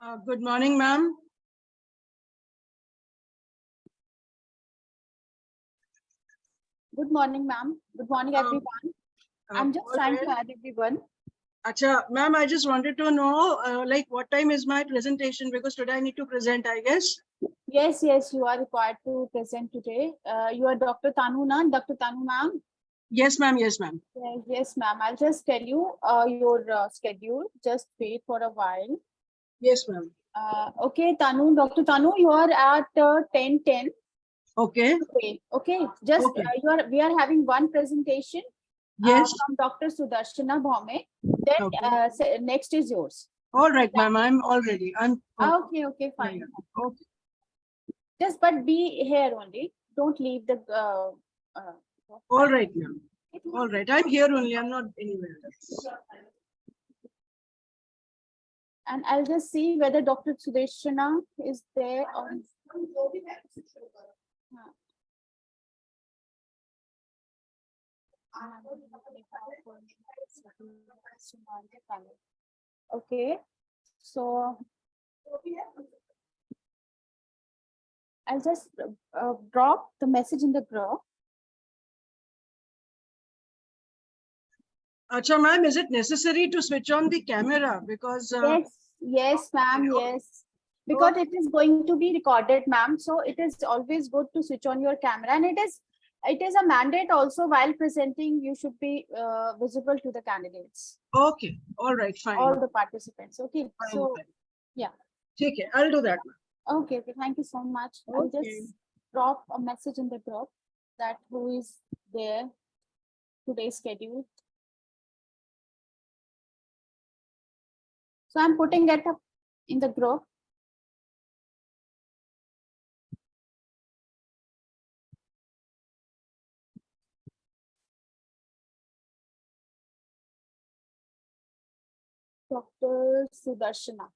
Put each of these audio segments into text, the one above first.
Good morning, ma'am. Good morning, ma'am. Good morning, everyone. I'm just trying to add everyone. Acha, ma'am, I just wanted to know, like, what time is my presentation? Because today I need to present, I guess. Yes, you are required to present today. You are Dr. Tanu, na? Dr. Tanu, ma'am? Yes, ma'am. Yes, ma'am. Yes, ma'am. I'll just tell you your schedule. Just wait for a while. Yes, ma'am. Okay, Tanu, Dr. Tanu, you are at 10:10. Okay. Okay. Just Okay. we are having one presentation. Yes. From Dr. Sudarshana Bhaume. Then Okay. next is yours. All right, ma'am. I'm all ready. Okay, fine. Yeah. Okay. Just but be here only. Don't leave the. All right, ma'am. All right. I'm here only. I'm not anywhere else. And I'll just see whether Dr. Sudeshana is there. Okay, so I'll just drop the message in the group. Acha, ma'am, is it necessary to switch on the camera? Because Yes, ma'am, yes. Because it is going to be recorded, ma'am. So it is always good to switch on your camera, and it is a mandate also while presenting. You should be visible to the candidates. Okay. All right. Fine. All the participants. Okay. Fine, So fine. yeah. Okay. I'll do that. Okay. Thank you so much. Okay. I'll just drop a message in the group that who is there today's schedule. So I'm putting it up in the group. Dr. Sudarshana.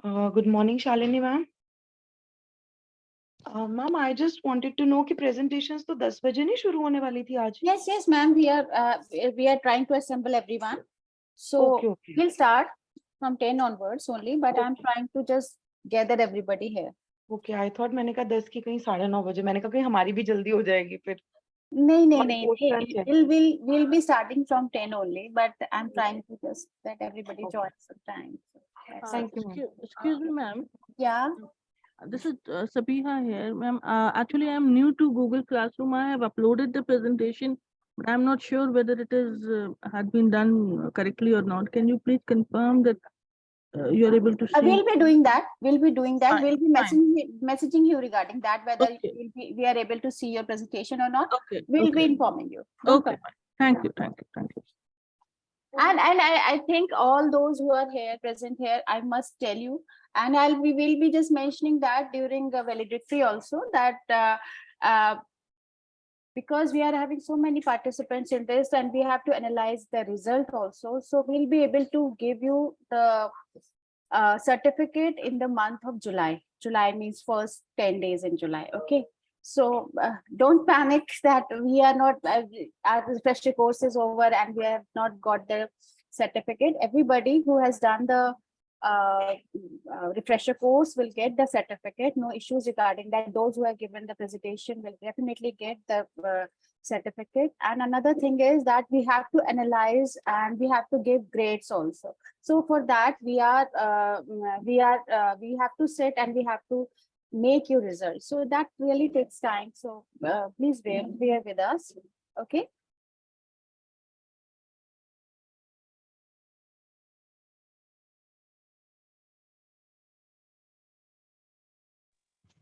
Good morning, Shalini ma'am. Ma'am, I just wanted to know कि presentations तो 10 बजे नहीं शुरू होने वाली थी आज? Yes, ma'am. We are trying to assemble everyone. So Okay. we'll start from 10 onwards only, but I'm Okay. trying to just gather everybody here. Okay, I thought मैंने कहा 10 की कहीं 9:30 बजे, मैंने कहा कहीं हमारी भी जल्दी हो जाएगी फिर. No. Question check. We'll be starting from 10 only, but I'm trying to just let everybody Okay. join sometime. So that's Thank it. you, ma'am. Excuse me, ma'am. Yeah. This is Sabiha here, ma'am. Actually, I'm new to Google Classroom. I have uploaded the presentation, but I'm not sure whether it is had been done correctly or not. Can you please confirm that you are able to see? We'll be doing that. We'll be Fine, We'll be messaging you regarding that, whether Okay. we are able to see your presentation or not. Okay. We'll be okay. informing you. Don't Okay. worry. Fine. Thank you. And I think all those who are here present here, I must tell you, and we will be just mentioning that during the valedictory also, that because we are having so many participants in this and we have to analyze the result also, so we'll be able to give you the certificate in the month of July. July means first 10 days in July. Okay. So don't panic that we are not, our refresher course is over and we have not got the certificate. Everybody who has done the refresher course will get the certificate. No issues regarding that. Those who have given the presentation will definitely get the certificate. And another thing is that we have to analyze and we have to give grades also. So for that we have to sit and we have to make your results. So that really takes time. So please bear with us. Okay.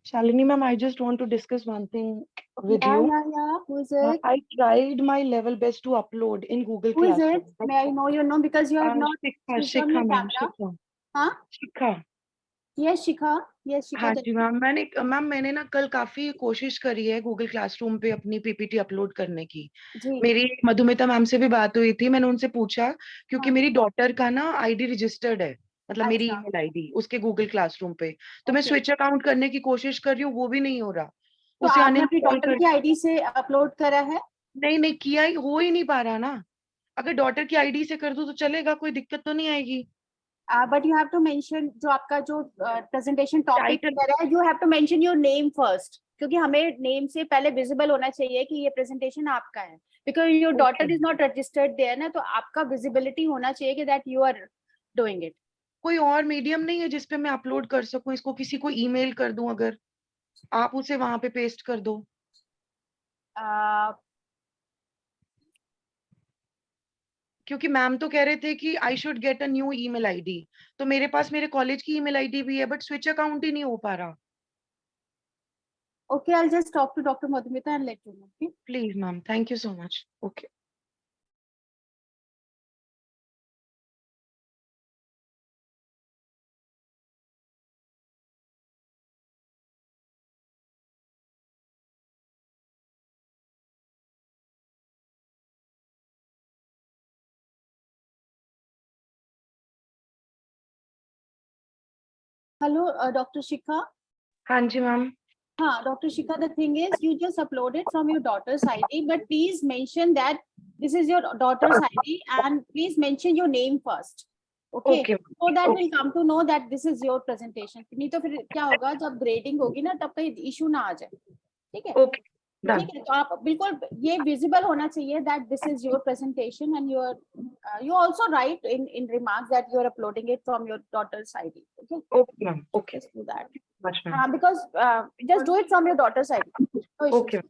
Shalini ma'am, I just want to discuss one thing with you. Yeah. Who is it? I tried my level best to upload in Google Who is Classroom. it? May I know your name, because you have not switched on your Shikha ma'am, camera. Huh? Shikha. Yes, Shikha. हाँ जी ma'am, मैंने ना कल काफी कोशिश करी है Google classroom पे अपनी पीपीटी अपलोड करने की. मेरी मधुमिता मैम से भी बात हुई थी. मैंने उनसे पूछा क्योंकि मेरी डॉटर का ना आईडी रजिस्टर्ड है, मतलब मेरी ईमेल आईडी उसके गूगल क्लासरूम पे. तो मैं स्विच अकाउंट करने की कोशिश कर रही हूँ, वो भी नहीं हो रहा. तो उसे आपने अपनी डॉटर की आईडी से अपलोड करा है? नहीं किया, हो ही नहीं पा रहा ना. अगर डॉटर की आईडी से कर दूं तो चलेगा, कोई दिक्कत तो नहीं आएगी. But you have to mention जो आपका जो presentation topic है, you have to mention your name first, क्योंकि हमें name से पहले visible होना चाहिए कि ये presentation आपका है. Because your daughter is not registered there ना, तो आपका visibility होना चाहिए कि that you are doing it. कोई और मीडियम नहीं है जिसपे मैं अपलोड कर सकूं इसको? किसी को ईमेल कर दूं, अगर आप उसे वहां पे पेस्ट कर दो. क्योंकि मैम तो कह रहे थे कि I should get a new email ID. तो मेरे पास मेरे कॉलेज की ईमेल आईडी भी है, बट स्विच अकाउंट ही नहीं हो पा रहा. Okay, I'll just talk to Dr. Madhumita and let you know. Okay? Please, ma'am. Thank you so much. Okay. Hello, Dr. Shikha. हाँ जी ma'am. Dr. Shikha, the thing is, you just uploaded from your daughter's ID, but please mention that this is your daughter's ID and please mention your name first. Okay. So that we'll come to know that this is your presentation. नहीं तो फिर क्या होगा, जब grading होगी ना तब कहीं issue ना आ जाए. ठीक है? Okay. ठीक है, तो आप बिल्कुल ये visible होना चाहिए that this is your presentation and you also write in remarks that you are uploading it from your daughter's ID. Okay. Okay ma'am. Okay. Just do that. Much ma'am. Because just do it from your daughter's ID. No issues. Okay.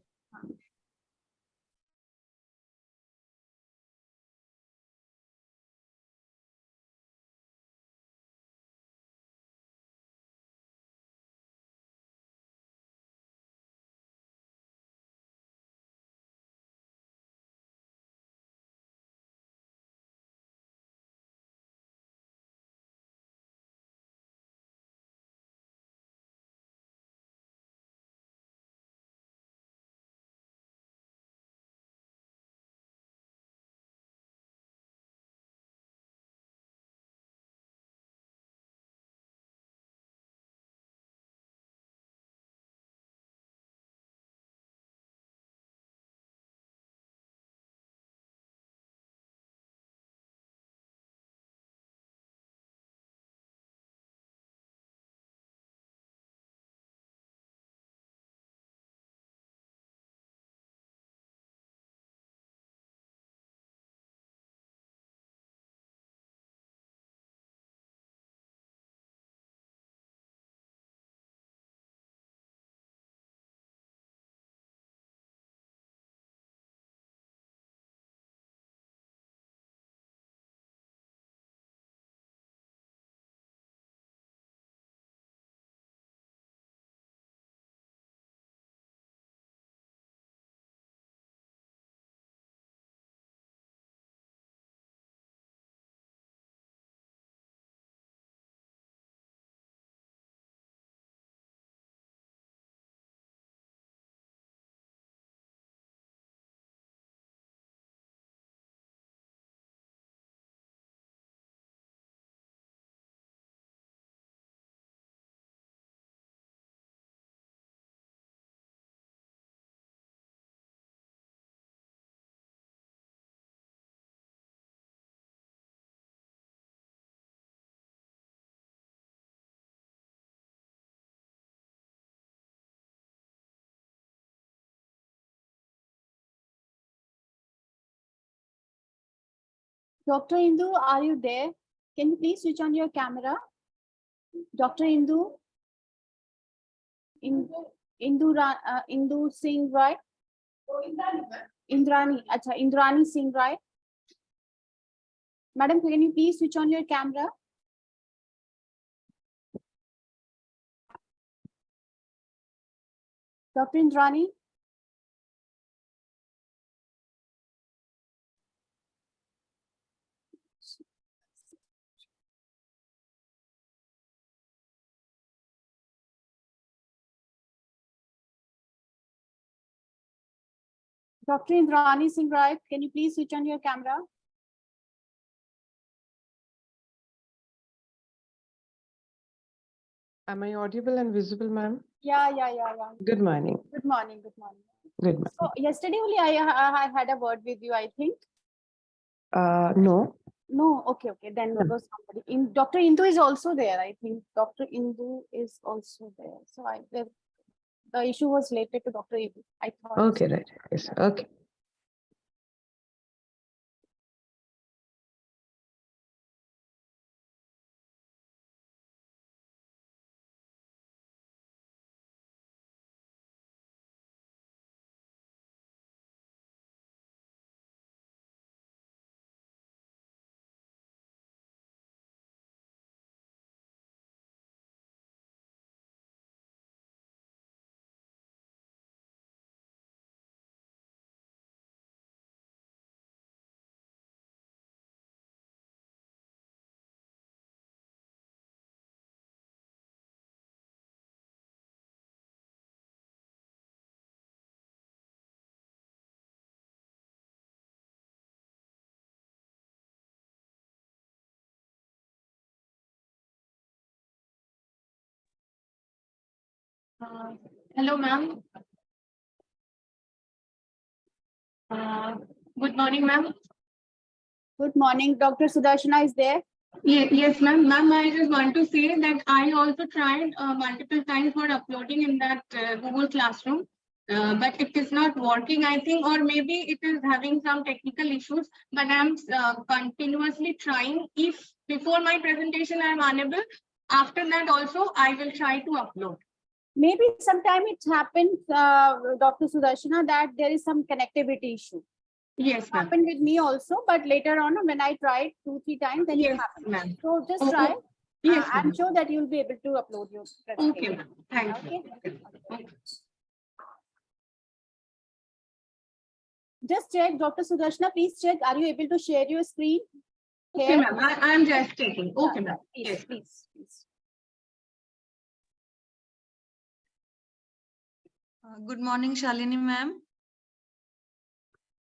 Dr. Indu, are you there? Can you please switch on your camera? Dr. Indu? Indu Singh, right? Indrani. Acha, Indrani Singh, right? Madam, can you please switch on your camera? Dr. Indrani? Dr. Indrani Singh, right? Can you please switch on your camera? Am I audible and visible, ma'am? Yeah. Good morning. Good morning. Good morning. So yesterday only I had a word with you, I think. No. No, okay. Then there No. was somebody. Dr. Indu is also there. I think Dr. Indu is also there. So the issue was related to Dr. Indu. I thought. Okay, right. Yes. Okay. Hello, ma'am. Good morning, ma'am. Good morning. Dr. Sudarshana is there. Yes, ma'am. Ma'am, I just want to say that I also tried multiple times for uploading in that Google Classroom, but it is not working, I think, or maybe it is having some technical issues, but I'm continuously trying. If before my presentation I'm unable, after that also I will try to upload. Maybe sometime it happens, Dr. Sudarshana, that there is some connectivity issue. Yes, It ma'am. happened with me also, but later on when I tried 2-3 times, then Yes, it happened. ma'am. So just Oh, try. Yes, I'm ma'am. sure that you'll be able to upload your Okay, presentation. ma'am. Thank you. Okay. Just check, Dr. Sudarshana, please check. Are you able to share your screen? Okay, Here? ma'am. I'm just checking. Okay, Yeah, ma'am. Please, Yes. please. Good morning, Shalini ma'am.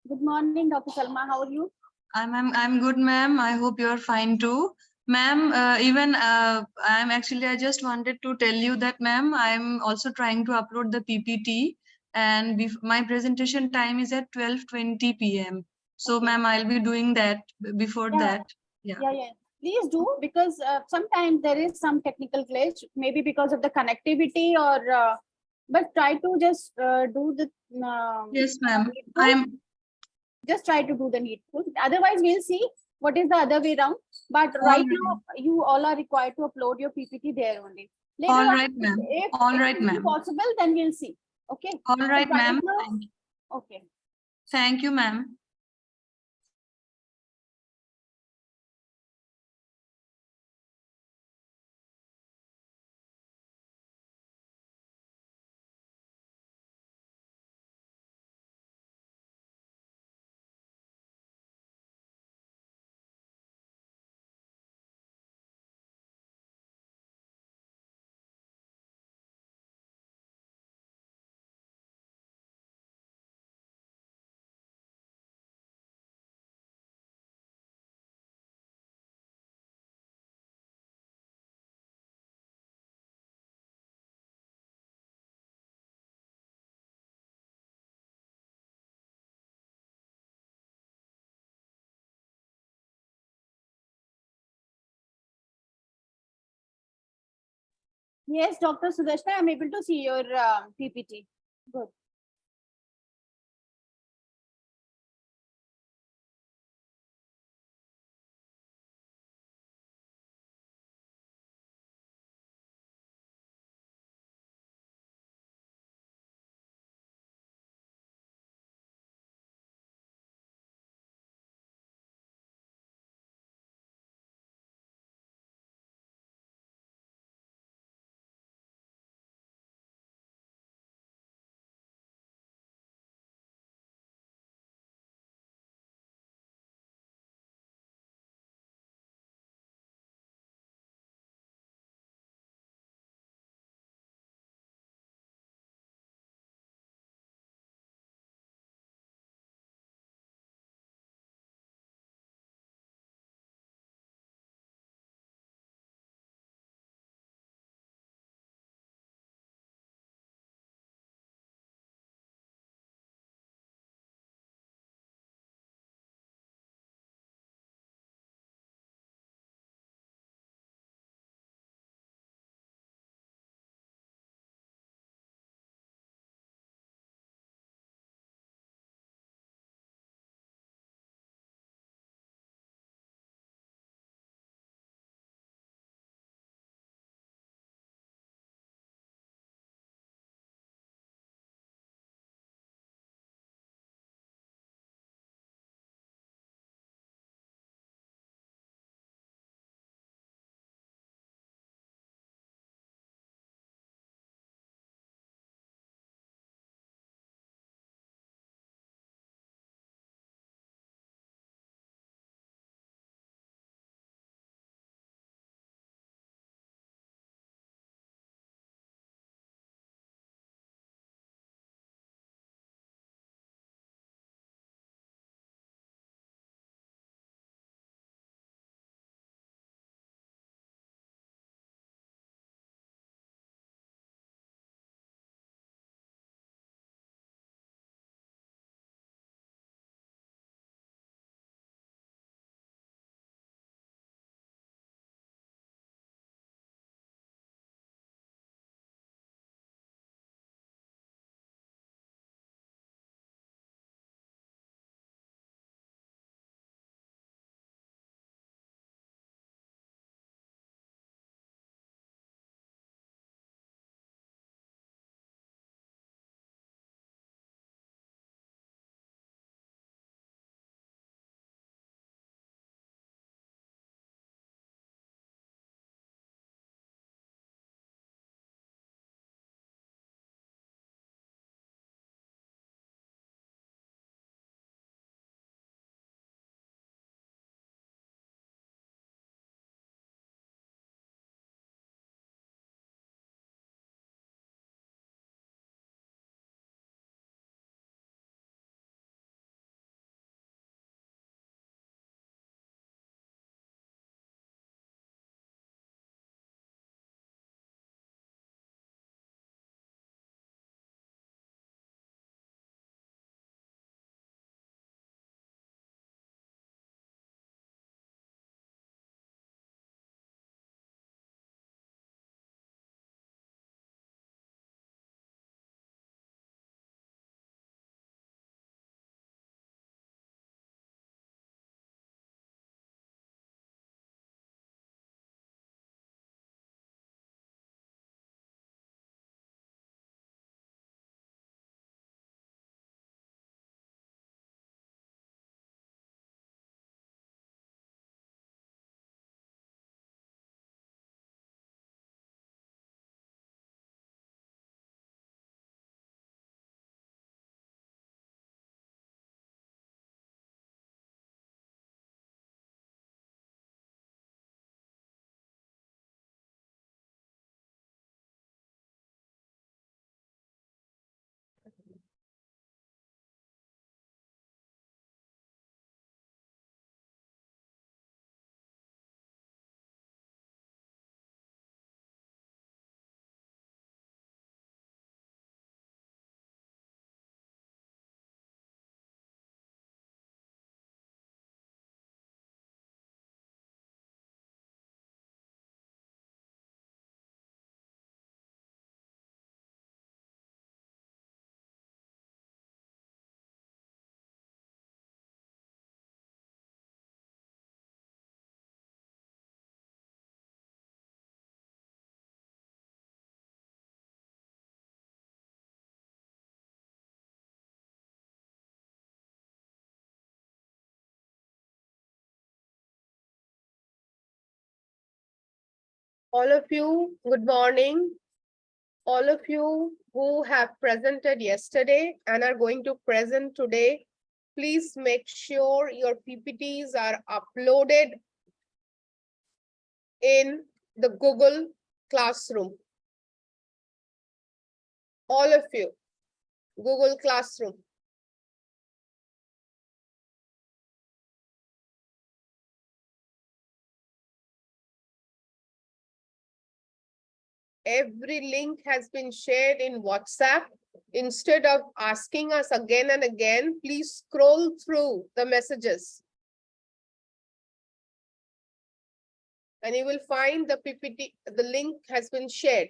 Good morning, Dr. Salma. How are you? I'm good, ma'am. I hope you're fine too. Ma'am, I just wanted to tell you that, ma'am, I'm also trying to upload the PPT and my presentation time is at 12:20 p.m. So, Okay. ma'am, I'll be doing that before Yeah. that. Yeah. Please do, because sometimes there is some technical glitch, maybe because of the connectivity or, but try to just do the. Yes, ma'am. needful. Just try to do the needful. Otherwise, we'll see what is the other way around. But right now, you all are required to upload your PPT there only. Later All on, right, ma'am. if All it right, will be ma'am. possible, then we'll see. Okay. All right, But right ma'am. now- Okay. Thank you, ma'am. Yes, Dr. Sudarshana, I'm able to see your PPT. Good. All of you, good morning. All of you who have presented yesterday and are going to present today, please make sure your PPTs are uploaded in the Google Classroom. All of you, Google Classroom. Every link has been shared in WhatsApp. Instead of asking us again and again, please scroll through the messages. And you will find the PPT, the link has been shared.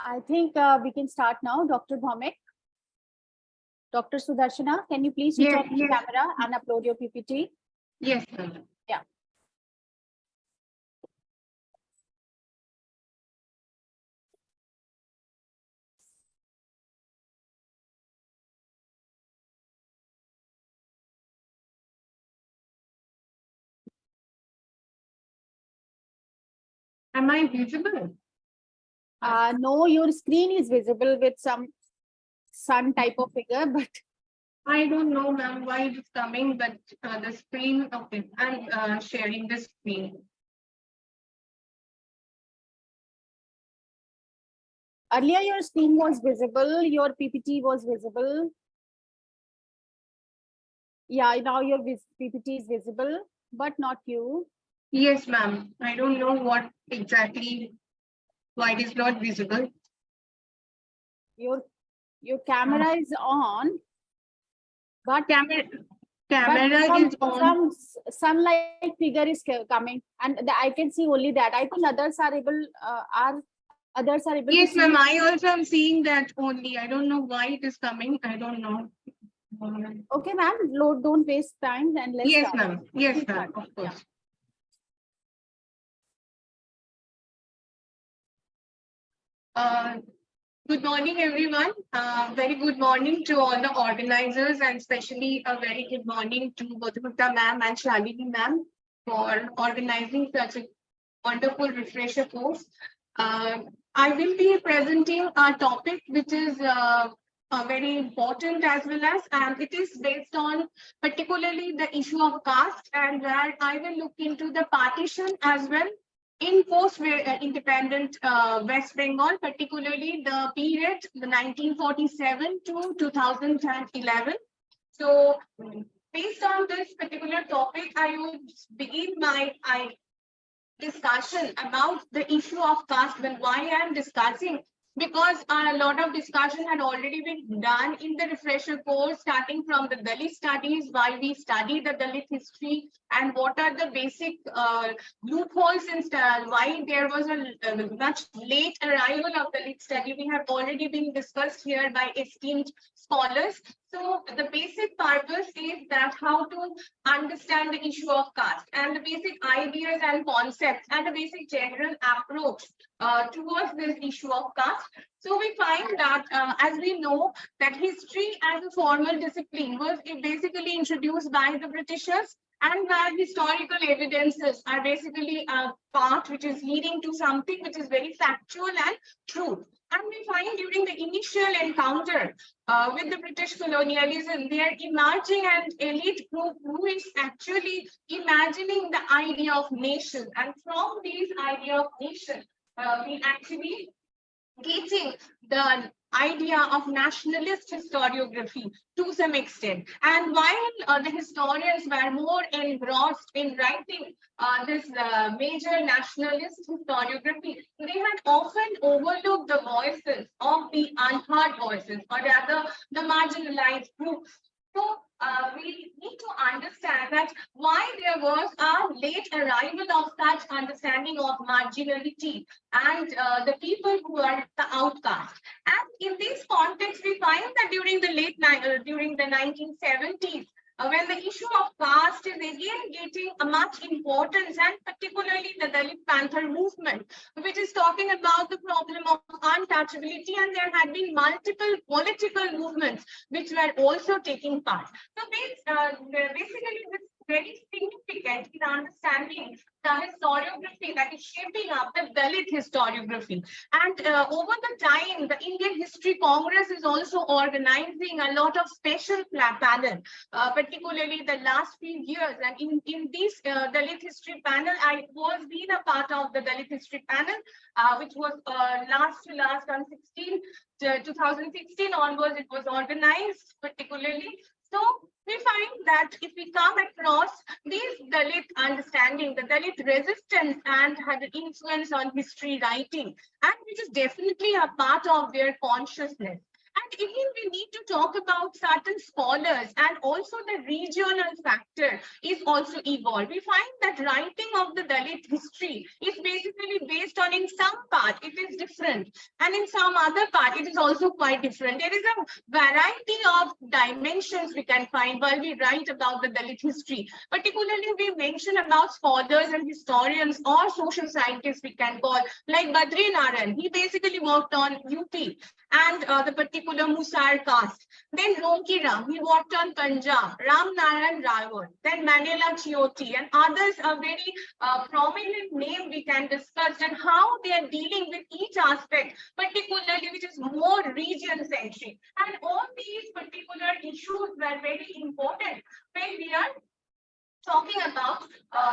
I think we can start now. Dr. Bhaumik. Dr. Sudarshana, can you please switch Yes, on your yes. camera and upload your PPT? Yes, ma'am. Yeah. Am I visible? No, your screen is visible with some sun type of figure, but I don't know, ma'am, why it is coming, but the screen, okay, I'm sharing the screen. earlier your screen was visible, your PPT was visible. Yeah, now your PPT is visible, but not you. Yes, ma'am. I don't know what exactly, why it is not visible. Your camera is on, but Camera is on. some light figure is coming, and I can see only that. I think others are able to Yes, see. ma'am. I also am seeing that only. I don't know why it is coming. I don't know. Okay, ma'am. Don't waste time and let's Yes, start. ma'am. Yes, Please ma'am. start. Of course. Good morning, everyone. Very good morning to all the organizers, and especially a very good morning to Bodhimutta ma'am and Shalini ma'am for organizing such a wonderful refresher course. I will be presenting a topic which is very important as well as, and it is based on particularly the issue of caste, and where I will look into the partition as well in post-independent West Bengal, particularly the period the 1947 to 2011. So based on this particular topic, I would begin my discussion about the issue of caste. When why I am discussing, because a lot of discussion had already been done in the refresher course, starting from the Dalit studies, why we study the Dalit history, and what are the basic loopholes in why there was a much late arrival of Dalit study. We have already been discussed here by esteemed scholars. So the basic purpose is that how to understand the issue of caste and the basic ideas and concepts and the basic general approach towards this issue of caste. So we find that as we know that history as a formal discipline was basically introduced by the Britishers, and where historical evidences are basically a part which is leading to something which is very factual and true. And we find during the initial encounter with the British colonialism, they are emerging an elite group who is actually imagining the idea of nation. And from this idea of nation, we actually getting the idea of nationalist historiography to some extent. And while the historians were more engrossed in writing this major nationalist historiography, they had often overlooked the voices of the unheard voices, or rather the marginalized groups. So we need to understand that why there was a late arrival of such understanding of marginality and the people who are the outcast. And in this context, we find that during the 1970s, when the issue of caste is again getting a much importance, and particularly the Dalit Panther movement, which is talking about the problem of untouchability, and there had been multiple political movements which were also taking part. So basically, this is very significant in understanding the historiography that is shaping up the Dalit historiography. And over the time, the Indian History Congress is also organizing a lot of special panel, particularly the last few years. And in this Dalit History panel, I was being a part of the Dalit History panel, which was last on 2016 onwards, it was organized particularly. So we find that if we come across these Dalit understanding, the Dalit resistance and had an influence on history writing, and which is definitely a part of their consciousness. And again, we need to talk about certain scholars, and also the regional factor is also evolved. We find that writing of the Dalit history is basically based on and in some part it is different, and in some other part it is also quite different. There is a variety of dimensions we can find while we write about the Dalit history. Particularly, we mention about scholars and historians or social scientists we can call, like Badri Naran. He basically worked on UP and the particular Musar caste. Then Ronki Ram, he worked on Punjab, Ram Narayan Rawat, then Manila Chiyoti, and others are very prominent name we can discuss, and how they are dealing with each aspect, particularly which is more region-centric. And all these particular issues were very important when we are talking about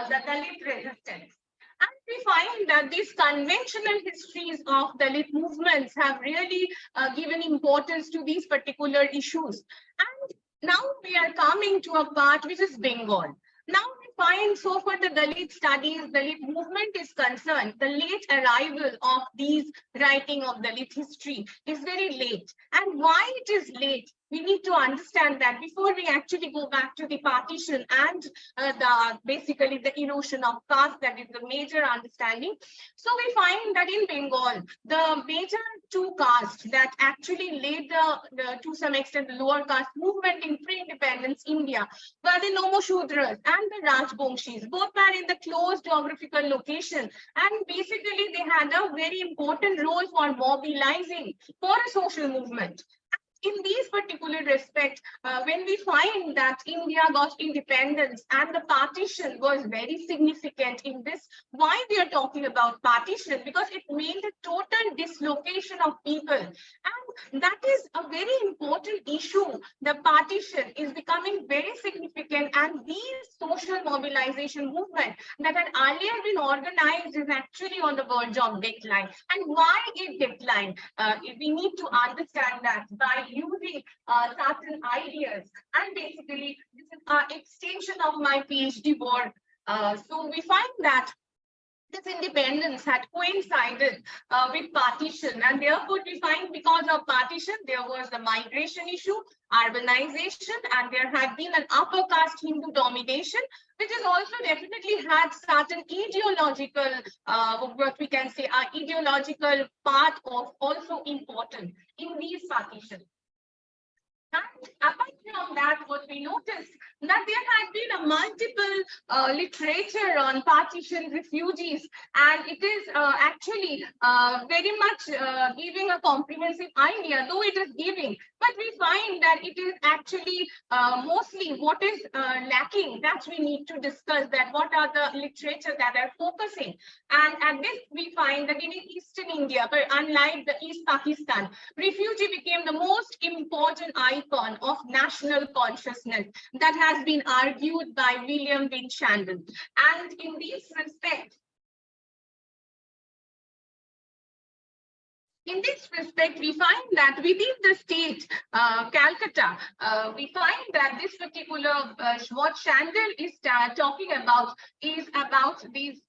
the Dalit resistance. And we find that these conventional histories of Dalit movements have really given importance to these particular issues. And now we are coming to a part which is Bengal. Now we find, so far the Dalit studies, Dalit movement is concerned, the late arrival of these writing of Dalit history is very late. And why it is late? We need to understand that before we actually go back to the partition and basically the erosion of caste, that is the major understanding. So we find that in Bengal, the major two castes that actually laid to some extent the lower caste movement in pre-independence India were the Nomoshudras and the Rajbongshis. Both were in the close geographical location, and basically they had a very important role for mobilizing for a social movement. In these particular respects, when we find that India got independence and the partition was very significant in this, why we are talking about partition? Because it meant a total dislocation of people. And that is a very important issue. The partition is becoming very significant, and these social mobilization movement that had earlier been organized is actually on the verge of decline. And why it declined? We need to understand that by using certain ideas, and basically this is an extension of my PhD work. So we find that this independence had coincided with partition, and therefore we find because of partition there was the migration issue, urbanization, and there had been an upper caste Hindu domination, which has also definitely had certain ideological, what we can say, ideological part of also important in these partitions. And apart from that, what we noticed that there had been a multiple literature on partition refugees, and it is actually very much giving a comprehensive idea, though it is giving, but we find that it is actually mostly what is lacking, that we need to discuss, that what are the literature that are focusing. And at this we find that in Eastern India, but unlike the East Pakistan, refugee became the most important icon of national consciousness that has been argued by William Wynne Chandler. And in this respect, we find that within the state, Calcutta, we find that this particular what Chandler is talking about is about these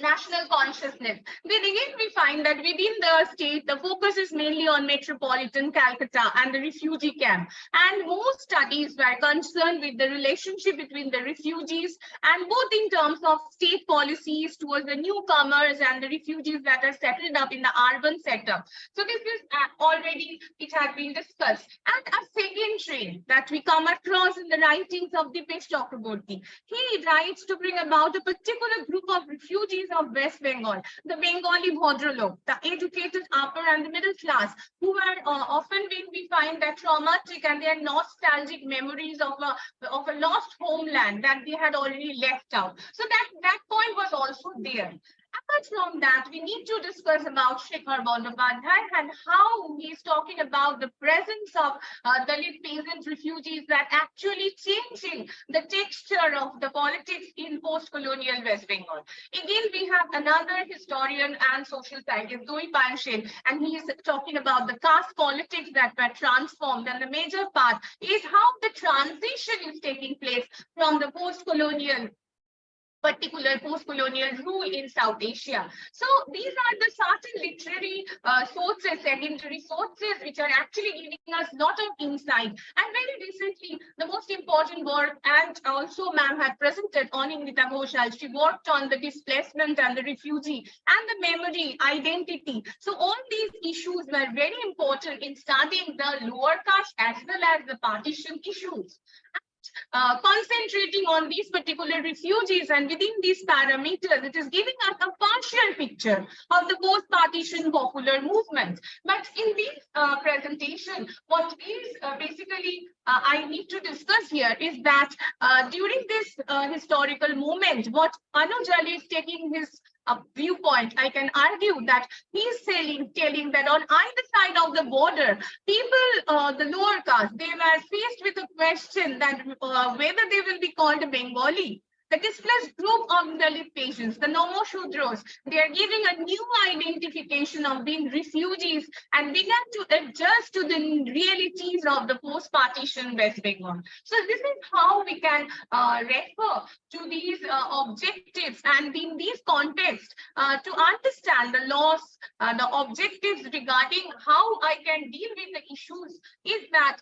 national consciousness. Then again, we find that within the state, the focus is mainly on metropolitan Calcutta and the refugee camp. And most studies were concerned with the relationship between the refugees, and both in terms of state policies towards the newcomers and the refugees that are settled up in the urban setup. So this is already, it has been discussed. And a second trend that we come across in the writings of Dipesh Chakraborty, he writes to bring about a particular group of refugees of West Bengal, the Bengali Bhadralok, the educated upper and the middle class, who are often when we find that traumatic and their nostalgic memories of a lost homeland that they had already left out. So that point was also there. Apart from that, we need to discuss about Shekhar Bandyopadhyay and how he's talking about the presence of Dalit peasant refugees that actually changing the texture of the politics in post-colonial West Bengal. Again, we have another historian and social scientist, Doi Panshen, and he is talking about the caste politics that were transformed, and the major part is how the transition is taking place from the post-colonial particular post-colonial rule in South Asia. So these are the certain literary sources, secondary sources, which are actually giving us a lot of insight. And very recently, the most important work, and also ma'am had presented on Ingrita Ghoshal, she worked on the displacement and the refugee and the memory, identity. So all these issues were very important in studying the lower caste as well as the partition issues. Concentrating on these particular refugees, and within these parameters, it is giving us a partial picture of the post-partition popular movement. But in this presentation, what is basically I need to discuss here is that during this historical moment, what Anujal is taking his viewpoint, I can argue that he's telling that on either side of the border, people, the lower caste, they were faced with a question that whether they will be called Bengali. The displaced group of Dalit patients, the Nomo-Shudros, they are giving a new identification of being refugees and began to adjust to the realities of the post-partition West Bengal. So this is how we can refer to these objectives, and in these contexts, to understand the laws, the objectives regarding how I can deal with the issues is that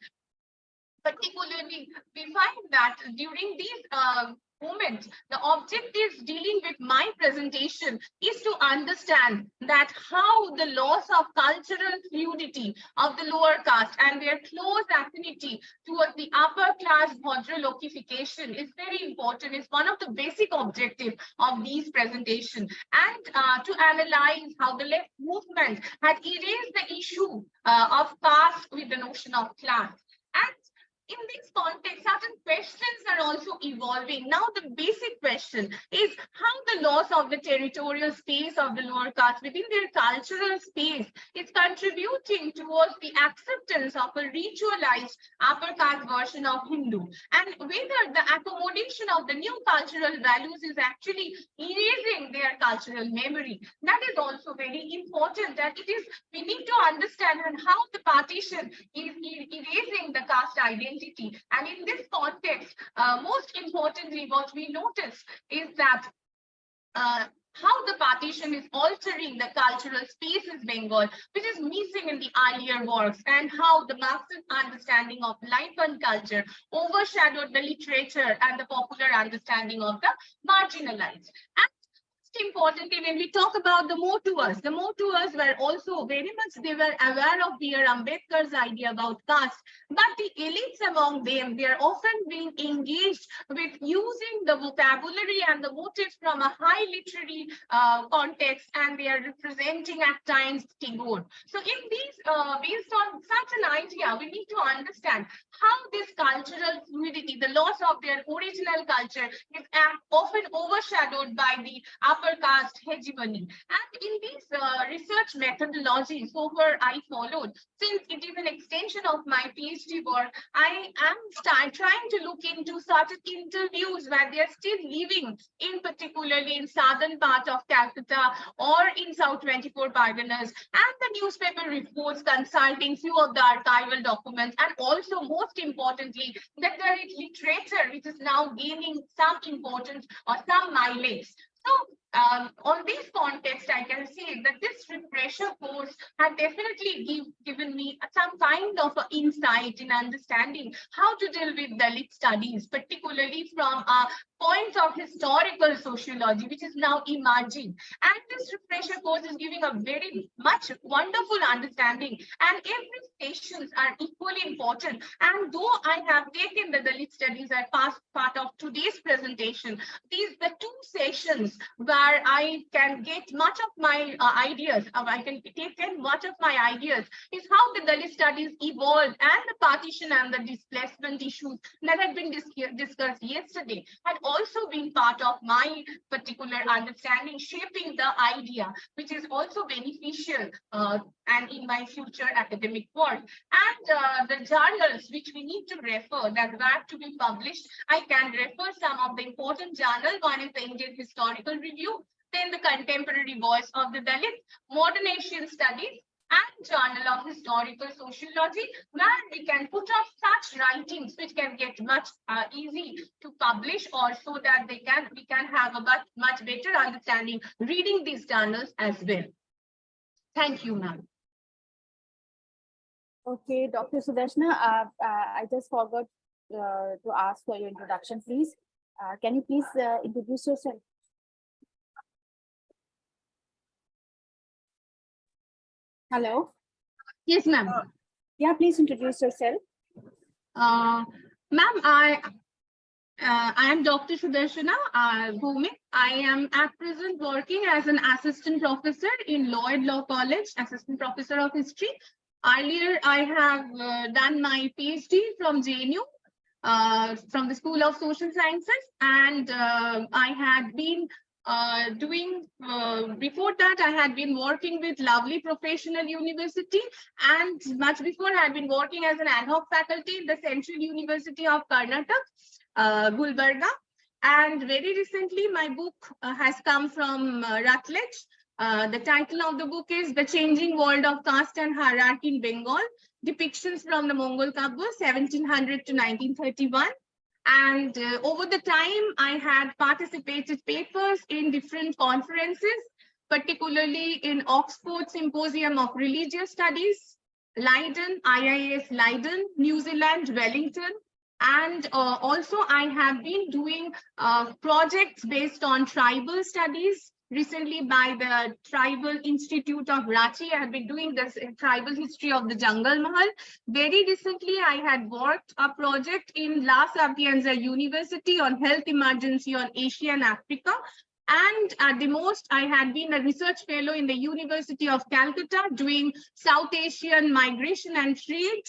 particularly we find that during these moment, the objectives dealing with my presentation is to understand that how the loss of cultural fluidity of the lower caste and their close affinity towards the upper class quadriloquification is very important. It's one of the basic objectives of these presentations, and to analyze how the left movement had erased the issue of caste with the notion of class. And in this context, certain questions are also evolving. Now, the basic question is how the loss of the territorial space of the lower caste within their cultural space is contributing towards the acceptance of a ritualized upper caste version of Hindu, and whether the accommodation of the new cultural values is actually erasing their cultural memory. That is also very important, that it is, we need to understand and how the partition is erasing the caste identity. And in this context, most importantly, what we notice is that how the partition is altering the cultural spaces Bengal, which is missing in the earlier works, and how the Marxist understanding of life and culture overshadowed the literature and the popular understanding of the marginalized. And importantly, when we talk about the Motuas were also very much, they were aware of B.R. Ambedkar's idea about caste, but the elites among them, they are often being engaged with using the vocabulary and the motifs from a high literary context, and they are representing at times Tagore. So in these, based on such an idea, we need to understand how this cultural fluidity, the loss of their original culture, is often overshadowed by the upper caste hegemony. And in these research methodologies, so far I followed, since it is an extension of my PhD work, I am trying to look into certain interviews where they are still living, in particularly in southern part of Calcutta or in South 24 Parganas, and the newspaper reports consulting few of the archival documents, and also most importantly, that there is literature which is now gaining some importance or some mileage. So on this context, I can say that this refresher course had definitely given me some kind of insight in understanding how to deal with Dalit studies, particularly from points of historical sociology, which is now emerging. And this refresher course is giving a very much wonderful understanding, and every sessions are equally important. And though I have taken the Dalit studies as part of today's presentation, the two sessions where I can get much of my ideas, I can take in much of my ideas, is how the Dalit studies evolved, and the partition and the displacement issues that had been discussed yesterday had also been part of my particular understanding, shaping the idea, which is also beneficial and in my future academic work. And the journals which we need to refer that were to be published, I can refer some of the important journals. One is the Indian Historical Review, then the Contemporary Voice of the Dalit, Modern Asian Studies, and Journal of Historical Sociology, where we can put up such writings which can get much easy to publish, or so that we can have a much better understanding reading these journals as well. Thank you, ma'am. Okay, Dr. Sudarshana, I just forgot to ask for your introduction, please. Can you please introduce yourself? Hello? Yes, ma'am. Yeah, please introduce yourself. Ma'am, I am Dr. Sudarshana Bhumik. I am at present working as an assistant professor in Lloyd Law College, assistant professor of history. Earlier, I have done my PhD from JNU, from the School of Social Sciences, and I had been before that, I had been working with Lovely Professional University, and much before I had been working as an ad hoc faculty in the Central University of Karnataka, Gulbarga. And very recently, my book has come from Routledge. The title of the book is The Changing World of Caste and Hierarchy in Bengal, Depictions from the Mongol Kabba, 1700 to 1931. And over the time, I had participated papers in different conferences, particularly in Oxford Symposium of Religious Studies, Leiden, IIS Leiden, New Zealand, Wellington. And also I have been doing projects based on tribal studies. Recently by the Tribal Institute of Ranchi, I have been doing this tribal history of the Jungle Mahal. Very recently, I had worked a project in La Sapienza University on health emergency on Asia and Africa. And at the most, I had been a research fellow in the University of Calcutta doing South Asian migration and trade.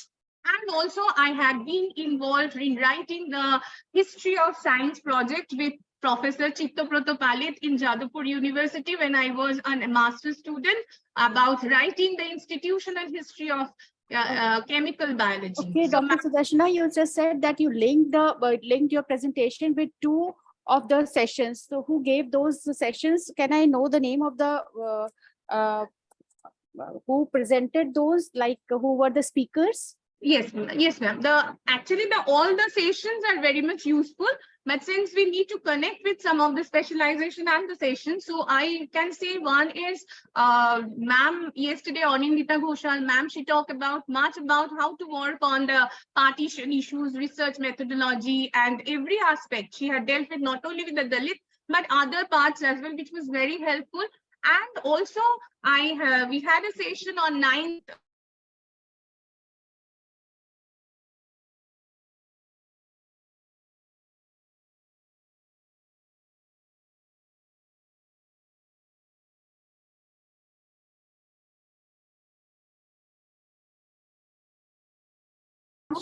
And also, I had been involved in writing the History of Science project with Professor Chittabrata Palit in Jadavpur University when I was a master's student about writing the institutional history of chemical biology. Okay, So, Dr. Sudarshana, you just said that you linked your presentation with 2 of the sessions. So who gave those sessions? Can I know the name of the who presented those? Like who were the speakers? Yes, ma'am. Actually, all the sessions are very much useful, but since we need to connect with some of the specialization and the sessions, so I can say one is ma'am yesterday, Anindita Ghoshal, ma'am, she talked much about how to work on the partition issues, research methodology, and every aspect. She had dealt with not only with the Dalit, but other parts as well, which was very helpful. And also, we had a session on 9th.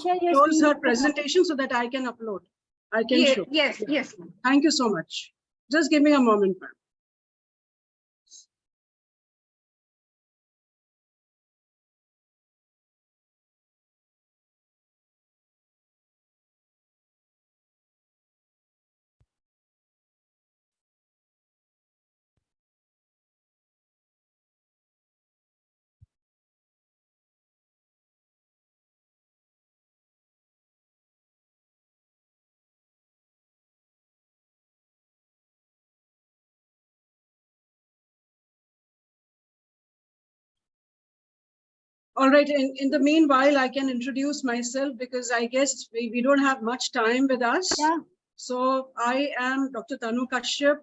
Share your Close screen. her presentation so that I can upload. I can Yes, show. yes, Yeah. yes. Thank you so much. Just give me a moment, ma'am. All right, in the meanwhile, I can introduce myself because I guess we don't have much time with us. Yeah. So I am Dr. Tanu Kashyap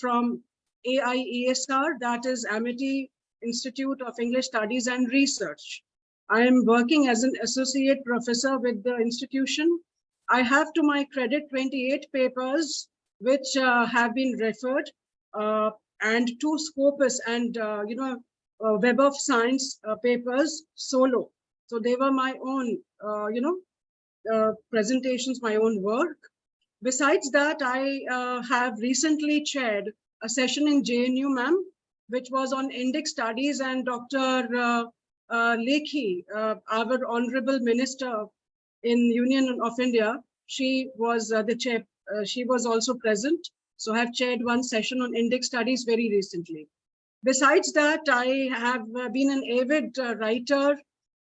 from AIESR, that is Amity Institute of English Studies and Research. I am working as an associate professor with the institution. I have to my credit 28 papers which have been referred and 2 Scopus and Web of Science papers solo. So they were my own, presentations, my own work. Besides that, I have recently chaired a session in JNU, ma'am, which was on index studies, and Dr. Lekhi, our honorable minister in Union of India, she was the chair. She was also present. So I have chaired one session on index studies very recently. Besides that, I have been an avid writer,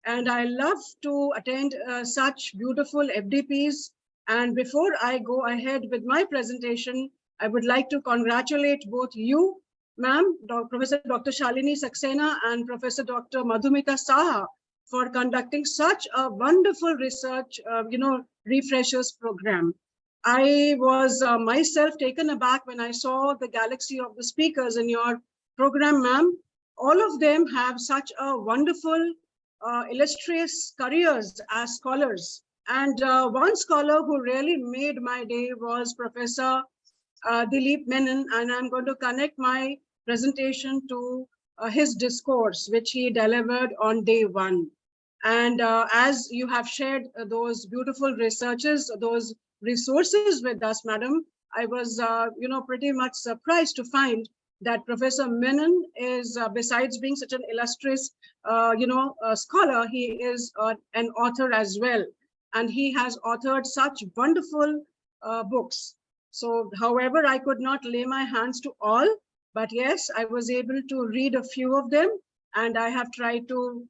and I love to attend such beautiful FDPs. And before I go ahead with my presentation, I would like to congratulate both you, ma'am, Professor Dr. Shalini Saxena and Professor Dr. Madhumita Saha, for conducting such a wonderful research, refreshers program. I was myself taken aback when I saw the galaxy of the speakers in your program, ma'am. All of them have such a wonderful, illustrious careers as scholars. And one scholar who really made my day was Professor Dilip Menon, and I'm going to connect my presentation to his discourse, which he delivered on day one. And as you have shared those beautiful researches, those resources with us, madam, I was, pretty much surprised to find that Professor Menon is, besides being such an illustrious, scholar, he is an author as well. And he has authored such wonderful books. So, however, I could not lay my hands to all, but yes, I was able to read a few of them, and I have tried to,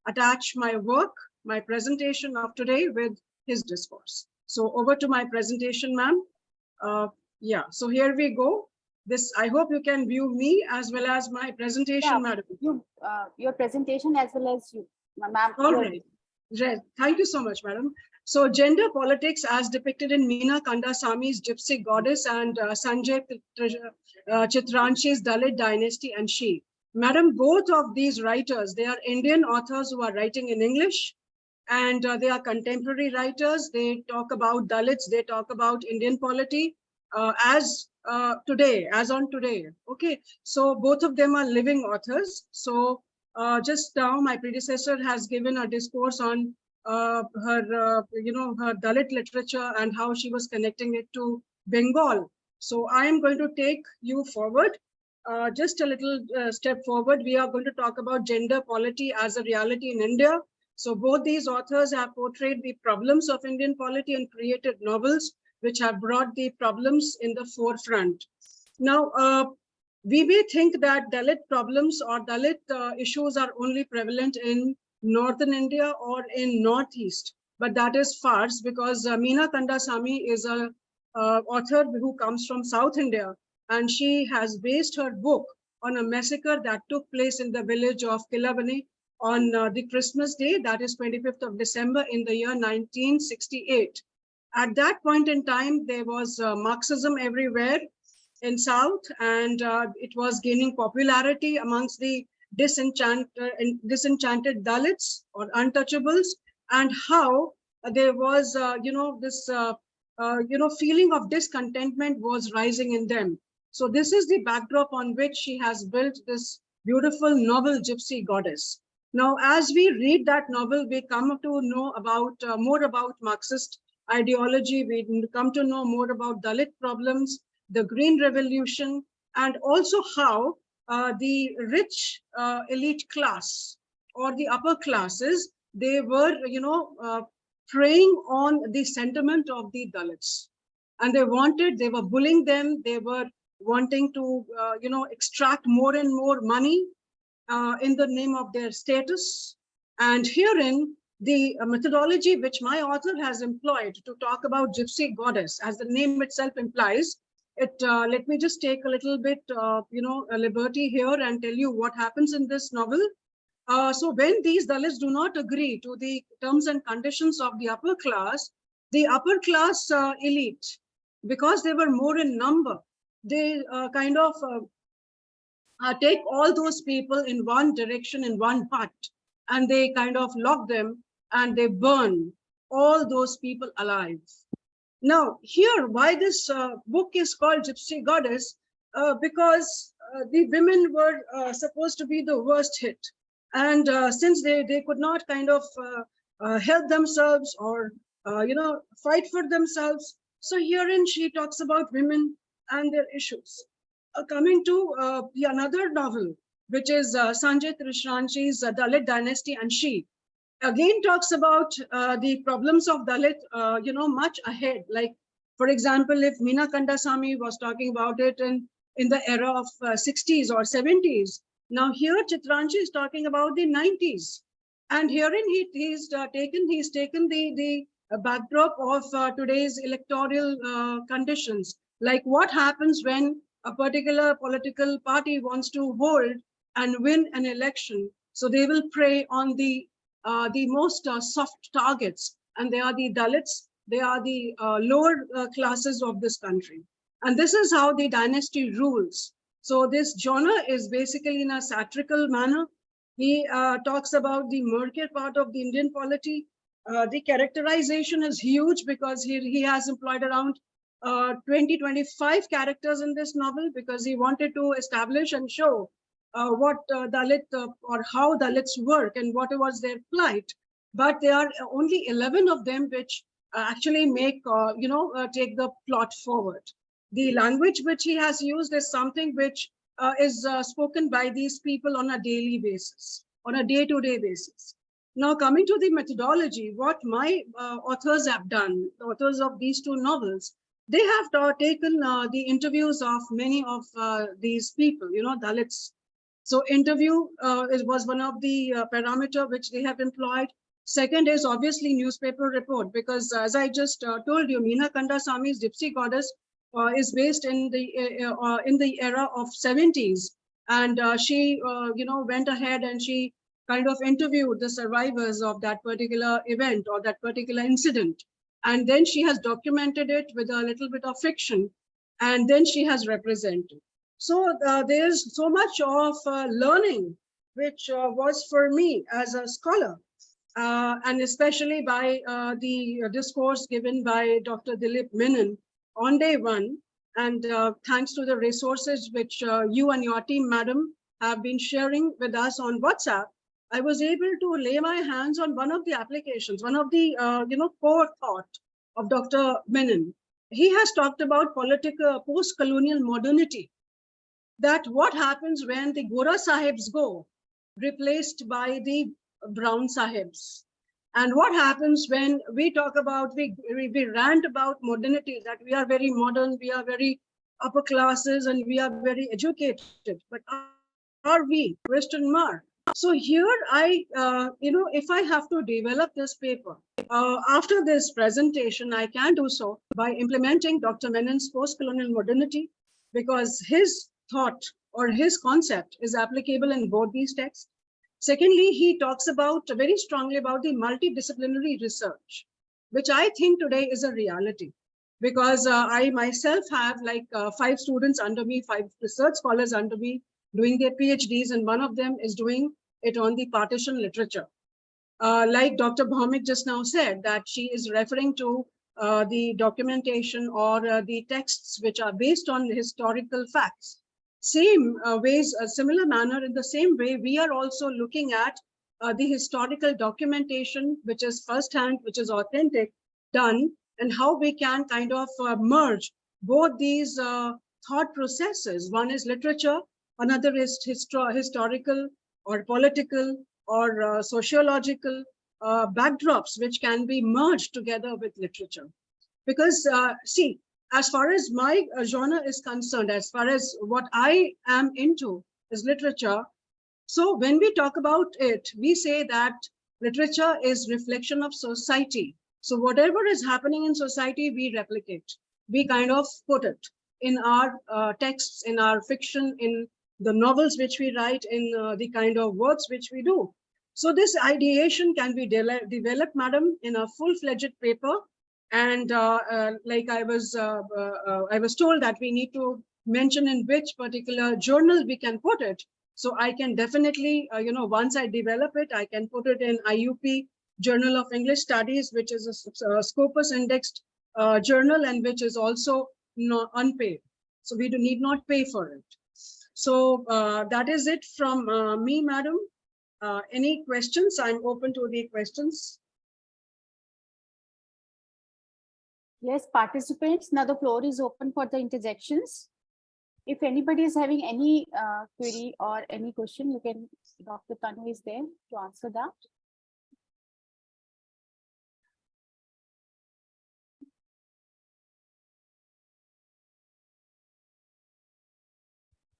attach my work, my presentation of today with his discourse. So over to my presentation, ma'am. Yeah, so here we go. This, I hope you can view me as well as my presentation, madam. Your presentation as well as you, ma'am. All right. Thank you so much, madam. So gender politics as depicted in Meena Kandasami's Gypsy Goddess and Sanjay Chitranshi's Dalit Dynasty and She. Madam, both of these writers, they are Indian authors who are writing in English, and they are contemporary writers. They talk about Dalits, they talk about Indian polity as on today. Okay, so both of them are living authors. So just now my predecessor has given a discourse on her Dalit literature and how she was connecting it to Bengal. So I am going to take you forward. Just a little step forward, we are going to talk about gender polity as a reality in India. So both these authors have portrayed the problems of Indian polity and created novels which have brought the problems in the forefront. Now, we may think that Dalit problems or Dalit issues are only prevalent in northern India or in northeast, but that is farce, because Meena Kandasamy is a author who comes from South India, and she has based her book on a massacre that took place in the village of Kilabani on the Christmas day, that is 25th of December in the year 1968. At that point in time, there was Marxism everywhere in South, and it was gaining popularity amongst the disenchanted Dalits or untouchables, and how there was, this, feeling of discontentment was rising in them. So this is the backdrop on which she has built this beautiful novel, Gypsy Goddess. Now, as we read that novel, we come to know about more about Marxist ideology. We come to know more about Dalit problems, the Green Revolution, and also how the rich elite class or the upper classes, they were, preying on the sentiment of the Dalits. And they were bullying them, they were wanting to, extract more and more money in the name of their status. And herein, the methodology which my author has employed to talk about Gypsy Goddess, as the name itself implies, let me just take a little bit, a liberty here and tell you what happens in this novel. So when these Dalits do not agree to the terms and conditions of the upper class elite, because they were more in number, they take all those people in one direction, in one hut, and they kind of lock them and they burn all those people alive. Now, here, why this book is called Gypsy Goddess? Because the women were supposed to be the worst hit. And since they could not kind of help themselves or, fight for themselves. So herein she talks about women and their issues. Coming to another novel, which is Sanjay Trishranshi's Dalit Dynasty and She, again talks about the problems of Dalit, much ahead. Like, for example, if Meena Kandasamy was talking about it in in the era of 60s or 70s. Now here Chitranshi is talking about the 90s. And herein he's taken the backdrop of today's electoral conditions, like what happens when a particular political party wants to hold and win an election. So they will prey on the most soft targets, and they are the Dalits, they are the lower classes of this country. And this is how the dynasty rules. So this genre is basically in a satirical manner. He talks about the murky part of the Indian polity. The characterization is huge because he has employed around 25 characters in this novel, because he wanted to establish and show what Dalit or how Dalits work and what was their plight. But there are only 11 of them which actually make, take the plot forward. The language which he has used is something which is spoken by these people on a daily basis, on a day-to-day basis. Now, coming to the methodology, what my authors have done, the authors of these two novels, they have taken the interviews of many of these people, Dalits. So interview was one of the parameter which they have employed. Second is obviously newspaper report, because as I just told you, Meena Kandaswamy's Gypsy Goddess is based in the era of 70s, and she went ahead and she kind of interviewed the survivors of that particular event or that particular incident, and then she has documented it with a little bit of fiction, and then she has represented. So there's so much of learning which was for me as a scholar, and especially by the discourse given by Dr. Dilip Menon on day one, and thanks to the resources which you and your team, madam, have been sharing with us on WhatsApp, I was able to lay my hands on one of the applications, one of the core thought of Dr. Menon. He has talked about political post-colonial modernity, that what happens when the Gora Sahibs go, replaced by the Brown Sahibs. And what happens when we talk about, we rant about modernity, that we are very modern, we are very upper classes, and we are very educated. But are we Western Mar? So here I, if I have to develop this paper, after this presentation, I can do so by implementing Dr. Menon's post-colonial modernity, because his thought or his concept is applicable in both these texts. Secondly, he talks about very strongly about the multidisciplinary research, which I think today is a reality, because I myself have like 5 students under me, 5 research scholars under me doing their PhDs, and one of them is doing it on the partition literature. Like Dr. Bhaumik just now said, that she is referring to the documentation or the texts which are based on historical facts. Same ways, a similar manner, in the same way, we are also looking at the historical documentation, which is firsthand, which is authentic, done, and how we can kind of merge both these thought processes. One is literature, another is historical or political or sociological backdrops, which can be merged together with literature. Because see, as far as my genre is concerned, as far as what I am into is literature. So when we talk about it, we say that literature is reflection of society. So whatever is happening in society, we replicate. We kind of put it in our texts, in our fiction, in the novels which we write, in the kind of works which we do. So this ideation can be developed, madam, in a full-fledged paper. And like I was told that we need to mention in which particular journal we can put it. So I can definitely, once I develop it, I can put it in IUP, Journal of English Studies, which is a Scopus indexed journal, and which is also unpaid. So we need not pay for it. So that is it from me, madam. Any questions? I'm open to the questions. Yes, participants, now the floor is open for the interjections. If anybody is having any query or any question, you can, Dr. Tanu is there to answer that.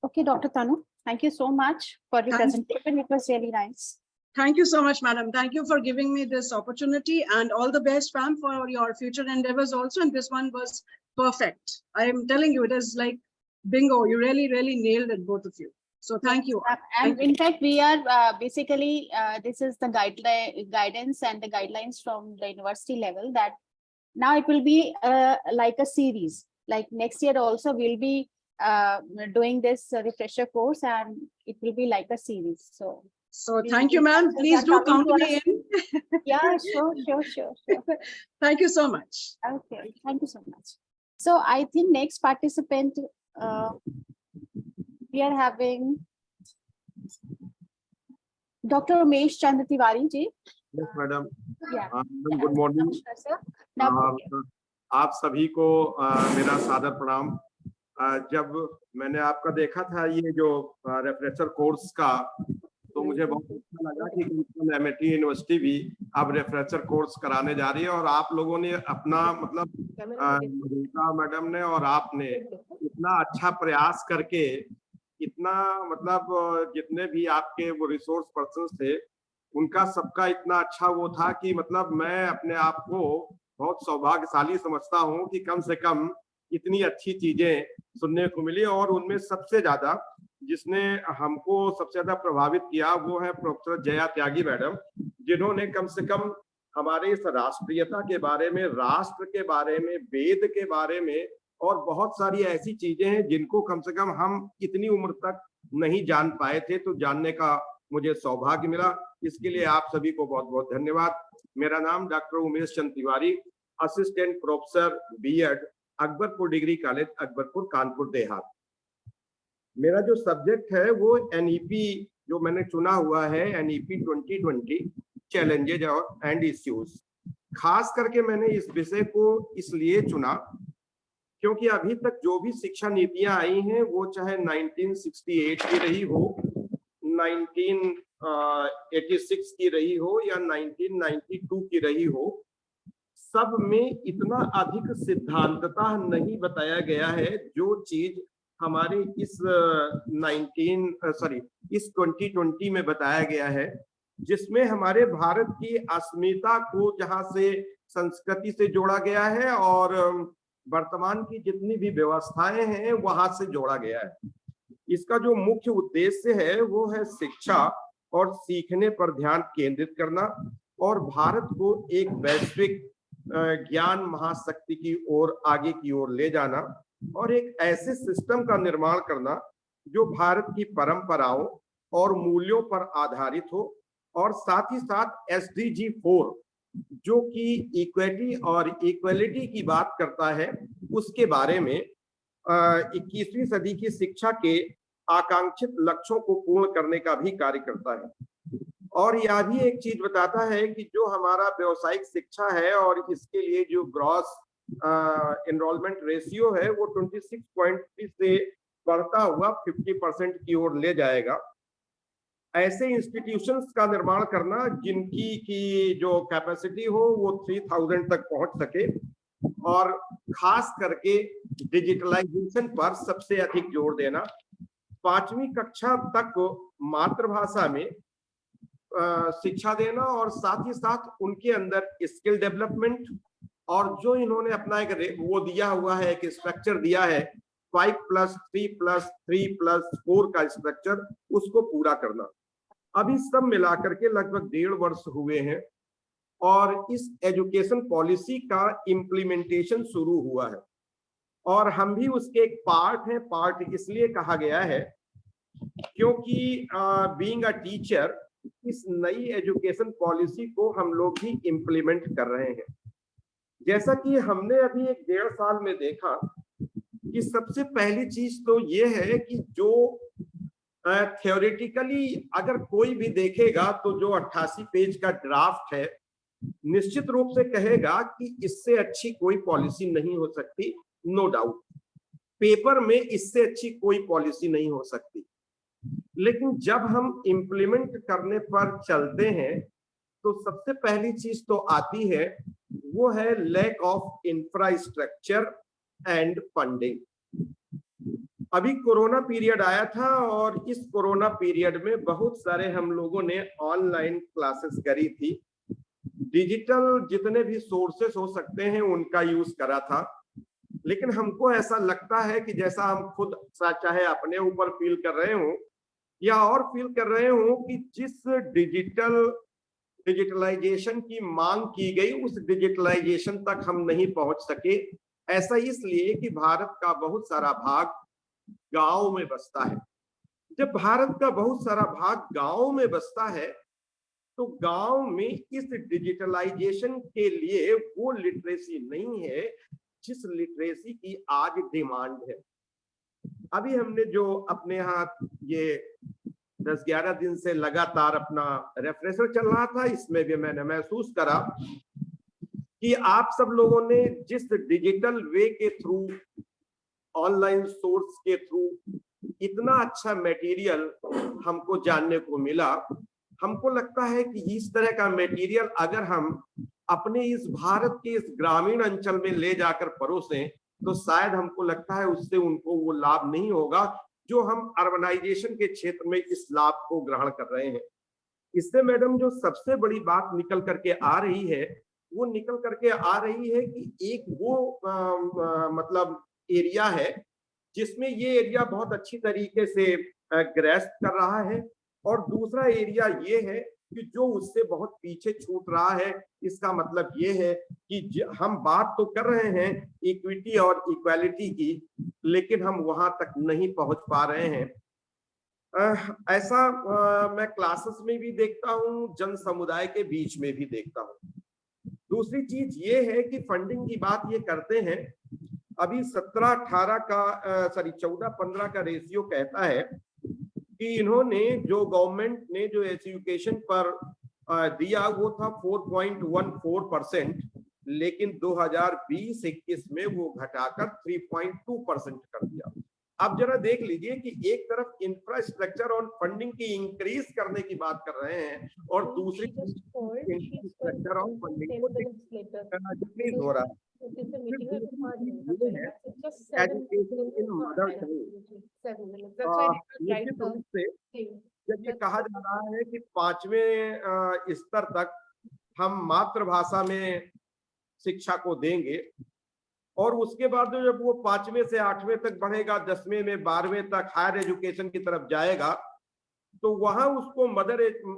Okay, Dr. Tanu, thank you so much for your presentation. It was really nice. Thank you so much, madam. Thank you for giving me this opportunity, and all the best, ma'am, for your future endeavors also. And this one was perfect. I am telling you, it is like bingo. You really, really nailed it, both of you. So thank you. And in fact, we are basically, this is the guidance and the guidelines from the university level, that now it will be like a series. Like next year also we'll be doing this refresher course, and it will be like a series. So thank you, ma'am. Please do count me in. Yeah, sure. Thank you so much. Okay, thank you so much. So I think next participant, we are having Dr. Umesh Chandra Tiwari ji. Yes, madam. Yeah. Good morning. Namaskar, sir. Now, आप सभी को मेरा सादर प्रणाम। जब मैंने आपका देखा था ये जो रेफरेंसर कोर्स का, तो मुझे बहुत अच्छा लगा कि एमआईटी यूनिवर्सिटी भी अब रेफरेंसर कोर्स कराने जा रही है, और आप लोगों ने अपना मतलब मधुमिता मैडम ने और आपने इतना अच्छा प्रयास करके, इतना मतलब जितने भी आपके वो रिसोर्स पर्सन थे उनका सबका इतना अच्छा वो था कि मतलब मैं अपने आप को बहुत सौभाग्यशाली समझता हूं कि कम से कम इतनी अच्छी चीजें सुनने को मिली। और उनमें सबसे ज्यादा जिसने हमको सबसे ज्यादा प्रभावित किया वो है प्रोफेसर जया त्यागी मैडम, जिन्होंने कम से कम हमारे इस राष्ट्रीयता के बारे में, राष्ट्र के बारे में, वेद के बारे में और बहुत सारी ऐसी चीजें हैं जिनको कम से कम हम इतनी उम्र तक नहीं जान पाए थे, तो जानने का मुझे सौभाग्य मिला। इसके लिए आप सभी को बहुत बहुत धन्यवाद। मेरा नाम doctor Umesh Chandra Tiwari, assistant professor BEd, Akbarpur degree college, Akbarpur, Kanpur Dehat. मेरा जो सब्जेक्ट है वो एनईपी जो मैंने चुना हुआ है, एनईपी 2020 चैलेंजेज और एंड इश्यूज। खास करके मैंने इस विषय को इसलिए चुना क्योंकि अभी तक जो भी शिक्षा नीतियां आई हैं वो चाहे 1968 की रही हो, 1986 की रही हो या 1992 की रही हो, सब में इतना अधिक सिद्धांतता नहीं बताया गया है जो चीज हमारे इस 2020 में बताया गया है, जिसमें हमारे भारत की अस्मिता को जहां से संस्कृति से जोड़ा गया है और वर्तमान की जितनी भी व्यवस्थाएं हैं वहां से जोड़ा गया है। इसका जो मुख्य उद्देश्य है वो है शिक्षा और सीखने पर ध्यान केंद्रित करना और भारत को एक वैश्विक ज्ञान महाशक्ति की ओर, आगे की ओर ले जाना और एक ऐसे सिस्टम का निर्माण करना जो भारत की परंपराओं और मूल्यों पर आधारित हो और साथ ही साथ SDG 4 जो कि इक्विटी और इक्वलिटी की बात करता है, उसके बारे में 21वीं सदी की शिक्षा के आकांक्षित लक्ष्यों को पूर्ण करने का भी कार्य करता है। और यह भी एक चीज बताता है कि जो हमारा व्यावसायिक शिक्षा है और इसके लिए जो ग्रॉस एनरोलमेंट रेशियो है वो 26.3 से बढ़ता हुआ 50% की ओर ले जाएगा। ऐसे इंस्टीट्यूशंस का निर्माण करना जिनकी की जो कैपेसिटी हो वो 3000 तक पहुंच सके और खास करके डिजिटलाइजेशन पर सबसे अधिक जोर देना। 5वीं कक्षा तक मातृभाषा में शिक्षा देना और साथ ही साथ उनके अंदर स्किल डेवलपमेंट और जो इन्होंने अपना एक वो दिया हुआ है, एक स्ट्रक्चर दिया है 5+3+3+4 का स्ट्रक्चर, उसको पूरा करना। अभी सब मिलाकर के लगभग 1.5 वर्ष हुए हैं और इस एजुकेशन पॉलिसी का इम्प्लीमेंटेशन शुरू हुआ है और हम भी उसके एक पार्ट हैं। पार्ट इसलिए कहा गया है क्योंकि बीइंग अ टीचर इस नई एजुकेशन पॉलिसी को हम लोग भी इम्प्लीमेंट कर रहे हैं। जैसा कि हमने अभी एक 1.5 साल में देखा कि सबसे पहली चीज तो ये है कि जो थ्योरेटिकली अगर कोई भी देखेगा तो जो 88 पेज का ड्राफ्ट है निश्चित रूप से कहेगा कि इससे अच्छी कोई पॉलिसी नहीं हो सकती, नो डाउट। पेपर में इससे अच्छी कोई पॉलिसी नहीं हो सकती, लेकिन जब हम इम्प्लीमेंट करने पर चलते हैं तो सबसे पहली चीज तो आती है वो है lack of infrastructure and funding. अभी कोरोना पीरियड आया था और इस कोरोना पीरियड में बहुत सारे हम लोगों ने ऑनलाइन क्लासेस करी थी। डिजिटल जितने भी सोर्सेस हो सकते हैं उनका यूज करा था, लेकिन हमको ऐसा लगता है कि जैसा हम खुद चाहे अपने ऊपर फील कर रहे हो या और फील कर रहे हो कि जिस डिजिटलाइजेशन की मांग की गई उस डिजिटलाइजेशन तक हम नहीं पहुंच सके। ऐसा इसलिए कि भारत का बहुत सारा भाग गांव में बसता है। जब भारत का बहुत सारा भाग गांव में बसता है तो गांव में इस डिजिटलाइजेशन के लिए वो लिटरेसी नहीं है जिस लिटरेसी की आज डिमांड है। अभी हमने जो अपने यहाँ ये 10-11 दिन से लगातार अपना रेफ्रेशर चल रहा था, इसमें भी मैंने महसूस करा कि आप सब लोगों ने जिस डिजिटल वे के थ्रू, ऑनलाइन सोर्स के थ्रू इतना अच्छा मटेरियल हमको जानने को मिला, हमको लगता है कि इस तरह का मटेरियल अगर हम अपने इस भारत के इस ग्रामीण अंचल में ले जाकर परोसें तो शायद हमको लगता है उससे उनको वो लाभ नहीं होगा जो हम अर्बनाइजेशन के क्षेत्र में इस लाभ को ग्रहण कर रहे हैं। इससे मैडम जो सबसे बड़ी बात निकल करके आ रही है वो निकल करके आ रही है कि एक वो मतलब एरिया है जिसमें ये एरिया बहुत अच्छी तरीके से ग्रेस्प कर रहा है, और दूसरा एरिया ये है कि जो उससे बहुत पीछे छूट रहा है। इसका मतलब ये है कि हम बात तो कर रहे हैं इक्विटी और इक्वालिटी की, लेकिन हम वहां तक नहीं पहुंच पा रहे हैं। ऐसा मैं क्लासेस में भी देखता हूँ, जन समुदाय के बीच में भी देखता हूँ। दूसरी चीज ये है कि फंडिंग की बात ये करते हैं, अभी 17-18 का 14-15 का रेशियो कहता है कि इन्होंने जो गवर्नमेंट ने जो एजुकेशन पर दिया वो था 4.14%, लेकिन 2020-21 में वो घटाकर 3.2% कर दिया। अब जरा देख लीजिए कि एक तरफ इंफ्रास्ट्रक्चर और फंडिंग की इंक्रीज करने की बात कर रहे हैं और दूसरी इंफ्रास्ट्रक्चर और फंडिंग को डिक्रीज हो रहा है। एजुकेशन इन मदर टंग, निश्चित रूप से जब ये कहा जा रहा है कि 5वें स्तर तक हम मातृभाषा में शिक्षा को देंगे और उसके बाद जब वो 5वें से 8वें तक बढ़ेगा, 10वें में 12वें तक हायर एजुकेशन की तरफ जाएगा, तो वहां उसको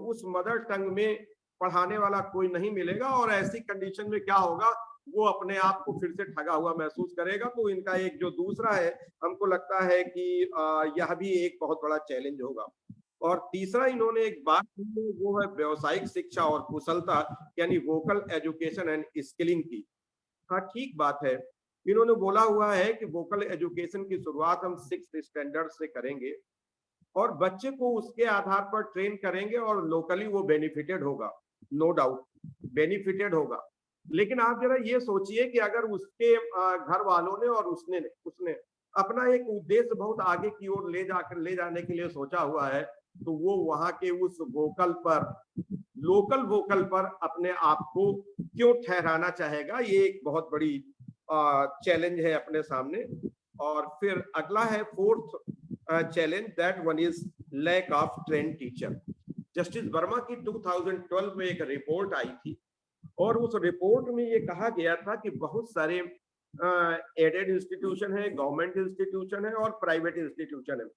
उस मदर टंग में पढ़ाने वाला कोई नहीं मिलेगा और ऐसी कंडीशन में क्या होगा, वो अपने आप को फिर से ठगा हुआ महसूस करेगा। तो इनका एक जो दूसरा है, हमको लगता है कि यह भी एक बहुत बड़ा चैलेंज होगा। और तीसरा इन्होंने एक बात की, वो है व्यवसायिक शिक्षा और कुशलता, यानी वोकल एजुकेशन एंड स्किलिंग की। हाँ, ठीक बात है, इन्होंने बोला हुआ है कि वोकल एजुकेशन की शुरुआत हम 6th स्टैंडर्ड से करेंगे और बच्चे को उसके आधार पर ट्रेन करेंगे और लोकली वो बेनिफिटेड होगा, नो डाउट बेनिफिटेड होगा। लेकिन आप जरा ये सोचिए कि अगर उसके घर वालों ने और उसने अपना एक उद्देश्य बहुत आगे की ओर ले जाने के लिए सोचा हुआ है, तो वो वहां के उस लोकल वोकल पर अपने आप को क्यों ठहराना चाहेगा? ये एक बहुत बड़ी चैलेंज है अपने सामने। और फिर अगला है 4th challenge, that one is lack of train teacher. Justice Verma की 2012 में एक रिपोर्ट आई थी और उस रिपोर्ट में ये कहा गया था कि बहुत सारे एडेड इंस्टीट्यूशन है, गवर्नमेंट इंस्टीट्यूशन है और प्राइवेट इंस्टीट्यूशन है।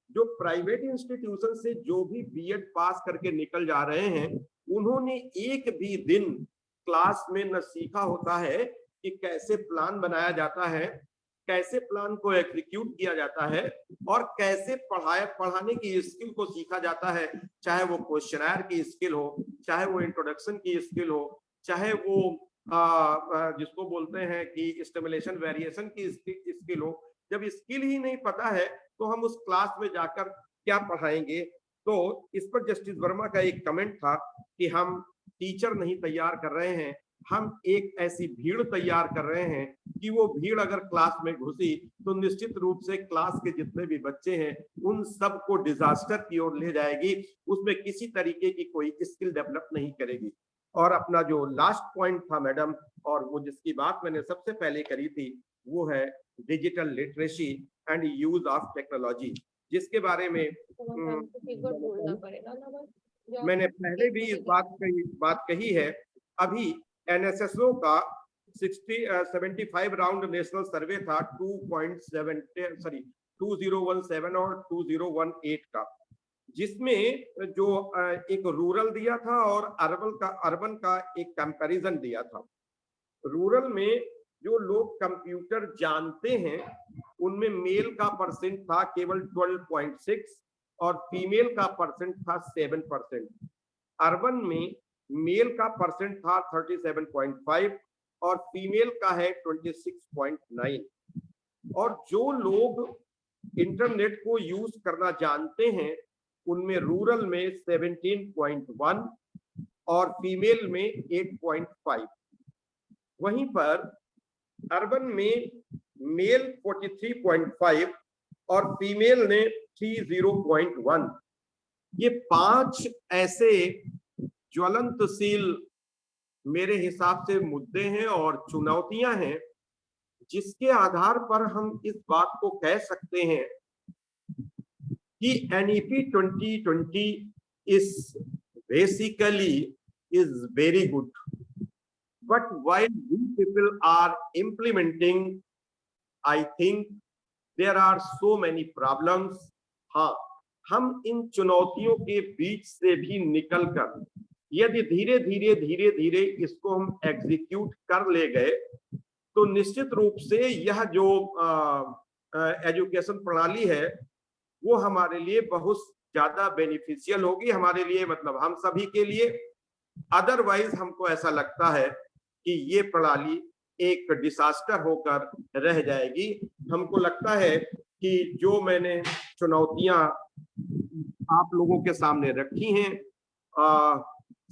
जो प्राइवेट इंस्टीट्यूशन से जो भी बीएड पास करके निकल जा रहे हैं, उन्होंने एक भी दिन क्लास में न सीखा होता है कि कैसे प्लान बनाया जाता है, कैसे प्लान को एग्जीक्यूट किया जाता है और कैसे पढ़ाने की स्किल को सीखा जाता है, चाहे वो क्वेश्चनर की स्किल हो, चाहे वो इंट्रोडक्शन की स्किल हो, चाहे वो जिसको बोलते हैं कि स्टिमुलेशन वेरिएशन की स्किल हो। जब स्किल ही नहीं पता है तो हम उस क्लास में जाकर क्या पढ़ाएंगे? तो इस पर जस्टिस वर्मा का एक कमेंट था कि हम टीचर नहीं तैयार कर रहे हैं, हम एक ऐसी भीड़ तैयार कर रहे हैं कि वो भीड़ अगर क्लास में घुसी तो निश्चित रूप से क्लास के जितने भी बच्चे हैं उन सबको डिजास्टर की ओर ले जाएगी, उसमें किसी तरीके की कोई स्किल डेवलप नहीं करेगी। और अपना जो लास्ट पॉइंट था मैडम, और वो जिसकी बात मैंने सबसे पहले करी थी, वो है digital literacy and use of technology, जिसके बारे में मैंने पहले भी इस बात कही है। अभी एनएसएसओ का 75 राउंड नेशनल सर्वे था 2017 और 2018 का, जिसमें जो एक रूरल दिया था और अर्बन का एक कंपैरिजन दिया था। रूरल में जो लोग कंप्यूटर जानते हैं उनमें मेल का परसेंट था केवल 12.6 और फीमेल का परसेंट था 7%। अर्बन में मेल का परसेंट था 37.5 और फीमेल का है 26.9। और जो लोग इंटरनेट को यूज करना जानते हैं उनमें रूरल में 17.1 और फीमेल में 8.5। वहीं पर अर्बन में मेल 43.5 और फीमेल ने 30.1। ये 5 ऐसे ज्वलंतशील मेरे हिसाब से मुद्दे हैं और चुनौतियां हैं जिसके आधार पर हम इस बात को कह सकते हैं कि NEP 2020 is basically is very good, but while we people are implementing, I think there are so many problems. हाँ, हम इन चुनौतियों के बीच से भी निकलकर यदि धीरे धीरे इसको हम एग्जीक्यूट कर ले गए तो निश्चित रूप से यह जो एजुकेशन प्रणाली है वो हमारे लिए बहुत ज्यादा बेनिफिशियल होगी, हमारे लिए मतलब हम सभी के लिए। अदरवाइज हमको ऐसा लगता है कि ये प्रणाली एक डिसास्टर होकर रह जाएगी। हमको लगता है कि जो मैंने चुनौतियां आप लोगों के सामने रखी हैं,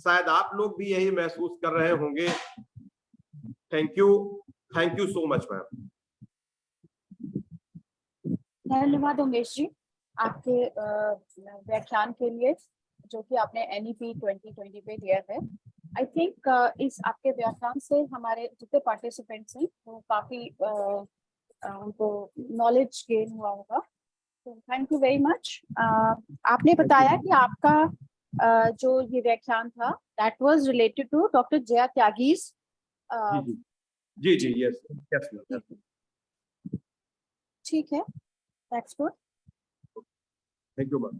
शायद आप लोग भी यही महसूस कर रहे होंगे। Thank you so much ma'am. धन्यवाद उमेश जी आपके व्याख्यान के लिए जो कि आपने NEP 2020 पे दिया है। आई थिंक इस आपके व्याख्यान से हमारे जितने पार्टिसिपेंट्स हैं वो काफी उनको नॉलेज गेन हुआ होगा। तो थैंक यू वेरी मच। आपने बताया कि आपका जो ये व्याख्यान था that was related to doctor Jaya Tyagi's. जी यस मैम। ठीक है, that's good. Thank you ma'am.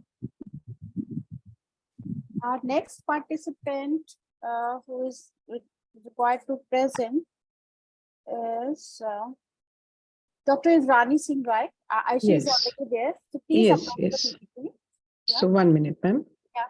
Our next participant who is required to present is Dr. Rani Singh Rai. She is Yes. already there. So please Yes, upload yes. the PPT. So 1 minute, ma'am. Yeah.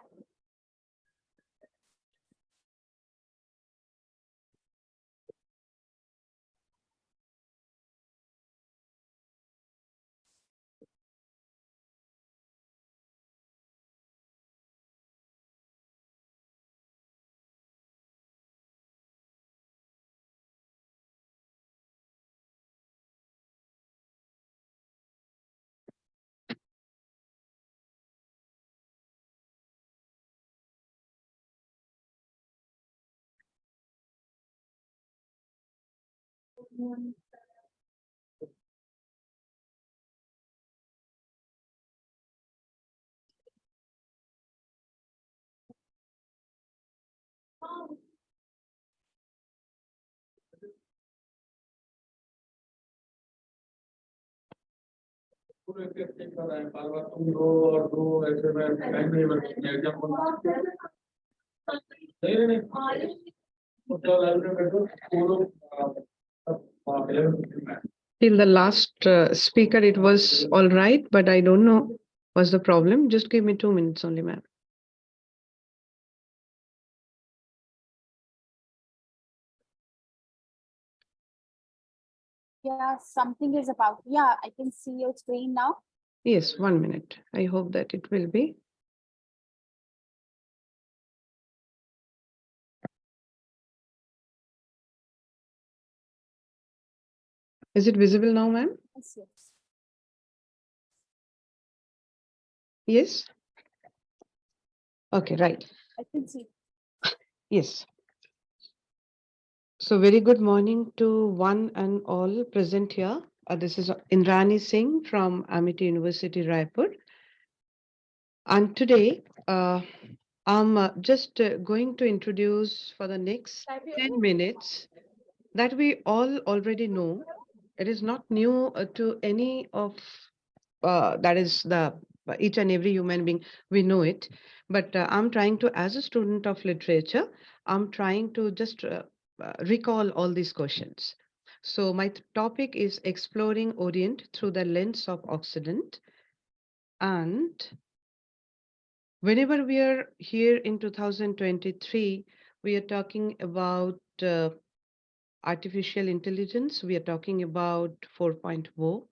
Till the last speaker, it was all right, but I don't know what's the problem. Just give me 2 minutes only, ma'am. Yeah, something is about. Yeah, I can see your screen now. Yes, 1 minute. I hope that it will be. Is it visible now, ma'am? Yes, yes. Yes? Okay, right. I can see. Yes. So very good morning to one and all present here. This is Indrani Singh from Amity University, Raipur. And today, I'm just going to introduce for the next 10 minutes that we all already know. It is not new to any of that is the each and every human being, we know it. But I'm trying to, as a student of literature, I'm trying to just recall all these questions. So my topic is exploring Orient through the lens of Occident. And whenever we are here in 2023, we are talking about artificial intelligence, we are talking about 4.0,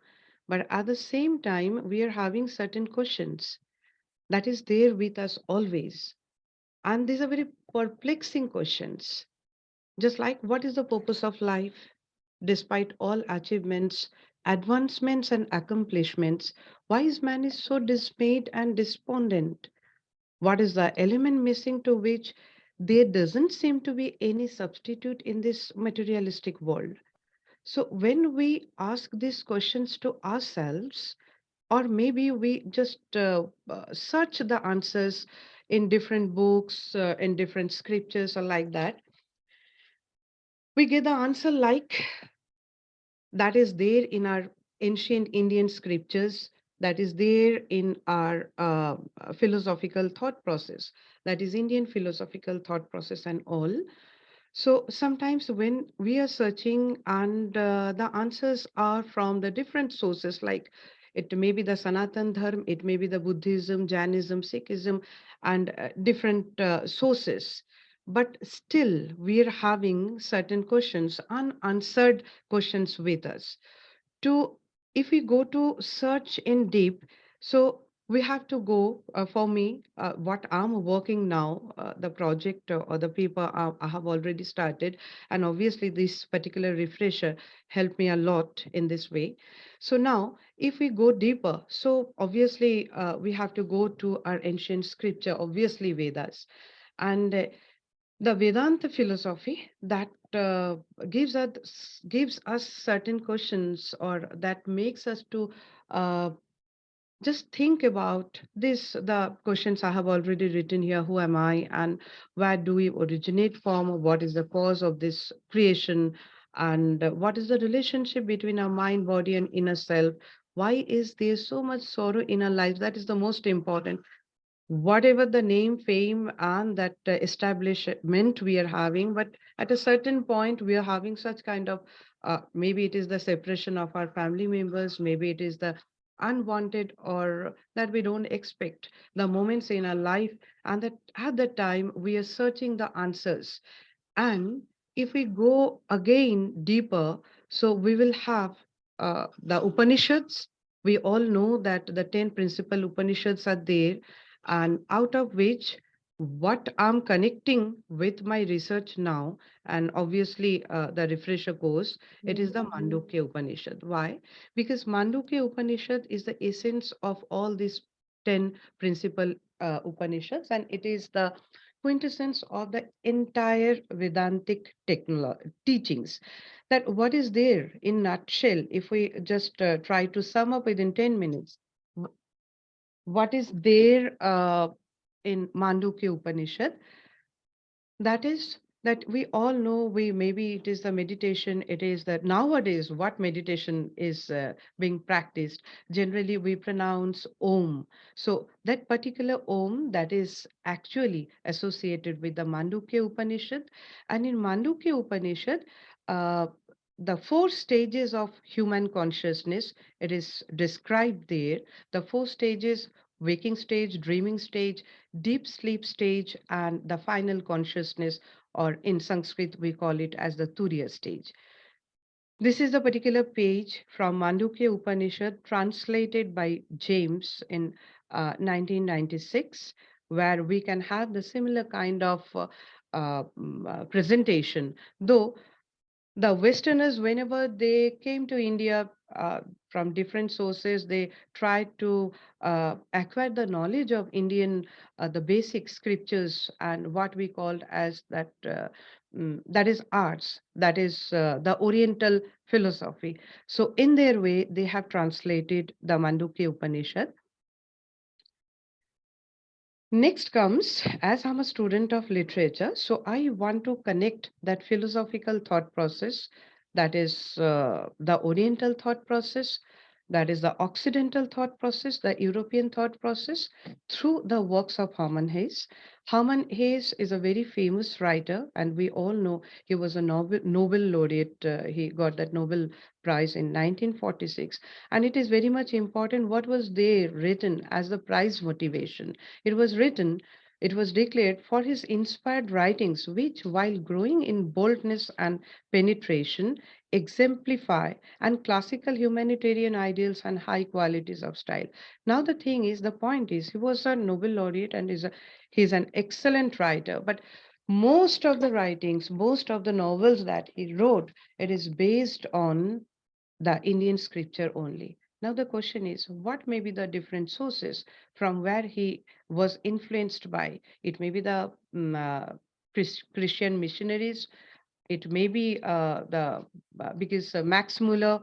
but at the same time, we are having certain questions that is there with us always. And these are very perplexing questions, just like what is the purpose of life? Despite all achievements, advancements, and accomplishments, why is man is so dismayed and despondent? What is the element missing to which there doesn't seem to be any substitute in this materialistic world? So when we ask these questions to ourselves, or maybe we just search the answers in different books, in different scriptures, or like that, we get the answer like that is there in our ancient Indian scriptures, that is there in our philosophical thought process, that is Indian philosophical thought process and all. So sometimes when we are searching and the answers are from the different sources, like it may be the Sanatan Dharma, it may be the Buddhism, Jainism, Sikhism, and different sources. But still, we are having certain questions, unanswered questions with us. To if we go to search in deep, so we have to go for me what I'm working now, the project or the paper I have already started, and obviously this particular refresher helped me a lot in this way. So now if we go deeper, so obviously we have to go to our ancient scripture, obviously Vedas, and the Vedanta philosophy that gives us certain questions, or that makes us to uh, just think about this. The questions I have already written here: who am I, and where do we originate from? What is the cause of this creation, and what is the relationship between our mind, body, and inner self? Why is there so much sorrow in our lives? That is the most important. Whatever the name, fame, and that establishment we are having, but at a certain point, we are having such kind of maybe it is the separation of our family members, maybe it is the unwanted or that we don't expect the moments in our life, and that at that time we are searching the answers. And if we go again deeper, so we will have the Upanishads. We all know that the 10 principal Upanishads are there, and out of which what I'm connecting with my research now, and obviously the refresher course, it is the Mandukya Upanishad. Why? Because Mandukya Upanishad is the essence of all these 10 principal Upanishads, and it is the quintessence of the entire Vedantic teachings. That what is there in nutshell, if we just try to sum up within 10 minutes, what is there in Mandukya Upanishad? That is that we all know, we maybe it is the meditation, it is that nowadays what meditation is being practiced, generally we pronounce om. So that particular om, that is actually associated with the Mandukya Upanishad. And in Mandukya Upanishad, uh, the 4 stages of human consciousness, it is described there. The 4 stages: waking stage, dreaming stage, deep sleep stage, and the final consciousness, or in Sanskrit, we call it as the Turiya stage. This is the particular page from Mandukya Upanishad translated by James in 1996, where we can have the similar kind of presentation. Though the Westerners, whenever they came to India, from different sources, they tried to acquire the knowledge of Indian, the basic scriptures and what we called as that, that is arts, that is the Oriental philosophy. So in their way, they have translated the Mandukya Upanishad. Next comes, as I'm a student of literature, so I want to connect that philosophical thought process, that is the Oriental thought process, that is the Occidental thought process, the European thought process, through the works of Hermann Hesse. Hermann Hesse is a very famous writer, and we all know he was a Nobel laureate. He got that Nobel Prize in 1946. And it is very much important what was there written as the prize motivation. It was written, it was declared for his inspired writings, which, while growing in boldness and penetration, exemplify and classical humanitarian ideals and high qualities of style. Now, the thing is, the point is, he was a Nobel laureate and he's an excellent writer, but most of the writings, most of the novels that he wrote, it is based on the Indian scripture only. Now the question is, what may be the different sources from where he was influenced by? It may be the Christian missionaries. It may be because Max Muller,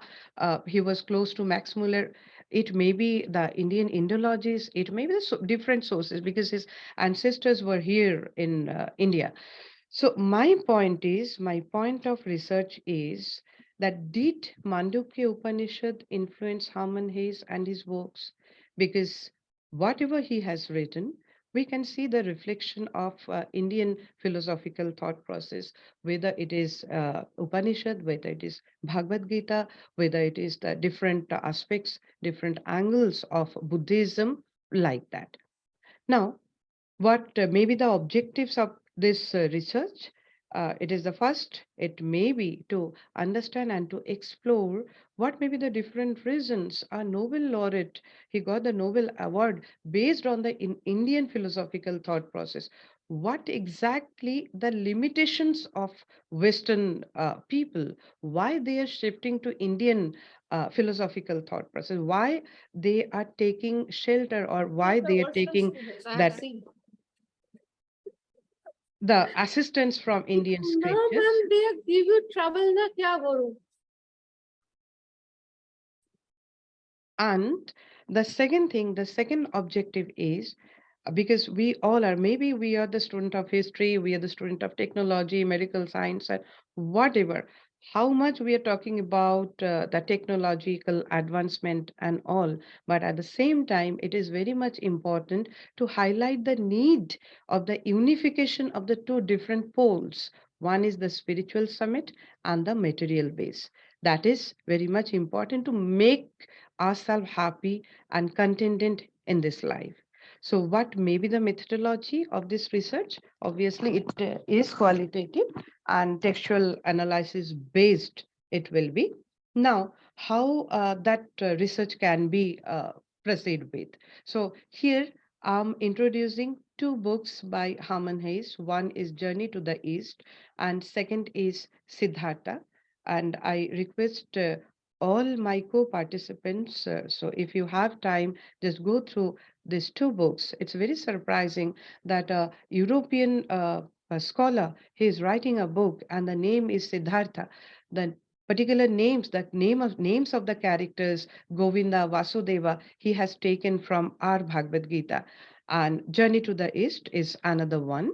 he was close to Max Muller. It may be the Indian Indologies. It may be the different sources because his ancestors were here in India. So my point of research is that did Mandukya Upanishad influence Hermann Hesse and his works? Because whatever he has written, we can see the reflection of Indian philosophical thought process, whether it is Upanishad, whether it is Bhagavad Gita, whether it is the different aspects, different angles of Buddhism, like that. Now, what may be the objectives of this research? It is the first, it may be to understand and to explore what may be the different reasons a Nobel laureate, he got the Nobel Award based on the Indian philosophical thought process. What exactly the limitations of Western people, why they are shifting to Indian philosophical thought process, why they are taking shelter or why they are taking that the assistance from Indian No, scriptures. ma'am, they give you trouble na kya karu? And the second thing, the second objective is because we all are, maybe we are the student of history, we are the student of technology, medical science, and whatever. How much we are talking about the technological advancement and all, but at the same time, it is very much important to highlight the need of the unification of the two different poles. One is the spiritual summit and the material base. That is very much important to make ourselves happy and contented in this life. So what may be the methodology of this research? Obviously, it is qualitative and textual analysis based it will be. Now, how that research can be proceed with. So here I'm introducing two books by Hermann Hesse. One is Journey to the East and second is Siddhartha. And I request all my co-participants, so if you have time, just go through these two books. It's very surprising that a European a scholar, he is writing a book and the name is Siddhartha. The particular names, names of the characters, Govinda, Vasudeva, he has taken from our Bhagavad Gita. And Journey to the East is another one.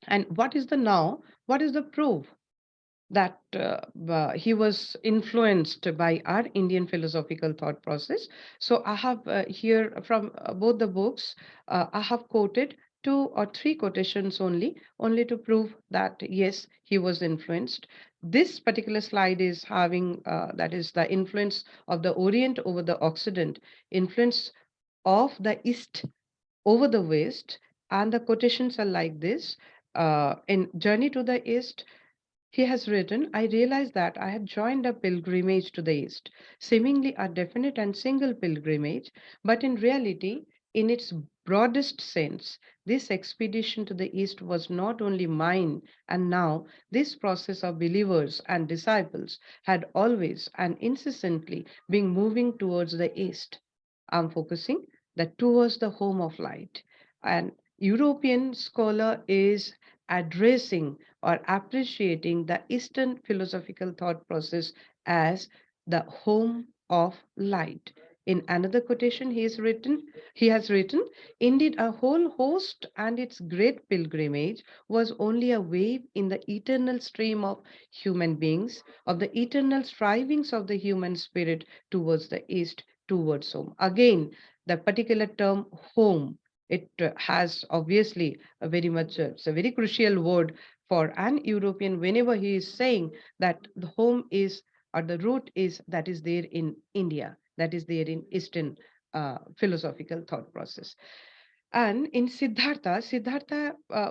And what is the now? What is the proof that he was influenced by our Indian philosophical thought process? So I have here from both the books, I have quoted 2 or 3 quotations only to prove that yes, he was influenced. This particular slide is having, that is the influence of the Orient over the Occident, influence of the East over the West, and the quotations are like this. In Journey to the East, he has written, I realized that I had joined a pilgrimage to the East, seemingly a definite and single pilgrimage, but in reality, in its broadest sense, this expedition to the East was not only mine, and now this process of believers and disciples had always and incessantly been moving towards the East. I'm focusing that towards the home of light. An European scholar is addressing or appreciating the Eastern philosophical thought process as the home of light. In another quotation, he has written, indeed, a whole host and its great pilgrimage was only a wave in the eternal stream of human beings, of the eternal strivings of the human spirit towards the East, towards home. Again, the particular term home, it has obviously a very much, it's a very crucial word for an European whenever he is saying that the home is, or the root is, that is there in India, that is there in Eastern philosophical thought process. And in Siddhartha,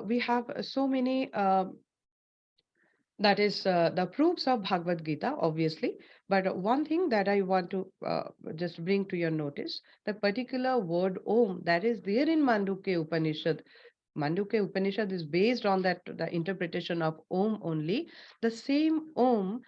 we have so many that is the proofs of Bhagavad Gita, obviously. But one thing that I want to just bring to your notice, the particular word Om that is there in Mandukya Upanishad. Mandukya Upanishad is based on that, the interpretation of Om only. The same Om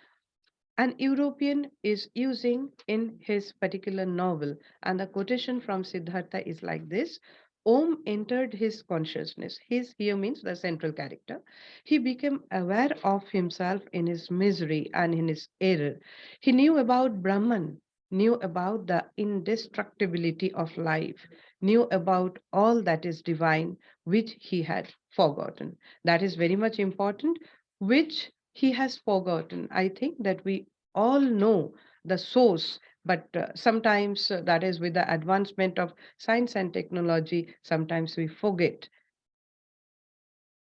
an European is using in his particular novel. And the quotation from Siddhartha is like this. Om entered his consciousness. His here means the central character. He became aware of himself in his misery and in his error. He knew about Brahman, knew about the indestructibility of life, knew about all that is divine, which he had forgotten. That is very much important, which he has forgotten. I think that we all know the source, but sometimes that is with the advancement of science and technology, sometimes we forget.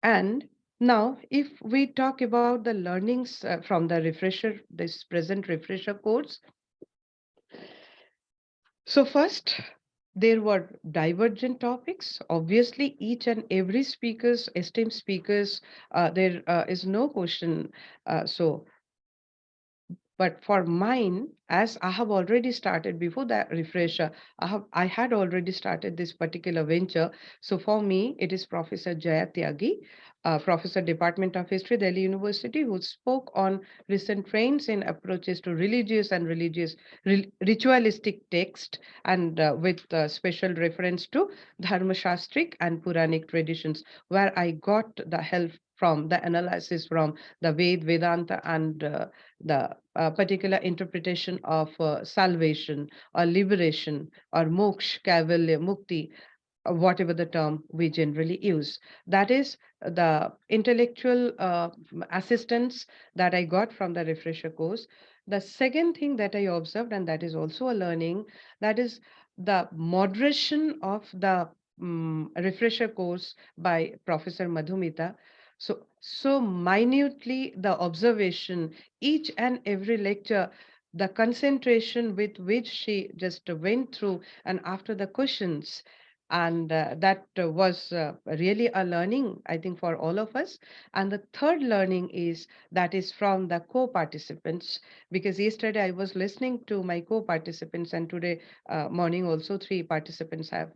And now, if we talk about the learnings from the refresher, this present refresher course. So first, there were divergent topics. Obviously, each and every speakers, esteemed speakers, there is no question. But for mine, as I have already started before that refresher, I had already started this particular venture. So for me, it is Professor Jaya Tyagi, Professor Department of History, Delhi University, who spoke on recent trends in approaches to religious and ritualistic text, and with special reference to Dharma Shastric and Puranic traditions, where I got the help from the analysis from the Vedanta, and the particular interpretation of salvation or liberation or moksha, kaivalya, mukti, whatever the term we generally use. That is the intellectual assistance that I got from the refresher course. The second thing that I observed, and that is also a learning, that is the moderation of the refresher course by Professor Madhumita. So minutely the observation, each and every lecture, the concentration with which she just went through, and after the questions, and that was really a learning, I think, for all of us. And the third learning is that is from the co-participants, because yesterday I was listening to my co-participants, and today morning also 3 participants have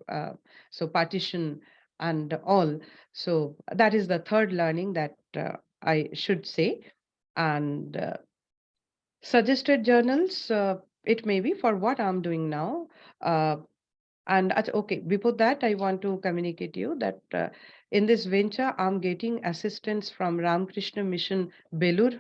so partition and all. So that is the third learning that I should say. And suggested journals, it may be for what I'm doing now. And okay, before that, I want to communicate to you that in this venture, I'm getting assistance from Ramakrishna Mission Belur,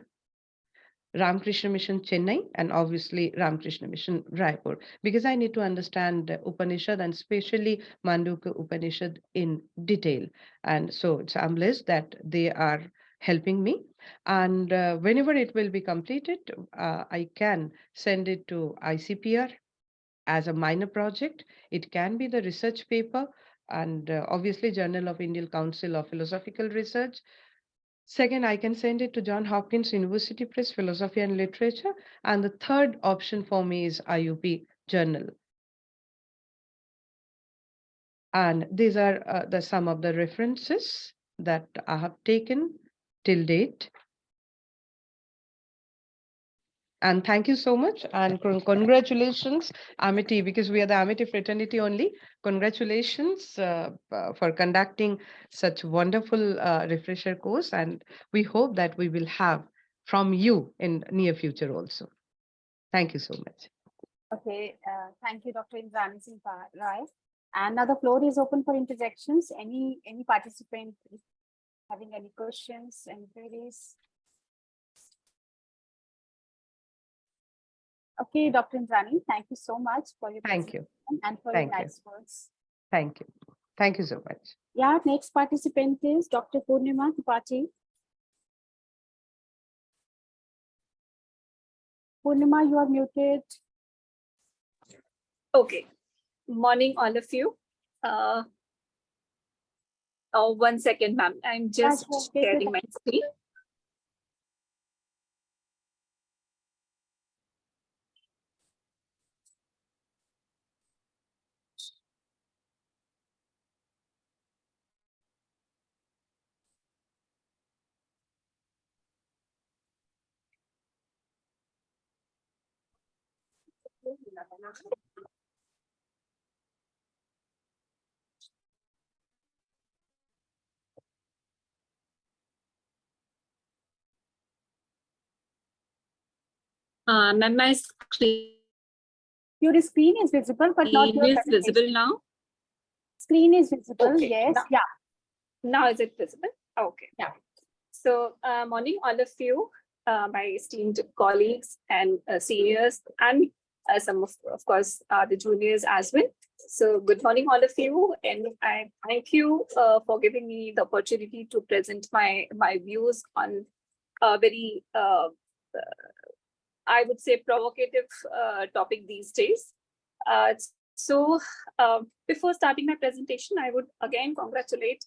Ramakrishna Mission Chennai, and obviously Ramakrishna Mission Raipur, because I need to understand Upanishad, and especially Mandukya Upanishad in detail. And so I'm blessed that they are helping me. And whenever it will be completed, I can send it to ICPR as a minor project. It can be the research paper, and obviously Journal of Indian Council of Philosophical Research. Second, I can send it to Johns Hopkins University Press, Philosophy and Literature. And the third option for me is IUP Journal. And these are the some of the references that I have taken till date. And thank you so much. And congratulations, Amity, because we are the Amity fraternity only. Congratulations for conducting such wonderful refresher course. And we hope that we will have from you in near future also. Thank you so much. Okay, thank you, Dr. Indrani Singh Rai. And now the floor is open for interjections. Any participant having any questions, any queries? Okay, Dr. Indrani, thank you so much for your Thank you. and for Thank your you. nice words. Thank you. Thank you so much. Yeah, next participant is Dr. Purnima Tripathi. Purnima, you are muted. Okay. Morning, all of you. 1 second, ma'am. I'm just sharing my screen. Ma'am, my screen. Your screen is visible, but not your is visible now. Screen is visible, Okay. yes. Now, Yeah. Now is it visible? Okay. Yeah. So morning, all of you, my esteemed colleagues and seniors, and some of course the juniors as well. So good morning, all of you, and I thank you for giving me the opportunity to present my views on a very I would say provocative topic these days. So before starting my presentation, I would again congratulate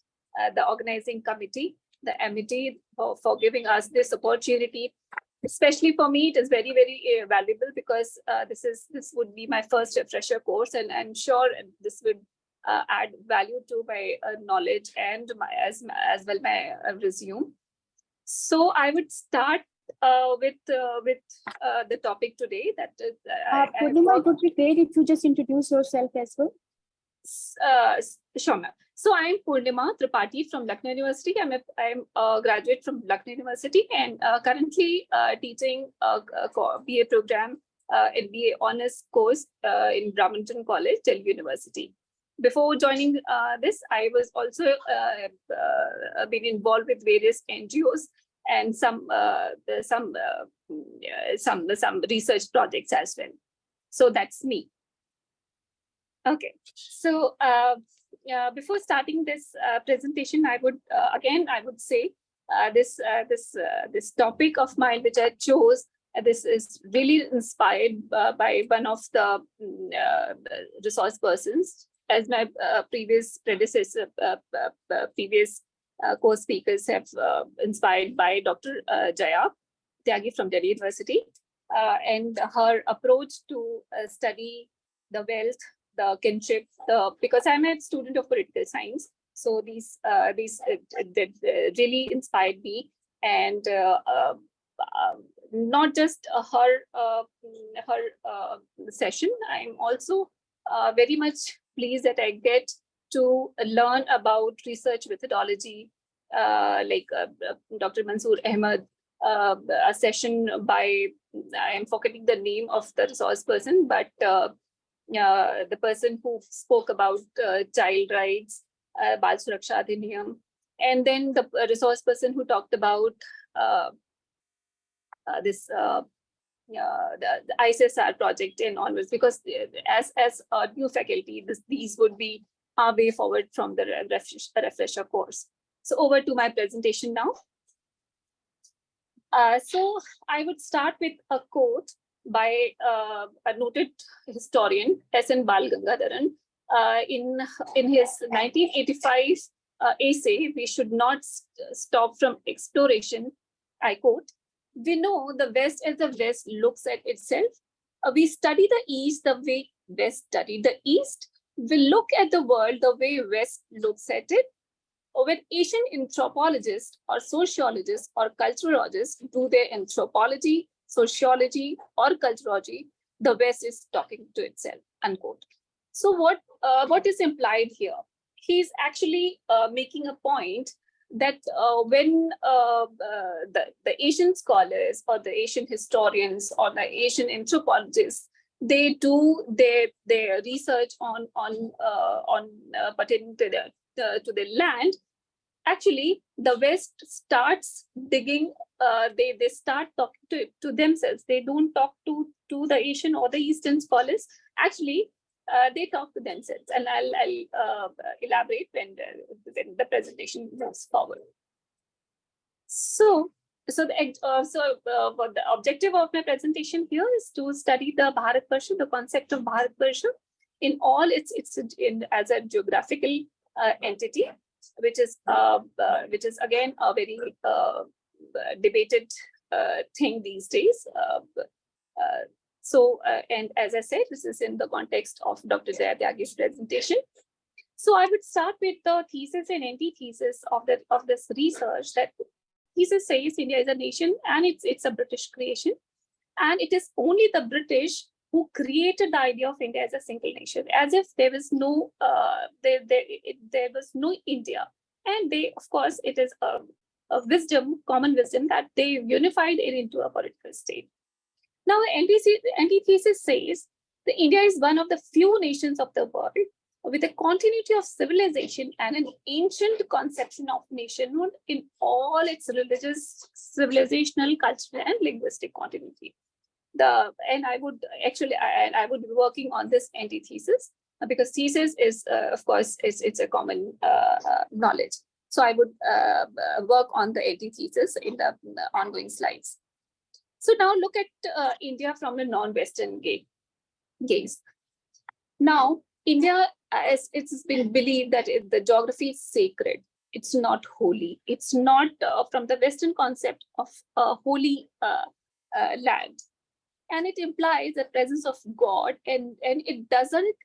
the organizing committee, the MIT, for giving us this opportunity. Especially for me, it is very, very valuable because this would be my first refresher course, and I'm sure this would add value to my knowledge and as well my resume. So I would start with the topic today. That is, Purnima, it would be great if you just introduce yourself as well. Sure, ma'am. So I'm Purnima Tripathi from Lucknow University. I'm a graduate from Lucknow University and currently teaching a BA program, MBA honors course in Brampton College, Delhi University. Before joining this, I was also been involved with various NGOs and some research projects as well. So that's me. Okay, so before starting this presentation, I would say this topic of mine which I chose. This is really inspired by one of the resource persons, as my previous co-speakers have inspired by Dr. Jaya Tyagi from Delhi University, and her approach to study the wealth, the kinship, because I'm a student of political science, so these really inspired me, and not just her session. I'm also very much pleased that I get to learn about research methodology, like Dr. Mansoor Ahmed, a session by, I am forgetting the name of the resource person, but the person who spoke about child rights, Bal Suraksha Adhiniyam, and then the resource person who talked about the ISSR project and onwards, because as a new faculty, these would be our way forward from the refresher course. So over to my presentation now. So I would start with a quote by a noted historian, S.N. Balgangadharan, in his 1985 essay, "We Should Not Stop from Exploration." I quote, "We know the West as the West looks at itself. We study the East the way West studied the East. We look at the world the way West looks at it. When Asian anthropologists or sociologists or culturologists do their anthropology, sociology, or culturology, the West is talking to itself, unquote. So what is implied here? He's actually making a point that when the Asian scholars or the Asian historians or the Asian anthropologists, they do their research on pertaining to the land, actually the West starts digging. They start talking to themselves. They don't talk to the Asian or the Eastern scholars. Actually, they talk to themselves, and I'll elaborate when the presentation moves forward. So the objective of my presentation here is to study the Bharatvarsha, the concept of Bharatvarsha in all its as a geographical entity, which is again a very debated thing these days. And as I said, this is in the context of Dr. Jaya Tyagi's presentation. So I would start with the thesis and antithesis of this research. That thesis says India is a nation and it's a British creation, and it is only the British who created the idea of India as a single nation, as if there was no there was no India. And they, of course, it is a common wisdom that they unified it into a political state. Now, the antithesis says that India is one of the few nations of the world with a continuity of civilization and an ancient conception of nationhood in all its religious, civilizational, cultural, and linguistic continuity. And I would be working on this antithesis because thesis is, of course, it's a common knowledge. So I would work on the antithesis in the ongoing slides. So now look at India from a non-Western gaze. Now, India, as it's been believed that the geography is sacred. It's not holy. It's not from the Western concept of a holy land. And it implies the presence of God, and it doesn't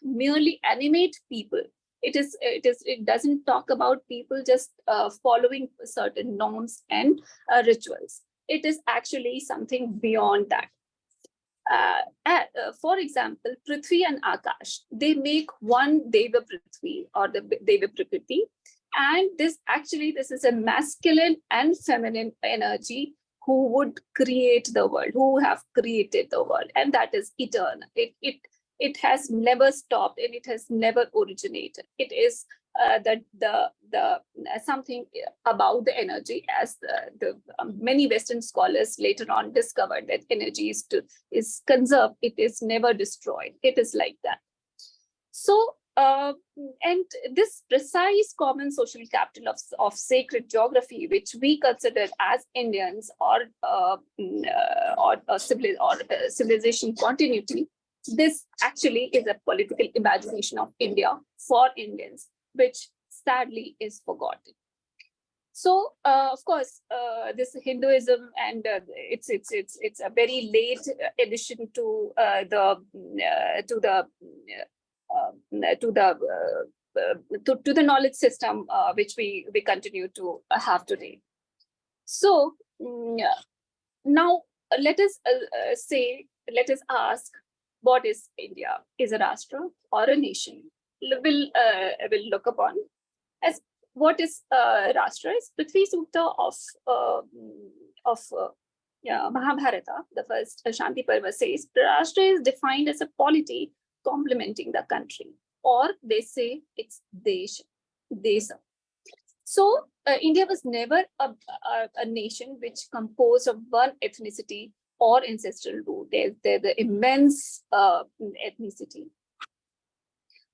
merely animate people. It doesn't talk about people just following certain norms and rituals. It is actually something beyond that. For example, Prithvi and Akash, they make one Deva Prithvi or the Deva Prakriti. And this is a masculine and feminine energy who would create the world, who have created the world. And that is eternal. It has never stopped and it has never originated. It is something about the energy, as the many Western scholars later on discovered that energy is conserved. It is never destroyed. It is like that. So, and this precise common social capital of sacred geography, which we consider as Indians or civilization continuity, this actually is a political imagination of India for Indians, which sadly is forgotten. So, of course, this Hinduism and it's a very late addition to the knowledge system which we continue to have today. So now let us ask, what is India? Is a Rashtra or a nation? We'll look upon as what is Rashtra. Is Prithvi Sukta of Mahabharata, the first Shanti Parva says, Rashtra is defined as a polity complementing the country, or they say it's Desa. So India was never a nation which composed of one ethnicity or ancestral root. There's the immense ethnicity.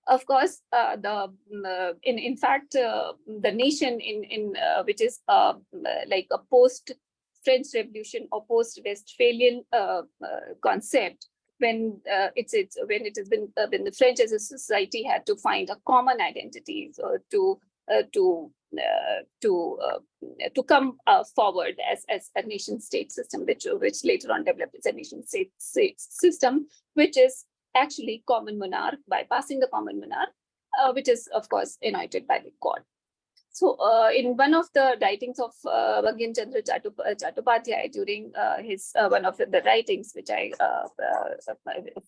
Of course, in fact, the nation which is like a post-French Revolution or post-Westphalian concept, when the French as a society had to find a common identity to come forward as a nation state system, which later on developed as a nation state system, which is actually common monarch, bypassing the common monarch, which is of course anointed by the god. So in one of the writings of Bankim Chandra Chattopadhyay, during his one of the writings which I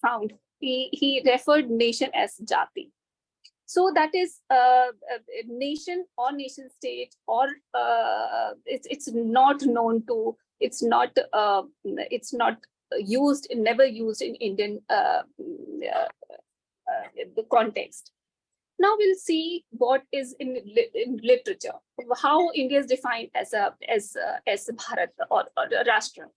found, he referred nation as jati. So that is a nation or nation state, or it's not known to, it's not used, never used in Indian the context. Now we'll see what is in literature, how India is defined as Bharat or a Rashtra.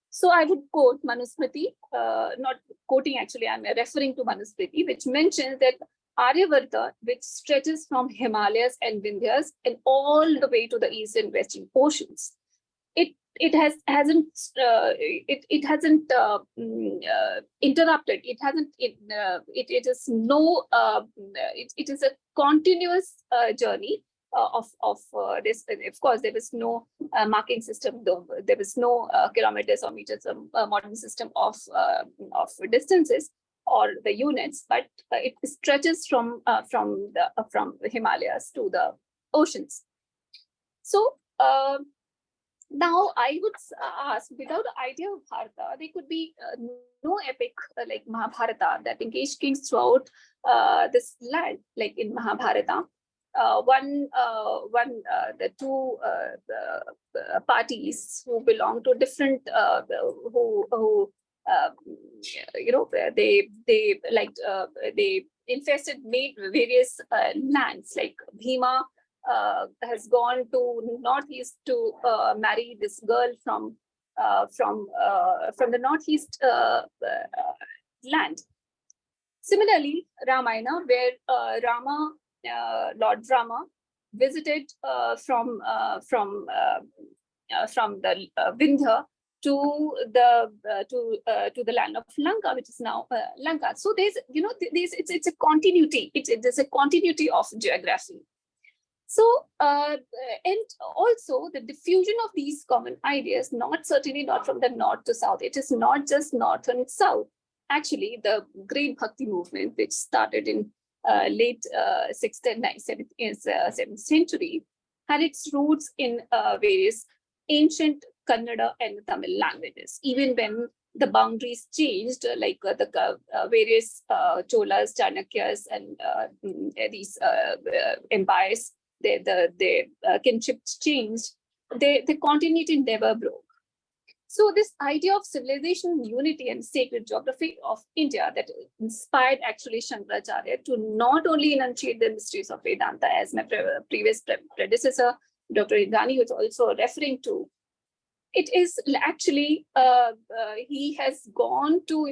So I would quote Manusmriti, not quoting actually, I'm referring to Manusmriti, which mentions that Aryavarta, which stretches from Himalayas and Vindhyas and all the way to the east and western oceans, it hasn't interrupted. It hasn't. It is no. It is a continuous journey of this. Of course, there was no marking system. Though there was no kilometers or meters, modern system of distances or the units, but it stretches from the Himalayas to the oceans. So. Now, I would ask, without the idea of Bharata, there could be no epic like Mahabharata that engaged kings throughout this land. Like in Mahabharata, the two parties who belong to different, they infested, made various lands, like Bhima has gone to northeast to marry this girl from the northeast land. Similarly, Ramayana, where Lord Rama visited from the Vindhya to the land of Lanka, which is now Lanka. So there's it's a continuity. There's a continuity of geography. So, and also the diffusion of these common ideas, certainly not from the north to south. It is not just north and south. Actually, the great Bhakti movement, which started in late 6th and 7th century, had its roots in various ancient Kannada and Tamil languages. Even when the boundaries changed, like the various Cholas, Chanakyas, and these empires, the kinship changed, the continuity never broke. So this idea of civilization, unity, and sacred geography of India that inspired actually Shankaracharya to not only enunciate the mysteries of Vedanta, as my previous predecessor, Dr. Indani, was also referring to. It is actually, he has gone to,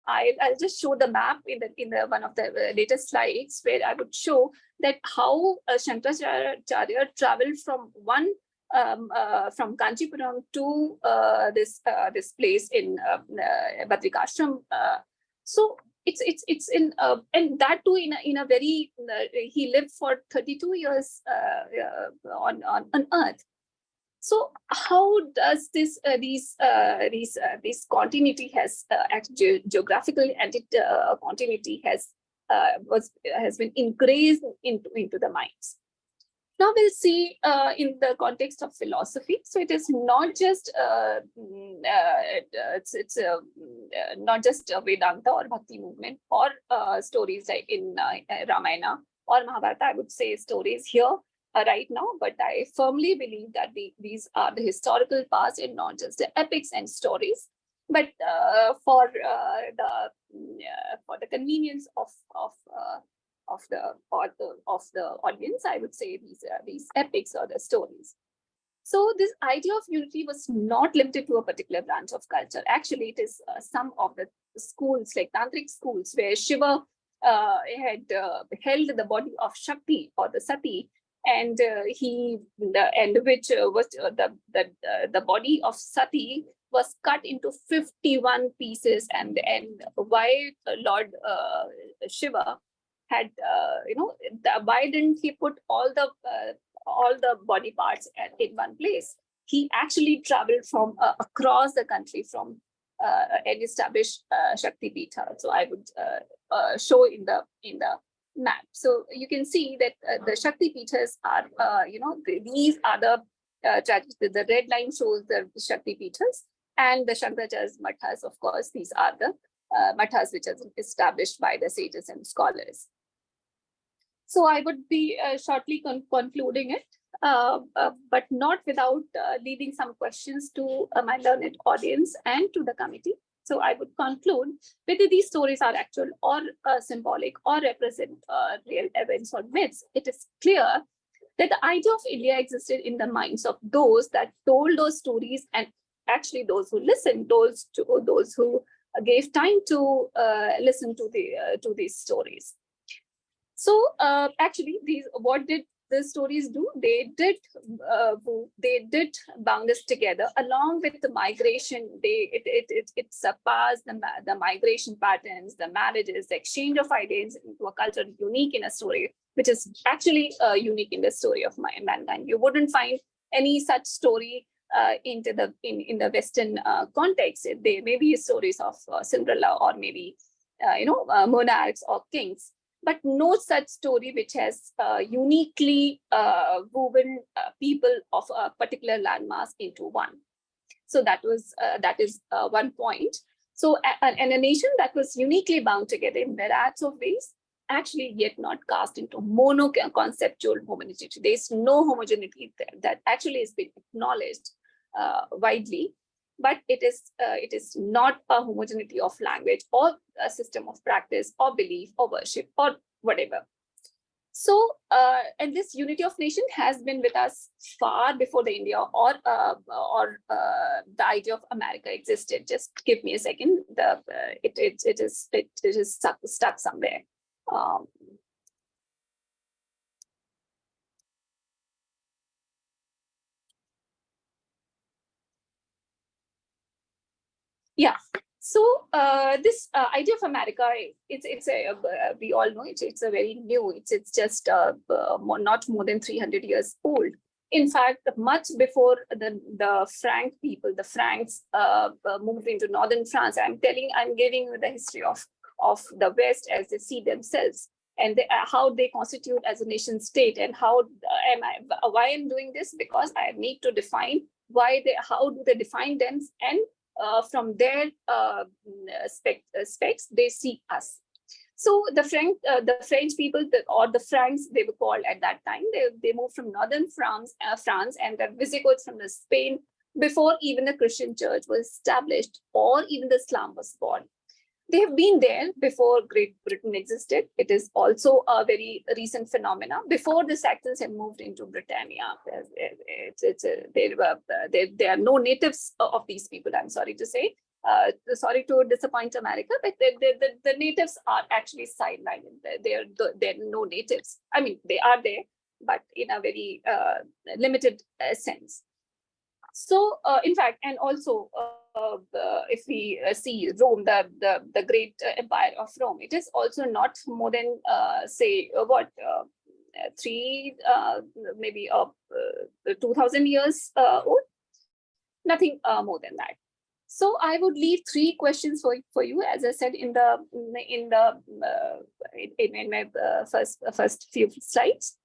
I'll just show the map in the one of the latest slides, where I would show that how Shankaracharya traveled from from Kanchipuram to this place in Badrikashram. So it's in and that too in a very he lived for 32 years on Earth. So how does this continuity has geographically, and continuity has been ingrained into the minds. Now we'll see in the context of philosophy. So it is not just not just Vedanta or Bhakti movement or stories like in Ramayana or Mahabharata. I would say stories here right now, but I firmly believe that these are the historical past and not just the epics and stories. But for the convenience of the audience, I would say these epics or the stories. So this idea of unity was not limited to a particular branch of culture. Actually, it is some of the schools, like tantric schools, where Shiva had held the body of Shakti or the Sati, and which was the body of Sati was cut into 51 pieces, and why Lord Shiva had why didn't he put all the body parts in one place? He actually traveled from across the country from an established Shakti Peetha. So I would show in the map. So you can see that the Shakti Pithas are, these are the red line shows the Shakti Pithas, and the Shankaracharya's Mathas, of course, these are the Mathas which are established by the sages and scholars. So I would be shortly concluding it, but not without leaving some questions to my learned audience and to the committee. So I would conclude whether these stories are actual or symbolic or represent real events or myths. It is clear that the idea of India existed in the minds of those that told those stories, and actually those who listened, those who gave time to listen to these stories. So actually, what did the stories do? They did bound us together along with the migration. It surpassed the migration patterns, the marriages, the exchange of ideas into a culture unique in a story, which is actually unique in the story of mankind. You wouldn't find any such story in the Western context. They may be stories of Cinderella or maybe monarchs or kings, but no such story which has uniquely woven people of a particular landmass into one. So that is one point. So and a nation that was uniquely bound together in myriads of ways, actually yet not cast into mono-conceptual homogeneity. There's no homogeneity there that actually has been acknowledged widely, but it is not a homogeneity of language or a system of practice or belief or worship or whatever. So, and this unity of nation has been with us far before the India or the idea of America existed. Just give me a second. It is stuck somewhere. Yeah. So this idea of America, we all know it's a very new. It's just not more than 300 years old. In fact, much before the Frank people, the Franks moved into northern France. I'm giving you the history of the West as they see themselves, and how they constitute as a nation state, and why I'm doing this, because I need to define how do they define them, and from their specs, they see us. So the French people, or the Franks, they were called at that time. They moved from northern France, and the Visigoths from the Spain before even the Christian church was established, or even the Islam was born. They have been there before Great Britain existed. It is also a very recent phenomenon. Before the Saxons had moved into Britannia, there are no natives of these people, I'm sorry to say. Sorry to disappoint America, but the natives are actually sidelined. They're no natives. I mean, they are there, but in a very limited sense. So, in fact, and also, if we see Rome, the great empire of Rome, it is also not more than maybe 2,000 years old. Nothing more than that. So I would leave 3 questions for you, as I said in my first few slides.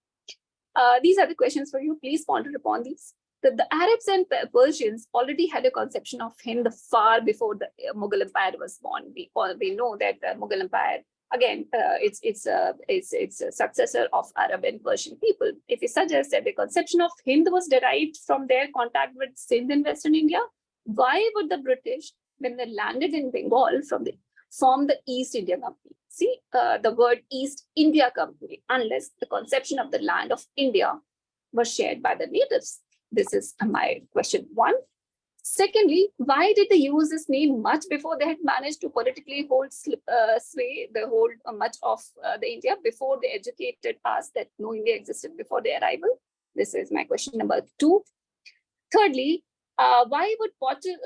These are the questions for you. Please ponder upon these. The Arabs and Persians already had a conception of Hind far before the Mughal Empire was born. We know that the Mughal Empire, again, it's a successor of Arab and Persian people. If we suggest that the conception of Hind was derived from their contact with Sindh in Western India, why would the British, when they landed in Bengal, form the East India Company? See, the word East India Company, unless the conception of the land of India was shared by the natives. This is my question 1. Secondly, why did they use this name much before they had managed to politically hold sway, much of the India, before they educated us that no India existed before their arrival? This is my question number 2. Thirdly, why would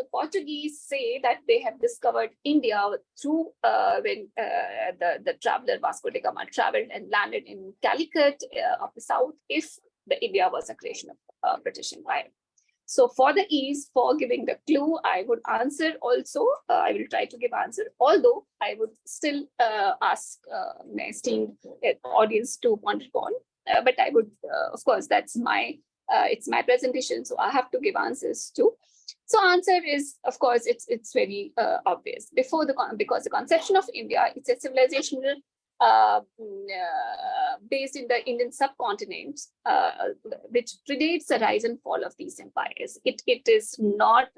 Portuguese say that they have discovered India through when the traveler Vasco da Gama traveled and landed in Calicut of the south, if the India was a creation of British Empire? So for the ease, for giving the clue, I would answer also. I will try to give answer, although I would still ask my esteemed audience to ponder upon. But I would, of course, that's my, it's my presentation, so I have to give answers too. So answer is, of course, it's very obvious. Because the conception of India, it's a civilizational based in the Indian subcontinent, which predates the rise and fall of these empires. It is not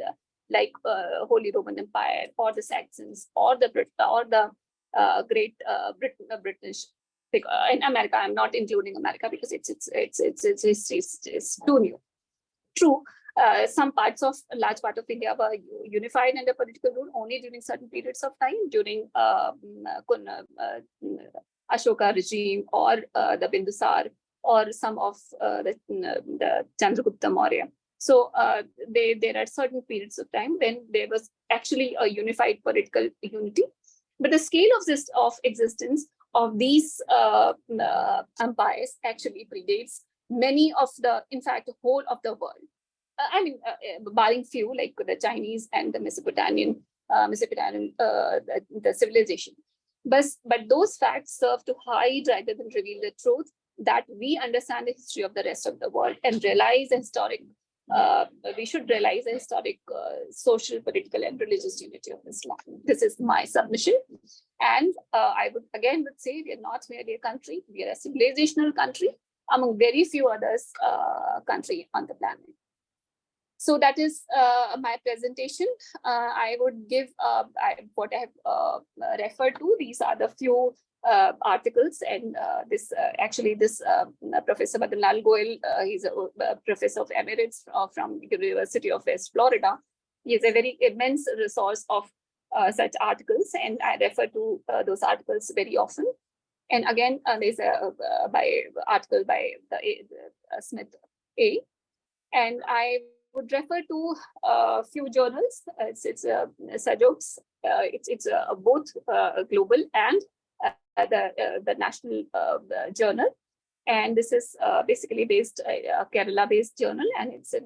like Holy Roman Empire or the Saxons or the Great British. In America, I'm not including America because it's too new. True. Some parts of a large part of India were unified under political rule only during certain periods of time, during Ashoka regime or the Bindusar or some of the Chandragupta Maurya. So there are certain periods of time when there was actually a unified political unity, but the scale of existence of these empires actually predates many of the, in fact, the whole of the world. Barring few like the Chinese and the Mesopotamian, the civilization. But those facts serve to hide rather than reveal the truth that we understand the history of the rest of the world and realize the historic, we should realize the historic social, political, and religious unity of Islam. This is my submission. And I would say we are not merely a country, we are a civilizational country among very few others country on the planet. So that is my presentation. I would give what I have referred to. These are the few articles, and this Professor Madan Lal Goel, he's a professor of emeritus from University of West Florida. He is a very immense resource of such articles, and I refer to those articles very often. And again, there's a article by the Smith A. And I would refer to a few journals. It's Sajok's. It's both global and the national journal. And this is basically based Kerala-based journal, and it's a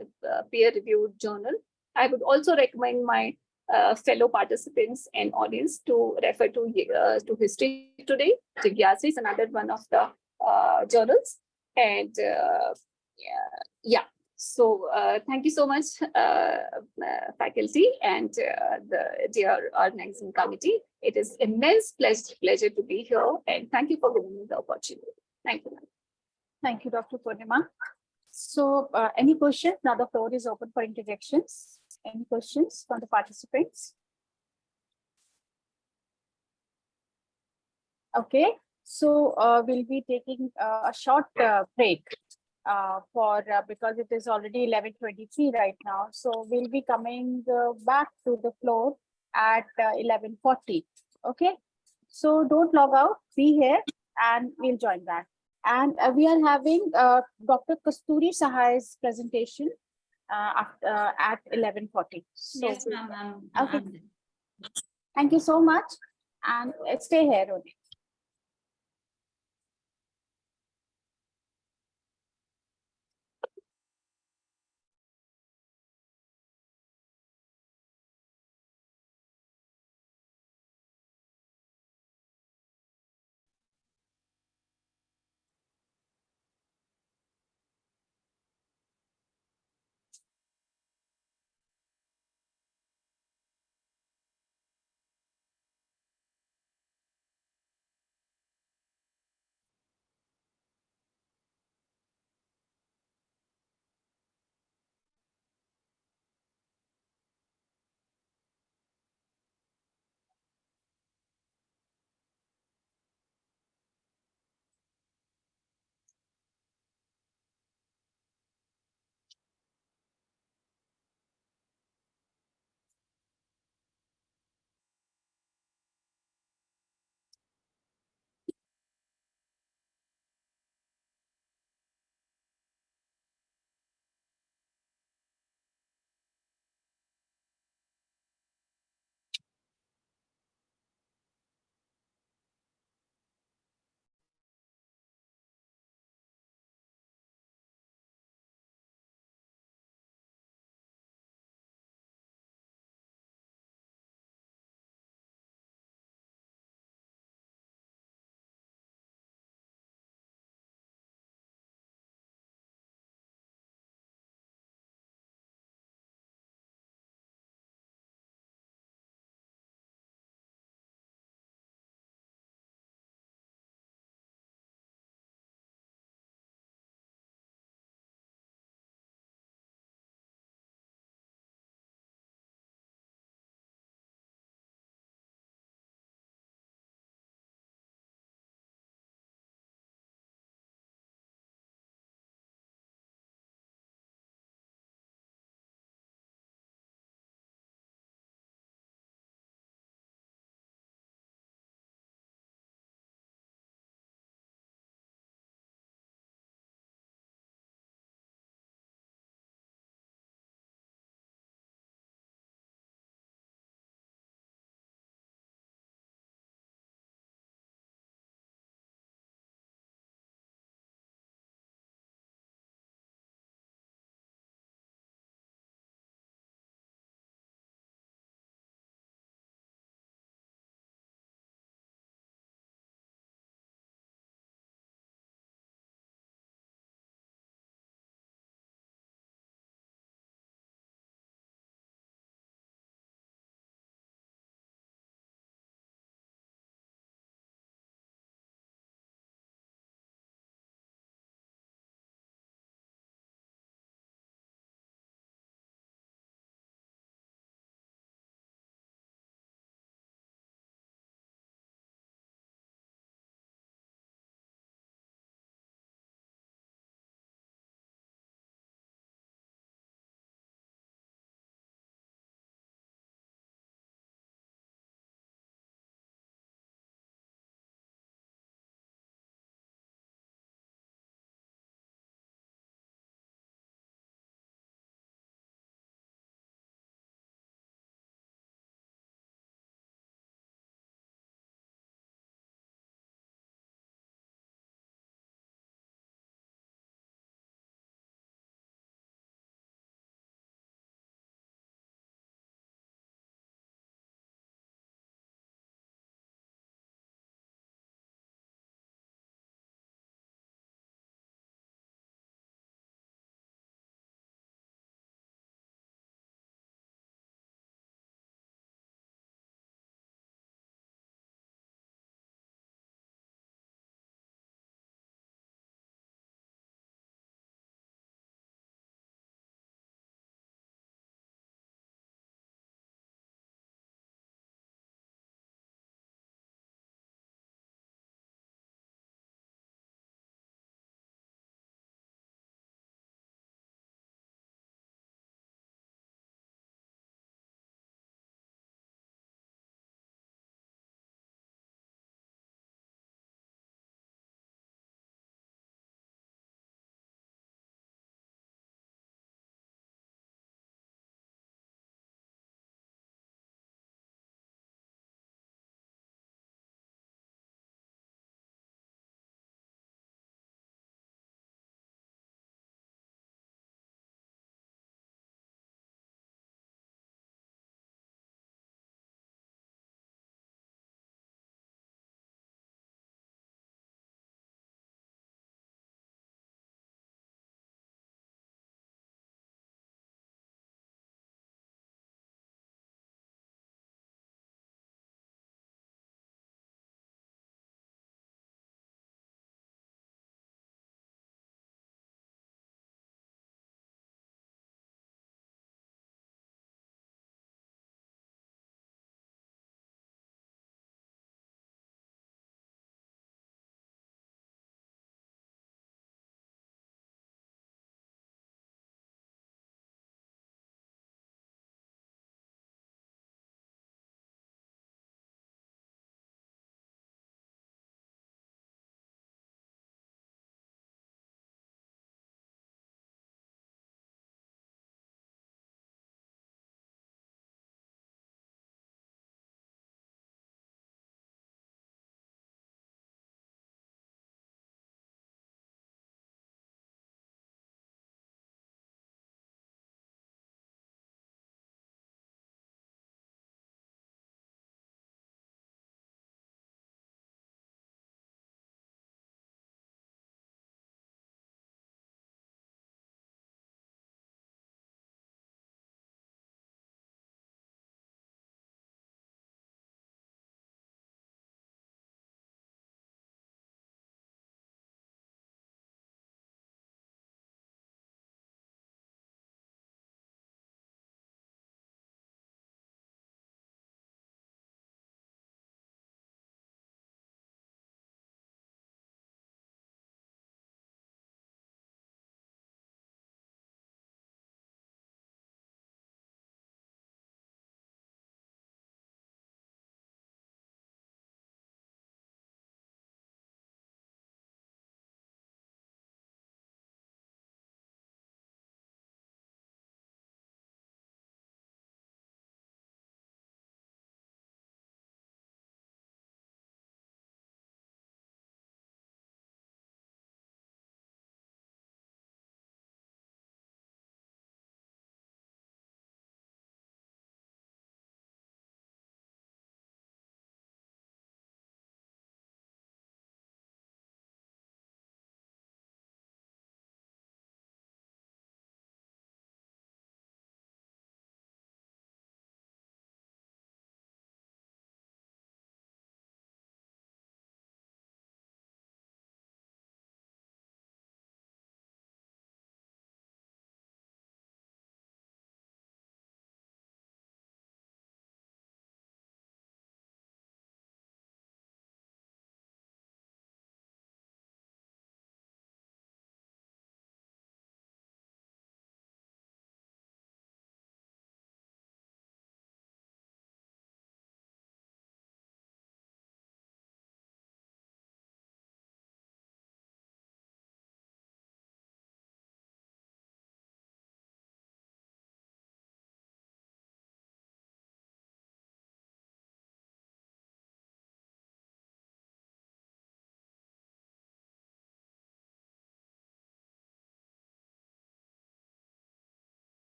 peer-reviewed journal. I would also recommend my fellow participants and audience to refer to History Today. Jigyasa is another one of the journals. And yeah. So thank you so much, faculty and the dear organizing committee. It is immense pleasure to be here, and thank you for giving me the opportunity. Thank you. Thank you, Dr. Purnima. So any questions? Now the floor is open for interjections. Any questions from the participants? Okay, so we'll be taking a short break. Because it is already 11:23 right now, so we'll be coming back to the floor at 11:40. Okay, so don't log out, be here, and we'll join back. And we are having Dr. Kasturi Sahai's presentation at 11:40. So, yes, ma'am. Okay. Thank you so much, and stay here only.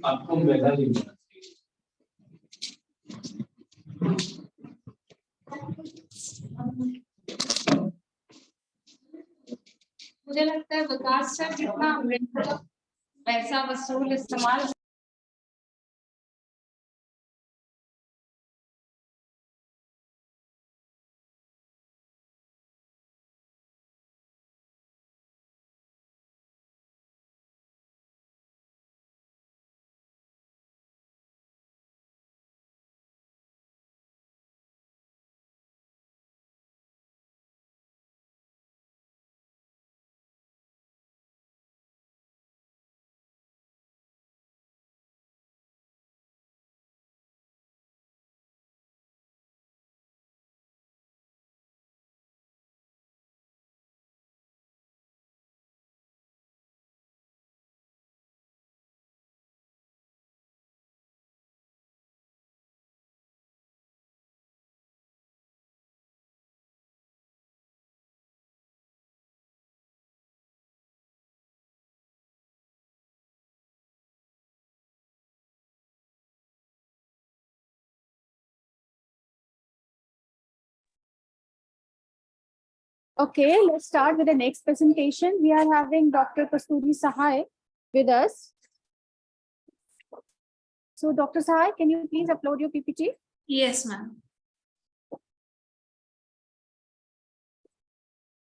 आपको मेरा मुझे लगता है विकास sir जितना पैसा वसूल इस्तेमाल Okay, let's start with the next presentation. We are having Dr. Kasturi Sahai with us. So Dr. Sahai, can you please upload your PPT? Yes, ma'am.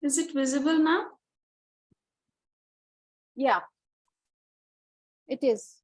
Is it visible, ma'am? Yeah, it is.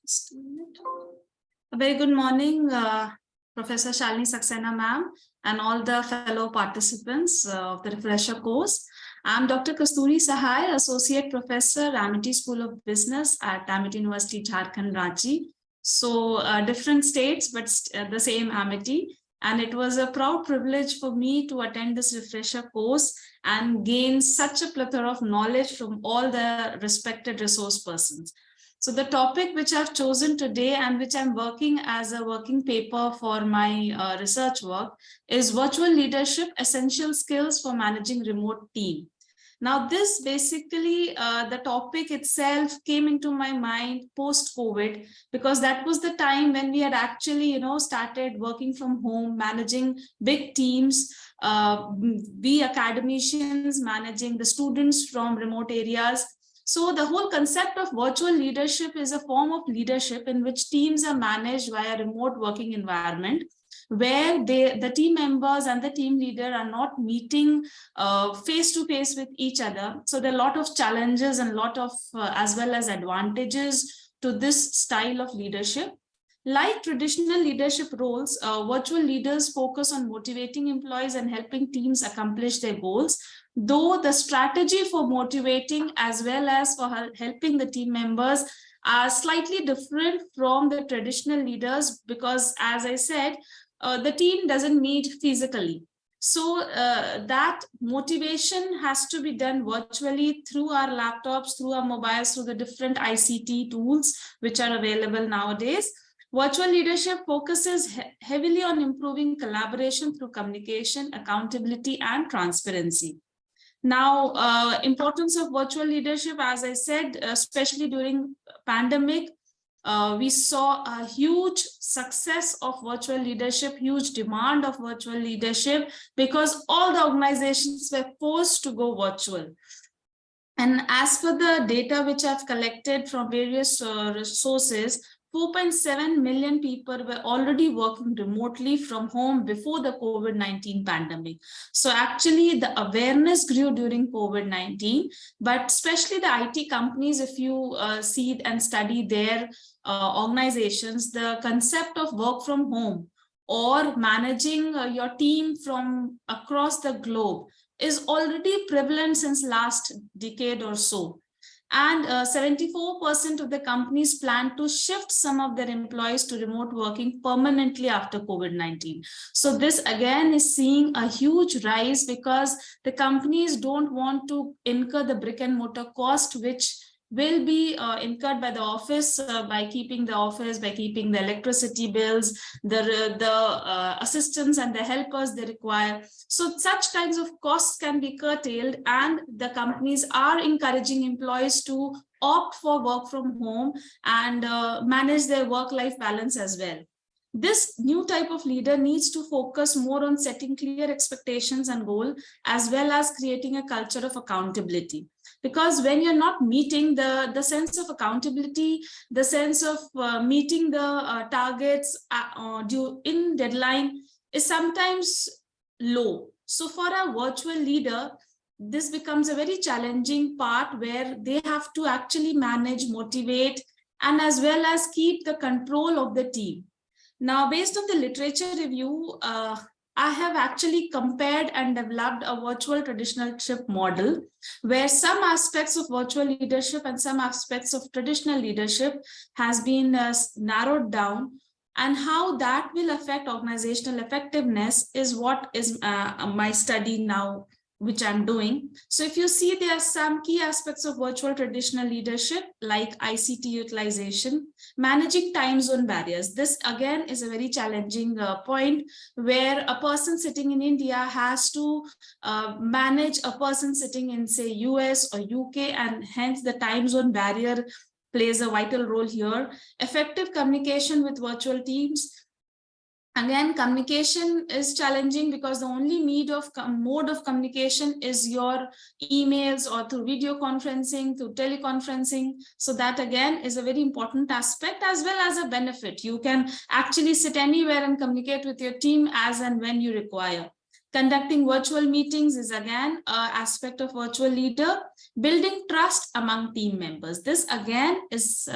Just a minute. A very good morning, Professor Shalini Saxena ma'am, and all the fellow participants of the refresher course. I'm Dr. Kasturi Sahai, Associate Professor, Amity School of Business at Amity University, Jharkhand, Ranchi. So different states, but the same Amity. And it was a proud privilege for me to attend this refresher course and gain such a plethora of knowledge from all the respected resource persons. So the topic which I've chosen today and which I'm working as a working paper for my research work is Virtual Leadership, Essential Skills for Managing Remote Team. Now this basically, the topic itself came into my mind post-COVID, because that was the time when we had actually, started working from home, managing big teams, we academicians managing the students from remote areas. So the whole concept of virtual leadership is a form of leadership in which teams are managed via remote working environment, where the team members and the team leader are not meeting face to face with each other. So there are a lot of challenges and a lot of as well as advantages to this style of leadership. Like traditional leadership roles, virtual leaders focus on motivating employees and helping teams accomplish their goals, though the strategy for motivating as well as for helping the team members are slightly different from the traditional leaders, because as I said, the team doesn't meet physically. So that motivation has to be done virtually through our laptops, through our mobiles, through the different ICT tools which are available nowadays. Virtual leadership focuses heavily on improving collaboration through communication, accountability, and transparency. Now, importance of virtual leadership, as I said, especially during pandemic, we saw a huge success of virtual leadership, huge demand of virtual leadership, because all the organizations were forced to go virtual. And as per the data which I've collected from various sources, 4.7 million people were already working remotely from home before the COVID-19 pandemic. So actually the awareness grew during COVID-19, but especially the IT companies, if you see and study their organizations, the concept of work from home or managing your team from across the globe is already prevalent since last decade or so. And 74% of the companies plan to shift some of their employees to remote working permanently after COVID-19. So this again is seeing a huge rise, because the companies don't want to incur the brick and mortar cost, which will be incurred by the office by keeping the office, by keeping the electricity bills, the assistants and the helpers they require. So such kinds of costs can be curtailed, and the companies are encouraging employees to opt for work from home and manage their work-life balance as well. This new type of leader needs to focus more on setting clear expectations and goals, as well as creating a culture of accountability. Because when you're not meeting the sense of accountability, the sense of meeting the targets due in deadline is sometimes low. So for a virtual leader, this becomes a very challenging part, where they have to actually manage, motivate, and as well as keep the control of the team. Now, based on the literature review, I have actually compared and developed a virtual traditionalship model, where some aspects of virtual leadership and some aspects of traditional leadership has been narrowed down, and how that will affect organizational effectiveness is what is my study now, which I'm doing. So if you see, there are some key aspects of virtual traditional leadership, like ICT utilization, managing time zone barriers. This again is a very challenging point, where a person sitting in India has to manage a person sitting in, say, US or UK, and hence the time zone barrier plays a vital role here. Effective communication with virtual teams. Again, communication is challenging, because the only mode of communication is your emails or through video conferencing, through teleconferencing. So that again is a very important aspect, as well as a benefit. You can actually sit anywhere and communicate with your team as and when you require. Conducting virtual meetings is again an aspect of virtual leader. Building trust among team members. This again is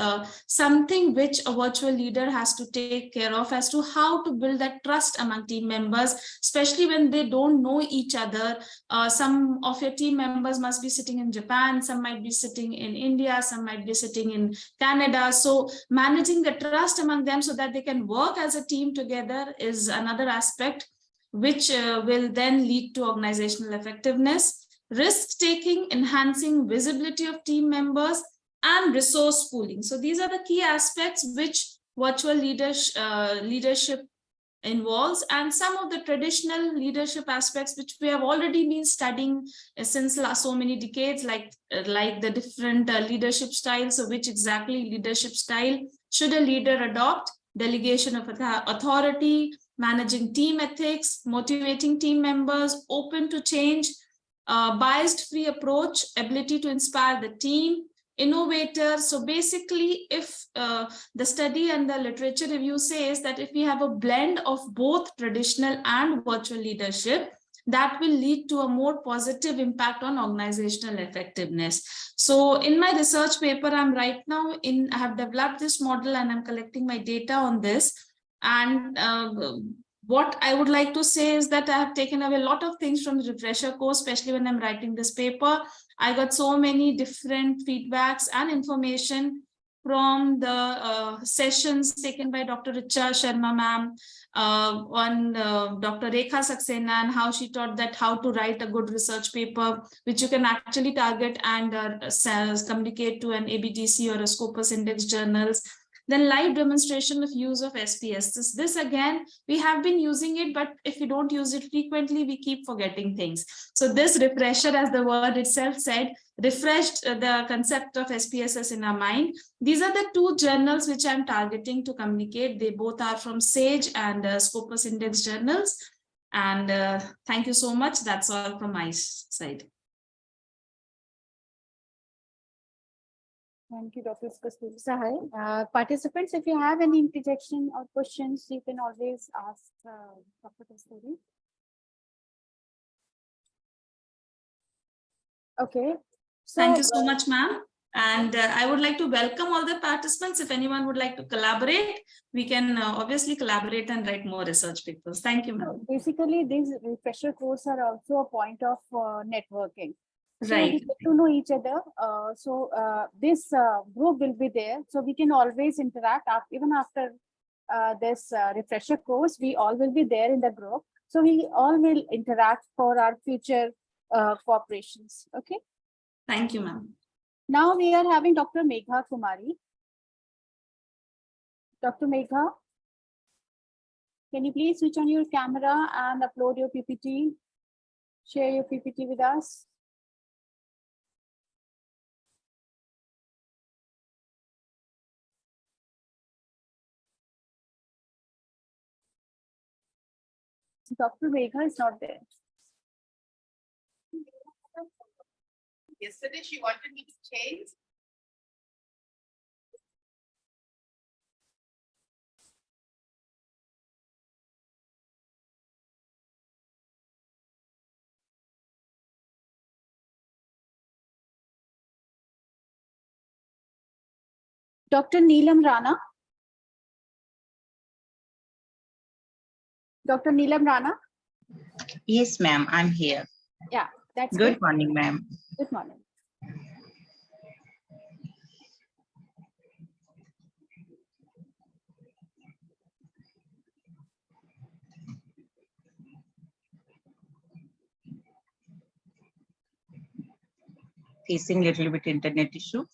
something which a virtual leader has to take care of, as to how to build that trust among team members, especially when they don't know each other. Some of your team members must be sitting in Japan, some might be sitting in India, some might be sitting in Canada. So managing the trust among them so that they can work as a team together is another aspect, which will then lead to organizational effectiveness. Risk-taking, enhancing visibility of team members, and resource pooling. So these are the key aspects which virtual leadership involves, and some of the traditional leadership aspects which we have already been studying since so many decades, like the different leadership styles. So which exactly leadership style should a leader adopt? Delegation of authority, managing team ethics, motivating team members, open to change, biased-free approach, ability to inspire the team, innovator. So basically, if the study and the literature review says that if we have a blend of both traditional and virtual leadership, that will lead to a more positive impact on organizational effectiveness. So in my research paper, I have developed this model and I'm collecting my data on this. And what I would like to say is that I have taken away a lot of things from the refresher course, especially when I'm writing this paper. I got so many different feedbacks and information from the sessions taken by Dr. Richa Sharma ma'am, on Dr. Rekha Saxena, and how she taught that how to write a good research paper, which you can actually target and communicate to an ABDC or a Scopus Index journals. Then live demonstration of use of SPS. This again, we have been using it, but if we don't use it frequently, we keep forgetting things. So this refresher, as the word itself said, refreshed the concept of SPSS in our mind. These are the two journals which I'm targeting to communicate. They both are from SAGE and Scopus Index journals. And thank you so much. That's all from my side. Thank you, Dr. Sahai. Participants, if you have any interjection or questions, you can always ask Dr. Kasturi. Okay. So, thank you so much, ma'am. And I would like to welcome all the participants. If anyone would like to collaborate, we can obviously collaborate and write more research papers. Thank you, ma'am. Basically, these refresher courses are also a point of networking. So Right. we get to know each other. This group will be there. So we can always interact even after this refresher course. We all will be there in the group. So we all will interact for our future cooperations. Okay. Thank you, ma'am. Now we are having Dr. Megha Kumari. Dr. Megha, can you please switch on your camera and upload your PPT? Share your PPT with us. Dr. Megha is not there. Yesterday she wanted me to change. Dr. Neelam Rana. Dr. Neelam Rana. Yes, ma'am, I'm here. Yeah, that's good morning, ma'am. Good morning. Facing little bit internet issue.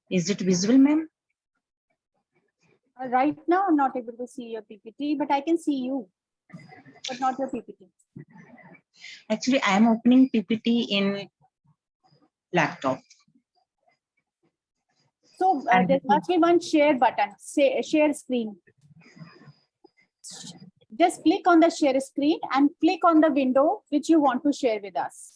Is it visible, ma'am? Right now, I'm not able to see your PPT, but I can see you, but not your PPT. Actually, I am opening PPT in laptop. So there must be one share button, say share screen. Just click on the share screen and click on the window which you want to share with us.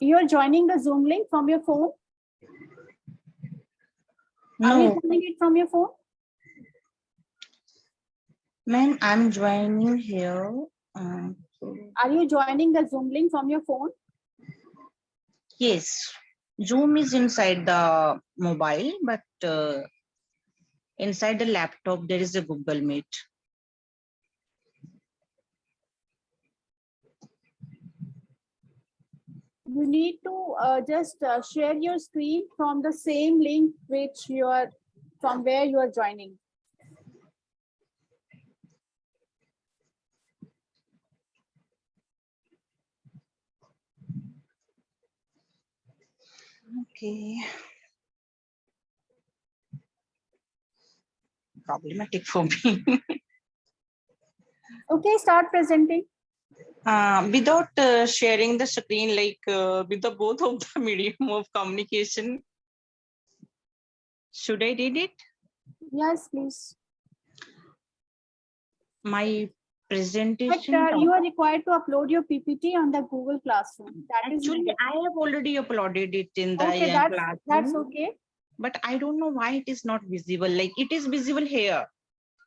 You are joining the Zoom link from your phone? No. Are you joining it from your phone? Ma'am, I'm joining here. Are you joining the Zoom link from your phone? Yes. Zoom is inside the mobile, but inside the laptop, there is a Google Meet. you need to just share your screen from the same link which you are, from where you are joining. Okay. Problematic for me. Okay, start presenting. Without sharing the screen, like with the both of the medium of communication, should I read it? Yes, please. My But presentation. you are required to upload your PPT on the Google Classroom. That is Actually, mandatory. I have already uploaded it in the Okay, that's classroom, okay. but I don't know why it is not visible. Like it is visible here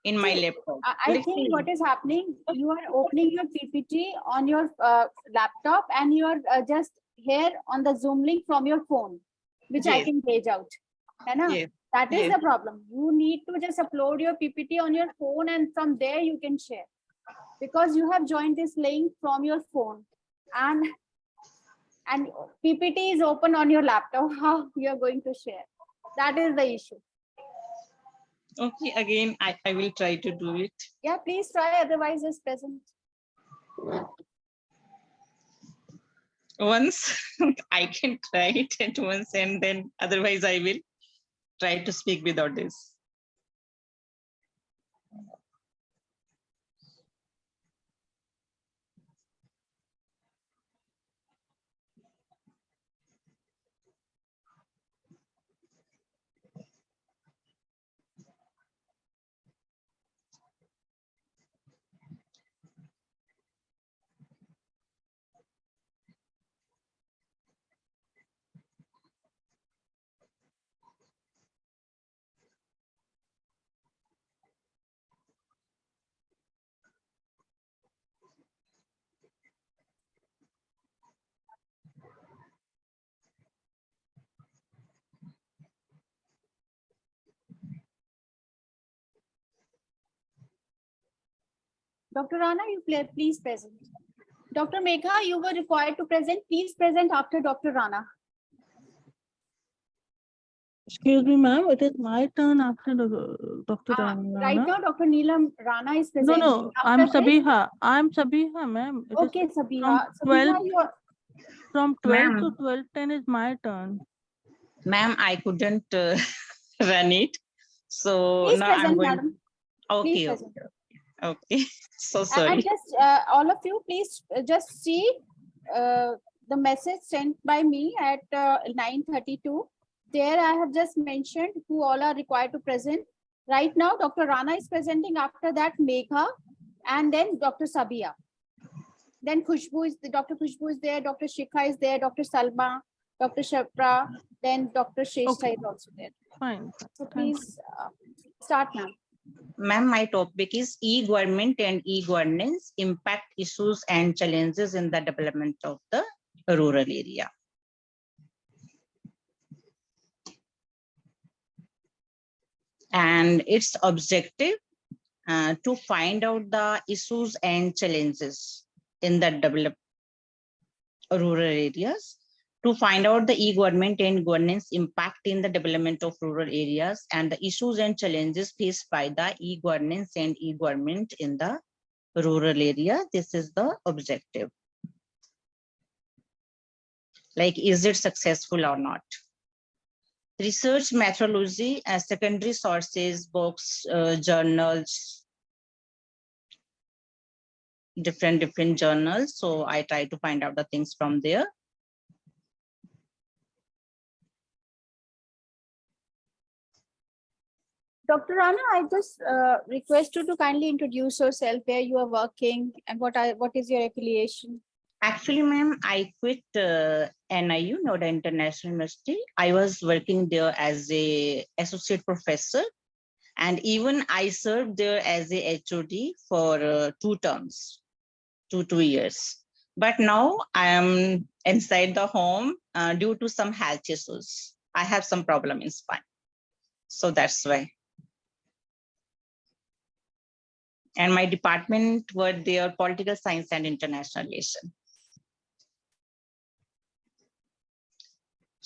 in my See, laptop. I Let's think see. what is happening, you are opening your PPT on your laptop and you are just here on the Zoom link from your phone, which I Yes. can page out. है ना? Yes. That is Yes. the problem. You need to just upload your PPT on your phone and from there you can share. Because you have joined this link from your phone and PPT is open on your laptop. How you are going to share? That is the issue. Okay, again, I will try to do it. Yeah, please try, otherwise just present. Once I can try it at once, and then otherwise I will try to speak without this. Dr. Rana, you please present. Dr. Megha, you were required to present. Please present after Dr. Rana. Excuse me, ma'am. It is my turn after Dr. Rana. Right now, Dr. Neelam Rana is presenting. No, I'm Sabiha. I'm Sabiha, ma'am. Okay, Sabiha. Sabiha, you are... From 12 to 12:10 is my turn. Ma'am, I couldn't run it. So please now I'm present, going. madam. Okay, Please okay. present. Okay. So And sorry. just all of you, please just see the message sent by me at 9:32. There I have just mentioned who all are required to present. Right now, Dr. Rana is presenting. After that, Megha, and then Dr. Sabia. Then Dr. Khushbu is there, Dr. Shikha is there, Dr. Salma, Dr. Shapra, then Dr. Shreshtha is also there. Fine. So please start now. Ma'am, my topic is e-government and e-governance, impact, issues and challenges in the development of the rural area. And its objective to find out the issues and challenges in the developed rural areas, to find out the e-government and governance impact in the development of rural areas and the issues and challenges faced by the e-governance and e-government in the rural area. This is the objective. Like, is it successful or not? Research methodology, secondary sources, books, journals, different journals. So I try to find out the things from there. Dr. Rana, I just request you to kindly introduce yourself, where you are working and what is your affiliation. Actually, ma'am, I quit NIU, Noida International University. I was working there as a associate professor, and even I served there as a HOD for 2 terms, 2 years. But now I am inside the home due to some health issues. I have some problem in spine, so that's why. And my department were there, political science and international relations.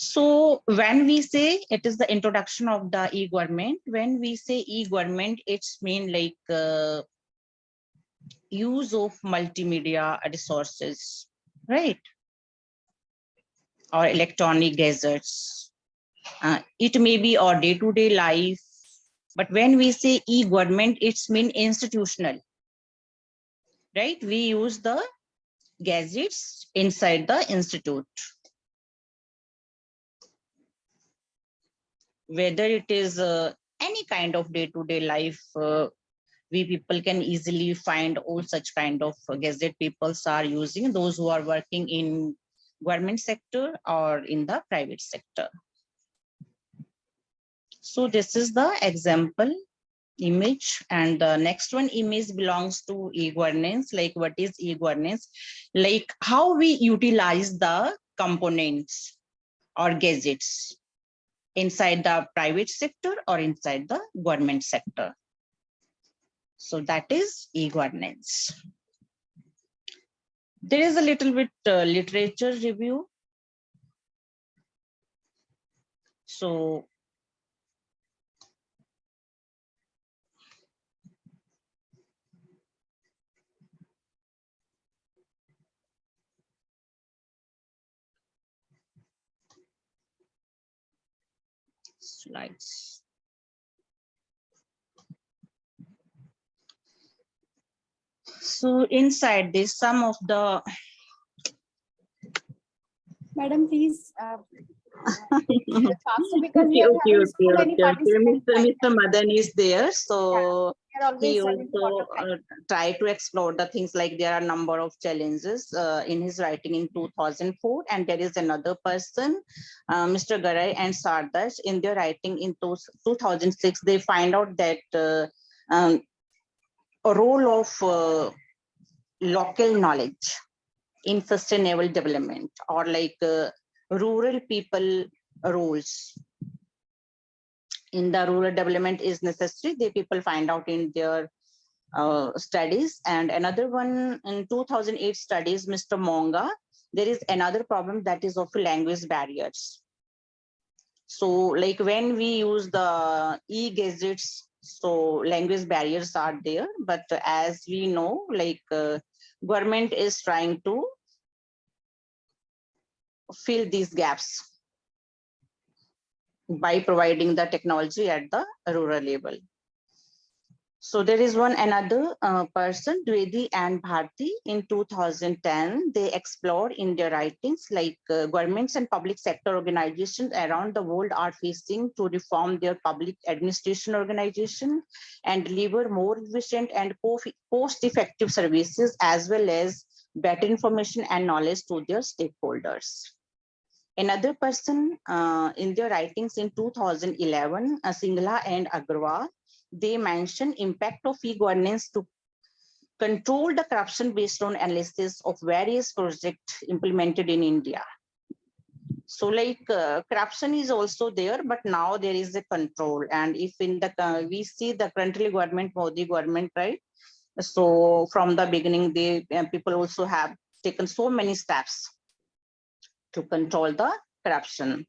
So when we say it is the introduction of the e-government, when we say e-government, it's mean like use of multimedia resources, right? Or electronic gadgets. It may be our day-to-day life, but when we say e-government, it's mean institutional, right? We use the gadgets inside the institute. Whether it is any kind of day-to-day life, we people can easily find all such kind of gadget people are using, those who are working in government sector or in the private sector. So this is the example image, and the next one image belongs to e-governance. Like what is e-governance? Like how we utilize the components or gadgets inside the private sector or inside the government sector. So that is e-governance. There is a little bit literature review. So slides. So inside this, some of the Madam, please. Faster, because we are having so many participants. Mr. Madan is there, so Yeah, he also try to explore the things, like there are a number of challenges in his writing in 2004, and there is another person, Mr. Garay and Sardas, in their writing in 2006, they find out that a role of local knowledge in sustainable development, or like rural people roles in the rural development is necessary. The people find out in their studies. And another one in 2008 studies, Mr. Monga, there is another problem that is of language barriers. So like when we use the e-gadgets, so language barriers are there, but as we know, like government is trying to fill these gaps by providing the technology at the rural level. So there is one another person, Dwivedi and Bharti, in 2010, they explored in their writings like governments and public sector organizations around the world are facing to reform their public administration organization and deliver more efficient and cost-effective services, as well as better information and knowledge to their stakeholders. Another person in their writings in 2011, Singla and Agrawal, they mention impact of e-governance to control the corruption based on analysis of various projects implemented in India. So like corruption is also there, but now there is a control. And if in the, we see the currently government, Modi government, right? So from the beginning, they people also have taken so many steps to control the corruption.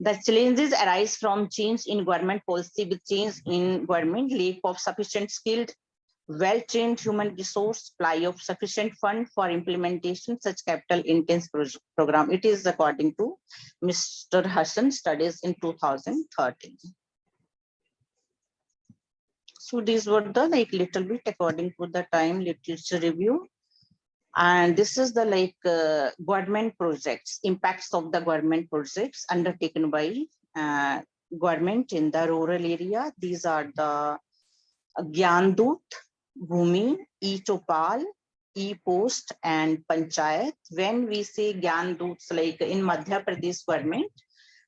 The challenges arise from change in government policy with change in government, lack of sufficient skilled, well-trained human resource, supply of sufficient fund for implementation such capital intense program. It is according to Mr. Hassan studies in 2013. So these were the like little bit according to the time literature review. And this is the like government projects, impacts of the government projects undertaken by government in the rural area. These are the Gyan Doot, Bhumi, E-Chopal, E-Post, and Panchayat. When we say Gyan Doots, like in Madhya Pradesh government,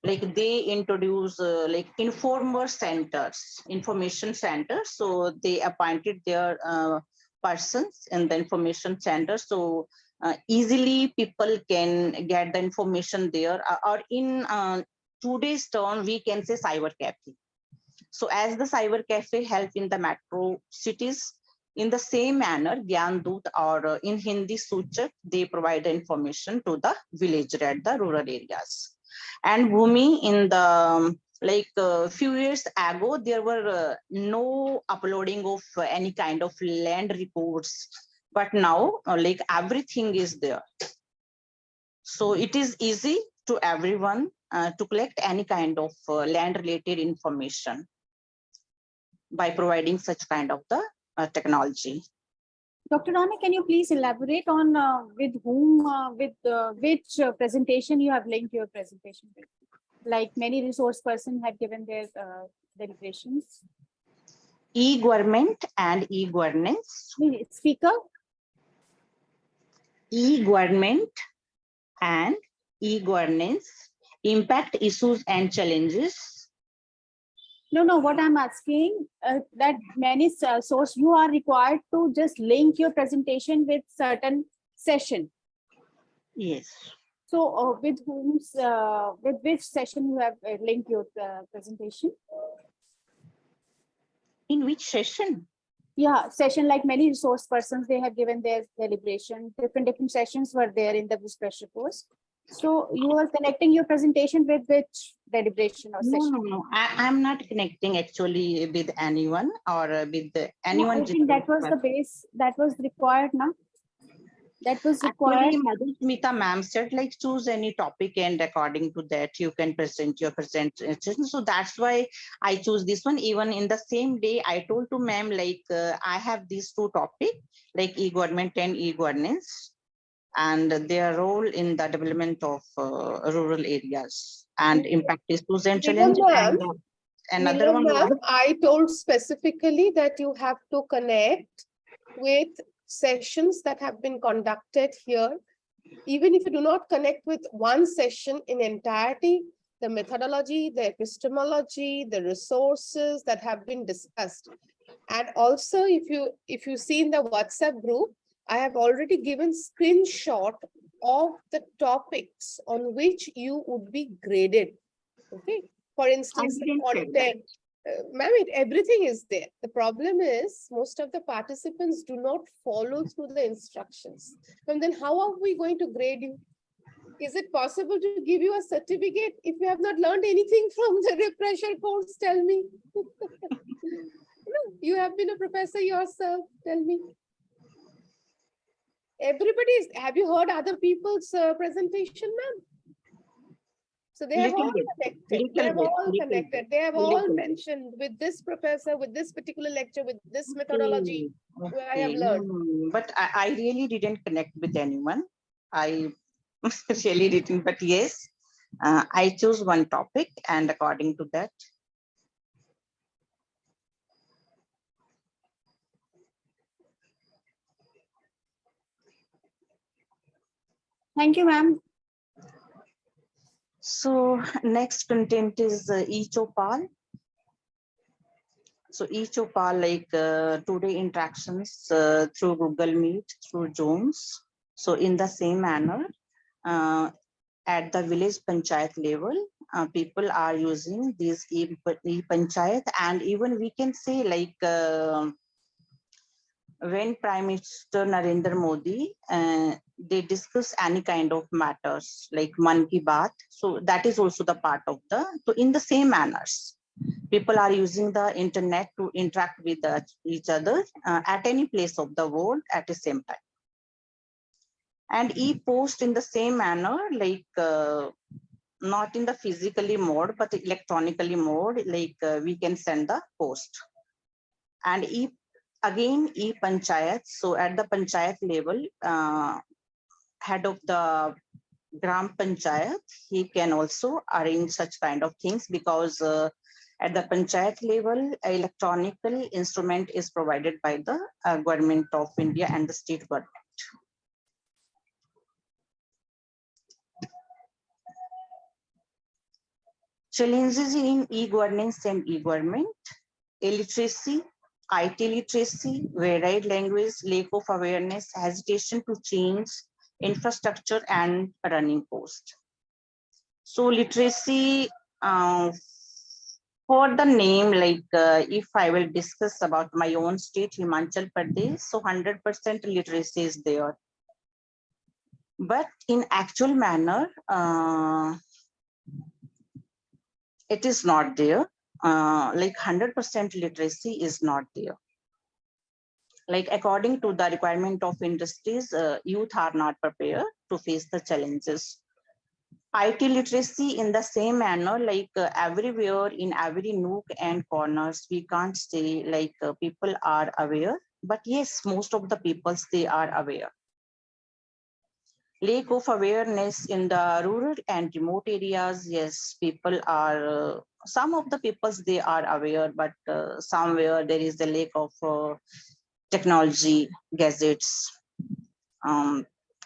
like they introduce like informer centers, information centers. So they appointed their persons in the information center, so easily people can get the information there, or in today's term we can say cyber cafe. So as the cyber cafe help in the metro cities, in the same manner Gyan Doot or in Hindi Suchak, they provide the information to the villager at the rural areas. And Bhumi, in the like a few years ago, there were no uploading of any kind of land reports, but now like everything is there. So it is easy to everyone to collect any kind of land related information by providing such kind of the technology. Dr. Rani, can you please elaborate on with whom, which presentation you have linked your presentation with? Like many resource persons have given their deliberations. E-government and e-governance. Speaker? E-government and e-governance, impact, issues and challenges. No, what I'm asking, that many source, you are required to just link your presentation with certain session. Yes. So with which session you have linked your presentation? In which session? Yeah, session, like many resource persons, they have given their deliberation. Different sessions were there in the pressure course. So you are connecting your presentation with which deliberation or session? No. I'm not connecting actually with anyone or with anyone. No, I think that was the base that was required now. That was required. Actually, Madhumita ma'am said like choose any topic and according to that you can present your presentation. So that's why I choose this one. Even in the same day, I told to ma'am like I have these two topics like e-government and e-governance and their role in the development of rural areas and impact issues and challenges. And another one. I told specifically that you have to connect with sessions that have been conducted here. Even if you do not connect with one session in entirety, the methodology, the epistemology, the resources that have been discussed. And also, if you see in the WhatsApp group, I have already given screenshot of the topics on which you would be graded. Okay. For instance, the content. Ma'am, everything is there. The problem is most of the participants do not follow through the instructions. And then how are we going to grade you? Is it possible to give you a certificate if you have not learned anything from the refresher course? Tell me. You have been a professor yourself. Tell me. Everybody is, have you heard other people's presentation, ma'am? So they have all connected. They have all connected. They have all mentioned with this professor, with this particular lecture, with this methodology, where I have learned. But I really didn't connect with anyone. I really didn't, but yes, I chose one topic and according to that. Thank you, ma'am. So next content is eChopal. So eChopal, like today interactions through Google Meet, through Zooms. So in the same manner, at the village panchayat level, people are using these e-panchayat, and even we can say like when Prime Minister Narendra Modi, they discuss any kind of matters like Man Ki Baat. So that is also the part of the, so in the same manners, people are using the internet to interact with each other at any place of the world at the same time. And e-post in the same manner, like not in the physically mode, but electronically mode, like we can send the post. And again, e-panchayat. So at the panchayat level, head of the Gram Panchayat, he can also arrange such kind of things because at the panchayat level, electronical instrument is provided by the government of India and the state government. Challenges in e-governance and e-government: illiteracy, IT literacy, varied language, lack of awareness, hesitation to change infrastructure and running cost. So literacy, for the name, like if I will discuss about my own state, Himachal Pradesh, so 100% literacy is there. But in actual manner, it is not there. Like 100% literacy is not there. Like according to the requirement of industries, youth are not prepared to face the challenges. IT literacy in the same manner, like everywhere in every nook and corners, we can't say like people are aware, but yes, most of the peoples, they are aware. Lack of awareness in the rural and remote areas, yes, people are, some of the peoples, they are aware, but somewhere there is a lack of technology, gadgets,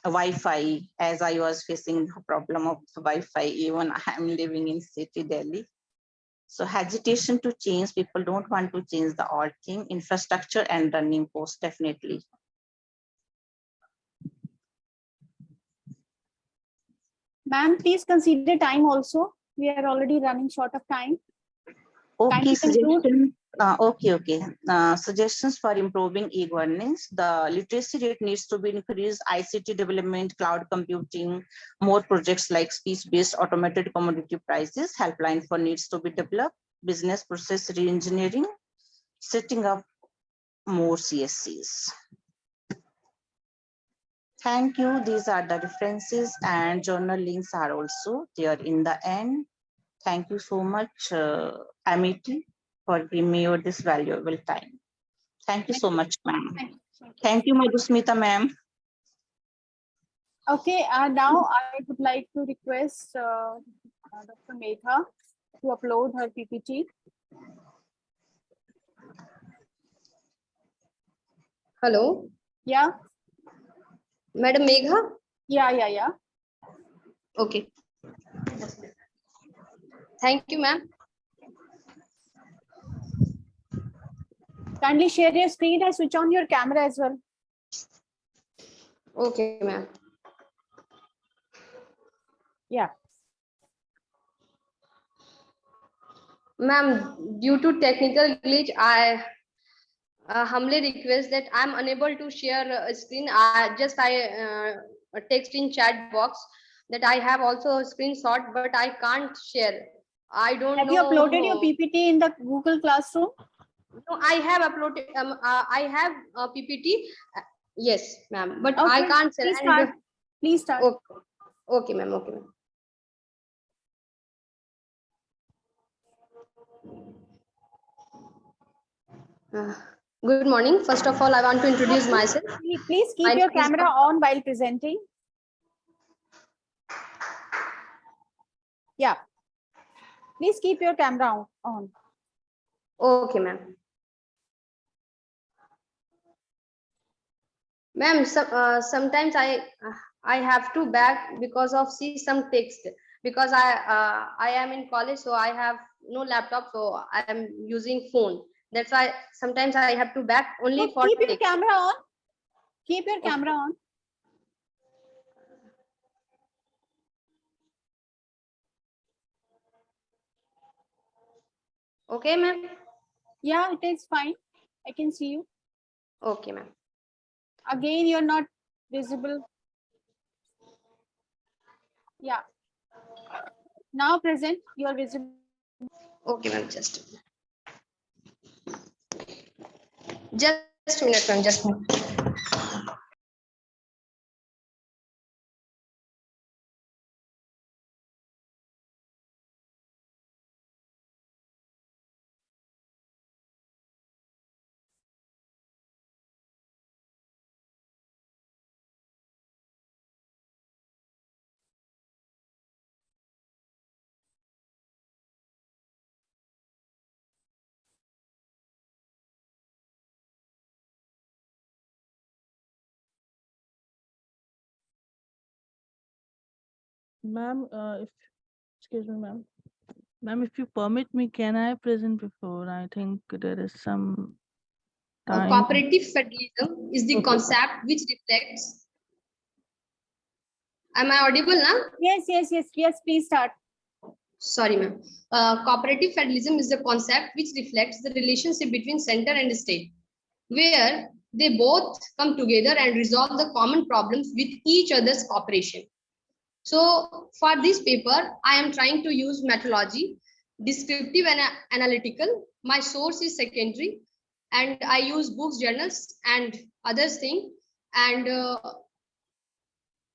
Wi-Fi, as I was facing the problem of Wi-Fi, even I'm living in city Delhi. So hesitation to change, people don't want to change the old thing, infrastructure and running costs, definitely. Ma'am, please consider time also. We are already running short of time. Okay, suggestion. Okay. Suggestions for improving e-governance. The literacy rate needs to be increased, ICT development, cloud computing, more projects like speech-based automated commodity prices, helpline for needs to be developed, business process re-engineering, setting up more CSCs. Thank you. These are the references and journal links are also there in the end. Thank you so much, Amity, for giving me this valuable time. Thank you so much, ma'am. Thank you, Madhusmita, ma'am. Okay, now I would like to request Dr. Megha to upload her PPT. Hello. Yeah. Madam Megha? Yeah. Okay. Thank you, ma'am. Kindly share your screen and switch on your camera as well. Okay, ma'am. Yeah. Ma'am, due to technical glitch, I humbly request that I'm unable to share a screen. I text in chat box that I have also a screenshot, but I can't share. I don't know. Have you uploaded your PPT in the Google Classroom? No, I have uploaded. I have a PPT. Yes, ma'am. But okay, I can't share. Please start. Okay, ma'am. Okay, ma'am. Good morning. First of all, I want to introduce myself. Please keep your camera on while presenting. Yeah. Please keep your camera on. Okay, ma'am. Ma'am, sometimes I have to back because of some text, because I am in college, so I have no laptop, so I am using phone. That's why sometimes I have to back only so for keep text. Your camera on. Keep your camera on. Okay, ma'am. Yeah, it is fine. I can see you. Okay, ma'am. Again, you're not visible. Yeah. Now present, you are visible. Okay, ma'am. Just a minute, ma'am. Just a minute. Ma'am, excuse me, ma'am. Ma'am, if you permit me, can I present before? I think there is some time. Cooperative federalism is the concept which reflects. Am I audible now? Yes, please start. Sorry, ma'am. Cooperative federalism is the concept which reflects the relationship between center and state, where they both come together and resolve the common problems with each other's cooperation. So for this paper, I am trying to use methodology. descriptive and analytical. My source is secondary, and I use books, journals, and other things. And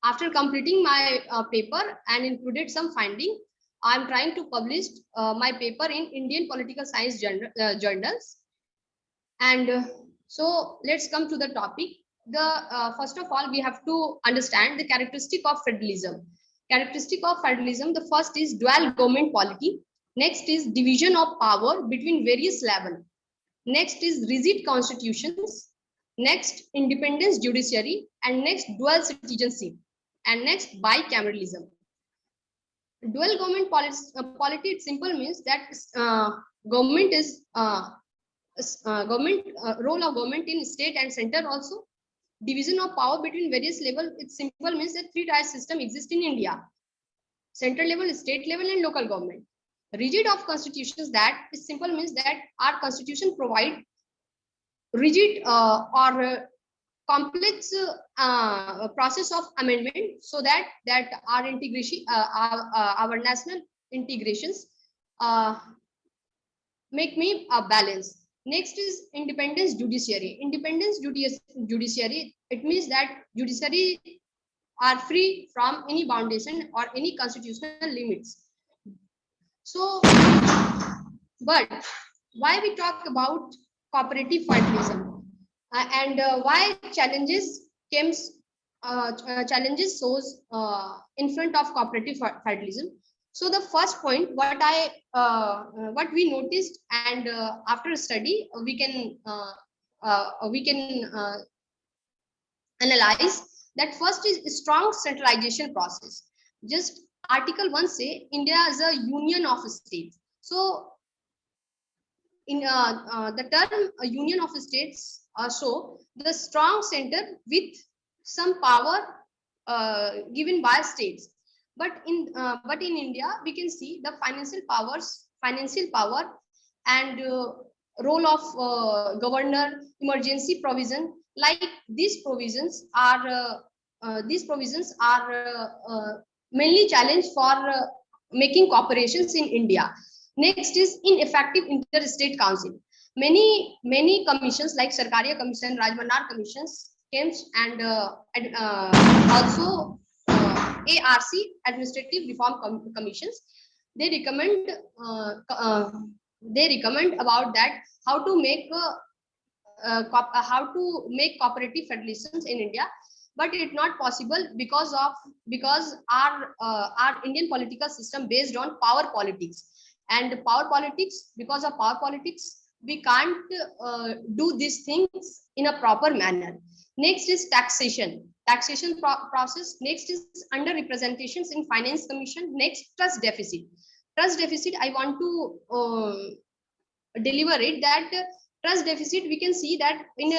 after completing my paper and included some finding, I'm trying to publish my paper in Indian Political Science journals. And so let's come to the topic. First of all, we have to understand the characteristic of federalism. Characteristic of federalism, the first is dual government polity. Next is division of power between various levels. Next is rigid constitutions. Next, independence judiciary. And next, dual citizenship. And next, bicameralism. Dual government polity, it simple means that government is role of government in state and center also. Division of power between various levels, it simple means that three-tier system exists in India: central level, state level, and local government. Rigid of constitutions, that is simple means that our constitution provide rigid or complex process of amendment, so that our integration, our national integrations make me a balance. Next is independence judiciary. Independence judiciary, it means that judiciary are free from any foundation or any constitutional limits. So, but why we talk about cooperative federalism and why challenges shows in front of cooperative federalism? So the first point, what we noticed, and after a study, we can analyze that. First is strong centralization process. Just Article 1 say India is a union of states. So in the term union of states, so the strong center with some power given by states. But in India, we can see the financial power and role of governor, emergency provision. Like these provisions are mainly challenged for making corporations in India. Next is ineffective interstate council. Many commissions like Sarkaria Commission, Rajmanar Commissions came, and also ARC, Administrative Reform Commissions. They recommend about that how to make cooperative federations in India, but it's not possible because our Indian political system based on power politics, and because of power politics we can't do these things in a proper manner. Next is taxation process. Next is under representations in finance commission. Next, trust deficit. I want to deliver it that trust deficit, we can see that in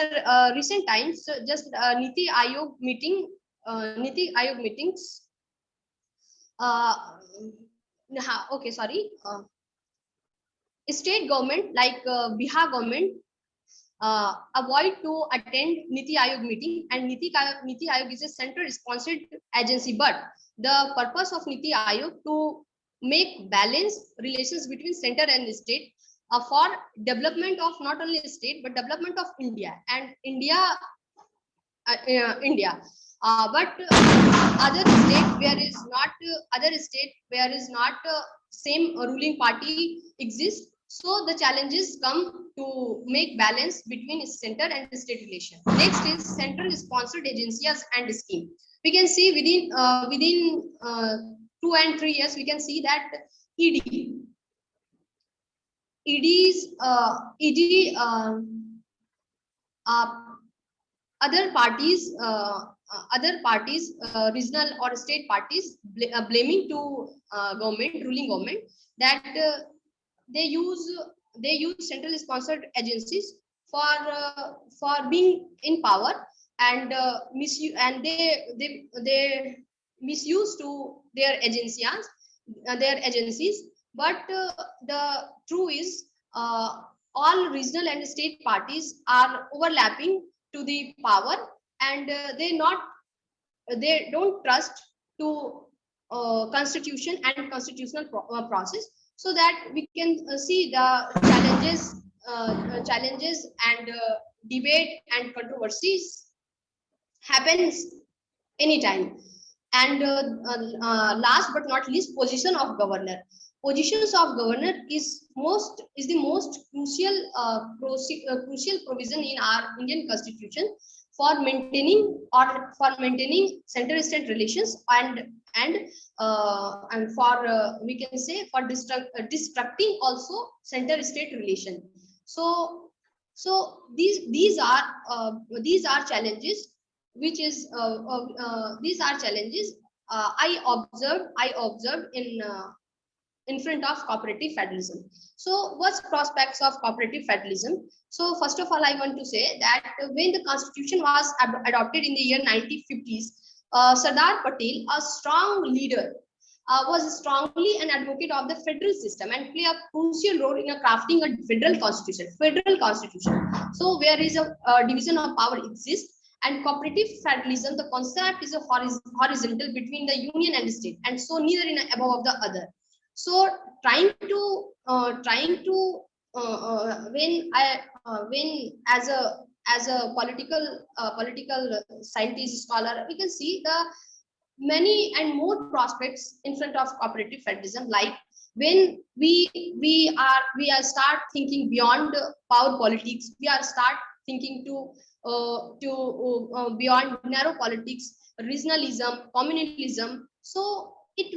recent times, just Niti Aayog meetings, state government like Bihar government avoid to attend Niti Aayog meeting, and Niti Aayog is a central sponsored agency, but the purpose of Niti Aayog to make balance relations between center and state for development of not only state but development of India and India. But other state where is not same ruling party exists. So the challenges come to make balance between center and state relation. Next is central sponsored agencies and scheme. We can see within 2 and 3 years, we can see that other parties, regional or state parties blaming to ruling government that they use central sponsored agencies for being in power, and they misuse to their agencies. But the true is all regional and state parties are overlapping to the power, and they don't trust to constitution and constitutional process. so that we can see the challenges, and debate and controversies happens anytime. And last but not least, position of governor. Positions of governor is the most crucial provision in our Indian Constitution for maintaining center-state relations, and for we can say for destructing also center-state relation. So these are challenges, which is these are challenges I observed in front of cooperative federalism. So what's prospects of cooperative federalism? So first of all, I want to say that when the constitution was adopted in the year 1950s, Sardar Patel, a strong leader, was strongly an advocate of the federal system and play a crucial role in crafting a federal constitution. So where is a division of power exists, and cooperative federalism, the concept is a horizontal between the union and the state, and so neither in above of the other. So trying to when as a political scientist scholar, we can see the many and more prospects in front of cooperative federalism, like when we are start thinking beyond power politics, we are start thinking to beyond narrow politics, regionalism, communalism. So it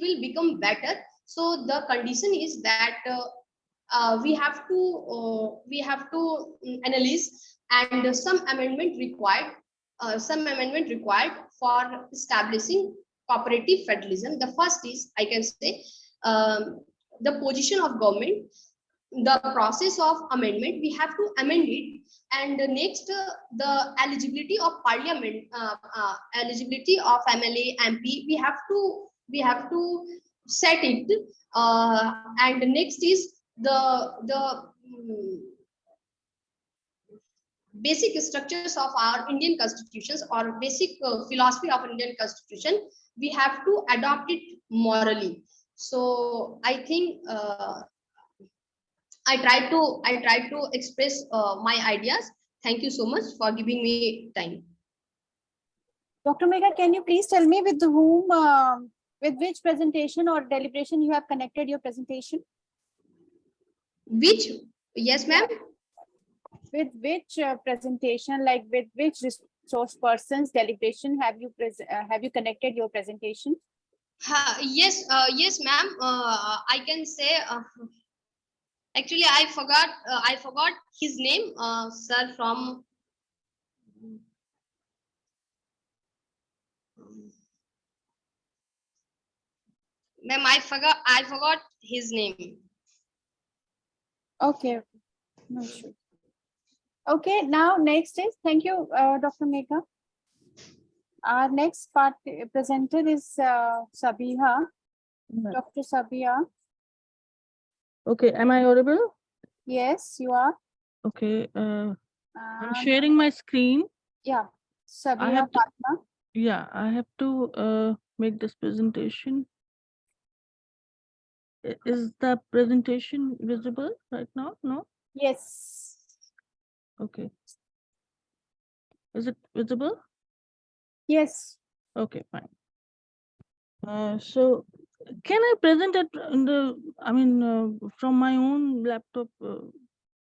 will become better. So the condition is that we have to analyze, and some amendment required for establishing cooperative federalism. The first is, I can say, the position of government, the process of amendment, we have to amend it. And next, the eligibility of parliament, eligibility of MLA, MP, we have to set it. And next is the basic structures of our Indian constitutions, or basic philosophy of Indian constitution. We have to adopt it morally. So I think I tried to express my ideas. Thank you so much for giving me time. Dr. Megha, can you please tell me with whom, with which presentation or deliberation you have connected your presentation? Which? Yes, ma'am. With which presentation, like with which resource person's deliberation have you connected your presentation? Yes, yes, ma'am. I can say. Actually, I forgot his name, sir, from. Ma'am, I forgot his name. Okay, no issue. Okay, now next is, thank you, Dr. Megha. Our next presenter is Sabiha, Dr. Sabiha. Okay, am I audible? Yes, you are. Okay, I'm sharing my screen. Yeah, Sabiha Fatma. Yeah, I have to make this presentation. Is the presentation visible right now? No? Yes. Okay. Is it visible? Yes. Okay, fine. So can I present it in the, I mean, from my own laptop,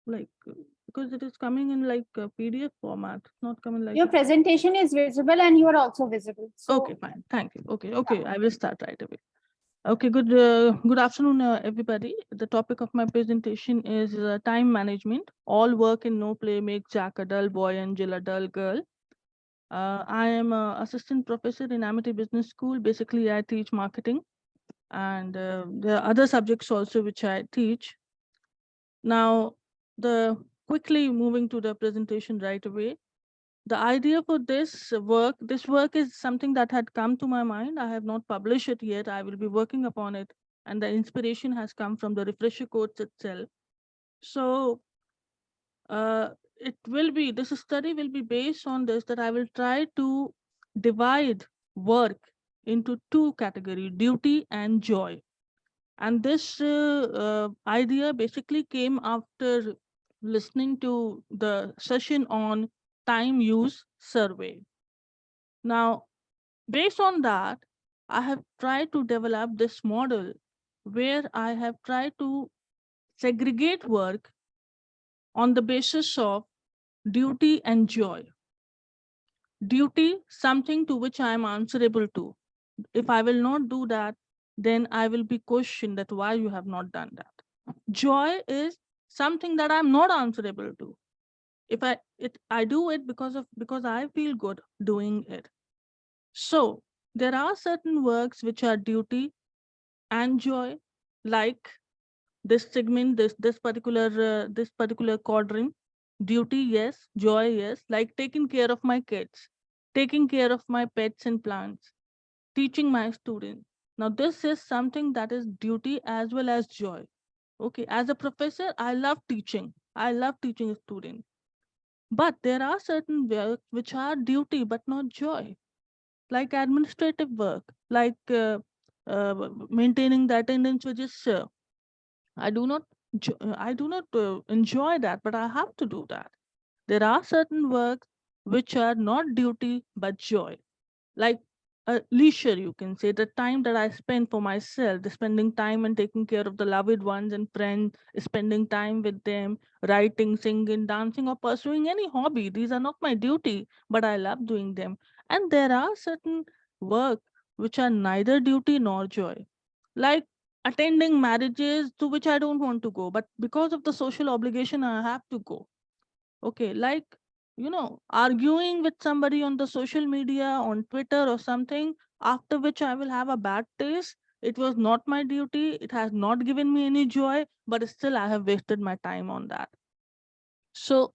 because it is coming in like a PDF format, not coming like. Your presentation is visible and you are also visible. So, okay, fine. Thank you. Okay, okay. I will start right away. Okay, good afternoon, everybody. The topic of my presentation is time management. All work and no play make Jack a dull boy and Jill a dull girl. I am an assistant professor in Amity Business School. Basically, I teach marketing, and there are other subjects also which I teach. Now, quickly moving to the presentation right away. The idea for this work is something that had come to my mind. I have not published it yet. I will be working upon it. And the inspiration has come from the refresher course itself. So this study will be based on this, that I will try to divide work into two categories, duty and joy. And this idea basically came after listening to the session on time use survey. Now, based on that, I have tried to develop this model where I have tried to segregate work on the basis of duty and joy. Duty, something to which I am answerable to. If I will not do that, then I will be questioned that why you have not done that. Joy is something that I'm not answerable to. If I do it because I feel good doing it. So there are certain works which are duty and joy, like this segment, this particular quadrant. Duty, yes. Joy, yes. Like taking care of my kids, taking care of my pets and plants, teaching my students. Now, this is something that is duty as well as joy. Okay, as a professor, I love teaching. I love teaching students. But there are certain work which are duty but not joy, like administrative work, like maintaining the attendance register. I do not, enjoy that, but I have to do that. There are certain works which are not duty but joy, like leisure, you can say, the time that I spend for myself, the spending time and taking care of the loved ones and friends, spending time with them, writing, singing, dancing, or pursuing any hobby. These are not my duty, but I love doing them. And there are certain work which are neither duty nor joy, like attending marriages to which I don't want to go, but because of the social obligation, I have to go. Okay, like, arguing with somebody on the social media, on Twitter or something, after which I will have a bad taste. It was not my duty. It has not given me any joy, but still I have wasted my time on that. So,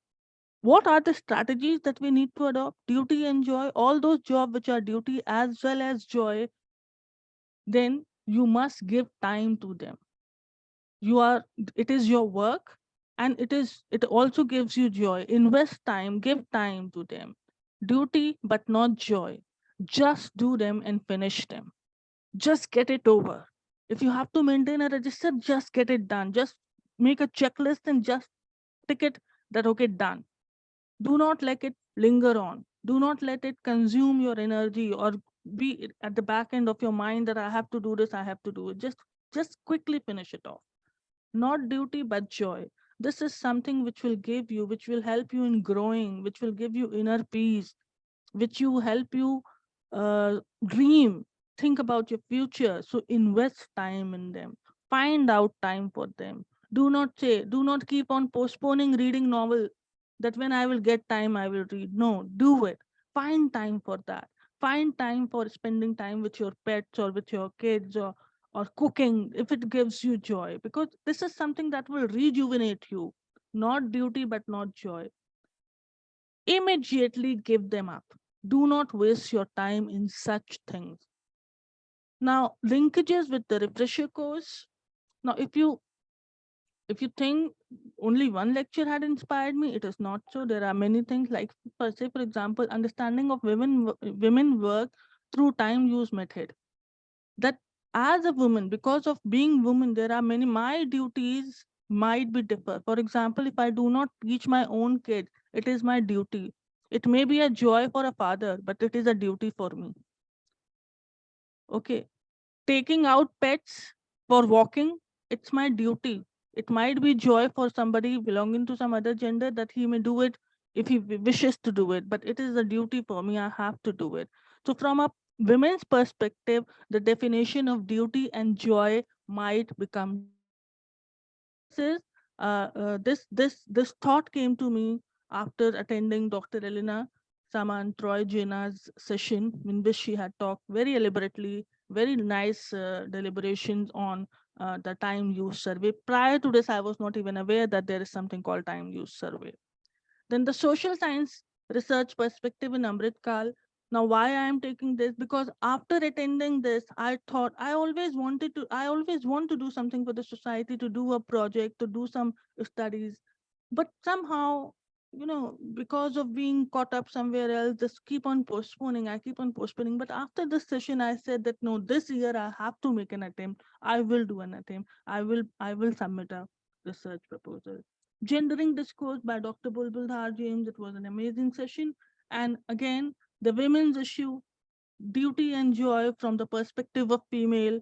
what are the strategies that we need to adopt? Duty and joy, all those jobs which are duty as well as joy, then you must give time to them. It is your work, and it also gives you joy. Invest time, give time to them. Duty but not joy. Just do them and finish them. Just get it over. If you have to maintain a register, just get it done. Just make a checklist and just tick it that okay, done. Do not let it linger on. Do not let it consume your energy or be at the back end of your mind that I have to do this, I have to do it. Just quickly finish it off. Not duty but joy. This is something which will help you in growing, which will give you inner peace, which you help you dream, think about your future. So invest time in them, find out time for them. Do not keep on postponing reading novel, that when I will get time I will read. No, do it. Find time for that. Find time for spending time with your pets or with your kids, or cooking if it gives you joy, because this is something that will rejuvenate you. Not duty but not joy. Immediately give them up. Do not waste your time in such things. Now, linkages with the refresher course. Now, if you think only one lecture had inspired me, it is not so. There are many things, like say for example, understanding of women work through time use method. That as a woman, because of being woman, there are many, my duties might be differ. For example, if I do not teach my own kid, it is my duty. It may be a joy for a father, but it is a duty for me. Okay, taking out pets for walking, it's my duty. It might be joy for somebody belonging to some other gender that he may do it if he wishes to do it, but it is a duty for me. I have to do it. So from a women's perspective, the definition of duty and joy might become different. This is this thought came to me after attending Dr. Elena Saman Troy Jena's session, in which she had talked very elaborately, very nice deliberations on the time use survey. Prior to this, I was not even aware that there is something called time use survey. Then the social science research perspective in Amrit Kal. Now, why I am taking this? Because after attending this, I thought I always want to do something for the society, to do a project, to do some studies. But somehow, because of being caught up somewhere else, just keep on postponing. I keep on postponing. But after this session, I said that no, this year I have to make an attempt. I will do an attempt. I will submit a research proposal. Gendering Discourse by Dr. Bulbul Dhar James. It was an amazing session. And again, the women's issue, duty and joy from the perspective of female.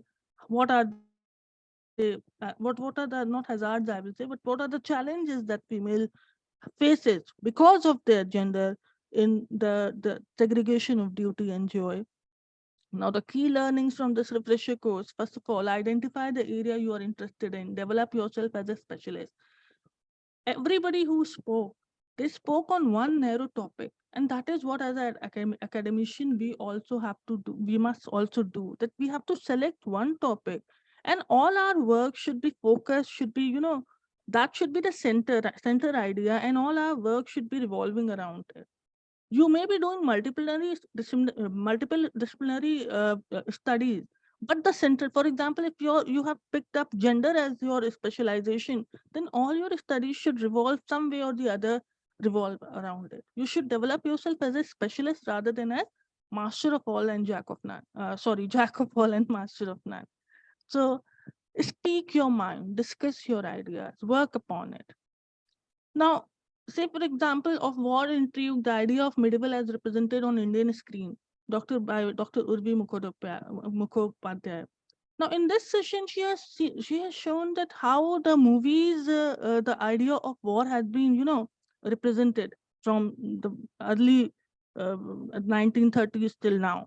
What are they? What are the, not hazards, I will say, but what are the challenges that female faces because of their gender in the segregation of duty and joy. Now, the key learnings from this refresher course, first of all, identify the area you are interested in, develop yourself as a specialist. Everybody who spoke, they spoke on one narrow topic. And that is what, as an academician, we also have to do. We must also do that. We have to select one topic, and all our work should be focused, should be, that should be the center idea, and all our work should be revolving around it. You may be doing multiple disciplinary studies, but the center, for example, if you have picked up gender as your specialization, then all your studies should revolve some way or the other, revolve around it. You should develop yourself as a specialist rather than as master of all and jack of none. Jack of all and master of none. So speak your mind, discuss your ideas, work upon it. Now, say for example, of war intrigue, the idea of medieval as represented on Indian screen, Dr. Urvi Mukhopadhyay. Now, in this session, she has shown that how the movies, the idea of war has been, represented from the early 1930s till now.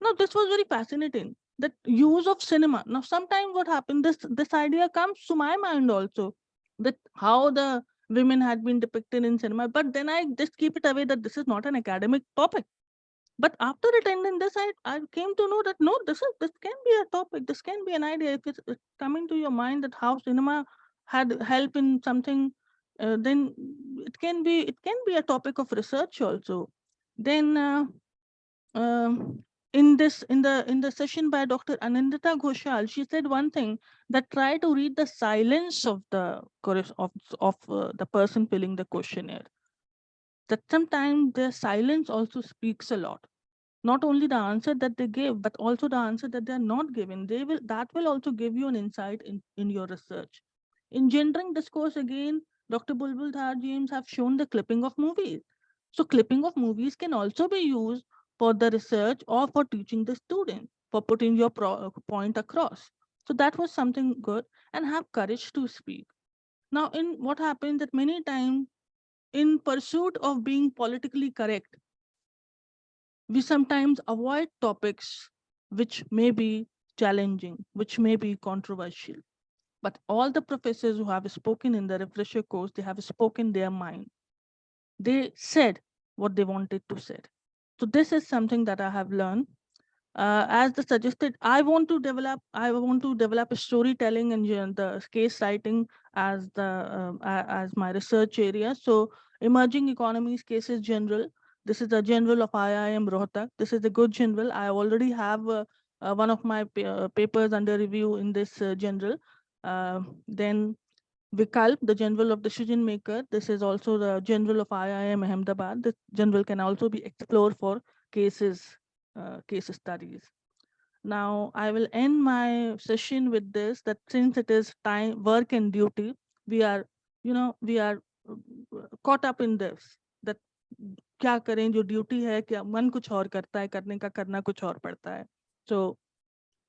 Now, this was very fascinating. That use of cinema. Now, sometimes what happened, this idea comes to my mind also, that how the women had been depicted in cinema. But then I just keep it away that this is not an academic topic. But after attending this, I came to know that no, this can be a topic. This can be an idea. If it's coming to your mind that how cinema had help in something, then it can be a topic of research also. Then in the session by Dr. Anindita Ghoshal, she said one thing, that try to read the silence of the the person filling the questionnaire. That sometimes their silence also speaks a lot. Not only the answer that they gave, but also the answer that they are not given. That will also give you an insight in your research. In gendering discourse, again, Dr. Bulbul Dhar James have shown the clipping of movies. So clipping of movies can also be used for the research or for teaching the student, for putting your point across. So that was something good, and have courage to speak. Now, in what happened that many times in pursuit of being politically correct, we sometimes avoid topics which may be challenging, which may be controversial. But all the professors who have spoken in the refresher course, they have spoken their mind. They said what they wanted to say. So this is something that I have learned. As the suggested, I want to develop a storytelling and the case writing as my research area. So emerging economies cases general. This is a general of IIM Rohtak. This is a good general. I already have one of my papers under review in this general. Then Vikalp, the general of decision maker. This is also the general of IIM Ahmedabad. This general can also be explored for cases, case studies. Now, I will end my session with this, that since it is time, work and duty, we are caught up in this, that क्या करें, जो duty है, क्या मन कुछ और करता है, करने का करना कुछ और पड़ता है. So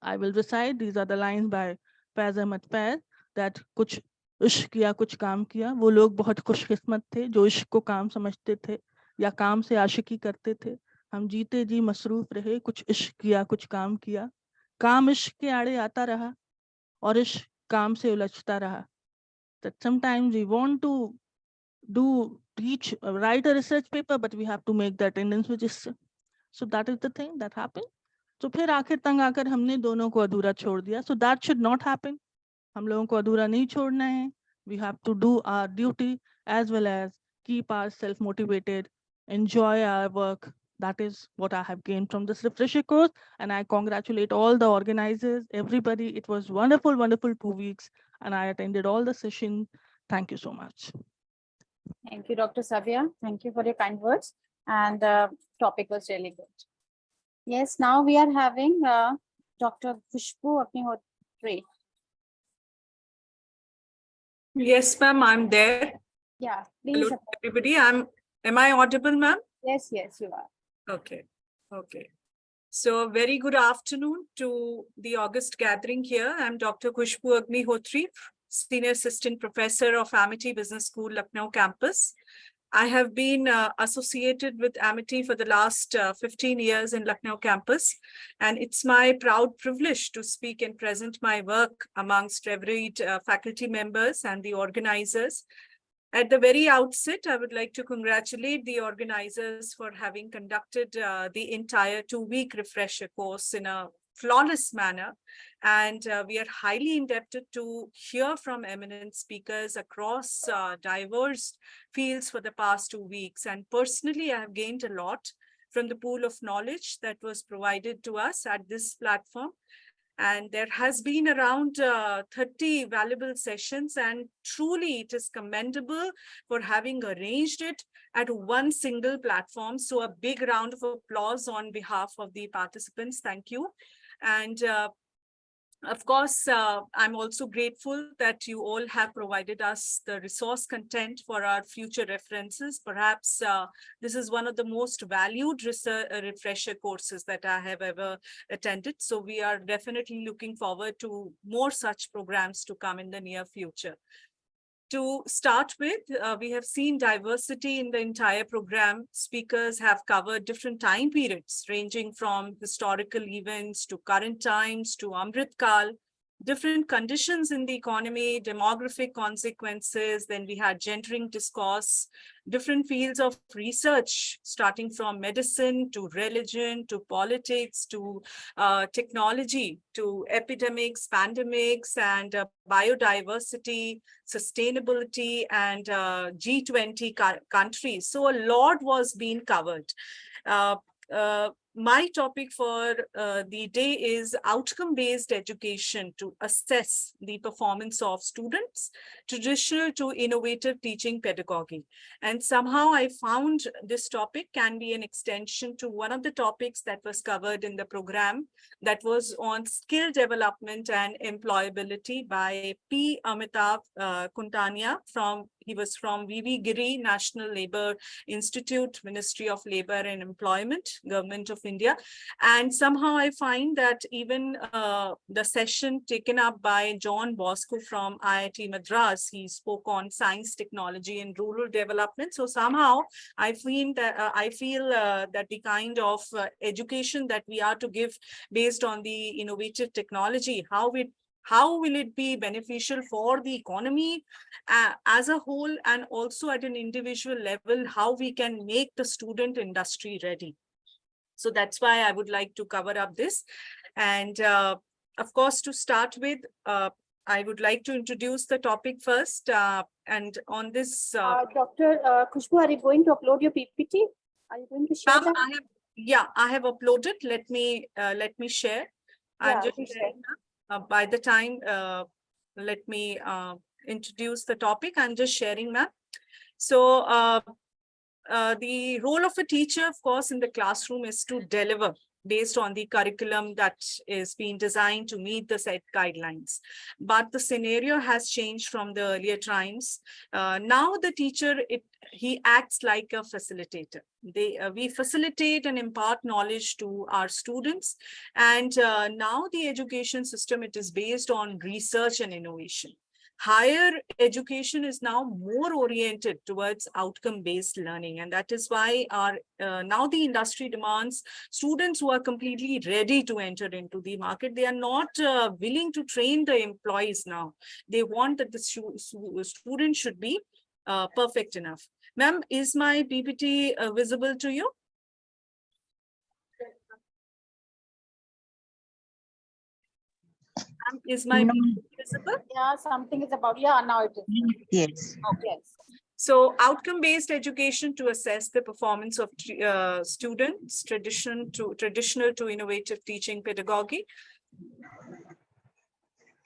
I will recite, these are the lines by Faiz Ahmad Faiz, that कुछ इश्क किया कुछ काम किया. वो लोग बहुत खुशकिस्मत थे जो इश्क को काम समझते थे या काम से आशिकी करते थे. हम जीते जी मसरूफ रहे, कुछ इश्क किया कुछ काम किया. काम इश्क के आड़े आता रहा और इश्क काम से उलझता रहा. That sometimes we want to write a research paper, but we have to make the attendance register. So that is the thing that happened. So फिर आखिर तंग आकर हमने दोनों को अधूरा छोड़ दिया. So that should not happen. हम लोगों को अधूरा नहीं छोड़ना है. We have to do our duty as well as keep ourselves motivated, enjoy our work. That is what I have gained from this refresher course. And I congratulate all the organizers, everybody. It was wonderful, wonderful 2 weeks. And I attended all the sessions. Thank you so much. Thank you, Dr. Savia. Thank you for your kind words. And the topic was really good. Yes, now we are having Dr. Khushbu Agnihotri. Yes, ma'am, I'm there. Yeah, please. Hello, everybody. Am I audible, ma'am? Yes, yes, you are. Okay. So very good afternoon to the August gathering here. I'm Dr. Khushbu Agnihotri, Senior Assistant Professor of Amity Business School, Lucknow campus. I have been associated with Amity for the last 15 years in Lucknow campus, and it's my proud privilege to speak and present my work amongst revered faculty members and the organizers. At the very outset, I would like to congratulate the organizers for having conducted the entire 2-week refresher course in a flawless manner. And we are highly indebted to hear from eminent speakers across diverse fields for the past 2 weeks. And personally, I have gained a lot from the pool of knowledge that was provided to us at this platform. And there has been around 30 valuable sessions, and truly it is commendable for having arranged it at one single platform. So a big round of applause on behalf of the participants. Thank you. And of course, I'm also grateful that you all have provided us the resource content for our future references. Perhaps this is one of the most valued refresher courses that I have ever attended. So we are definitely looking forward to more such programs to come in the near future. To start with, we have seen diversity in the entire program. Speakers have covered different time periods, ranging from historical events to current times to Amrit Kal, different conditions in the economy, demographic consequences. Then we had gendering discourse, different fields of research, starting from medicine to religion to politics to technology to epidemics, pandemics, and biodiversity, sustainability, and G20 countries. So a lot was being covered. My topic for the day is outcome-based education to assess the performance of students, traditional to innovative teaching pedagogy. And somehow I found this topic can be an extension to one of the topics that was covered in the program that was on skill development and employability by P. Amitav Kuntania he was from V.V. Giri National Labour Institute, Ministry of Labour and Employment, Government of India. And somehow I find that even the session taken up by John Bosco from IIT Madras, he spoke on science, technology, and rural development. So somehow I feel that the kind of education that we are to give based on the innovative technology, how will it be beneficial for the economy as a whole, and also at an individual level, how we can make the student industry ready. So that's why I would like to cover up this. And of course, to start with, I would like to introduce the topic first. And on this... Dr. Khushbu, are you going to upload your PPT? Are you going to share that? I have uploaded. Let me share. I'm just sharing. By the time, let me introduce the topic. I'm just sharing that. So the role of a teacher, of course, in the classroom is to deliver based on the curriculum that is being designed to meet the set guidelines. But the scenario has changed from the earlier times. Now the teacher, he acts like a facilitator. We facilitate and impart knowledge to our students. And now the education system, it is based on research and innovation. Higher education is now more oriented towards outcome-based learning. And that is why now the industry demands students who are completely ready to enter into the market. They are not willing to train the employees now. They want that the student should be perfect enough. Ma'am, is my PPT visible to you? Is my PPT visible? Yeah, something is about, yeah, now it is. Yes. Okay. Yes. So outcome-based education to assess the performance of students, traditional to innovative teaching pedagogy.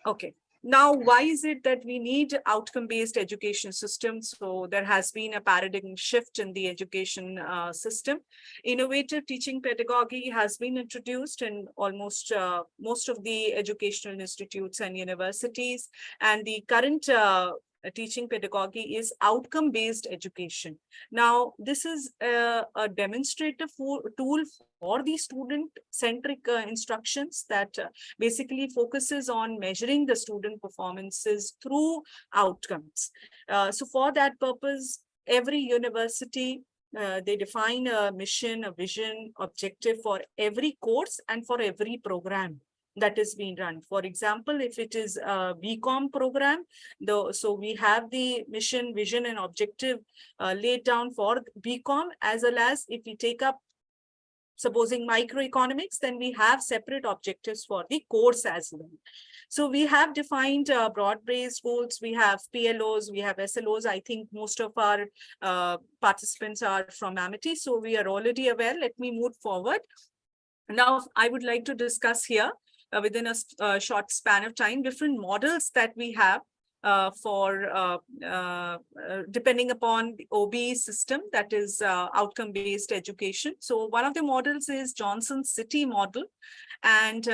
Okay. Now, why is it that we need outcome-based education systems? So there has been a paradigm shift in the education system. Innovative teaching pedagogy has been introduced in almost most of the educational institutes and universities. And the current teaching pedagogy is outcome-based education. Now, this is a demonstrative tool for the student-centric instructions that basically focuses on measuring the student performances through outcomes. So for that purpose, every university, they define a mission, a vision, objective for every course and for every program that is being run. For example, if it is a BCom program, so we have the mission, vision, and objective laid down for BCom, as well as if we take up supposing microeconomics, then we have separate objectives for the course as well. So we have defined broad-based goals. We have PLOs, we have SLOs. I think most of our participants are from Amity, so we are already aware. Let me move forward. Now, I would like to discuss here within a short span of time, different models that we have for depending upon the OB system, that is outcome-based education. So one of the models is Johnson City model. And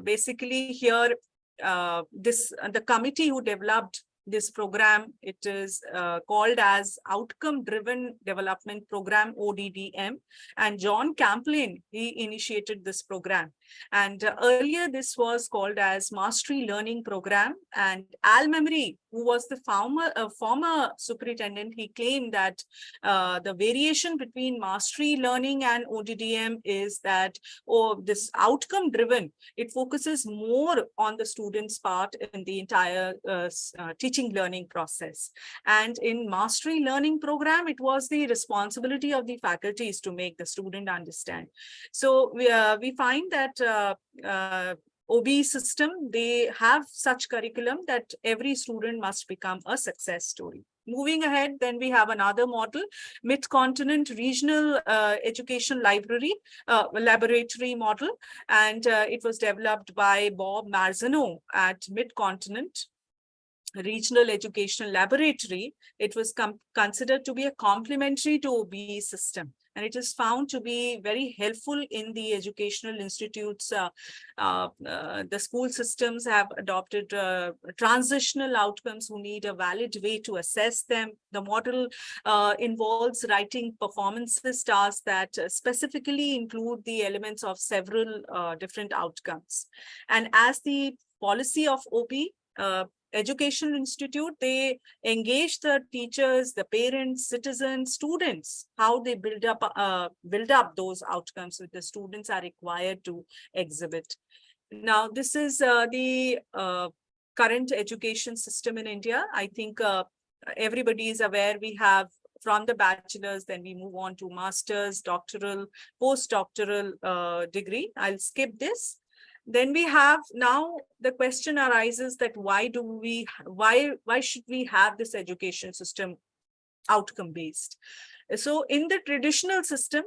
basically here, the committee who developed this program, it is called as Outcome Driven Development Program, ODDM. And John Camplin, he initiated this program. And earlier this was called as Mastery Learning Program. And Al Memory, who was the former superintendent, he claimed that the variation between mastery learning and ODDM is that this outcome driven, it focuses more on the student's part in the entire teaching learning process. And in mastery learning program, it was the responsibility of the faculties to make the student understand. So we find that OB system, they have such curriculum that every student must become a success story. Moving ahead, then we have another model, Mid-Continent Regional Education Laboratory model, and it was developed by Bob Marzano at Mid-Continent Regional Educational Laboratory. It was considered to be a complementary to OB system. And it is found to be very helpful in the educational institutes. The school systems have adopted transitional outcomes who need a valid way to assess them. The model involves writing performances tasks that specifically include the elements of several different outcomes. And as the policy of OB, Educational Institute, they engage the teachers, the parents, citizens, students, how they build up those outcomes that the students are required to exhibit. Now, this is the current education system in India. I think everybody is aware we have from the bachelor's, then we move on to master's, doctoral, postdoctoral degree. I'll skip this. Then we have now the question arises that why should we have this education system outcome based? So in the traditional system,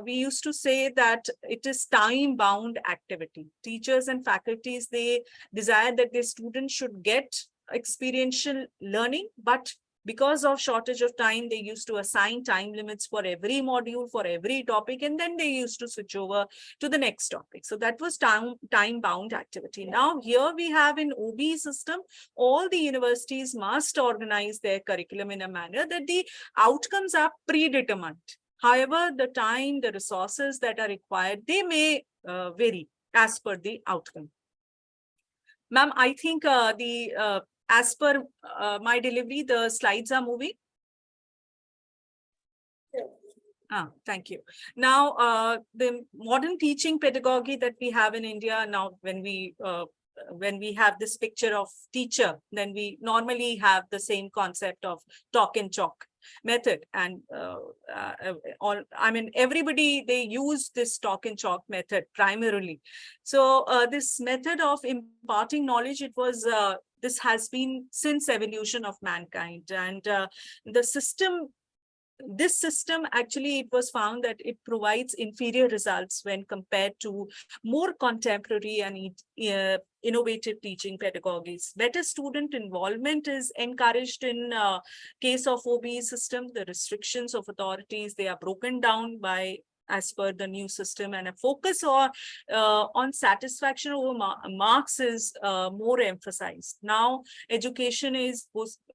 we used to say that it is time bound activity. Teachers and faculties, they desire that their students should get experiential learning, but because of shortage of time, they used to assign time limits for every module, for every topic, and then they used to switch over to the next topic. So that was time-bound activity. Now here we have in OB system, all the universities must organize their curriculum in a manner that the outcomes are predetermined. However, the time, the resources that are required, they may vary as per the outcome. Ma'am, I think as per my delivery, the slides are moving. Thank you. Now, the modern teaching pedagogy that we have in India now, when we have this picture of teacher, then we normally have the same concept of talk and chalk method. And everybody, they use this talk and chalk method primarily. So this method of imparting knowledge, it was this has been since evolution of mankind, and this system actually, it was found that it provides inferior results when compared to more contemporary and innovative teaching pedagogies. Better student involvement is encouraged in case of OBE system. The restrictions of authorities, they are broken down by as per the new system, and a focus on satisfaction over marks is more emphasized. Now, education is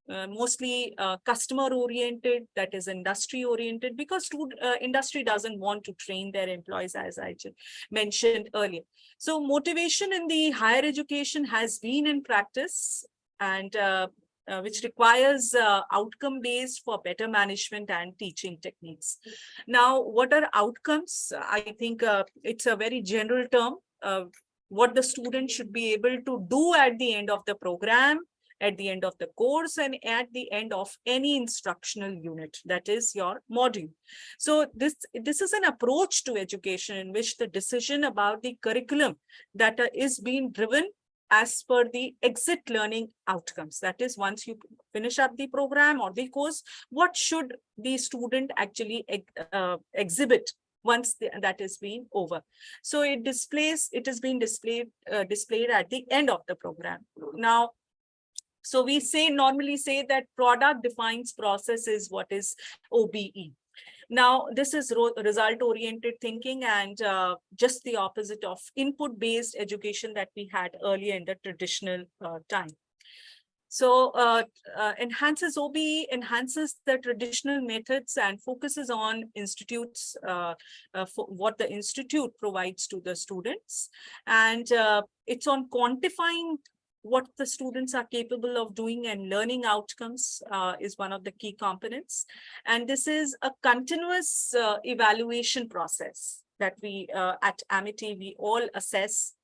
mostly customer oriented, that is industry oriented, because industry doesn't want to train their employees, as I mentioned earlier. So motivation in the higher education has been in practice, and which requires outcome based for better management and teaching techniques. Now, what are outcomes? I think it's a very general term. What the student should be able to do at the end of the program, at the end of the course, and at the end of any instructional unit, that is your module. So this is an approach to education in which the decision about the curriculum that is being driven as per the exit learning outcomes. That is, once you finish up the program or the course, what should the student actually exhibit once that is being over. So it is being displayed at the end of the program. Now, so we normally say that product defines process is what is OBE. Now, this is result-oriented thinking, and just the opposite of input-based education that we had earlier in the traditional time. So enhances OBE, enhances the traditional methods and focuses on institutes, for what the institute provides to the students. And it's on quantifying what the students are capable of doing, and learning outcomes is one of the key components. And this is a continuous evaluation process that we at Amity, we all assess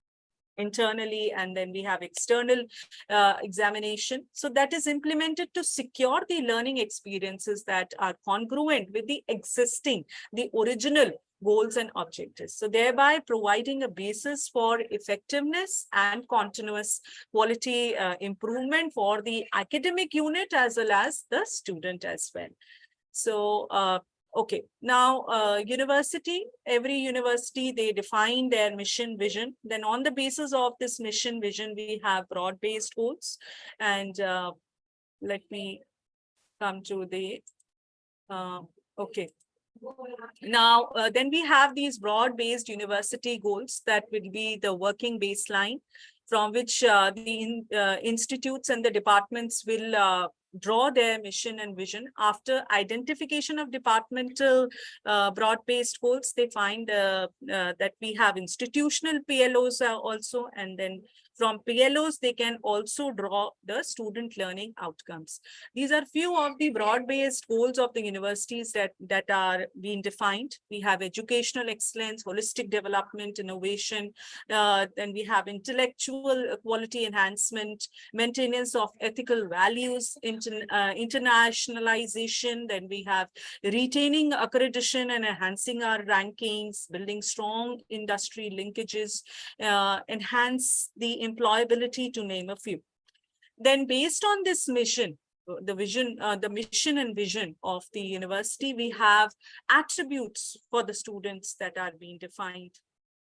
internally, and then we have external examination. So that is implemented to secure the learning experiences that are congruent with the existing, the original goals and objectives. So thereby providing a basis for effectiveness and continuous quality improvement for the academic unit as well as the student as well. So, okay, now every university, they define their mission vision. Then on the basis of this mission vision, we have broad-based goals. And let me come to the, okay. Now, then we have these broad-based university goals that will be the working baseline from which the institutes and the departments will draw their mission and vision. After identification of departmental broad-based goals, they find that we have institutional PLOs also, and then from PLOs, they can also draw the student learning outcomes. These are few of the broad-based goals of the universities that are being defined. We have educational excellence, holistic development, innovation. Then we have intellectual quality enhancement, maintenance of ethical values, internationalization. Then we have retaining accreditation and enhancing our rankings, building strong industry linkages, enhance the employability, to name a few. Then based on this mission, the mission and vision of the university, we have attributes for the students that are being defined.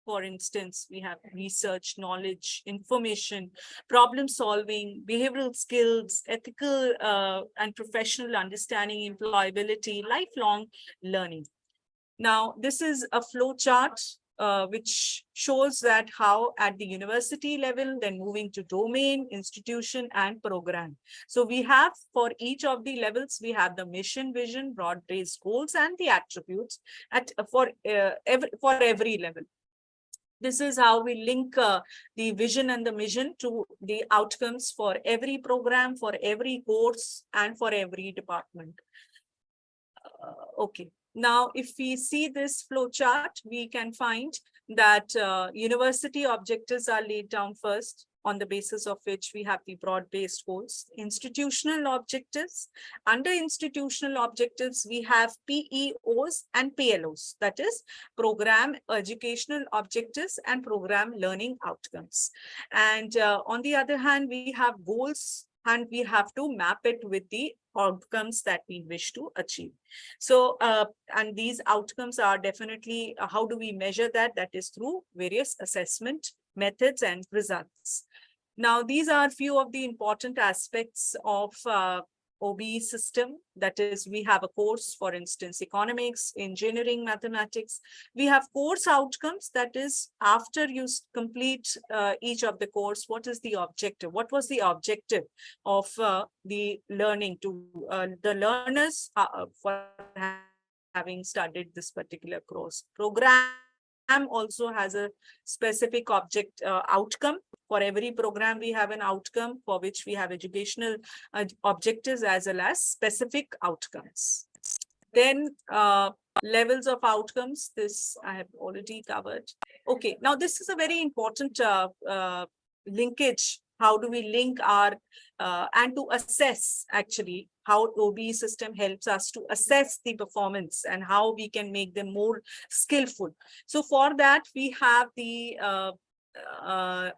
For instance, we have research, knowledge, information, problem solving, behavioral skills, ethical and professional understanding, employability, lifelong learning. Now, this is a flow chart which shows that how at the university level, then moving to domain, institution, and program. So we have, for each of the levels, we have the mission, vision, broad-based goals, and the attributes for every level. This is how we link the vision and the mission to the outcomes for every program, for every course, and for every department. Okay. Now, if we see this flow chart, we can find that university objectives are laid down first, on the basis of which we have the broad-based goals. Institutional objectives. Under institutional objectives, we have PEOs and PLOs, that is program educational objectives and program learning outcomes. And on the other hand, we have goals, and we have to map it with the outcomes that we wish to achieve. So, and these outcomes are definitely, how do we measure that? That is through various assessment methods and results. Now, these are few of the important aspects of OBE system. That is, we have a course, for instance, economics, engineering, mathematics. We have course outcomes. That is, after you complete each of the course, what is the objective? What was the objective of the learning to the learners for having studied this particular course? Program also has a specific object outcome. For every program, we have an outcome for which we have educational objectives as well as specific outcomes. Then levels of outcomes, this I have already covered. Okay, now this is a very important linkage. How do we link our and to assess actually how OBE system helps us to assess the performance and how we can make them more skillful. So for that, we have the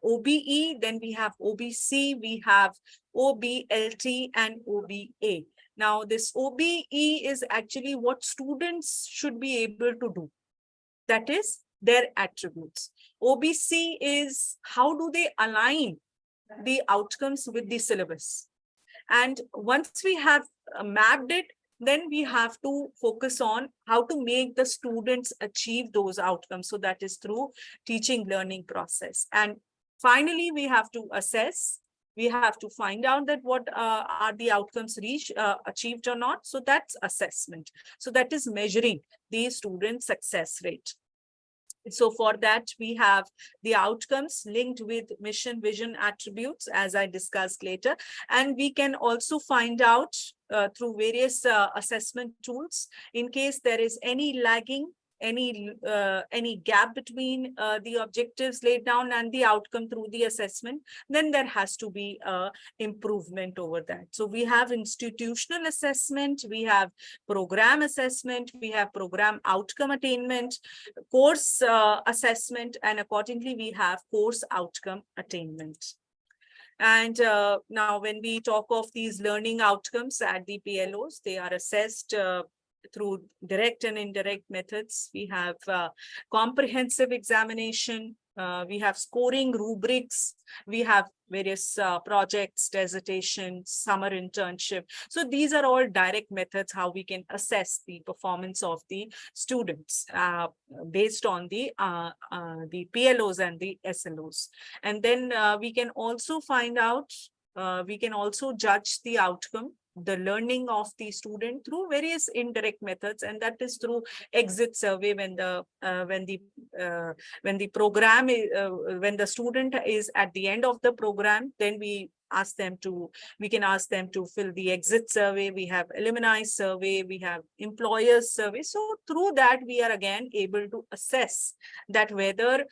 OBE, then we have OBC, we have OBLT and OBA. Now this OBE is actually what students should be able to do. That is their attributes. OBC is how do they align the outcomes with the syllabus. And once we have mapped it, then we have to focus on how to make the students achieve those outcomes. So that is through teaching learning process. And finally, we have to assess. We have to find out that what are the outcomes achieved or not. So that's assessment. So that is measuring the student success rate. So for that, we have the outcomes linked with mission, vision, attributes, as I discussed later. And we can also find out through various assessment tools, in case there is any lagging, any gap between the objectives laid down and the outcome through the assessment, then there has to be improvement over that. So we have institutional assessment, we have program assessment, we have program outcome attainment, course assessment, and accordingly we have course outcome attainment. And now when we talk of these learning outcomes at the PLOs, they are assessed through direct and indirect methods. We have comprehensive examination, we have scoring rubrics, we have various projects, dissertation, summer internship. So these are all direct methods how we can assess the performance of the students based on the PLOs and the SLOs. And then we can also find out, we can also judge the outcome, the learning of the student through various indirect methods, and that is through exit survey. When the program when the student is at the end of the program, then we can ask them to fill the exit survey. We have alumni survey, we have employers survey. So through that, we are again able to assess that whether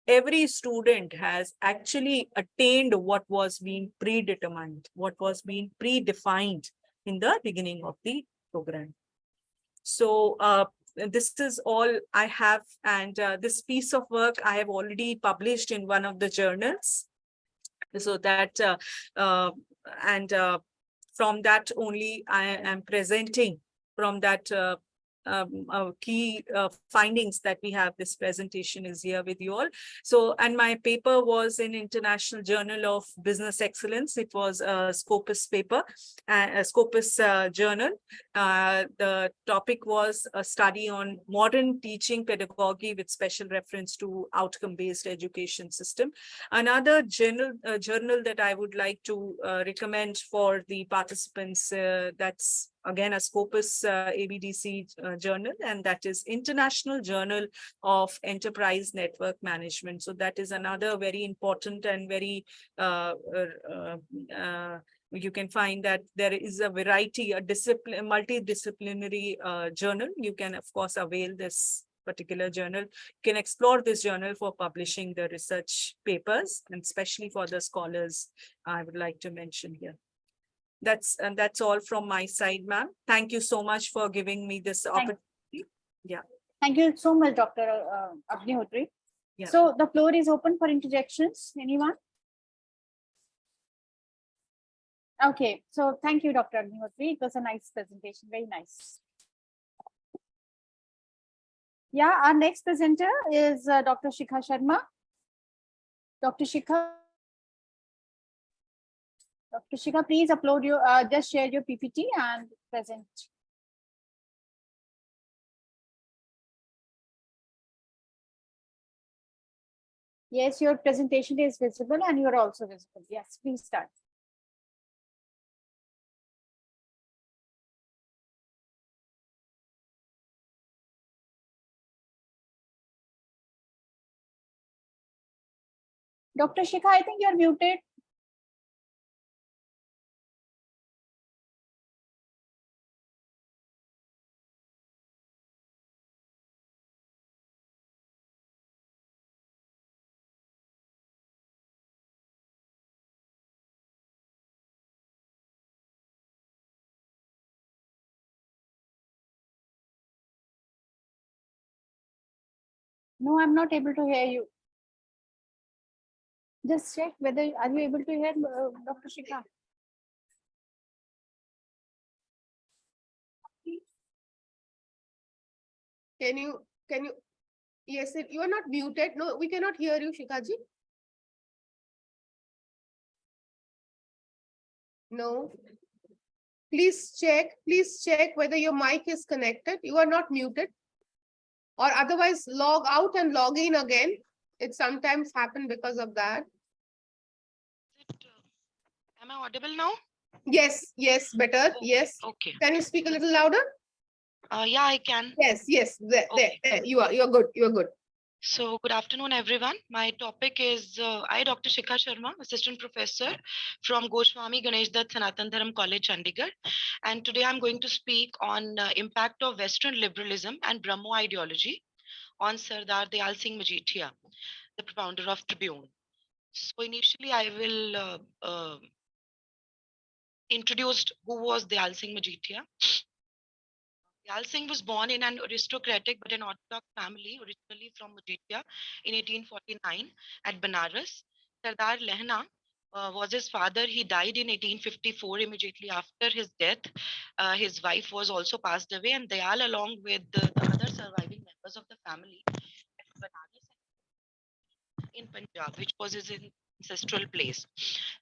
every student has actually attained what was being predetermined, what was being predefined in the beginning of the program. So this is all I have, and this piece of work I have already published in one of the journals. So that from that only I am presenting from that key findings that we have. This presentation is here with you all. So, and my paper was in International Journal of Business Excellence. It was a Scopus paper, a Scopus journal. The topic was a study on modern teaching pedagogy with special reference to outcome-based education system. Another journal that I would like to recommend for the participants, that's again a Scopus ABDC journal, and that is International Journal of Enterprise Network Management. So that is another very important and very you can find that there is a variety, a multidisciplinary journal. You can of course avail this particular journal. You can explore this journal for publishing the research papers, and especially for the scholars, I would like to mention here. That's all from my side, ma'am. Thank you so much for giving me this opportunity. Yeah. Thank you so much, Dr. Agnihotri. Yeah. So the floor is open for interjections. Anyone? Okay. So thank you, Dr. Agnihotri. It was a nice presentation. Very nice. Yeah. Our next presenter is Dr. Shikha Sharma. Dr. Shikha Dr. Shikha, please upload your, just share your PPT and present. Yes, your presentation is visible and you are also visible. Yes, please start. Dr. Shikha, I think you're muted. No, I'm not able to hear you. Just check whether, are you able to hear Dr. Shikha? Can you, yes, you are not muted. No, we cannot hear you, Shikhaji. No. Please check whether your mic is connected. You are not muted. Or otherwise log out and log in again. It sometimes happen because of that. Am I audible now? Yes, better. Yes. Okay. Can you speak a little louder? Yeah, I can. Yes. There. You are good. So good afternoon, everyone. My topic is I, Dr. Shikha Sharma, Assistant Professor from Goswami Ganesh Dutt Sanatan Dharam College, Chandigarh. And today I'm going to speak on impact of Western liberalism and Brahmo ideology on Sardar Dayal Singh Majithia, the propounder of Tribune. So initially I will introduce who was Dayal Singh Majithia. Dayal Singh was born in an aristocratic but an orthodox family, originally from Majithia in 1849 at Banaras. Sardar Lehna was his father. He died in 1854. Immediately after his death, his wife was also passed away, and Dayal, along with the other surviving members of the family, left Banaras in Punjab, which was his ancestral place.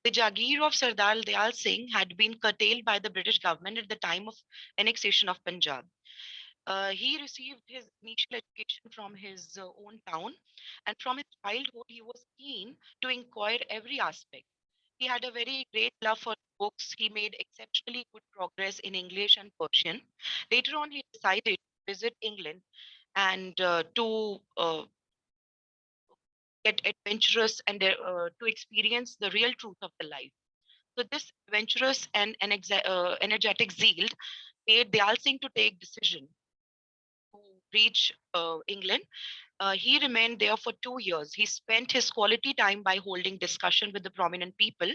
The Jaagir of Sardar Dayal Singh had been curtailed by the British government at the time of annexation of Punjab. He received his initial education from his own town, and from his childhood, he was keen to inquire every aspect. He had a very great love for books. He made exceptionally good progress in English and Persian. Later on, he decided to visit England and to get adventurous and to experience the real truth of the life. So this adventurous and energetic zeal made Dayal Singh to take decision to reach England. He remained there for 2 years. He spent his quality time by holding discussion with the prominent people,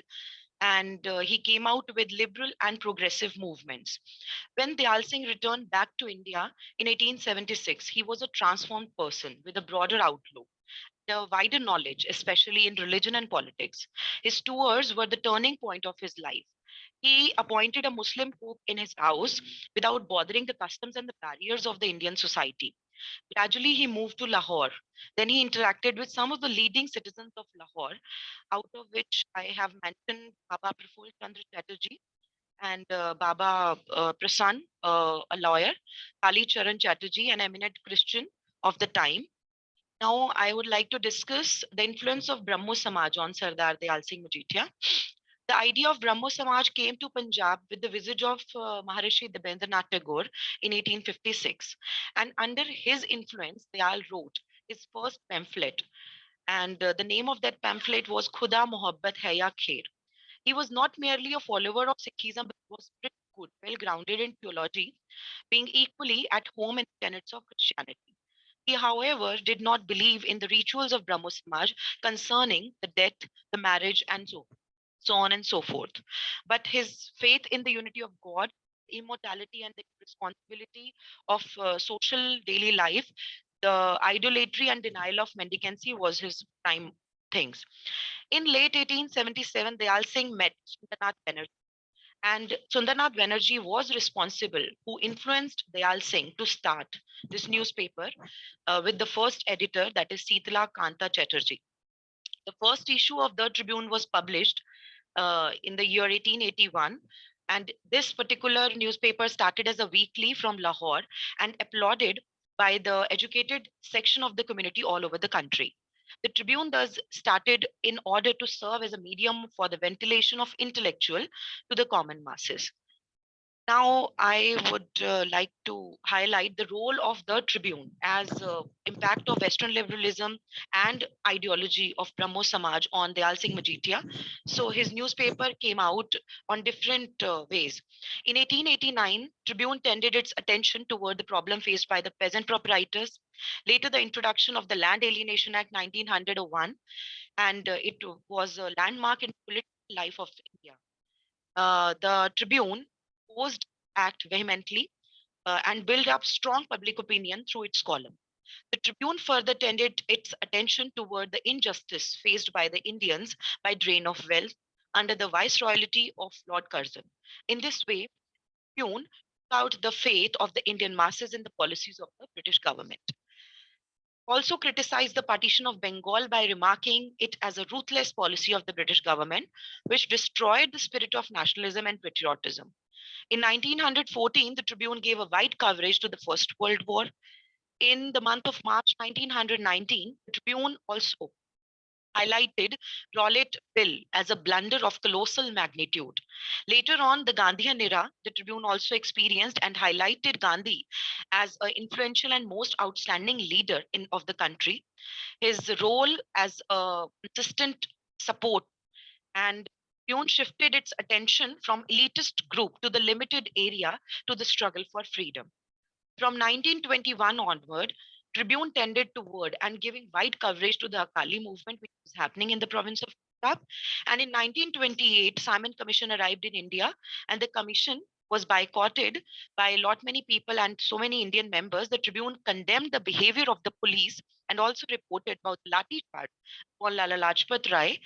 and he came out with liberal and progressive movements. When Dayal Singh returned back to India in 1876, he was a transformed person with a broader outlook, the wider knowledge, especially in religion and politics. His tours were the turning point of his life. He appointed a Muslim pope in his house without bothering the customs and the barriers of the Indian society. Gradually, he moved to Lahore. Then he interacted with some of the leading citizens of Lahore, out of which I have mentioned Baba Praful Chandra Chatterjee and Baba Prasann, a lawyer, Kali Charan Chatterjee, an eminent Christian of the time. Now, I would like to discuss the influence of Brahmo Samaj on Sardar Dayal Singh Majithia. The idea of Brahmo Samaj came to Punjab with the visit of Maharishi Debendranath Tagore in 1856. And under his influence, Dayal wrote his first pamphlet. And the name of that pamphlet was Khuda Mohabbat Hai Ya Khair. He was not merely a follower of Sikhism, but was pretty good, well grounded in theology, being equally at home in the tenets of Christianity. He, however, did not believe in the rituals of Brahmo Samaj concerning the death, the marriage, and so on and so forth. But his faith in the unity of God, immortality, and the responsibility of social daily life, the idolatry and denial of mendicancy was his prime things. In late 1877, Dayal Singh met Sundarnath Banerjee. And Sundarnath Banerjee was responsible, who influenced Dayal Singh to start this newspaper with the first editor, that is Sitala Kanta Chatterjee. The first issue of the Tribune was published in the year 1881. And this particular newspaper started as a weekly from Lahore and applauded by the educated section of the community all over the country. The Tribune thus started in order to serve as a medium for the ventilation of intellectual to the common masses. Now, I would like to highlight the role of the Tribune as impact of Western liberalism and ideology of Brahmo Samaj on Dayal Singh Majeethia. So his newspaper came out on different ways. In 1889, Tribune tended its attention toward the problem faced by the peasant proprietors. Later, the introduction of the Land Alienation Act 1901, and it was a landmark in political life of India. The Tribune opposed act vehemently and built up strong public opinion through its column. The Tribune further tended its attention toward the injustice faced by the Indians by drain of wealth under the viceroyalty of Lord Curzon. In this way, Tribune took out the faith of the Indian masses in the policies of the British government. Also criticized the partition of Bengal by remarking it as a ruthless policy of the British government, which destroyed the spirit of nationalism and patriotism. In 1914, the Tribune gave a wide coverage to the First World War. In the month of March 1919, the Tribune also highlighted Rowlatt Bill as a blunder of colossal magnitude. Later on, the Gandhian era, the Tribune also experienced and highlighted Gandhi as an influential and most outstanding leader of the country. His role as a consistent support, and Tribune shifted its attention from elitist group to the limited area to the struggle for freedom. From 1921 onward, Tribune tended toward and giving wide coverage to the Akali movement, which was happening in the province of Punjab. And in 1928, Simon Commission arrived in India, and the commission was boycotted by a lot many people and so many Indian members. The Tribune condemned the behavior of the police and also reported about Lati charge on Lala Lajpat Rai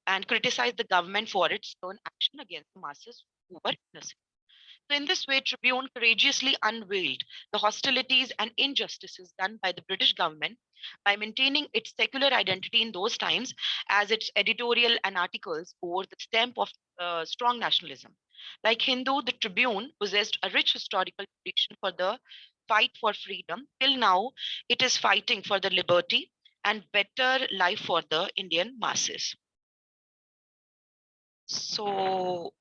and criticized the government for its stern action against the masses who were innocent. So in this way, Tribune courageously unveiled the hostilities and injustices done by the British government by maintaining its secular identity in those times, as its editorial and articles bore the stamp of strong nationalism. Like Hindu, the Tribune possessed a rich historical tradition for the fight for freedom. Till now, it is fighting for the liberty and better life for the Indian masses. So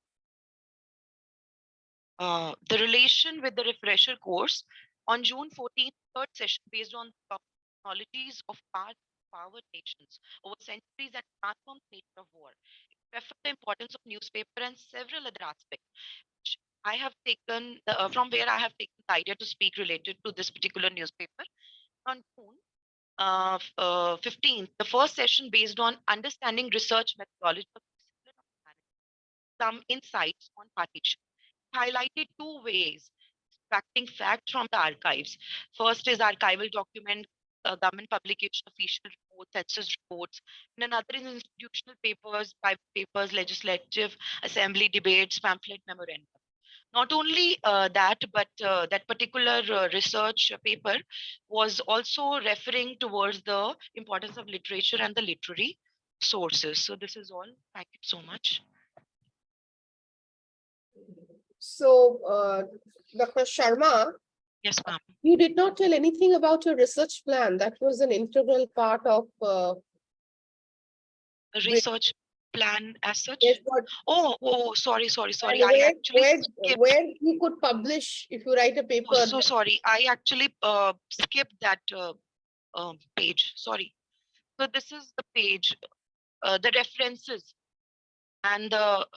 the relation with the refresher course on June 14th, third session based on the technologies of power nations over centuries and transformed nature of war. It referred the importance of newspaper and several other aspects, which I have taken from where I have taken the idea to speak related to this particular newspaper. On June 15th, the first session based on understanding research methodology of discipline of humanity, some insights on partition. Highlighted two ways extracting facts from the archives. First is archival document, government publication, official reports, census reports, and another is institutional papers, private papers, legislative assembly debates, pamphlet, memorandum. Not only that, but that particular research paper was also referring towards the importance of literature and the literary sources. So this is all. Thank you so much. So, Dr. Sharma, yes, ma'am. You did not tell anything about your research plan. That was an integral part of a research plan as such. Yes, sorry. Where you could publish if you write a paper. Oh, so sorry, I actually skipped that page. Sorry. So this is the page, the references, and the.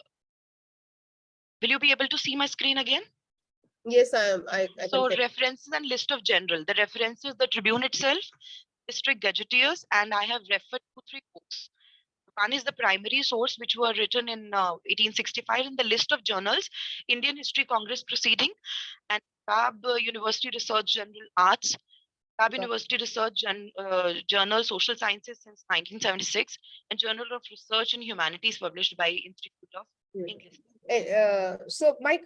Will you be able to see my screen again? Yes, I am. So references and list of general. The references, the Tribune itself, district gazetteers, and I have referred to 3 books. One is the primary source, which were written in 1865 in the list of journals, Indian History Congress Proceeding, and Punjab University Research General Arts, Punjab University Research Journal Social Sciences since 1976, and Journal of Research in Humanities published by Institute of English. So, Mike,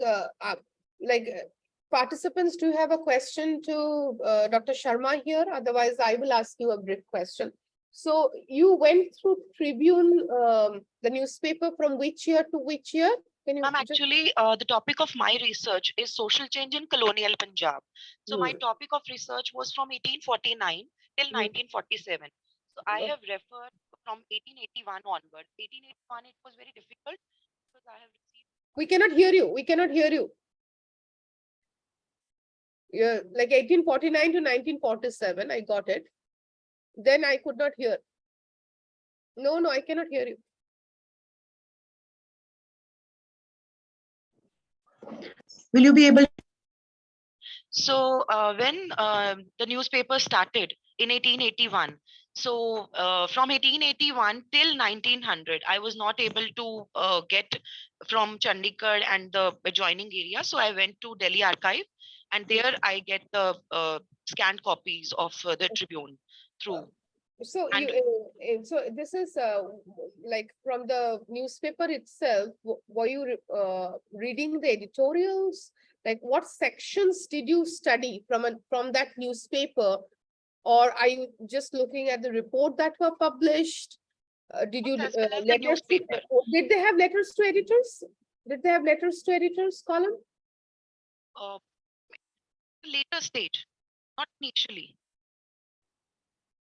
participants, do you have a question to Dr. Sharma here? Otherwise, I will ask you a brief question. So you went through Tribune, the newspaper, from which year to which year? Can you Actually, the topic of my research is social change in colonial Punjab. So my topic of research was from 1849 till 1947. So I have referred from 1881 onward. 1881, it was very difficult because I have received. We cannot hear you. We cannot hear you. Yeah, like 1849 to 1947. I got it. Then I could not hear. No, I cannot hear you. Will you be able? So when the newspaper started in 1881, so from 1881 till 1900, I was not able to get from Chandigarh and the adjoining area. So I went to Delhi Archive, and there I get the scanned copies of the Tribune through. So so this is like from the newspaper itself. Were you reading the editorials? Like what sections did you study from that newspaper, or are you just looking at the report that were published? Did you letters? Did they have letters to editors? Did they have letters to editors column? Later stage, not initially.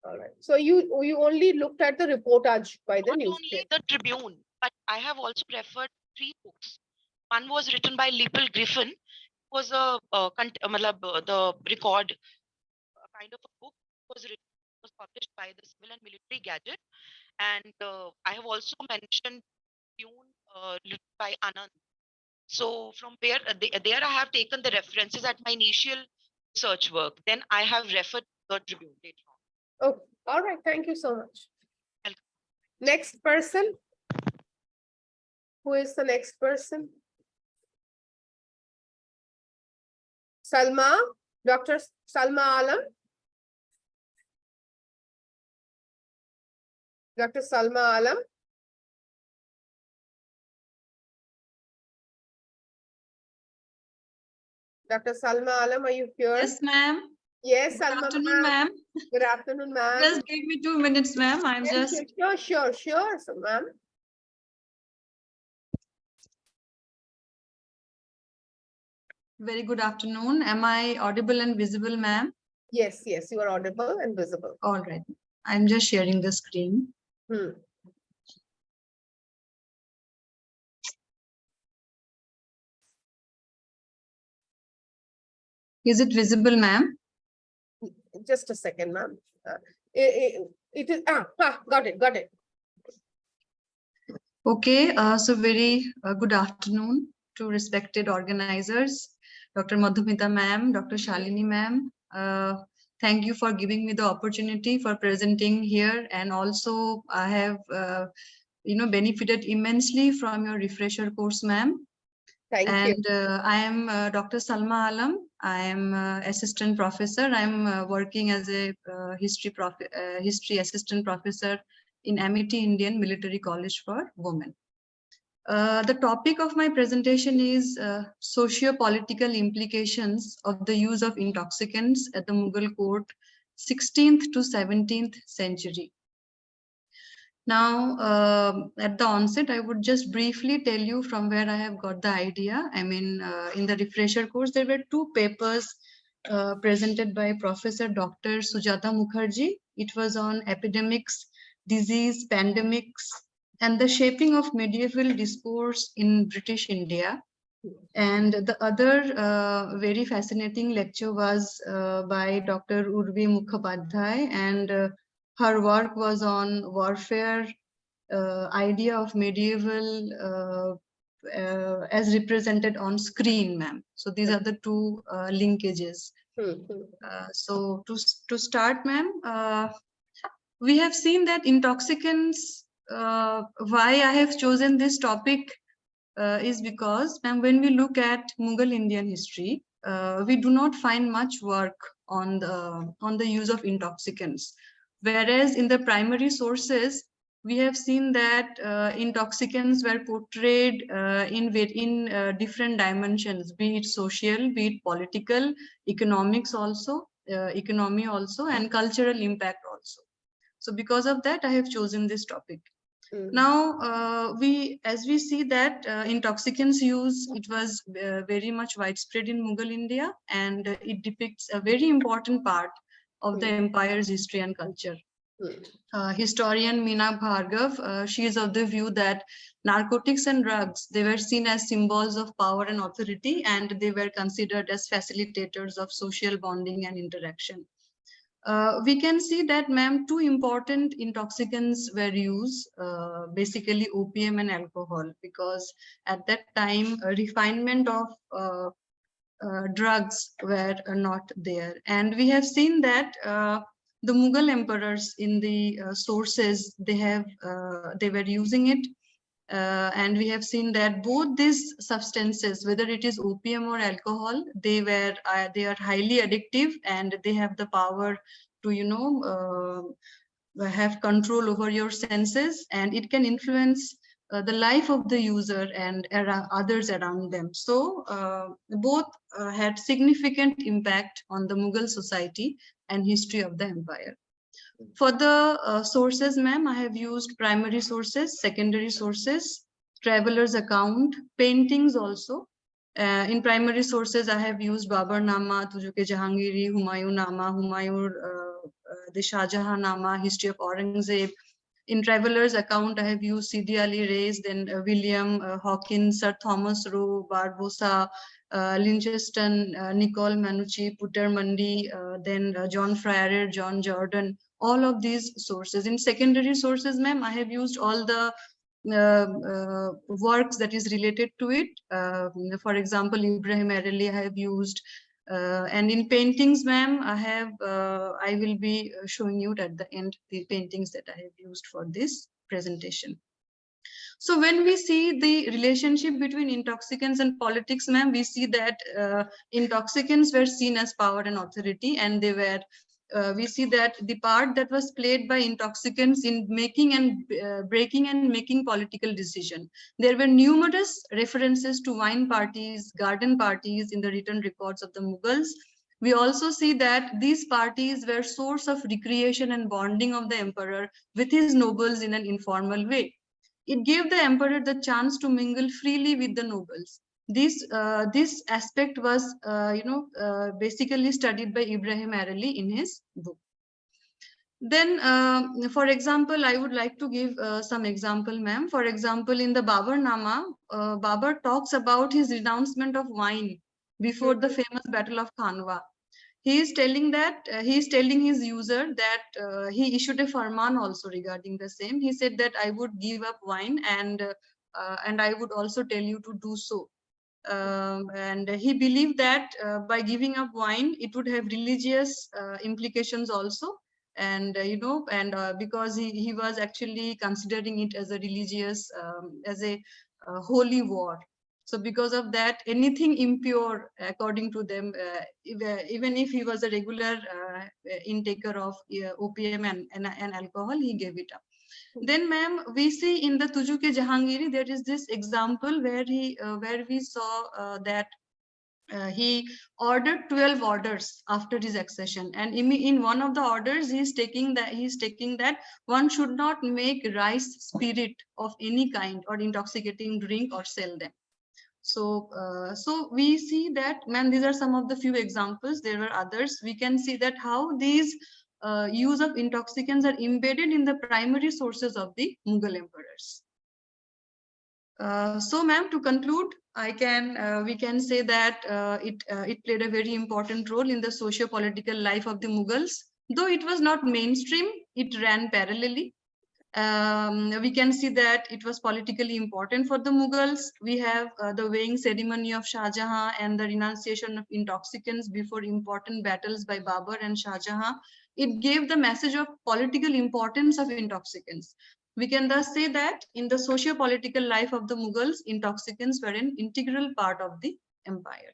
All right. So you only looked at the reportage by the newspaper. Only the Tribune, but I have also referred 3 books. One was written by Lepel Griffin. It was the record kind of a book. Was published by the Civil and Military Gadget, and I have also mentioned Tribune written by Anand. So from there I have taken the references at my initial research work. Then I have referred to the Tribune later on. Oh, all right. Thank you so much. Next person. Who is the next person? Salma, Dr. Salma Alam. Dr. Salma Alam. Dr. Salma Alam, are you here? Yes, ma'am. Yes, Good Salma. afternoon, ma'am. Good afternoon, ma'am. Just give me 2 minutes, ma'am. I'm just. Sure, so, ma'am. Very good afternoon. Am I audible and visible, ma'am? Yes, you are audible and visible. All right. I'm just sharing the screen. Is it visible, ma'am? Just a second, ma'am. It is, got it. Okay, so very good afternoon to respected organizers, Dr. Madhumita ma'am, Dr. Shalini ma'am. Thank you for giving me the opportunity for presenting here, and also I have benefited immensely from your refresher course, ma'am. Thank you. I am Dr. Salma Alam. I am assistant professor. I am working as a history assistant professor in Amity Indian Military College for Women. The topic of my presentation is socio-political implications of the use of intoxicants at the Mughal court, 16th to 17th century. Now, at the onset, I would just briefly tell you from where I have got the idea. I mean, in the refresher course, there were 2 papers presented by Professor Dr. Sujata Mukherjee. It was on epidemics, disease, pandemics, and the shaping of medieval discourse in British India. And the other very fascinating lecture was by Dr. Urvi Mukhopadhyay, and her work was on warfare, idea of medieval as represented on screen, ma'am. So these are the 2 linkages. So to start, ma'am, we have seen that intoxicants, why I have chosen this topic is because, ma'am, when we look at Mughal Indian history, we do not find much work on the use of intoxicants. Whereas in the primary sources, we have seen that intoxicants were portrayed in different dimensions, be it social, be it political, economy also, and cultural impact also. So because of that, I have chosen this topic. Now, as we see that intoxicants use, it was very much widespread in Mughal India, and it depicts a very important part of the empire's history and culture. Historian Meena Bhargav, she is of the view that narcotics and drugs, they were seen as symbols of power and authority, and they were considered as facilitators of social bonding and interaction. We can see that, ma'am, two important intoxicants were used, basically opium and alcohol, because at that time, a refinement of drugs were not there. And we have seen that the Mughal emperors in the sources, they were using it. And we have seen that both these substances, whether it is opium or alcohol, they are highly addictive, and they have the power to have control over your senses, and it can influence the life of the user and others around them. So both had significant impact on the Mughal society and history of the empire. For the sources, ma'am, I have used primary sources, secondary sources, traveler's account, paintings also. In primary sources, I have used Babar Nama, Tujuke Jahangiri, Humayun Nama, Humayun, the Shah Jahan Nama, history of Aurangzeb. In traveler's account, I have used C.D. Ali Reis, then William Hawkins, Sir Thomas Roe, Barbosa, Linceston, Nicole Manucci, Putter Mandi, then John Fryer, John Jordan, all of these sources. In secondary sources, ma'am, I have used all the works that is related to it. For example, Ibrahim Areli I have used. And in paintings, ma'am, I will be showing you at the end the paintings that I have used for this presentation. So when we see the relationship between intoxicants and politics, ma'am, we see that intoxicants were seen as power and authority, and they were we see that the part that was played by intoxicants in making and breaking and making political decision. There were numerous references to wine parties, garden parties in the written records of the Mughals. We also see that these parties were source of recreation and bonding of the emperor with his nobles in an informal way. It gave the emperor the chance to mingle freely with the nobles. This aspect was, basically studied by Ibrahim Areli in his book. Then, for example, I would like to give some example, ma'am. For example, in the Babar Nama, Babar talks about his renouncement of wine before the famous Battle of Khanwa. He is telling his user that he issued a farman also regarding the same. He said that I would give up wine, and I would also tell you to do so. And he believed that by giving up wine, it would have religious implications also. And because he was actually considering it as a religious, as a holy war. So because of that, anything impure, according to them, even if he was a regular intaker of opium and alcohol, he gave it up. Then, ma'am, we see in the Tujuke Jahangiri, there is this example where we saw that he ordered 12 orders after his accession, and in one of the orders he's taking that one should not make rice spirit of any kind or intoxicating drink or sell them. So we see that, ma'am, these are some of the few examples. There were others. We can see that how these use of intoxicants are embedded in the primary sources of the Mughal emperors. So, ma'am, to conclude, we can say that it played a very important role in the socio-political life of the Mughals. Though it was not mainstream, it ran parallelly. We can see that it was politically important for the Mughals. We have the weighing ceremony of Shah Jahan and the renunciation of intoxicants before important battles by Babur and Shah Jahan. It gave the message of political importance of intoxicants. We can thus say that in the socio-political life of the Mughals, intoxicants were an integral part of the empire.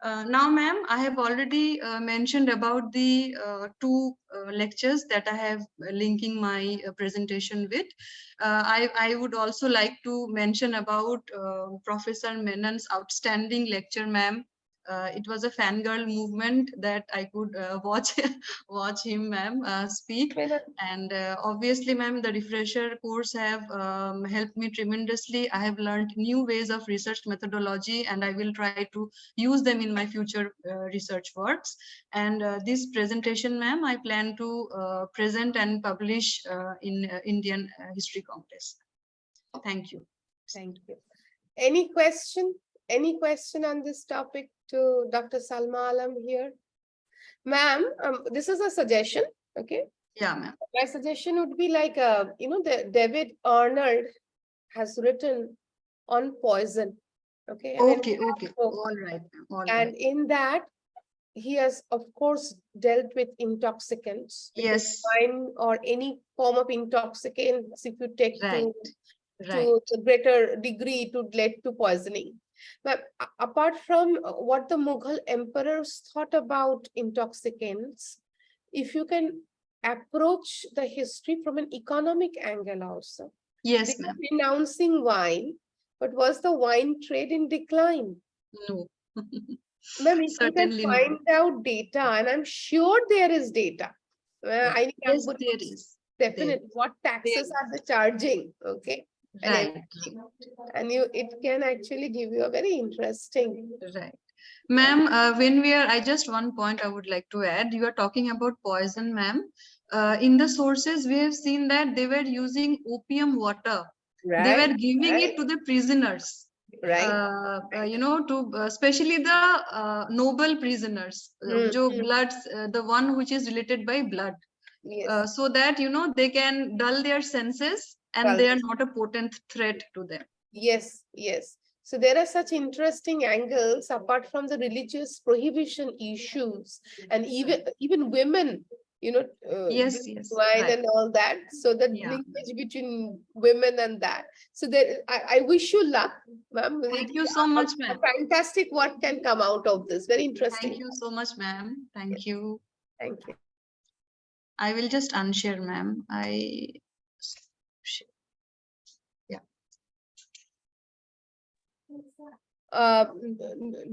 Now, ma'am, I have already mentioned about the two lectures that I have linking my presentation with. I would also like to mention about Professor Menon's outstanding lecture, ma'am, it was a fangirl movement that I could watch him, ma'am, speak. And obviously, ma'am, the refresher course have helped me tremendously. I have learned new ways of research methodology, and I will try to use them in my future research works. And this presentation, ma'am, I plan to present and publish in Indian History Congress. Thank you. Thank you. Any question? Any question on this topic to Dr. Salma Alam here? Ma'am, this is a suggestion, okay? Yeah, ma'am. My suggestion would be like, David Arnold has written on poison, okay? Okay, all right, ma'am. All And right. in that, he has, of course, dealt with intoxicants. Yes. Wine or any form of intoxicants, if you take Right. to a greater degree, it would lead to poisoning. But apart from what the Mughal emperors thought about intoxicants, if you can approach the history from an economic angle also. Yes, They ma'am. were renouncing wine, but was the wine trade in decline? No. Ma'am, if you can Certainly find out data, and I'm sure there is data. I Yes, would there is. definitely what taxes are they charging, okay? And Right. everything. And it can actually give you a very interesting. Right. Ma'am, when we are, I just one point I would like to add. You are talking about poison, ma'am. In the sources, we have seen that they were using opium water. They were giving it to the prisoners. To especially the noble prisoners, blood, the one which is related by blood. Yes. So that, they can dull their senses and they are not a potent threat to them. Yes, yes. So there are such interesting angles apart from the religious prohibition issues, and even women, Yes, drink yes, wine right. and all that. So the linkage between women and that. So there, I wish you luck, ma'am. Thank you so much, ma'am. Fantastic work can come out of this. Very interesting. Thank you so much, ma'am. Thank you. Thank you. I will just unshare, ma'am.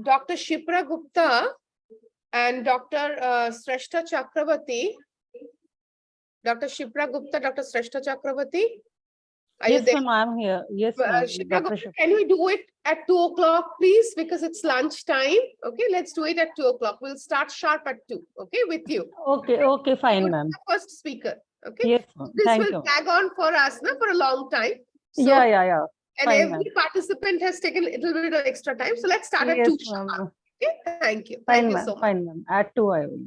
Dr. Shipra Gupta and Dr. Sreshta Chakravarti. Dr. Shipra Gupta, Dr. Sreshta Chakravarti. Are you Yes, there? ma'am, I'm here. Yes, ma'am. Shipra Gupta, can we do it at 2 o'clock, please? Because it's lunch time. Okay, let's do it at 2 o'clock. We'll start sharp at 2. Okay, with you. Okay, fine, ma'am. First speaker. Okay. Yes, ma'am. This Thank will you. tag on for us for a long time. So, Yeah. And Fine, every ma'am. participant has taken a little bit of extra time. So let's start at Yes, 2 ma'am. sharp. Okay, thank you. Fine, Thank you ma'am. so much. Fine, ma'am. At 2 I will.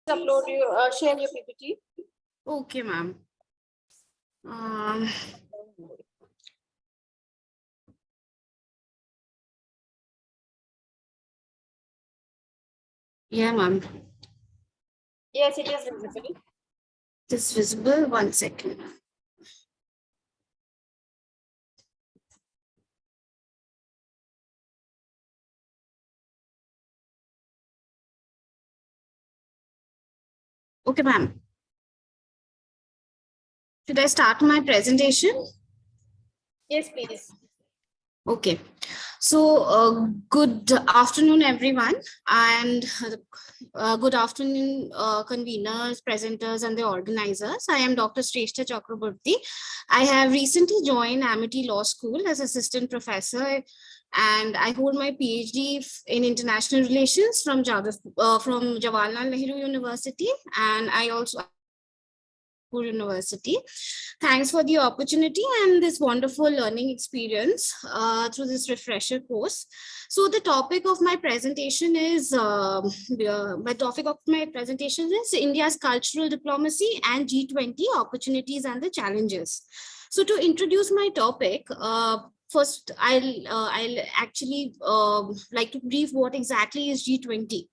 upload your, share your PPT. Okay, ma'am. Yeah, ma'am. Yes, it is visible. It is visible. 1 second. Okay, ma'am. Should I start my presentation? Yes, please. Okay. So, good afternoon, everyone, and good afternoon, conveners, presenters, and the organizers. I am Dr. Shrestha Chakraborty. I have recently joined Amity Law School as assistant professor, and I hold my PhD in international relations from Jawaharlal Nehru University, and I also University. Thanks for the opportunity and this wonderful learning experience through this refresher course. So the topic of my presentation is India's cultural diplomacy and G20 opportunities and the challenges. So to introduce my topic, first I'll actually like to brief what exactly is G20.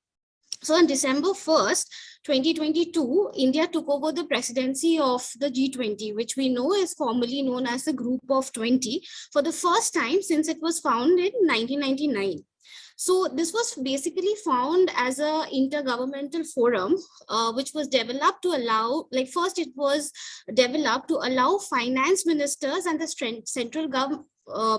So on December 1st, 2022, India took over the presidency of the G20, which we know is formally known as the Group of 20, for the first time since it was founded in 1999. So this was basically found as an intergovernmental forum, which was developed to allow, first it was developed to allow finance ministers and the central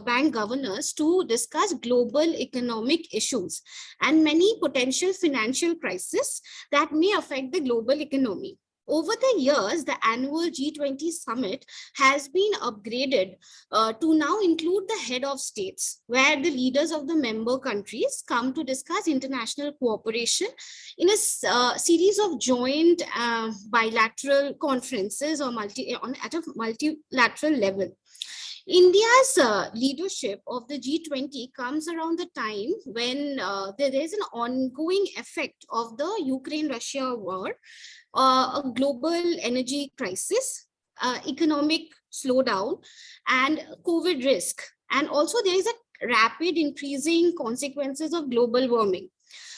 bank governors to discuss global economic issues and many potential financial crises that may affect the global economy. Over the years, the annual G20 summit has been upgraded to now include the head of states, where the leaders of the member countries come to discuss international cooperation in a series of joint bilateral conferences or at a multilateral level. India's leadership of the G20 comes around the time when there is an ongoing effect of the Ukraine-Russia war, a global energy crisis, economic slowdown, and COVID risk. And also there is a rapid increasing consequences of global warming.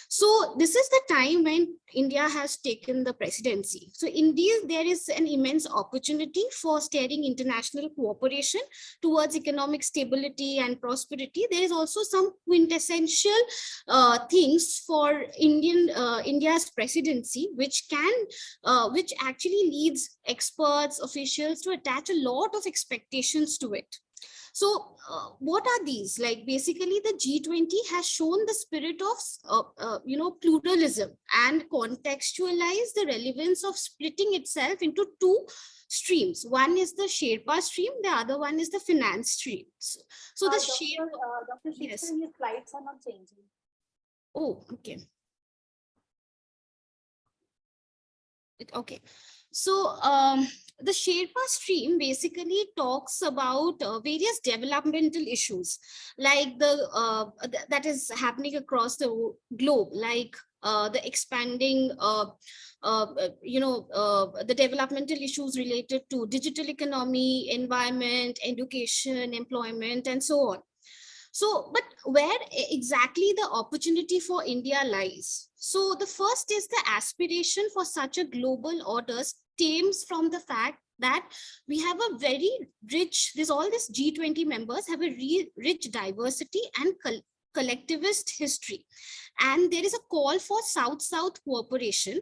So this is the time when India has taken the presidency. So indeed, there is an immense opportunity for steering international cooperation towards economic stability and prosperity. There is also some quintessential things for India's presidency, which actually leads experts, officials to attach a lot of expectations to it. So what are these? Like basically the G20 has shown the spirit of, pluralism and contextualize the relevance of splitting itself into two streams. One is the Sherpa stream, the other one is the finance stream. So the Sherpa, Dr. Shrestha, yes. your slides are not changing. Oh, okay. Okay. So the Sherpa stream basically talks about various developmental issues like that is happening across the globe, like the expanding, the developmental issues related to digital economy, environment, education, employment, and so on. So, but where exactly the opportunity for India lies? So the first is the aspiration for such a global order stems from the fact that we have a very rich, all these G20 members have a rich diversity and collectivist history. And there is a call for South-South cooperation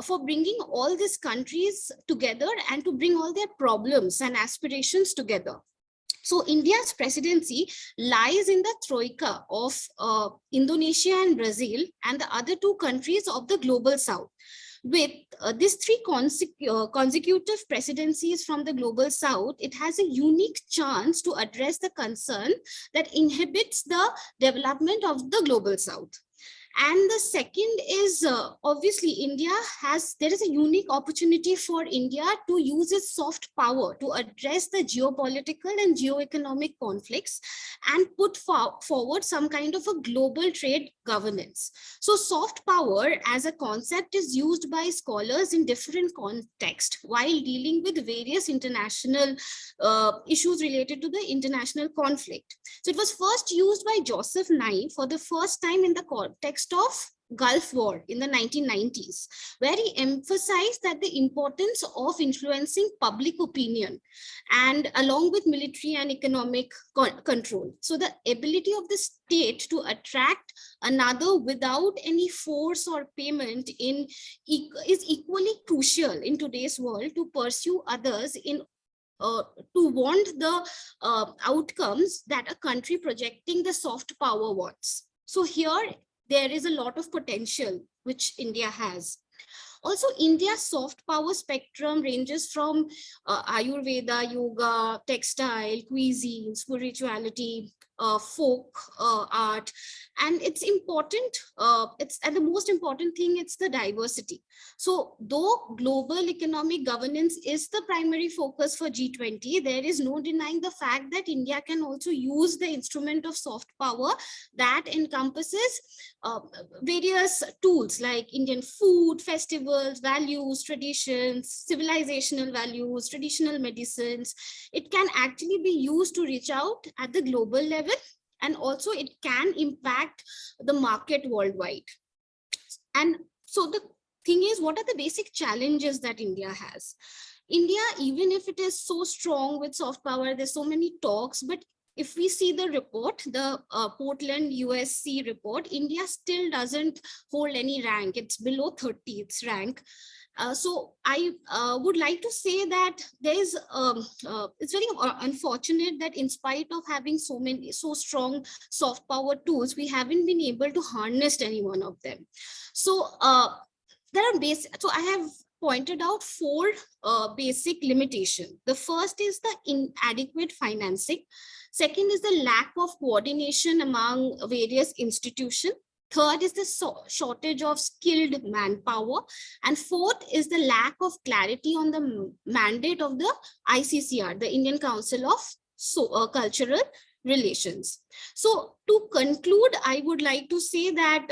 for bringing all these countries together and to bring all their problems and aspirations together. So India's presidency lies in the troika of Indonesia and Brazil and the other two countries of the global south. With these three consecutive presidencies from the global south, it has a unique chance to address the concern that inhibits the development of the global south. And the second is obviously there is a unique opportunity for India to use its soft power to address the geopolitical and geoeconomic conflicts and put forward some kind of a global trade governance. So soft power as a concept is used by scholars in different contexts while dealing with various international issues related to the international conflict. So it was first used by Joseph Nye for the first time in the context of Gulf War in the 1990s, where he emphasized that the importance of influencing public opinion and along with military and economic control. So the ability of the state to attract another without any force or payment is equally crucial in today's world to pursue others in to want the outcomes that a country projecting the soft power wants. So here there is a lot of potential which India has. Also, India's soft power spectrum ranges from Ayurveda, yoga, textile, cuisine, spirituality, folk art, and it's important. And the most important thing, it's the diversity. So, though global economic governance is the primary focus for G20, there is no denying the fact that India can also use the instrument of soft power that encompasses various tools like Indian food, festivals, values, traditions, civilizational values, traditional medicines. It can actually be used to reach out at the global level, and also it can impact the market worldwide. And so the thing is, what are the basic challenges that India has? India, even if it is so strong with soft power, there's so many talks, but if we see the report, the Portland USC report, India still doesn't hold any rank. It's below 30th rank. So I would like to say that there's it's very unfortunate that in spite of having so strong soft power tools, we haven't been able to harness any one of them. So there are so I have pointed out 4 basic limitations. The first is the inadequate financing. Second is the lack of coordination among various institutions. Third is the shortage of skilled manpower. And fourth is the lack of clarity on the mandate of the ICCR, the Indian Council of Cultural Relations. So to conclude, I would like to say that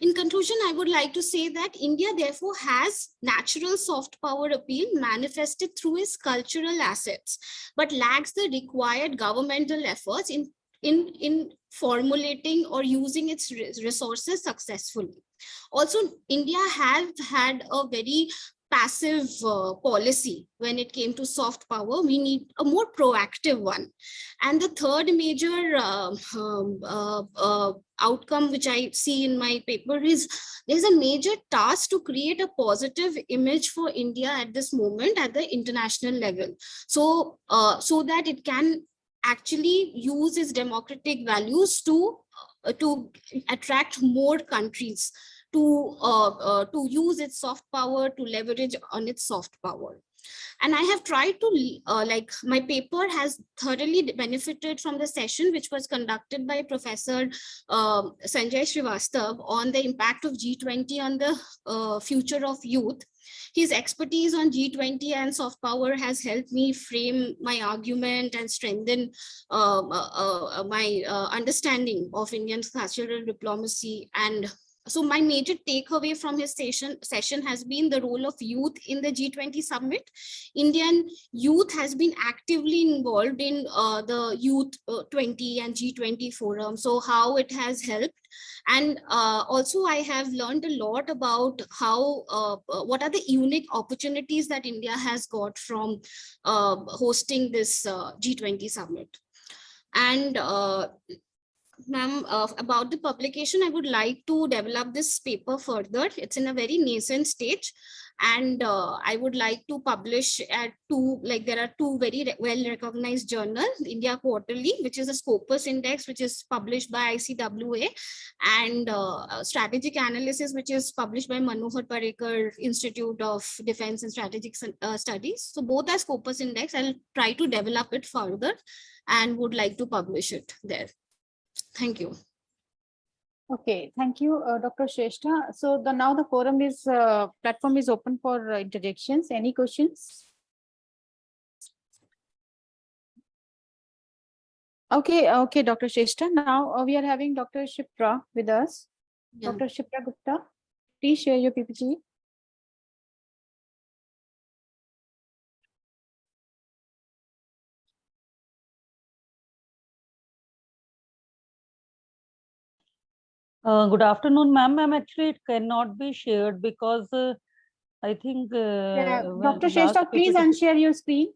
in conclusion, I would like to say that India therefore has natural soft power appeal manifested through its cultural assets, but lacks the required governmental efforts in formulating or using its resources successfully. Also, India has had a very passive policy when it came to soft power. We need a more proactive one. And the third major outcome which I see in my paper is there's a major task to create a positive image for India at this moment at the international level. So, so that it can actually use its democratic values to attract more countries to use its soft power, to leverage on its soft power. And I have tried to, like my paper has thoroughly benefited from the session which was conducted by Professor Sanjay Srivastav on the impact of G20 on the future of youth. His expertise on G20 and soft power has helped me frame my argument and strengthen my understanding of Indian cultural diplomacy. And so my major takeaway from his session has been the role of youth in the G20 summit. Indian youth has been actively involved in the Youth 20 and G20 forum. So how it has helped. And also I have learned a lot about how, what are the unique opportunities that India has got from hosting this G20 summit. And Ma'am, about the publication, I would like to develop this paper further. It's in a very nascent stage, and I would like to publish at there are two very well-recognized journals, India Quarterly, which is a Scopus Index, which is published by ICWA, and Strategic Analysis, which is published by Manohar Parrikar Institute of Defense and Strategic Studies. So both are Scopus Index. I'll try to develop it further and would like to publish it there. Thank you. Okay, thank you, Dr. Shrestha. So now the forum is platform is open for interjections. Any questions? Okay, Dr. Shrestha. Now we are having Dr. Shipra with us. Yeah. Dr. Shipra Gupta, please share your PPT. Good afternoon, ma'am. Actually, it cannot be shared because I think. Dr. Shrestha, please unshare your screen.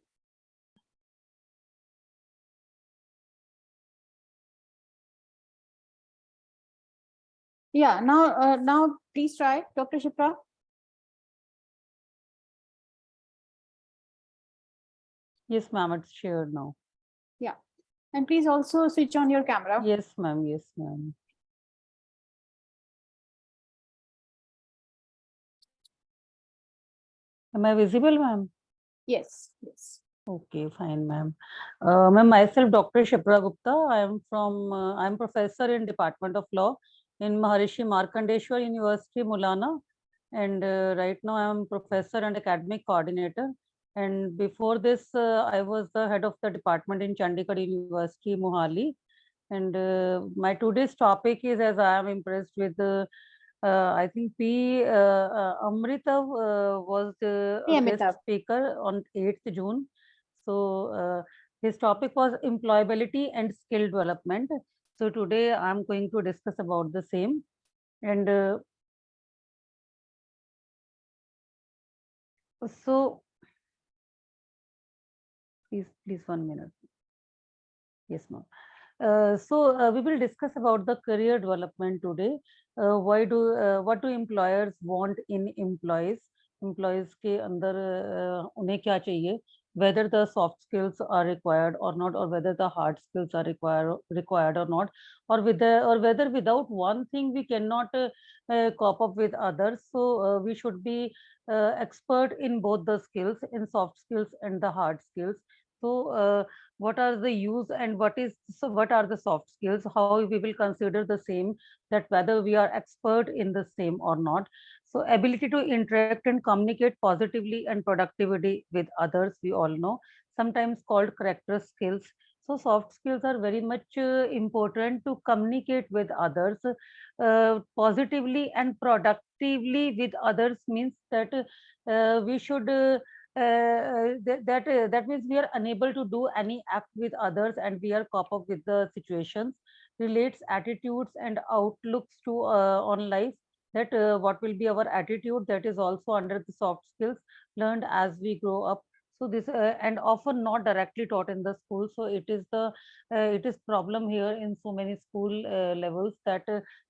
Yeah, now please try, Dr. Shipra. Yes, ma'am, it's shared now. Yeah, and please also switch on your camera. Yes, ma'am. Yes, ma'am. Am I visible, ma'am? Yes, yes. Okay, fine, ma'am. Ma'am, myself, Dr. Shipra Gupta. I'm professor in Department of Law in Maharishi Markandeshwar University, Mulana. And right now I'm professor and academic coordinator. And before this, I was the head of the department in Chandigarh University, Mohali. And my today's topic is, as I am impressed with I think P. Amritav was the guest speaker on 8th June. So his topic was employability and skill development. So today I'm going to discuss about the same. And so please 1 minute. Yes, ma'am. So we will discuss about the career development today. What do employers want in employees? Employees के अंदर उन्हें क्या चाहिए? Whether the soft skills are required or not, or whether the hard skills are required or not, or whether without one thing we cannot cope up with others. So we should be expert in both the skills, in soft skills and the hard skills. So what are the use and what are the soft skills? How we will consider the same, that whether we are expert in the same or not. So ability to interact and communicate positively and productivity with others, we all know, sometimes called character skills. So soft skills are very much important to communicate with others positively and productively with others, means that we should that means we are unable to do any act with others and we are cope up with the situations. Relates attitudes and outlooks to on life, that what will be our attitude, that is also under the soft skills learned as we grow up. So this and often not directly taught in the school. So it is problem here in so many school levels, that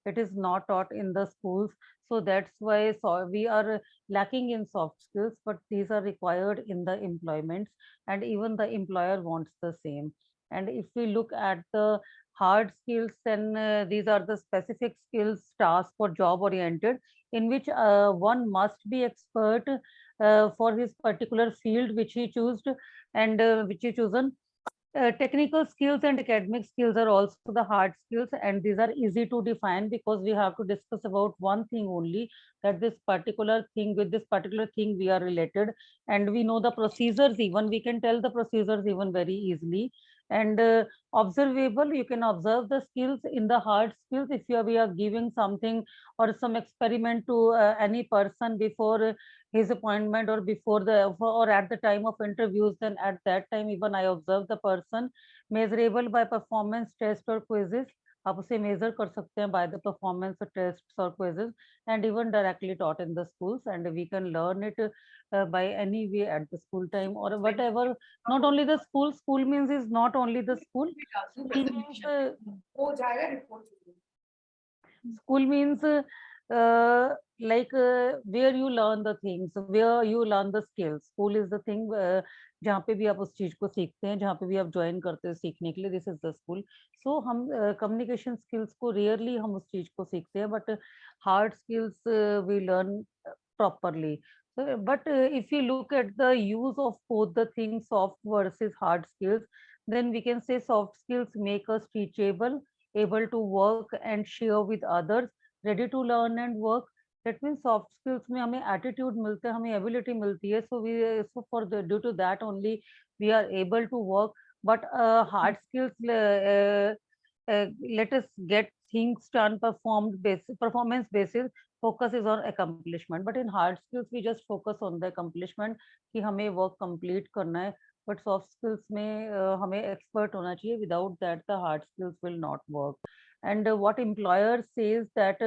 it is not taught in the schools. So that's why we are lacking in soft skills, but these are required in the employments, and even the employer wants the same. And if we look at the hard skills, then these are the specific skills, tasks or job oriented, in which one must be expert for his particular field which he chose, and which he chosen. Technical skills and academic skills are also the hard skills, and these are easy to define because we have to discuss about one thing only, that this particular thing, with this particular thing we are related, and we know the procedures, even we can tell the procedures even very easily. And observable, you can observe the skills. In the hard skills, if we are giving something or some experiment to any person before his appointment or before or at the time of interviews, then at that time even I observe the person. Measurable by performance test or quizzes. आप उसे major कर सकते हैं by the performance tests or quizzes, and even directly taught in the schools, and we can learn it by any way at the school time or whatever. Not only the school, school means is not only the school. School means like where you learn the things, where you learn the skills. School is the thing जहाँ पे भी आप उस चीज को सीखते हैं, जहाँ पे भी आप ज्वाइन करते हैं सीखने के लिए, दिस इज द स्कूल. सो हम कम्युनिकेशन स्किल्स को रेयरली हम उस चीज को सीखते हैं, but hard skills we learn properly. But if you look at the use of both the things, soft versus hard skills, then we can say soft skills make us teachable, able to work and share with others, ready to learn and work. That means soft skills में हमें attitude मिलता है, हमें ability मिलती है. So for the due to that only we are able to work. But hard skills, let us get things done, performance basis. Focus is on accomplishment. But in hard skills we just focus on the accomplishment कि हमें work complete करना है. But soft skills में हमें expert होना चाहिए. Without that the hard skills will not work. And what employer says that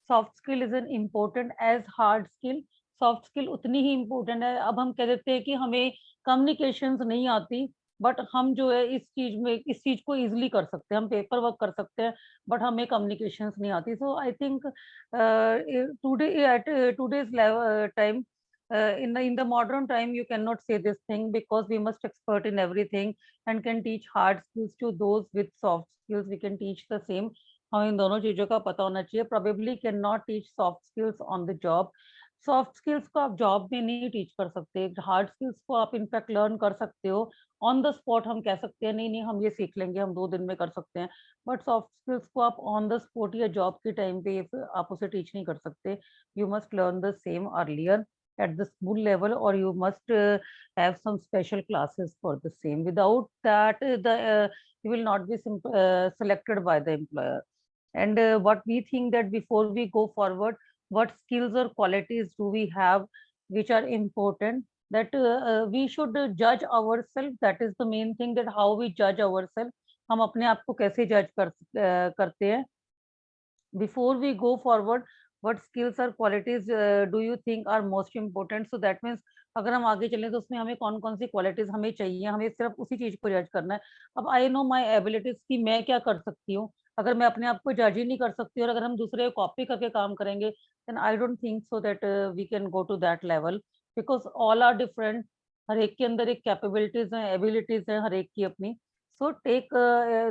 soft skill is an important as hard skill. Soft skill उतनी ही important है. अब हम कह देते हैं कि हमें communications नहीं आती, बट हम जो है इस चीज को इजिली कर सकते हैं, हम पेपर वर्क कर सकते हैं, बट हमें कम्युनिकेशंस नहीं आती. So I think today at today's time, in the modern time you cannot say this thing, because we must expert in everything and can teach hard skills to those with soft skills. We can teach the same. हमें इन दोनों चीजों का पता होना चाहिए. Probably cannot teach soft skills on the job. Soft skills को आप job में नहीं टीच कर सकते. हार्ड स्किल्स को आप इनफैक्ट लर्न कर सकते हो ऑन द स्पॉट. हम कह सकते हैं नहीं नहीं हम ये सीख लेंगे, हम 2 दिन में कर सकते हैं, बट सॉफ्ट स्किल्स को आप ऑन द स्पॉट या जॉब के टाइम पे आप उसे टीच नहीं कर सकते. You must learn the same earlier at the school level, or you must have some special classes for the same. Without that you will not be selected by the employer. And what we think that before we go forward, what skills or qualities do we have which are important, that we should judge ourselves. That is the main thing, that how we judge ourselves. हम अपने आप को कैसे जज करते हैं. Before we go forward, what skills or qualities do you think are most important? So that means अगर हम आगे चलें तो उसमें हमें कौन कौन सी क्वालिटीज हमें चाहिए, हमें सिर्फ उसी चीज को जज करना है. अब आई नो माई एबिलिटीज कि मैं क्या कर सकती हूँ. अगर मैं अपने आप को जज ही नहीं कर सकती और अगर हम दूसरे को कॉपी करके काम करेंगे, then I don't think so that we can go to that level, because all are different. हर एक के अंदर एक कैपेबिलिटीज हैं, एबिलिटीज हैं हर एक की अपनी. So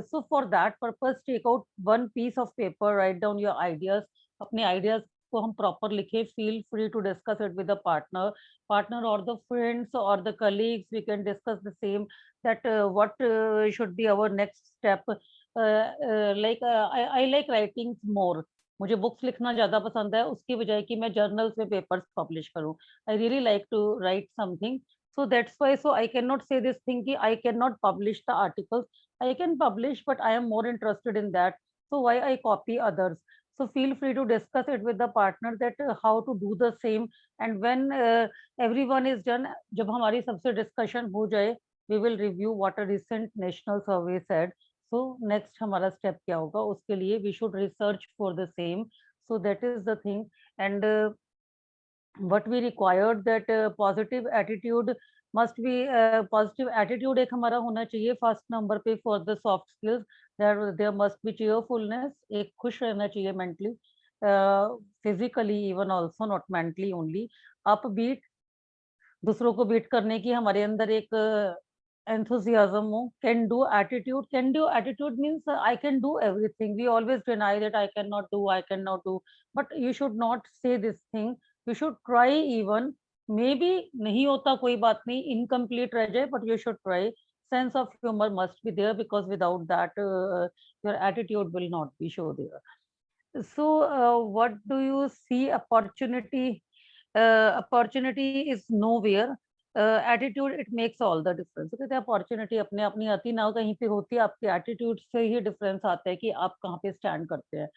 so for that purpose, take out one piece of paper, write down your ideas. अपने ideas को हम proper लिखे. Feel free to discuss it with the partner or the friends or the colleagues. We can discuss the same, that what should be our next step. I like writing more. मुझे books लिखना ज्यादा पसंद है उसकी बजाय कि मैं journals में पेपर्स पब्लिश करूं. I really like to write something. So that's why, so I cannot say this thing ki I cannot publish the articles. I can publish, but I am more interested in that. So why I copy others? So feel free to discuss it with the partner that how to do the same. And when everyone is done, जब हमारी सबसे discussion हो जाए, we will review what a recent national survey said. So next हमारा step क्या होगा, उसके लिए we should research for the same. So that is the thing. And what we required, that positive attitude must be positive attitude एक हमारा होना चाहिए first number पे for the soft skills. There must be cheerfulness, एक खुश रहना चाहिए mentally, physically even also, not mentally only. Upbeat, दूसरों को बीट करने की हमारे अंदर एक enthusiasm हो. Can do attitude means I can do everything. We always deny that I cannot do, but you should not say this thing. You should try even. Maybe नहीं होता कोई बात नहीं, incomplete रह जाए, but you should try. Sense of humor must be there, because without that your attitude will not be show there. So what do you see? Opportunity is nowhere. Attitude, it makes all the difference. कहते हैं opportunity अपने अपनी आती ना कहीं पे होती है, आपके एटीट्यूड से ही डिफरेंस आता है कि आप कहाँ पे स्टैंड करते हैं.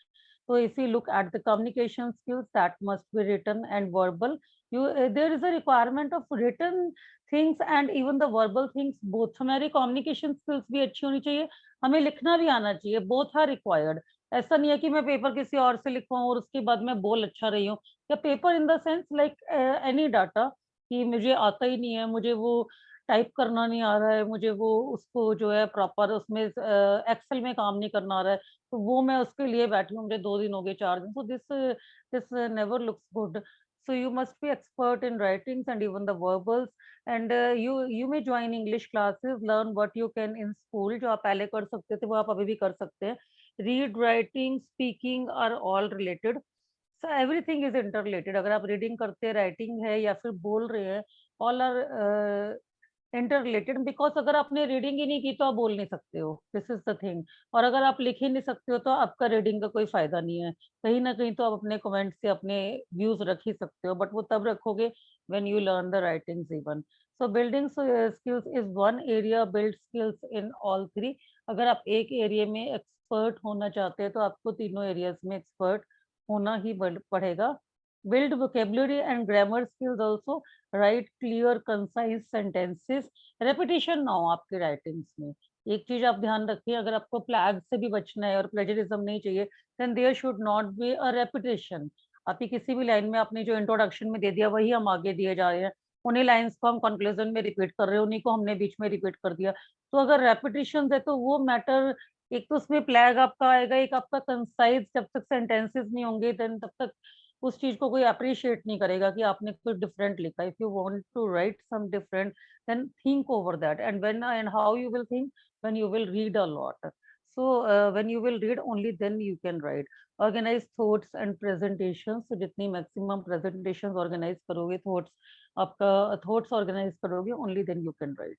So if you look at the communication skills, that must be written and verbal. There is a requirement of written things and even the verbal things both. हमारी communication skills भी अच्छी होनी चाहिए, हमें लिखना भी आना चाहिए, both are required. ऐसा नहीं है कि मैं पेपर किसी और से लिखवाऊं और उसके बाद मैं बोल अच्छा रही हूँ, या paper in the sense like any data, कि मुझे आता ही नहीं है, मुझे वो टाइप करना नहीं आ रहा है, मुझे वो उसको जो है प्रॉपर उसमें एक्सेल में काम नहीं करना आ रहा है, तो वो मैं उसके लिए बैठी हूँ, मुझे 2 दिन हो गए, 4 दिन, so this never looks good. So you must be expert in writings and even the verbals, and you may join English classes, learn what you can in school, जो आप पहले कर सकते थे वो आप अभी भी कर सकते हैं. Read, writing, speaking are all related. So everything is interrelated. अगर आप रीडिंग करते हैं, राइटिंग है या फिर बोल रहे हैं, all are इंटररिलेटेड, बिकॉज अगर आपने रीडिंग ही नहीं की तो आप बोल नहीं सकते हो, दिस इज द थिंग. और अगर आप लिख ही नहीं सकते हो तो आपका रीडिंग का कोई फायदा नहीं है. कहीं ना कहीं तो आप अपने कमेंट से अपने व्यूज रख ही सकते हो, बट वो तब रखोगे when you learn the writings even. So building skills is one area, build skills in all 3. अगर आप एक एरिया में एक्सपर्ट होना चाहते हैं तो आपको तीनों एरियाज में एक्सपर्ट होना ही पड़ेगा. Build vocabulary and grammar skills also. Write clear, concise sentences. Repetition ना हो आपके writings में. एक चीज आप ध्यान रखिए, अगर आपको प्लैग से भी बचना है और प्लेजरिज्म नहीं चाहिए, then there should not be a repetition. आपकी किसी भी लाइन में आपने जो इंट्रोडक्शन में दे दिया वही हम आगे दिए जा रहे हैं, उन्हीं लाइंस को हम कंक्लूजन में रिपीट कर रहे हैं, उन्हीं को हमने बीच में रिपीट कर दिया. तो अगर रेपिटेशन है तो वो मैटर, एक तो उसमें प्लैग आपका आएगा, एक आपका कंसाइज, जब तक सेंटेंसेस नहीं होंगे देन तब तक उस चीज को कोई अप्रिशिएट नहीं करेगा कि आपने कुछ डिफरेंट लिखा. If you want to write some different, then think over that, and when and how you will think, when you will read a lot. So when you will read only then you can write. Organise thoughts and presentations. जितनी maximum presentations organise करोगे, thoughts organise करोगे, only then you can write.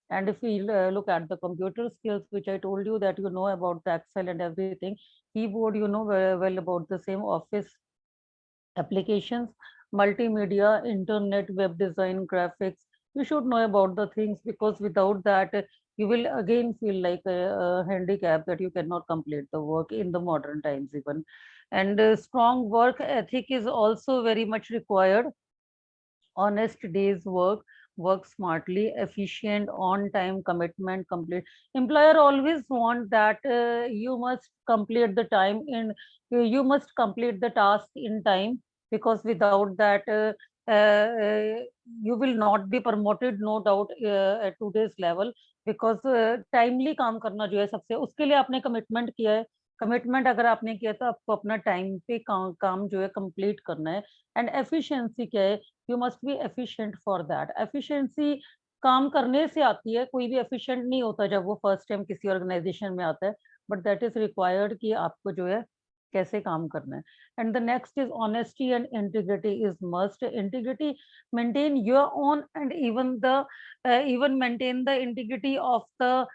And if we look at the computer skills, which I told you that you know about the Excel and everything, keyboard you know very well about the same, office applications, multimedia, internet, web design, graphics. You should know about the things, because without that you will again feel like a handicap that you cannot complete the work in the modern times even. And strong work ethic is also very much required. Honest days work, work smartly, efficient, on time, commitment, complete. Employer always want that you must complete the time in, you must complete the task in time, because without that you will not be promoted, no doubt, at today's level, because timely काम करना जो है सबसे, उसके लिए आपने commitment किया है. कमिटमेंट अगर आपने किया तो आपको अपना टाइम पे काम जो है कंप्लीट करना है. एंड एफिशिएंसी क्या है, you must be efficient for that. Efficiency काम करने से आती है, कोई भी एफिशिएंट नहीं होता जब वो फर्स्ट टाइम किसी ऑर्गेनाइजेशन में आता है, बट दैट इज रिक्वायर्ड कि आपको जो है कैसे काम करना है. And the next is honesty and integrity is must. Integrity, maintain your own and even maintain the integrity of the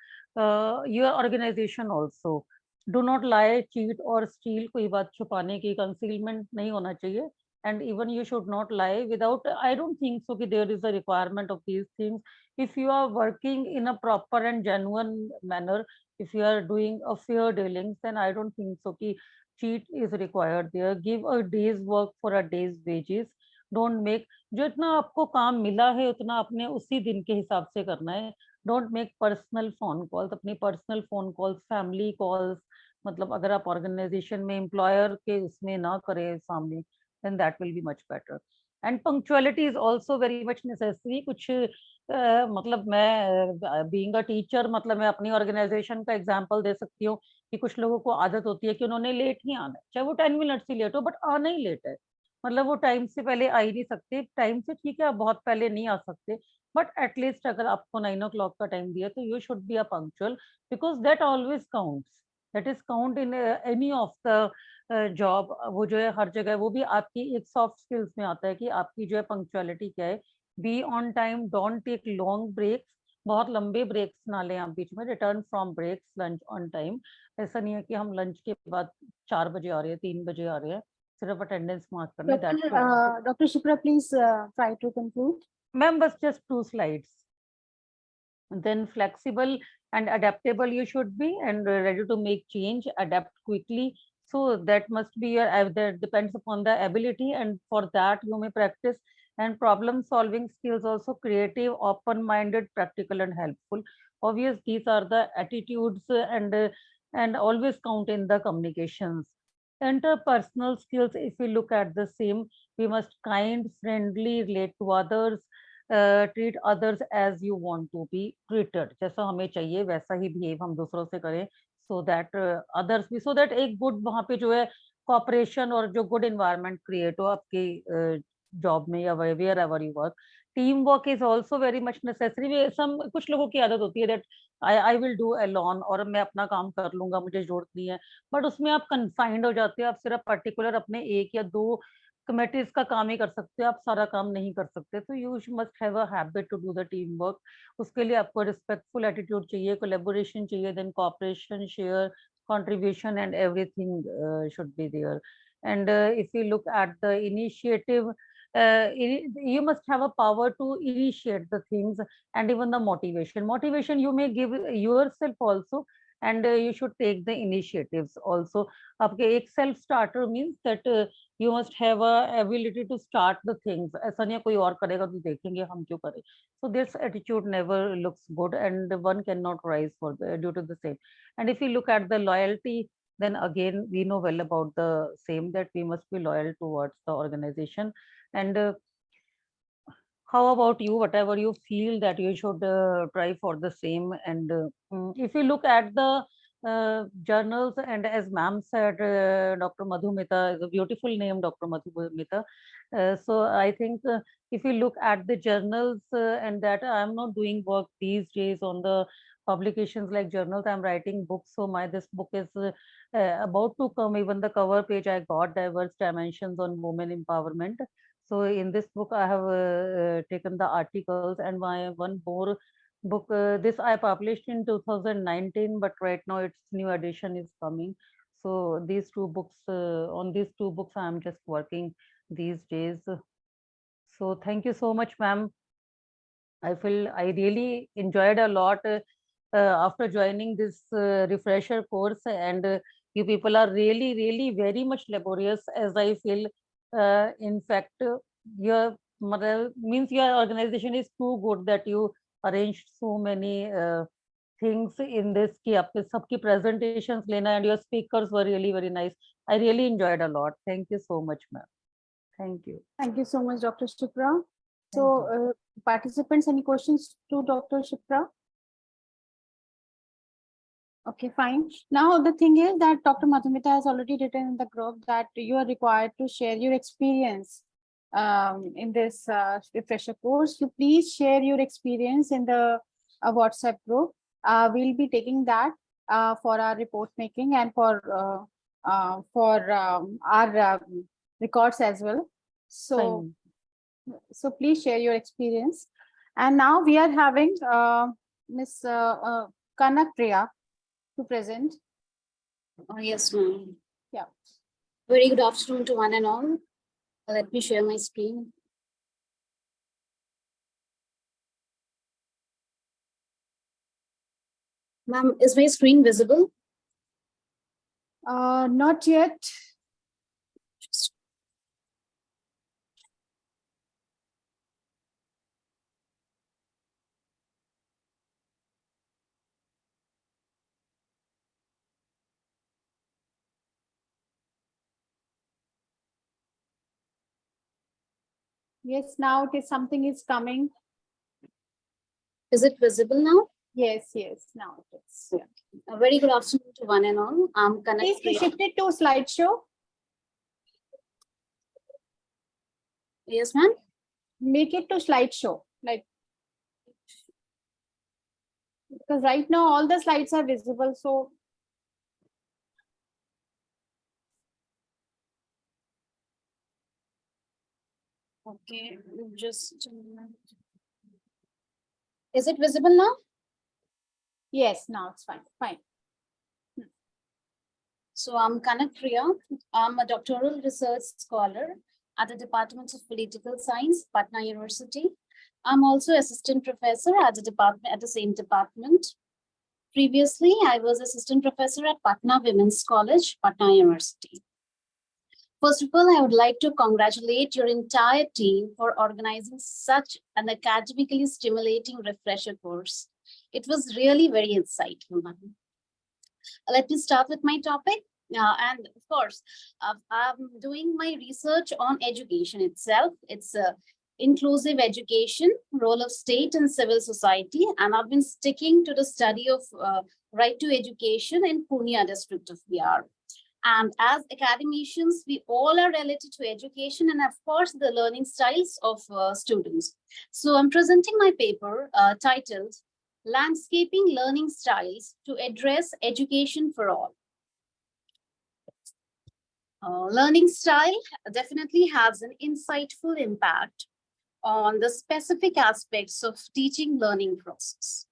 your organization also. Do not lie, cheat or steal. कोई बात छुपाने की, concealment नहीं होना चाहिए. And even you should not lie without, I don't think so कि there is a requirement of these things. If you are working in a proper and genuine manner, if you are doing a fair dealings, then I don't think so कि cheat is required there. Give a day's work for a day's wages. Don't make, जो इतना आपको काम मिला है उतना आपने उसी दिन के हिसाब से करना है. Don't make personal phone calls. अपनी personal phone calls, family calls, मतलब अगर आप ऑर्गेनाइजेशन में एम्प्लॉयर के उसमें ना करें सामने, then that will be much better. And punctuality is also very much necessary. कुछ मतलब मैं being a teacher, मतलब मैं अपनी ऑर्गेनाइजेशन का एग्जांपल दे सकती हूँ कि कुछ लोगों को आदत होती है कि उन्होंने लेट ही आना है, चाहे वो 10 मिनट्स ही लेट हो, बट आना ही लेट है. मतलब वो टाइम से पहले आ ही नहीं सकते. टाइम से ठीक है आप बहुत पहले नहीं आ सकते, बट एटलीस्ट अगर आपको 9 o'clock का टाइम दिया तो you should be a punctual, because that always counts. That is count in any of the job. वो जो है हर जगह, वो भी आपकी एक सॉफ्ट स्किल्स में आता है कि आपकी जो है पंक्चुअलिटी क्या है. Be on time, don't take long breaks. बहुत लंबे ब्रेक्स ना लें आप बीच में. Return from breaks, lunch on time. ऐसा नहीं है कि हम लंच के बाद 4 बजे आ रहे हैं, 3 बजे आ रहे हैं, सिर्फ अटेंडेंस मार्क करना. Dr. Shipra, please try to conclude. Ma'am, बस just 2 slides. Then flexible and adaptable you should be, and ready to make change, adapt quickly, So that must be your, that depends upon the ability, and for that you may practice. And problem solving skills also, creative, open-minded, practical and helpful. Obvious, these are the attitudes and always count in the communications. Interpersonal skills, if we look at the same, we must kind, friendly, relate to others, treat others as you want to be treated. जैसा हमें चाहिए वैसा ही behave हम दूसरों से करें, so that others भी, so that एक good वहाँ पे जो है cooperation और जो good environment create हो आपकी job में या wherever you work. Teamwork is also very much necessary. Some कुछ लोगों की आदत होती है that I will do alone, और मैं अपना काम कर लूंगा, मुझे जरूरत नहीं है, बट उसमें आप confined हो जाते हो, आप सिर्फ particular अपने एक या दो कमेटीज का काम ही कर सकते हो, आप सारा काम नहीं कर सकते. तो you must have a habit to do the team work. उसके लिए आपको रिस्पेक्टफुल एटीट्यूड चाहिए, कोलैबोरेशन चाहिए, then cooperation, share, contribution and everything should be there. And if you look at the initiative, you must have a power to initiate the things, and even the motivation you may give yourself also, and you should take the initiatives also. आपके एक self starter means that you must have a ability to start the things. ऐसा नहीं है कोई और करेगा तो देखेंगे हम क्यों करें. So this attitude never looks good, and one cannot rise for due to the same. And if you look at the loyalty, then again we know well about the same, that we must be loyal towards the organization. And how about you? Whatever you feel that you should try for the same. And if you look at the journals, and as ma'am said, Dr. Madhumita is a beautiful name, Dr. Madhumita. So I think if you look at the journals, and that I'm not doing work these days on the publications like journals, I'm writing books. So this book is about to come. Even the cover page I got, diverse dimensions on women empowerment. So in this book, I have taken the articles, and my one more book, this I published in 2019, but right now its new edition is coming. So these two books, on these two books, I am just working these days. So thank you so much, ma'am. I feel I really enjoyed a lot after joining this refresher course, and you people are really, really very much laborious, as I feel. In fact, your means your organization is too good that you arranged so many things in this ki aapke sabki presentations lena, and your speakers were really very nice. I really enjoyed a lot. Thank you so much, ma'am. Thank you. Thank you so much, Dr. Shipra. So participants, any questions to Dr. Shipra? Okay, fine. Now the thing is that Dr. Madhumita has already written in the group that you are required to share your experience in this refresher course. You please share your experience in the WhatsApp group. We'll be taking that for our report making and for our records as well. So, so please share your experience. And now we are having Miss Kanak Priya to present. Yes, ma'am. Yeah. Very good afternoon to one and all. Let me share my screen. Ma'am, is my screen visible? Not yet. Yes, now it is something is coming. Is it visible now? Yes, yes, now it is. Yeah. A very good afternoon to one and all. I'm Please connected. shift it to slideshow. Yes, ma'am. Make it to slideshow, like, because right now all the slides are visible. So okay, just is it visible now? Yes, now it's fine. Fine. So I'm Kanak Priya. I'm a doctoral research scholar at the Department of Political Science, Patna University. I'm also assistant professor at the department, at the same department. Previously, I was assistant professor at Patna Women's College, Patna University. First of all, I would like to congratulate your entire team for organizing such an academically stimulating refresher course. It was really very insightful. Let me start with my topic. And of course, I'm doing my research on education itself. It's inclusive education, role of state and civil society. And I've been sticking to the study of right to education in Purnia district of Bihar. And as academicians, we all are related to education and of course the learning styles of students. So I'm presenting my paper titled Landscaping Learning Styles to Address Education for All. Learning style definitely has an insightful impact on the specific aspects of teaching learning process.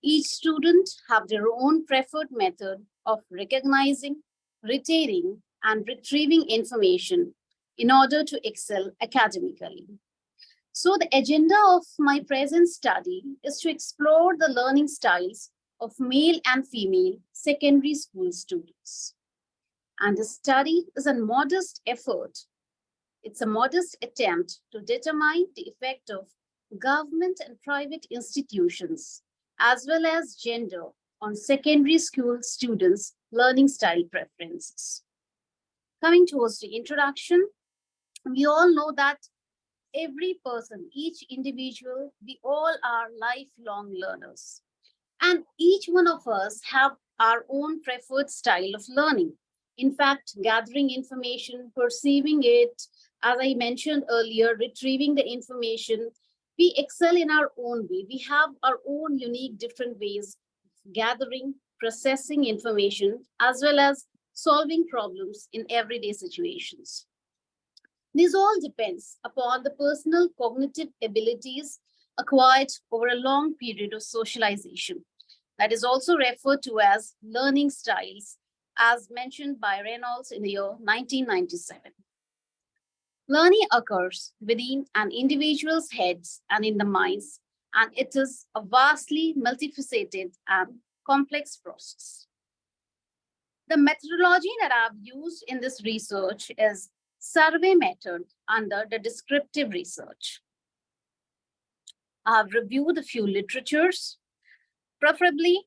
Each student have their own preferred method of recognizing, retaining, and retrieving information in order to excel academically. So the agenda of my present study is to explore the learning styles of male and female secondary school students. And the study is a modest effort. It's a modest attempt to determine the effect of government and private institutions, as well as gender, on secondary school students' learning style preferences. Coming towards the introduction, we all know that every person, each individual, we all are lifelong learners. And each one of us have our own preferred style of learning. In fact, gathering information, perceiving it, as I mentioned earlier, retrieving the information, we excel in our own way. We have our own unique different ways of gathering, processing information, as well as solving problems in everyday situations. This all depends upon the personal cognitive abilities acquired over a long period of socialization. That is also referred to as learning styles, as mentioned by Reynolds in the year 1997. Learning occurs within an individual's heads and in the minds, and it is a vastly multifaceted and complex process. The methodology that I've used in this research is survey method under the descriptive research. I've reviewed a few literatures, preferably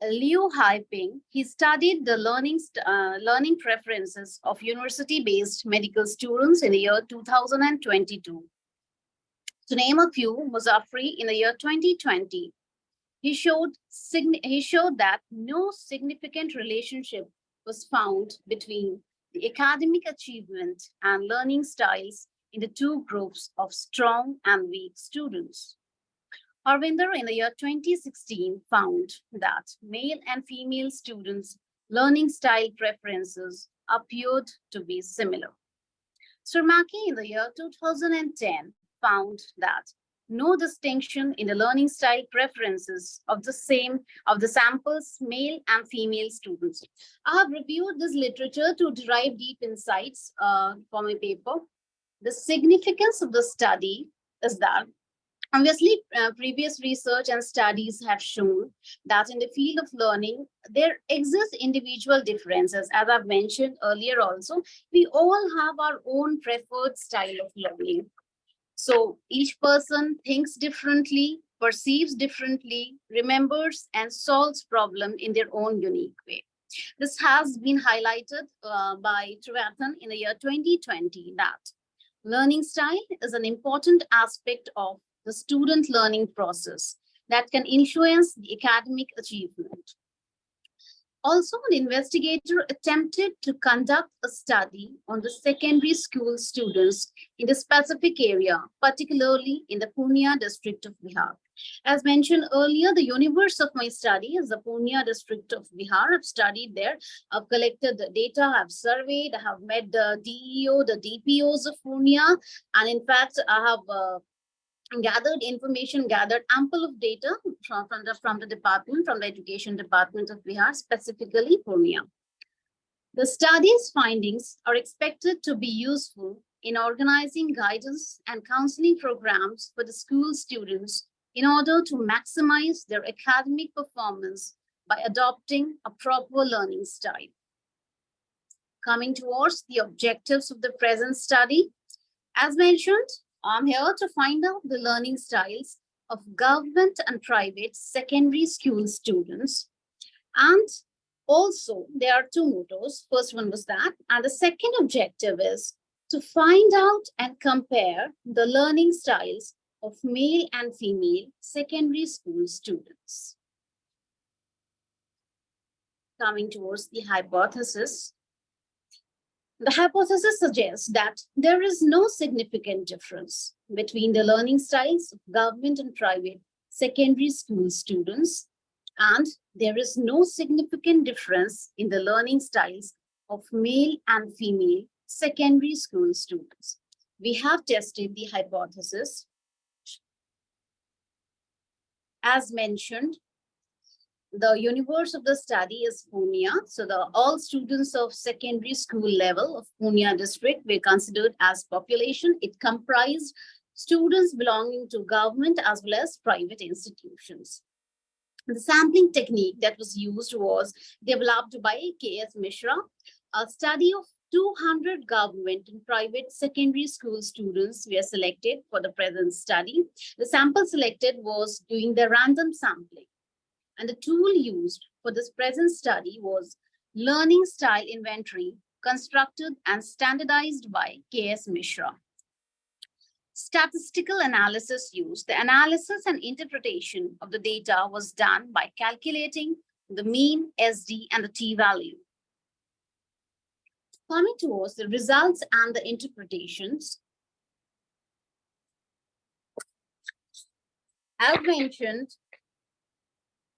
Liu Haiping. He studied the learning preferences of university-based medical students in the year 2022. To name a few, Muzaffari in the year 2020, he showed that no significant relationship was found between the academic achievement and learning styles in the two groups of strong and weak students. Harvinder in the year 2016 found that male and female students' learning style preferences appeared to be similar. Surmaki in the year 2010 found that no distinction in the learning style preferences of the samples male and female students. I have reviewed this literature to derive deep insights for my paper. The significance of the study is that obviously, previous research and studies have shown that in the field of learning, there exist individual differences. As I've mentioned earlier also, we all have our own preferred style of learning. So each person thinks differently, perceives differently, remembers and solves problems in their own unique way. This has been highlighted by Trivathan in the year 2020 that learning style is an important aspect of the student learning process that can influence the academic achievement. Also, an investigator attempted to conduct a study on the secondary school students in the specific area, particularly in the Purnia district of Bihar. As mentioned earlier, the universe of my study is the Purnia district of Bihar. I've studied there, I've collected the data, I've surveyed, I have met the DEO, the DPOs of Purnia, and in fact, I have gathered information, gathered ample of data from the department, from the education department of Bihar, specifically Purnia. The study's findings are expected to be useful in organizing guidance and counseling programs for the school students in order to maximize their academic performance by adopting a proper learning style. Coming towards the objectives of the present study, as mentioned, I'm here to find out the learning styles of government and private secondary school students. And also, there are two mottos. First one was that, and the second objective is to find out and compare the learning styles of male and female secondary school students. Coming towards the hypothesis. The hypothesis suggests that there is no significant difference between the learning styles of government and private secondary school students, and there is no significant difference in the learning styles of male and female secondary school students. We have tested the hypothesis. As mentioned, the universe of the study is Pune. So all students of secondary school level of Pune district were considered as population. It comprised students belonging to government as well as private institutions. The sampling technique that was used was developed by K.S. Mishra. A study of 200 government and private secondary school students were selected for the present study. The sample selected was doing the random sampling. And the tool used for this present study was Learning Style Inventory, constructed and standardized by K.S. Mishra. Statistical analysis used. The analysis and interpretation of the data was done by calculating the mean, SD, and the t-value. Coming towards the results and the interpretations. As mentioned,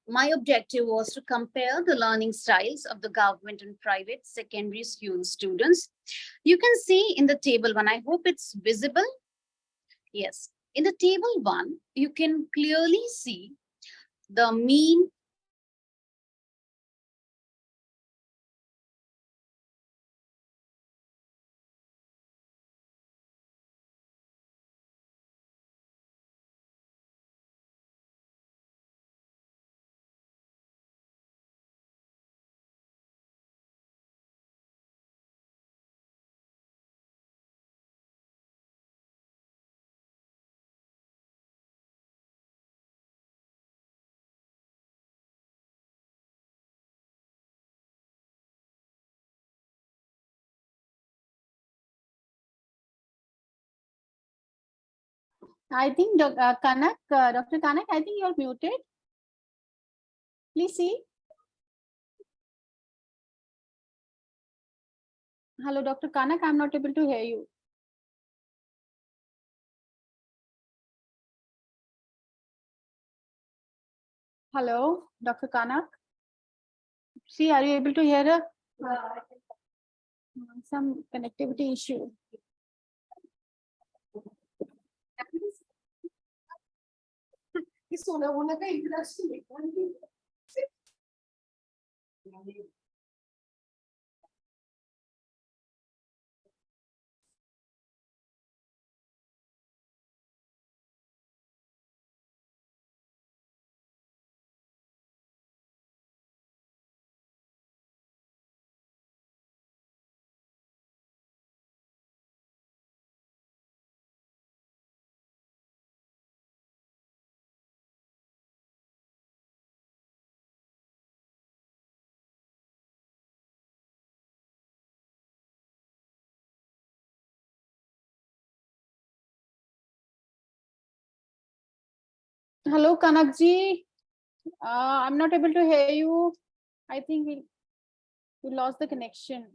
my objective was to compare the learning styles of the government and private secondary school students. You can see in the table 1, I hope it's visible. Yes, in the table 1, you can clearly see the mean, I think Dr. Kanak, I think you're muted. Please see. Hello, Dr. Kanak, I'm not able to hear you. Hello, Dr. Kanak. See, are you able to hear her? Some connectivity issue. Hello, Kanakji. I'm not able to hear you. I think we lost the connection.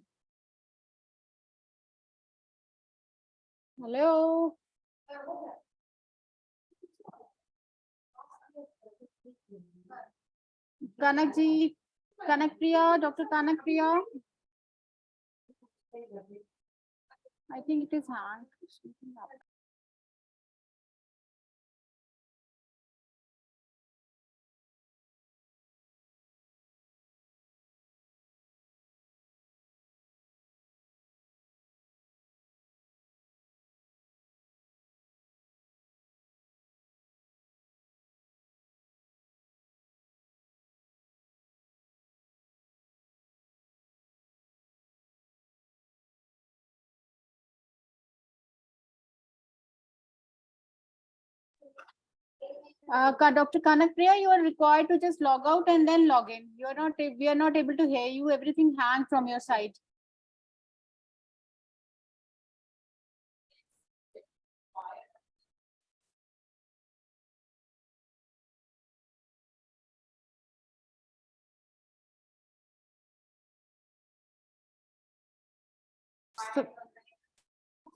Hello. Kanakji, Kanakpriya, Dr. Kanakpriya. I think it is hanged. Dr. Kanakpriya, you are required to just log out and then log in. We are not able to hear you. Everything hangs from your side.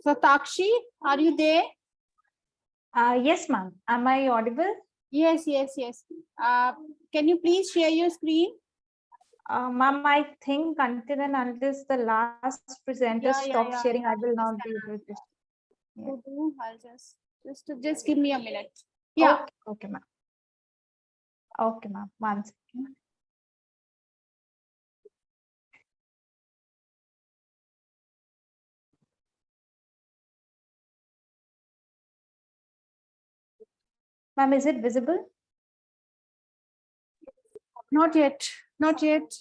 So Takshi, are you there? Yes, ma'am. Am I audible? Yes. Can you please share your screen? Ma'am, I think until and unless the last presenter stops sharing, I will not be able to. I'll just give me a minute. Yeah. Okay, ma'am. Okay, ma'am. 1 second. Ma'am, is it visible? Not yet. Not yet.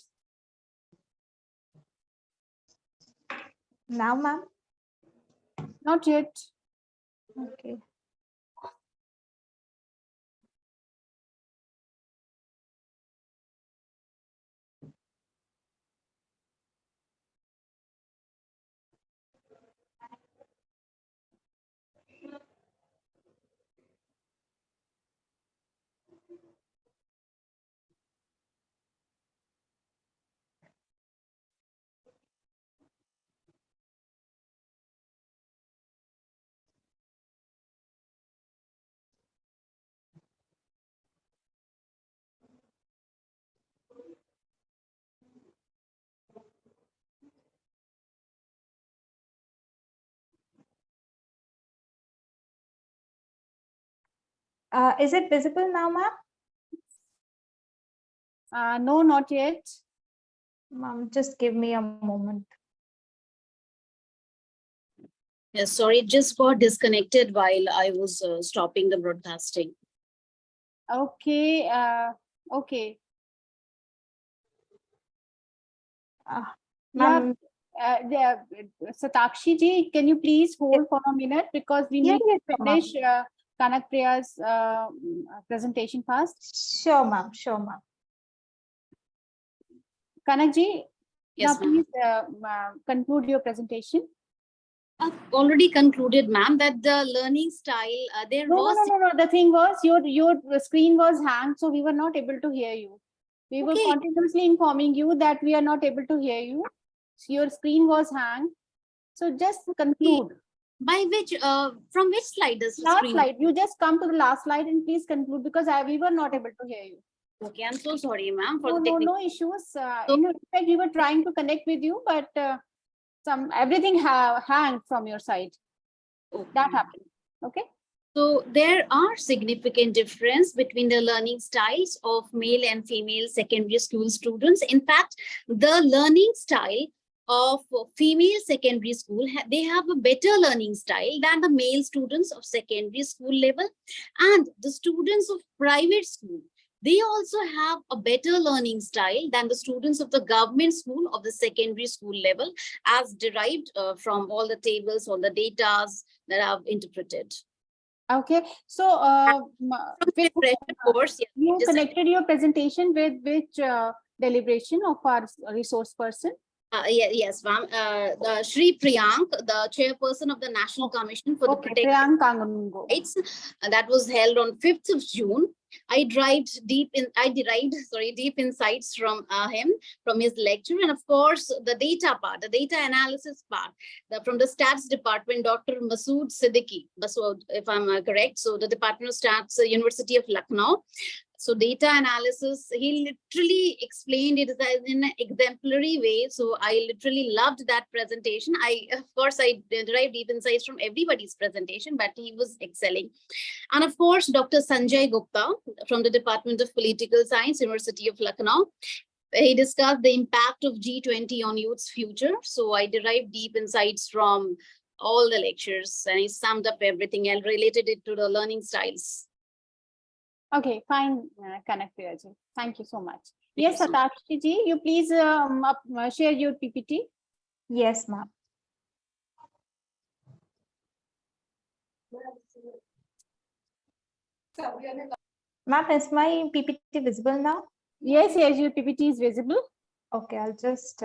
Now, ma'am? Not yet. Okay. Is it visible now, ma'am? No, not yet. Ma'am, just give me a moment. Yes, sorry, it just got disconnected while I was stopping the broadcasting. Okay. Okay. Ma'am. Satakshi ji, can you please hold for a minute because we need to finish Kanakpriya's presentation first? Sure, ma'am. Sure, ma'am. Kanak ji, yes, now please conclude your presentation. I've already concluded, ma'am, that the learning style No. The thing was your screen was hanged, so we were not able to hear you. We were continuously informing you that we are not able to hear you. So your screen was hanged. So just conclude. By which, from which slide does the last screen? Slide. You just come to the last slide and please conclude because we were not able to hear you. Okay, I'm so sorry, ma'am, for no, the technical. No issues. In fact, we were trying to connect with you, but everything hanged from your side. Okay. That happened. Okay. So there are significant difference between the learning styles of male and female secondary school students. In fact, the learning style of female secondary school, they have a better learning style than the male students of secondary school level, and the students of private school, they also have a better learning style than the students of the government school of the secondary school level, as derived from all the tables, all the data that I've interpreted. Okay, so you connected your presentation with which deliberation of our resource person? Yes, ma'am. Shri Priyank, the chairperson of the National Commission for the Protection of Rights, that was held on 5th of June. I derived deep insights from him, from his lecture, and of course the data part, the data analysis part, from the stats department, Dr. Masood Siddiqui, if I'm correct. So the Department of Stats, University of Lucknow. So data analysis, he literally explained it in an exemplary way. So I literally loved that presentation. Of course, I derived deep insights from everybody's presentation, but he was excelling. And of course, Dr. Sanjay Gupta from the Department of Political Science, University of Lucknow. He discussed the impact of G20 on youth's future. So I derived deep insights from all the lectures, and he summed up everything and related it to the learning styles. Okay, fine, Kanakpriya ji. Thank you so much. Yes, Satakshi ji, you please share your PPT. Yes, ma'am. Ma'am, is my PPT visible now? Yes, your PPT is visible. Okay, I'll just.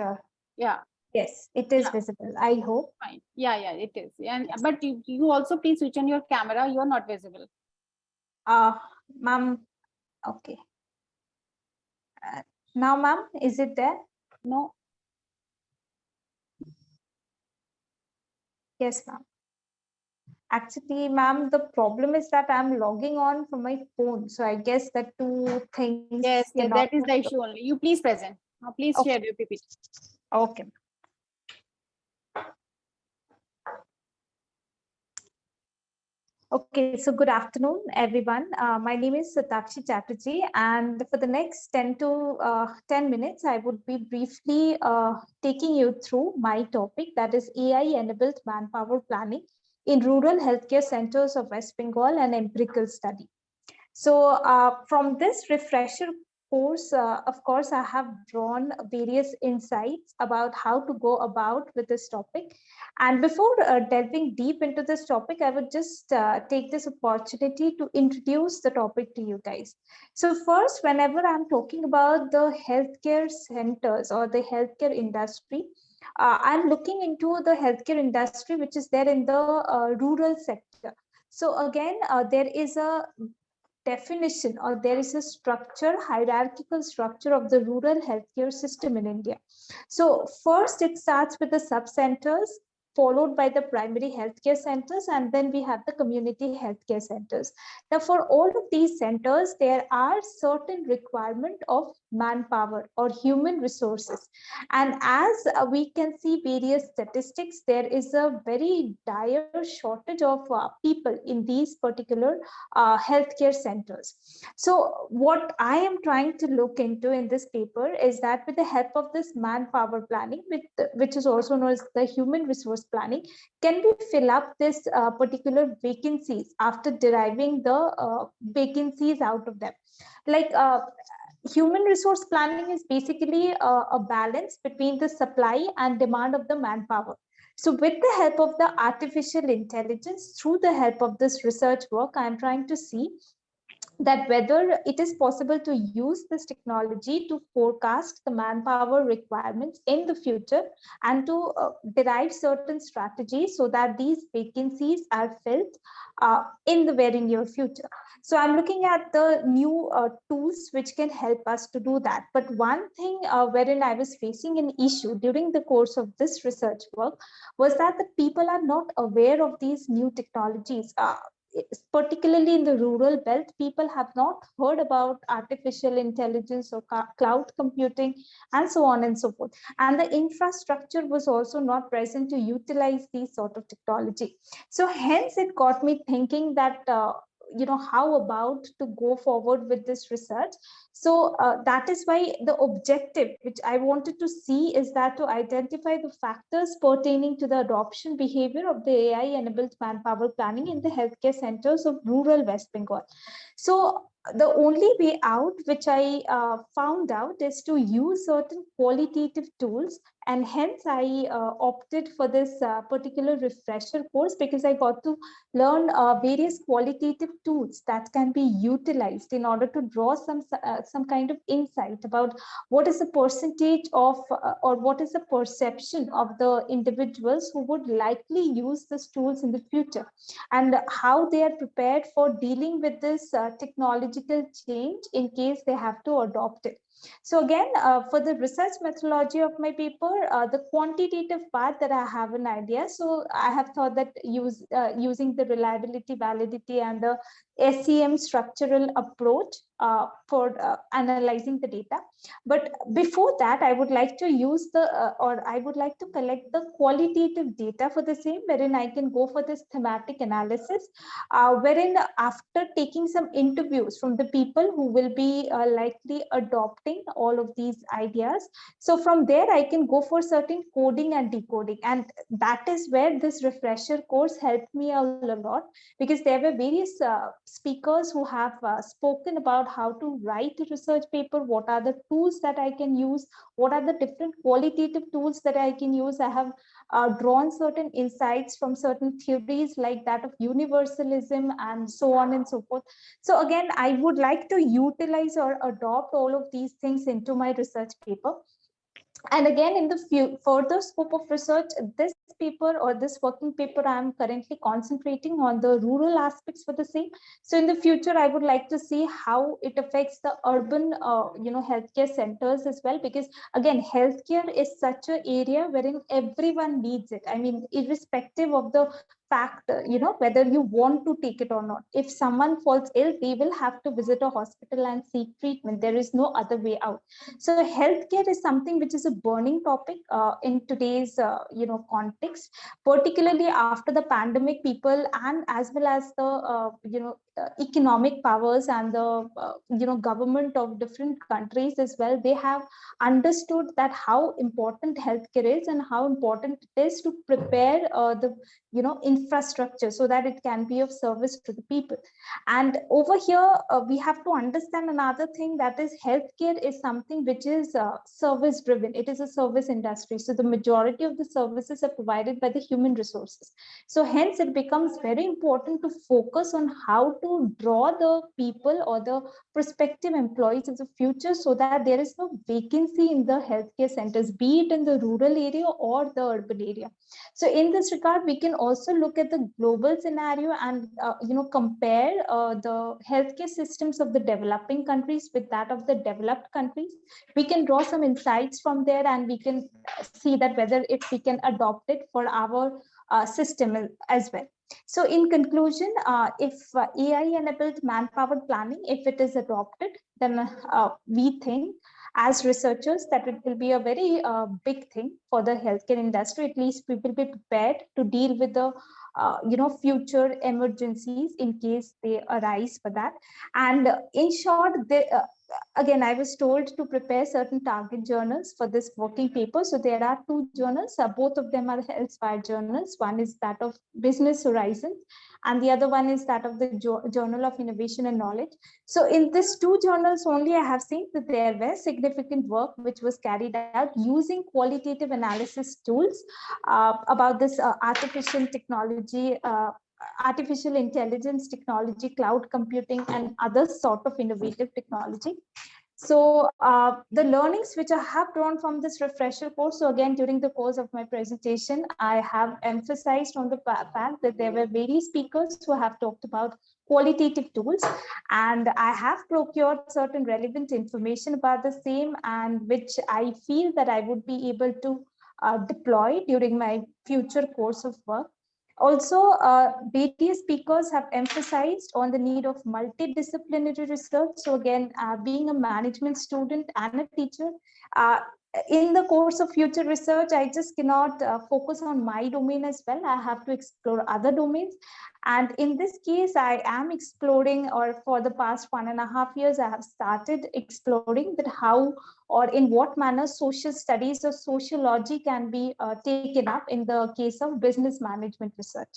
Yeah. Yes, it is visible. I hope. Fine. Yeah, it is. And but you also please switch on your camera. You are not visible. Ma'am. Okay. Now, ma'am, is it there? No. Yes, ma'am. Actually, ma'am, the problem is that I'm logging on from my phone. So I guess that two things. Yes, that is the issue only. You please present. Now please share your PPT. Okay. Okay, so good afternoon, everyone. My name is Satakshi Chatterjee, and for the next 10 minutes, I would be briefly taking you through my topic, that is AI-enabled manpower planning in rural healthcare centers of West Bengal, and empirical study. So from this refresher course, of course, I have drawn various insights about how to go about with this topic. And before delving deep into this topic, I would just take this opportunity to introduce the topic to you guys. So first, whenever I'm talking about the healthcare centers or the healthcare industry, I'm looking into the healthcare industry, which is there in the rural sector. So again, there is a definition, or there is a structure, hierarchical structure of the rural healthcare system in India. So first it starts with the sub-centers, followed by the primary healthcare centers, and then we have the community healthcare centers. Now, for all of these centers, there are certain requirement of manpower or human resources. And as we can see various statistics, there is a very dire shortage of people in these particular healthcare centers. So what I am trying to look into in this paper is that with the help of this manpower planning, which is also known as the human resource planning, can we fill up this particular vacancies after deriving the vacancies out of them? Like human resource planning is basically a balance between the supply and demand of the manpower. So with the help of the artificial intelligence, through the help of this research work, I'm trying to see that whether it is possible to use this technology to forecast the manpower requirements in the future and to derive certain strategies so that these vacancies are filled in the very near future. So I'm looking at the new tools which can help us to do that. But one thing wherein I was facing an issue during the course of this research work was that the people are not aware of these new technologies. Particularly in the rural belt, people have not heard about artificial intelligence or cloud computing and so on and so forth. And the infrastructure was also not present to utilize these sort of technology. So hence it got me thinking that how about to go forward with this research. So that is why the objective which I wanted to see is that to identify the factors pertaining to the adoption behavior of the AI enabled manpower planning in the healthcare centers of rural West Bengal. So the only way out which I found out is to use certain qualitative tools, and hence I opted for this particular refresher course, because I got to learn various qualitative tools that can be utilized in order to draw some kind of insight about what is the percentage of or what is the perception of the individuals who would likely use these tools in the future, and how they are prepared for dealing with this technological change in case they have to adopt it. So again, for the research methodology of my paper, the quantitative part that I have an idea. So I have thought that using the reliability, validity, and the SEM structural approach for analyzing the data. But before that, I would like to use I would like to collect the qualitative data for the same, wherein I can go for this thematic analysis, wherein after taking some interviews from the people who will be likely adopting all of these ideas. So from there, I can go for certain coding and decoding. And that is where this refresher course helped me a lot, because there were various speakers who have spoken about how to write a research paper, what are the tools that I can use, what are the different qualitative tools that I can use. I have drawn certain insights from certain theories like that of universalism and so on and so forth. So again, I would like to utilize or adopt all of these things into my research paper. And again, in the further scope of research, this paper or this working paper, I am currently concentrating on the rural aspects for the same. So in the future, I would like to see how it affects the urban, healthcare centers as well, because again, healthcare is such an area wherein everyone needs it. I mean, irrespective of the fact, whether you want to take it or not. If someone falls ill, they will have to visit a hospital and seek treatment. There is no other way out. So healthcare is something which is a burning topic in today's, context, particularly after the pandemic. People and as well as the, economic powers and the, government of different countries as well, they have understood that how important healthcare is and how important it is to prepare the infrastructure so that it can be of service to the people. And over here we have to understand another thing, that is healthcare is something which is service driven. It is a service industry, so the majority of the services are provided by the human resources. So hence it becomes very important to focus on how to draw the people or the prospective employees of the future so that there is no vacancy in the healthcare centers, be it in the rural area or the urban area. So in this regard, we can also look at the global scenario and compare the healthcare systems of the developing countries with that of the developed countries. We can draw some insights from there, and we can see that whether we can adopt it for our system as well. So in conclusion, if AI-enabled manpower planning, if it is adopted, then we think as researchers that it will be a very big thing for the healthcare industry. At least we will be prepared to deal with the future emergencies in case they arise for that. And in short, again, I was told to prepare certain target journals for this working paper. So there are two journals, both of them are health-inspired journals. One is that of Business Horizons, and the other one is that of the Journal of Innovation and Knowledge. So in these two journals only, I have seen that there was significant work which was carried out using qualitative analysis tools about this artificial technology, artificial intelligence technology, cloud computing, and other sort of innovative technology. So the learnings which I have drawn from this refresher course, so again, during the course of my presentation, I have emphasized on the fact that there were various speakers who have talked about qualitative tools, and I have procured certain relevant information about the same, and which I feel that I would be able to deploy during my future course of work. Also, various speakers have emphasized on the need of multidisciplinary research. So again, being a management student and a teacher, in the course of future research, I just cannot focus on my domain as well. I have to explore other domains. And in this case, I am exploring, or for the past 1.5 years, I have started exploring that how or in what manner social studies or sociology can be taken up in the case of business management research.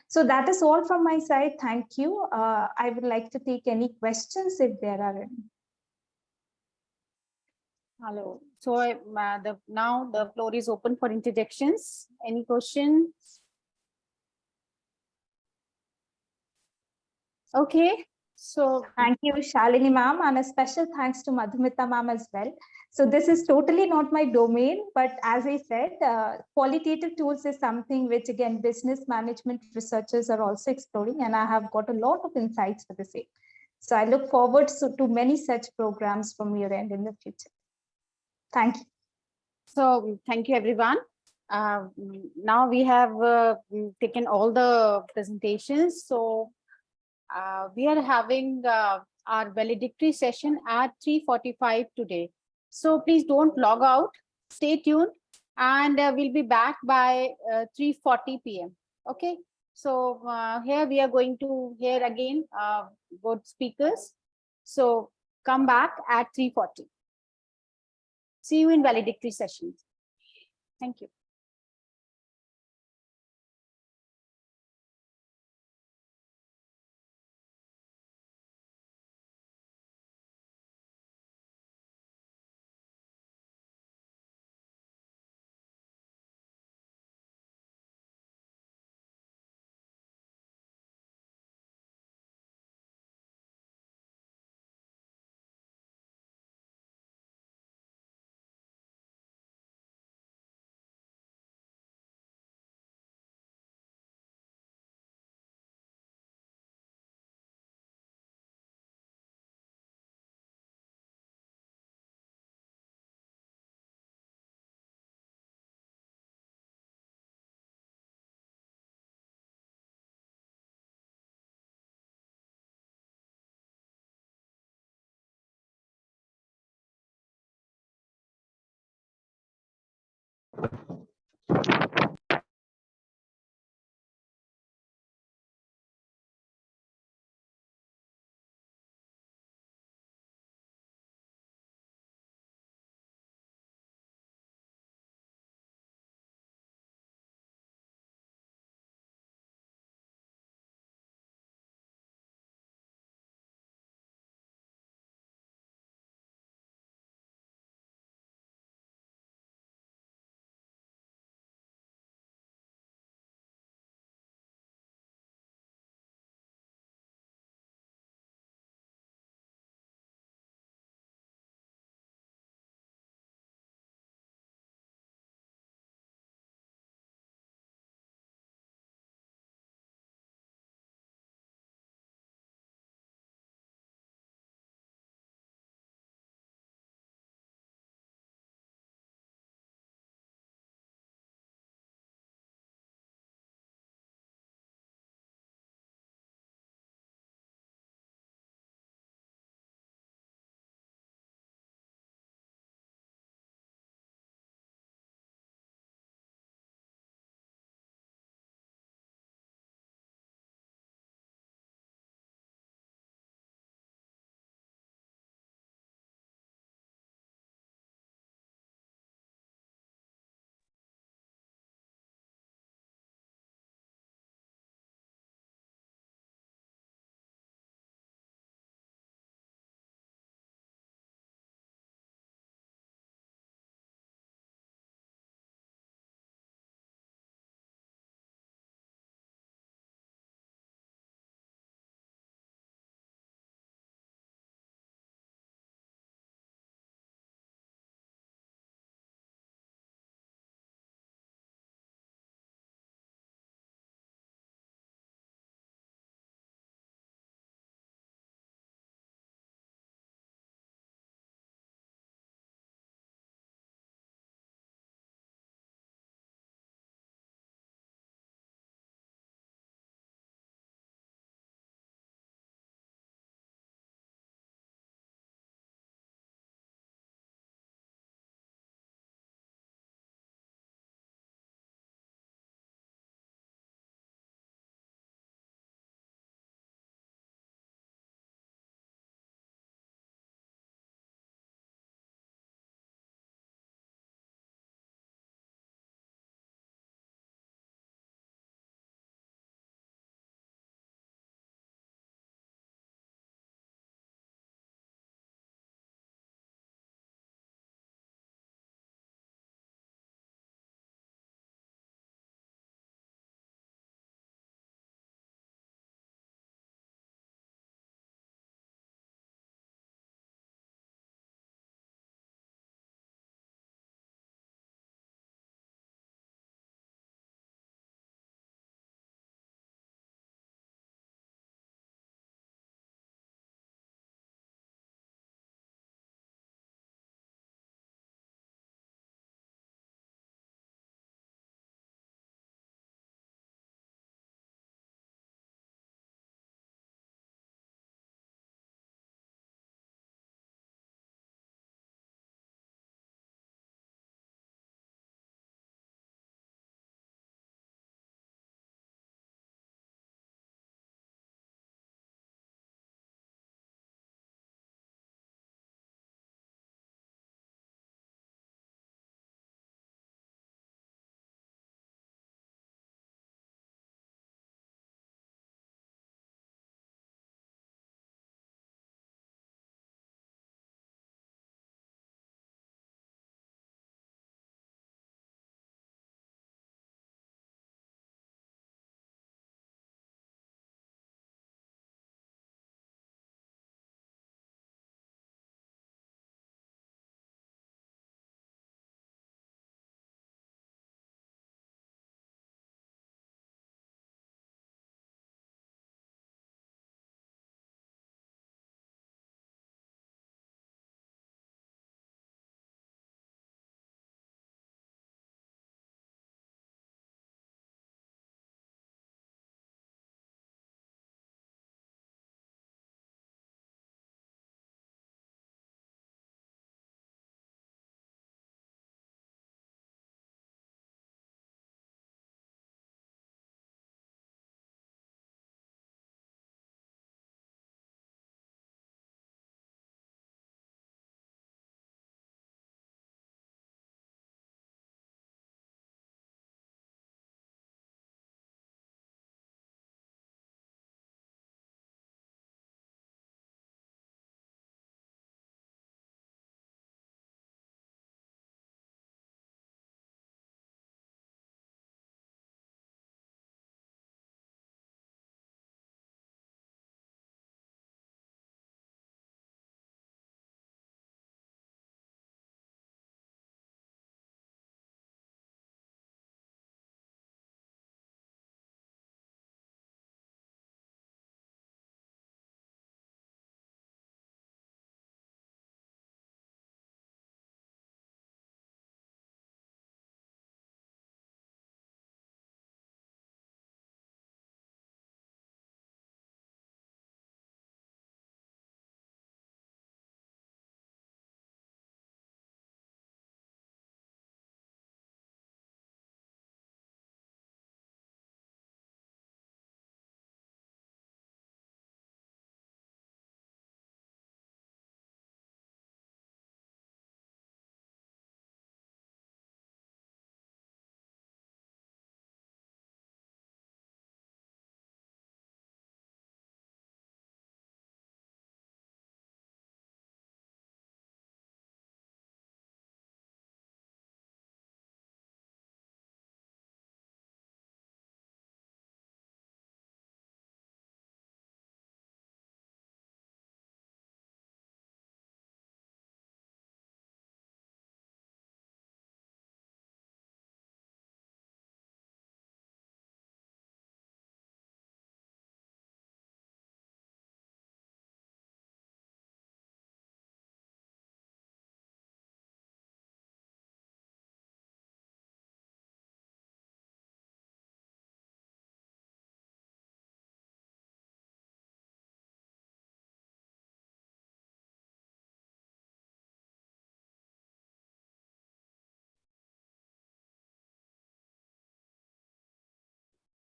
So that is all from my side. Thank you. I would like to take any questions if there are any. Hello. So now the floor is open for interjections. Any questions? Okay. So thank you, Shalini ma'am, and a special thanks to Madhumita ma'am as well. So this is totally not my domain, but as I said, qualitative tools is something which again business management researchers are also exploring, and I have got a lot of insights for the same. So I look forward to many such programs from your end in the future. Thank you. So thank you, everyone. Now we have taken all the presentations. So we are having our valedictory session at 3:45 today. So please don't log out, stay tuned, and we'll be back by 3:40 p.m. Okay. So here we are going to hear again both speakers. So come back at 3:40. See you in valedictory session. Thank you.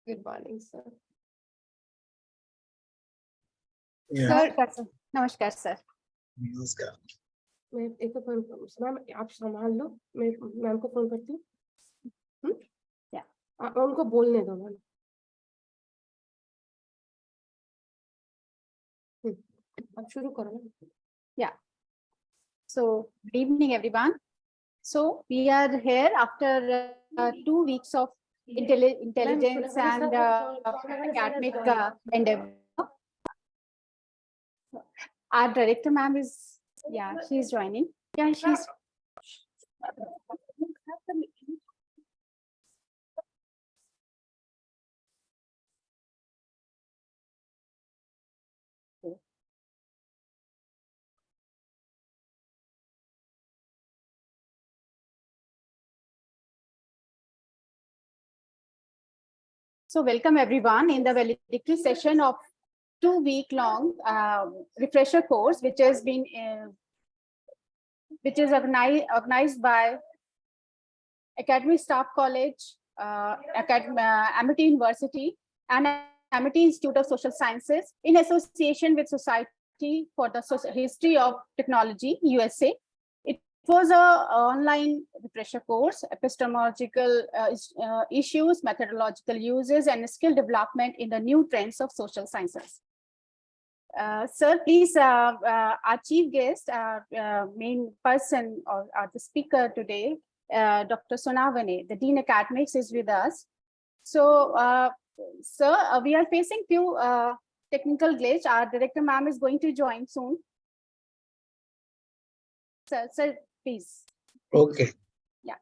Good morning, sir. Sir, Namaskar, sir. नमस्कार। मैं एक phone ma'am आप संभाल लो, मैं ma'am को phone करती हूँ। उनको बोलने दो मैम। अब शुरू करो। Yeah. So, good evening, everyone. So, we are here after 2 weeks of intelligence and academic endeavor. Our director, ma'am, is, she's joining. Yeah, she's. So welcome everyone in the valedictory session of 2-week-long refresher course, which has been organized by Academy Staff College, Amity University, and Amity Institute of Social Sciences in association with Society for the History of Technology, USA. It was a online refresher course, epistemological issues, methodological uses, and skill development in the new trends of social sciences. Sir, please, our chief guest, main person or the speaker today, Dr. Sonavane, the Dean Academics, is with us. So, sir, we are facing few technical glitch. Our director ma'am is going to join soon. Sir, please. Okay. Yeah.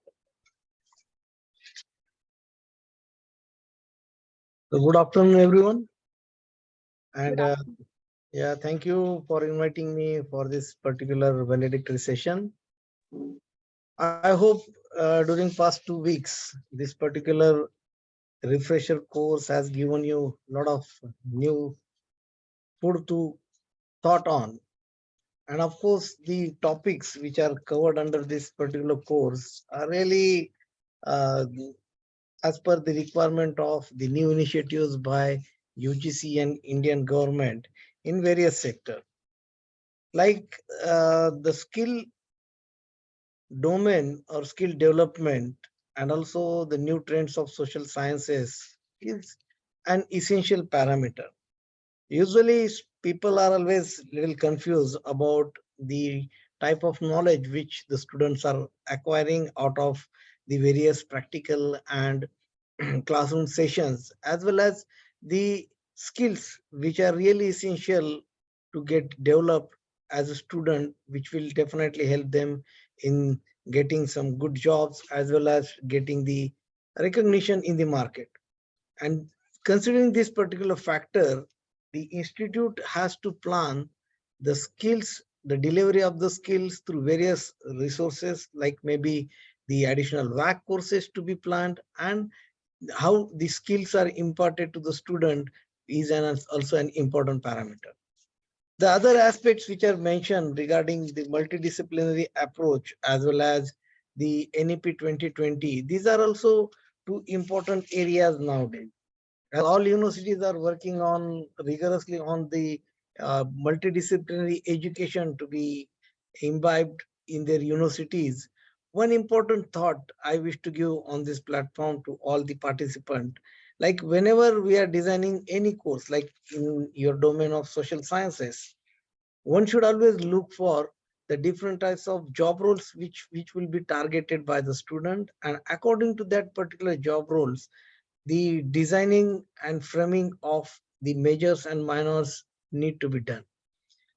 So good afternoon, everyone. And yeah, thank you for inviting me for this particular valedictory session. I hope during past 2 weeks, this particular refresher course has given you a lot of new food to thought on. And of course, the topics which are covered under this particular course are really as per the requirement of the new initiatives by UGC and Indian government in various sectors. Like the skill domain or skill development and also the new trends of social sciences is an essential parameter. Usually people are always a little confused about the type of knowledge which the students are acquiring out of the various practical and classroom sessions, as well as the skills which are really essential to get developed as a student, which will definitely help them in getting some good jobs as well as getting the recognition in the market. And considering this particular factor, the institute has to plan the skills, the delivery of the skills through various resources, like maybe the additional VAC courses to be planned, and how the skills are imparted to the student is also an important parameter. The other aspects which are mentioned regarding the multidisciplinary approach as well as the NEP 2020, these are also two important areas nowadays. All universities are working on rigorously on the multidisciplinary education to be imbibed in their universities. One important thought I wish to give on this platform to all the participants, like whenever we are designing any course, like in your domain of social sciences, one should always look for the different types of job roles which will be targeted by the student, and according to that particular job roles, the designing and framing of the majors and minors need to be done.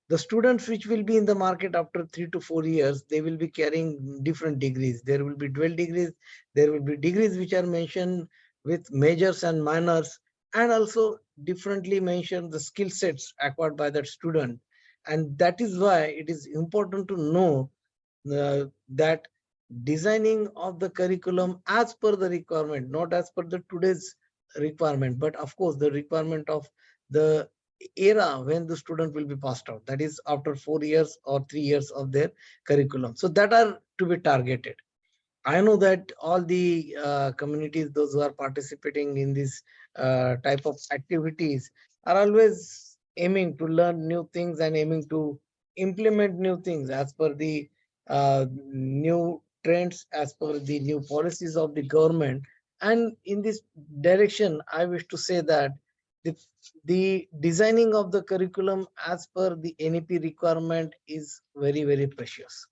The students which will be in the market after 3 to 4 years, they will be carrying different degrees. There will be dual degrees. There will be degrees which are mentioned with majors and minors, and also differently mentioned the skill sets acquired by that student. And that is why it is important to know that designing of the curriculum as per the requirement, not as per the today's requirement, but of course the requirement of the era when the student will be passed out, that is after 4 years or 3 years of their curriculum. So that are to be targeted. I know that all the communities, those who are participating in this type of activities are always aiming to learn new things and aiming to implement new things as per the new trends, as per the new policies of the government. And in this direction, I wish to say that the designing of the curriculum as per the NEP requirement is very, very precious.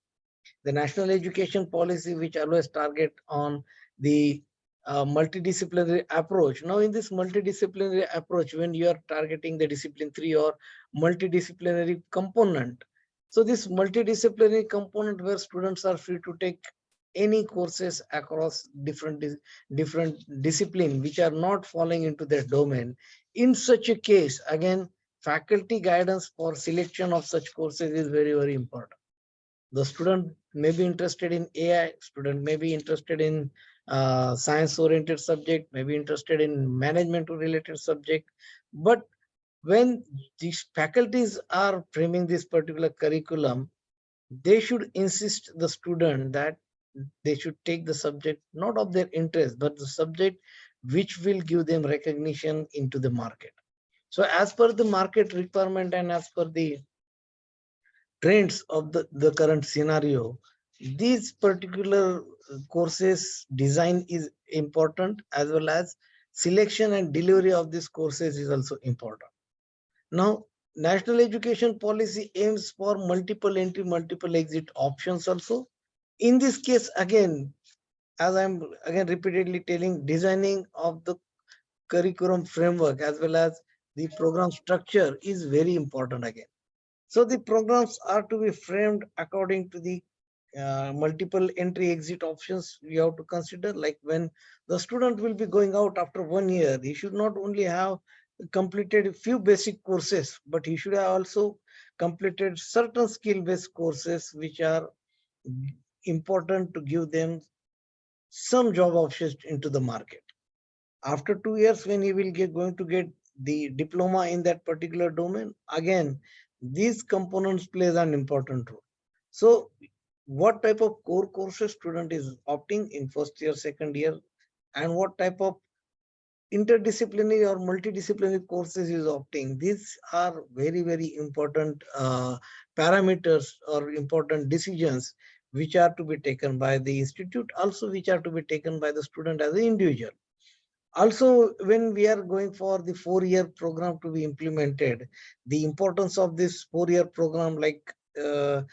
The national education policy, which always target on the multidisciplinary approach. Now, in this multidisciplinary approach, when you are targeting the discipline 3 or multidisciplinary component, so this multidisciplinary component where students are free to take any courses across different discipline which are not falling into their domain. In such a case, again, faculty guidance for selection of such courses is very, very important. The student may be interested in AI, student may be interested in science oriented subject, may be interested in management related subject. But when these faculties are framing this particular curriculum, they should insist the student that they should take the subject not of their interest, but the subject which will give them recognition into the market. So as per the market requirement and as per the trends of the current scenario, these particular courses design is important, as well as selection and delivery of these courses is also important. Now, national education policy aims for multiple entry, multiple exit options also. In this case, again, as I'm again repeatedly telling, designing of the curriculum framework as well as the program structure is very important again. So the programs are to be framed according to the multiple entry exit options we have to consider. Like when the student will be going out after 1 year, he should not only have completed a few basic courses, but he should have also completed certain skill-based courses which are important to give them some job options into the market. After 2 years, when he will going to get the diploma in that particular domain, again, these components plays an important role. So what type of core courses student is opting in first year, second year, and what type of interdisciplinary or multidisciplinary courses is opting. These are very, very important parameters or important decisions which are to be taken by the institute, also which are to be taken by the student as an individual. Also, when we are going for the 4-year program to be implemented, the importance of this 4-year program, like the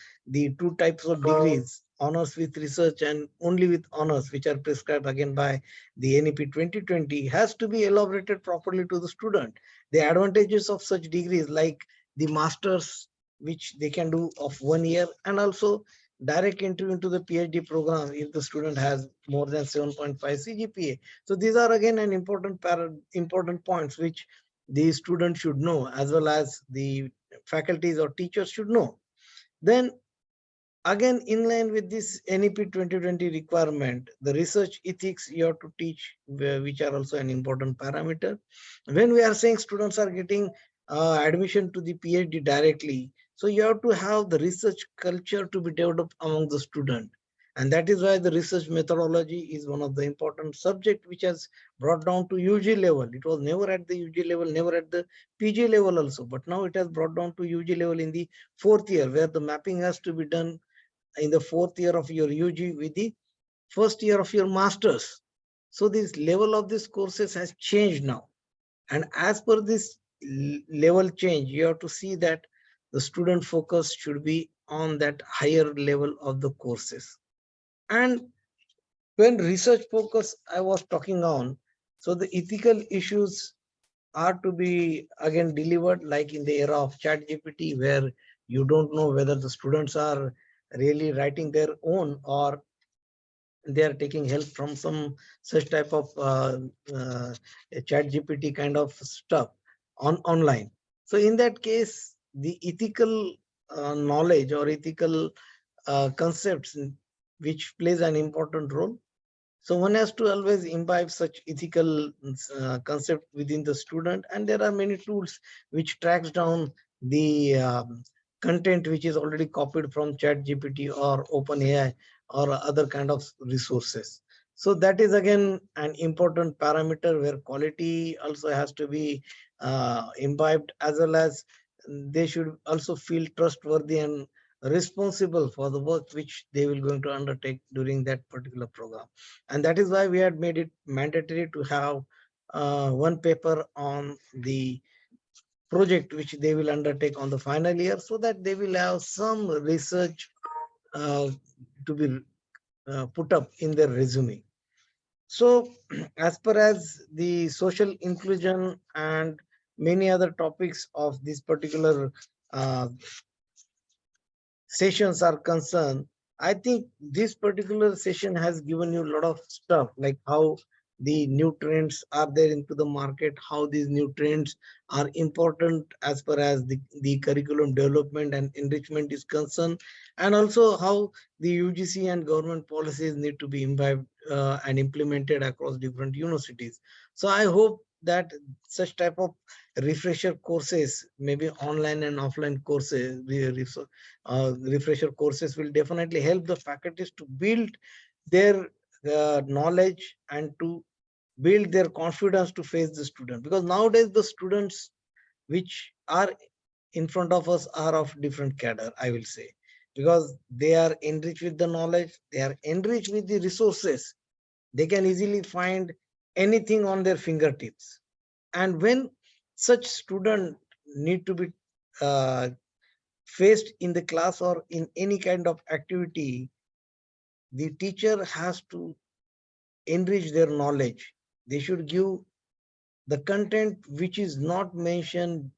2 types of degrees, honors with research and only with honors, which are prescribed again by the NEP 2020, has to be elaborated properly to the student. The advantages of such degrees, like the masters, which they can do of 1 year, and also direct entry into the PhD program if the student has more than 7.5 CGPA. So these are again an important points which the student should know, as well as the faculties or teachers should know. Then again, in line with this NEP 2020 requirement, the research ethics you have to teach, which are also an important parameter. When we are saying students are getting admission to the PhD directly, so you have to have the research culture to be developed among the student. And that is why the research methodology is one of the important subject which has brought down to UG level. It was never at the UG level, never at the PG level also, but now it has brought down to UG level in the 4th year, where the mapping has to be done in the 4th year of your UG with the 1st year of your masters. So this level of these courses has changed now. And as per this level change, you have to see that the student focus should be on that higher level of the courses. And when research focus I was talking on, so the ethical issues are to be again delivered, like in the era of ChatGPT, where you don't know whether the students are really writing their own or they are taking help from some such type of ChatGPT kind of stuff online. So in that case, the ethical knowledge or ethical concepts which plays an important role. So one has to always imbibe such ethical concept within the student, and there are many tools which tracks down the content which is already copied from ChatGPT or OpenAI or other kind of resources. So that is again an important parameter where quality also has to be imbibed, as well as they should also feel trustworthy and responsible for the work which they will going to undertake during that particular program. And that is why we had made it mandatory to have one paper on the project which they will undertake on the final year, so that they will have some research to be put up in their resume. So as per as the social inclusion and many other topics of this particular sessions are concerned, I think this particular session has given you a lot of stuff, like how the new trends are there into the market, how these new trends are important as far as the curriculum development and enrichment is concerned, and also how the UGC and government policies need to be imbibed and implemented across different universities. So I hope that such type of refresher courses, maybe online and offline courses, refresher courses will definitely help the faculties to build their knowledge and to build their confidence to face the student, because nowadays the students which are in front of us are of different cadre, I will say, because they are enriched with the knowledge, they are enriched with the resources, they can easily find anything on their fingertips. And when such student need to be faced in the class or in any kind of activity, the teacher has to enrich their knowledge. They should give the content which is not mentioned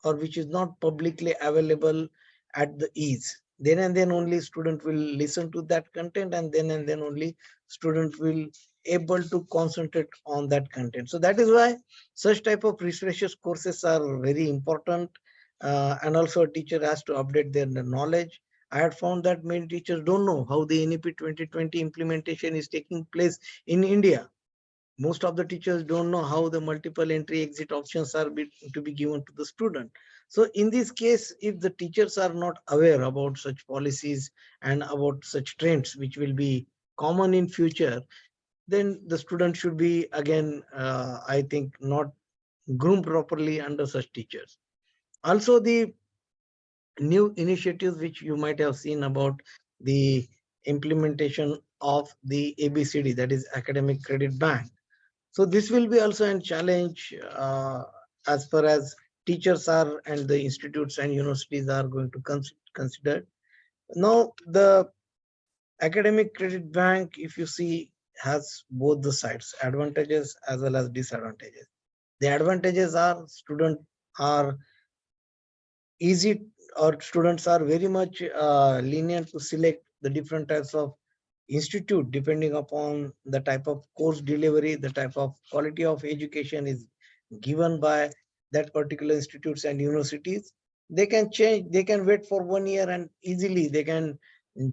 or which is not publicly available at the ease. Then and then only student will listen to that content, and then only student will able to concentrate on that content. So that is why such type of refreshers courses are very important. And also a teacher has to update their knowledge. I had found that many teachers don't know how the NEP 2020 implementation is taking place in India. Most of the teachers don't know how the multiple entry exit options are to be given to the student. So in this case, if the teachers are not aware about such policies and about such trends which will be common in future, then the student should be again, I think, not groomed properly under such teachers. Also, the new initiatives which you might have seen about the implementation of the ABCD, that is Academic Credit Bank. So this will be also a challenge as far as teachers are and the institutes and universities are going to consider. Now, the Academic Credit Bank, if you see, has both the sides, advantages as well as disadvantages. The advantages are students are easy, or students are very much lenient to select the different types of institute depending upon the type of course delivery, the type of quality of education is given by that particular institutes and universities. They can change, they can wait for 1 year and easily they can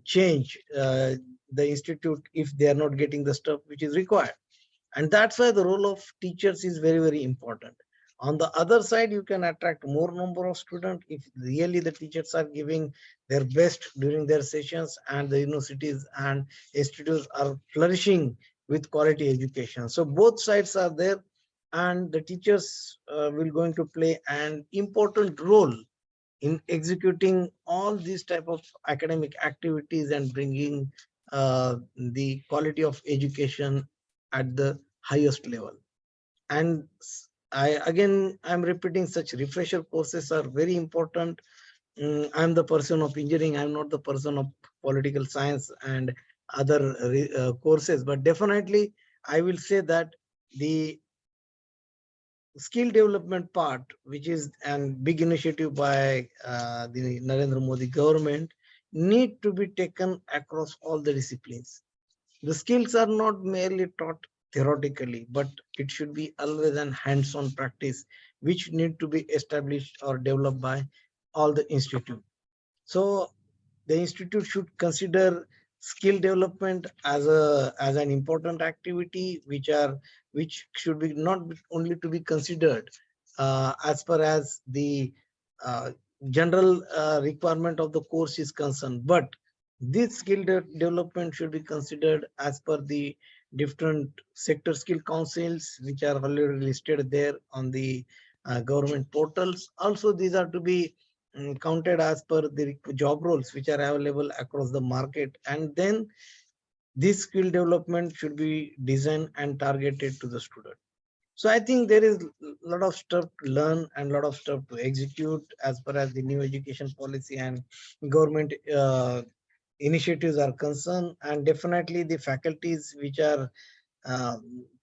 change the institute if they are not getting the stuff which is required. And that's why the role of teachers is very, very important. On the other side, you can attract more number of students if really the teachers are giving their best during their sessions and the universities and institutes are flourishing with quality education. So both sides are there, and the teachers will going to play an important role in executing all these type of academic activities and bringing the quality of education at the highest level. And I'm repeating, such refresher courses are very important. I'm the person of engineering, I'm not the person of political science and other courses, but definitely I will say that the skill development part, which is a big initiative by the Narendra Modi government, need to be taken across all the disciplines. The skills are not merely taught theoretically, but it should be always an hands-on practice, which need to be established or developed by all the institute. So the institute should consider skill development as an important activity, which should be not only to be considered as far as the general requirement of the course is concerned, but This skill development should be considered as per the different sector skill councils, which are already listed there on the government portals. Also, these are to be counted as per the job roles which are available across the market. And then this skill development should be designed and targeted to the student. So I think there is a lot of stuff to learn and a lot of stuff to execute as far as the new education policy and government initiatives are concerned. And definitely the faculties which are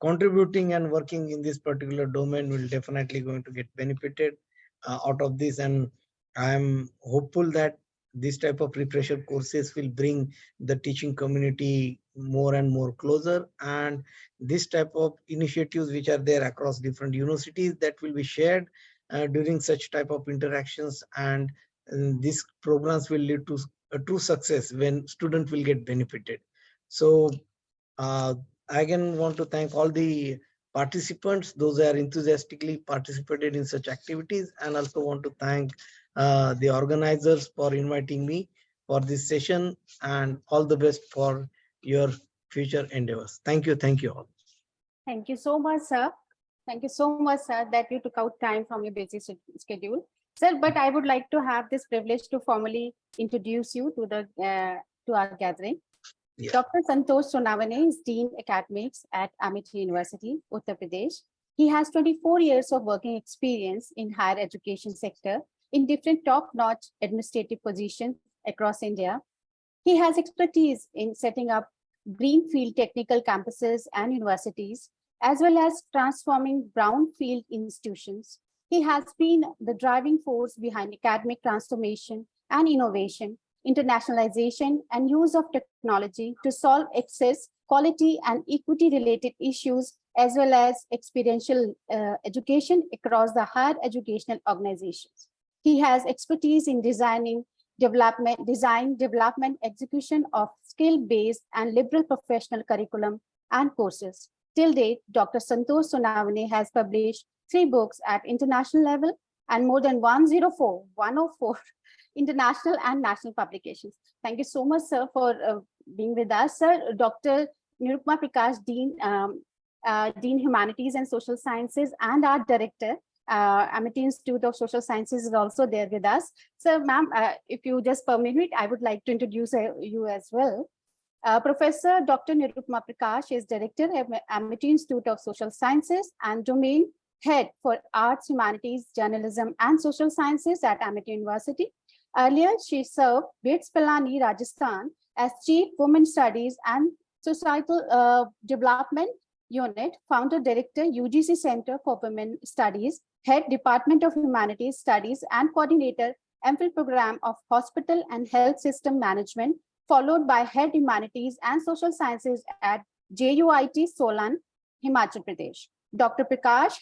contributing and working in this particular domain will definitely going to get benefited out of this. And I am hopeful that this type of refresher courses will bring the teaching community more and more closer, and this type of initiatives which are there across different universities that will be shared during such type of interactions, and these programs will lead to a true success when students will get benefited. So I again want to thank all the participants, those who are enthusiastically participated in such activities, and also want to thank the organizers for inviting me for this session, and all the best for your future endeavors. Thank you all. Thank you so much, sir. Thank you so much, sir, that you took out time from your busy schedule. Sir, but I would like to have this privilege to formally introduce you to the to our gathering. Yeah. Dr. Santosh Sonavane is Dean Academics at Amity University, Uttar Pradesh. He has 24 years of working experience in higher education sector in different top-notch administrative positions across India. He has expertise in setting up greenfield technical campuses and universities, as well as transforming brownfield institutions. He has been the driving force behind academic transformation and innovation, internationalization, and use of technology to solve access, quality, and equity-related issues, as well as experiential education across the higher educational organizations. He has expertise in design, development, execution of skill-based and liberal professional curriculum and courses. Till date, Dr. Santosh Sonavane has published 3 books at international level and more than 104 international and national publications. Thank you so much, sir, for being with us. Sir, Dr. Nirupma Prakash, Dean Humanities and Social Sciences, and our director, Amity Institute of Social Sciences, is also there with us. So, ma'am, if you just permit me, I would like to introduce you as well. Professor Dr. Nirupma Prakash is director of Amity Institute of Social Sciences and domain head for Arts, Humanities, Journalism, and Social Sciences at Amity University. Earlier, she served BITS Pilani, Rajasthan, as Chief Women Studies and Societal Development Unit, Founder Director, UGC Center for Women Studies, Head Department of Humanities Studies, and Coordinator, MPhil Program of Hospital and Health System Management, followed by Head Humanities and Social Sciences at JUIT Solan, Himachal Pradesh. Dr. Prakash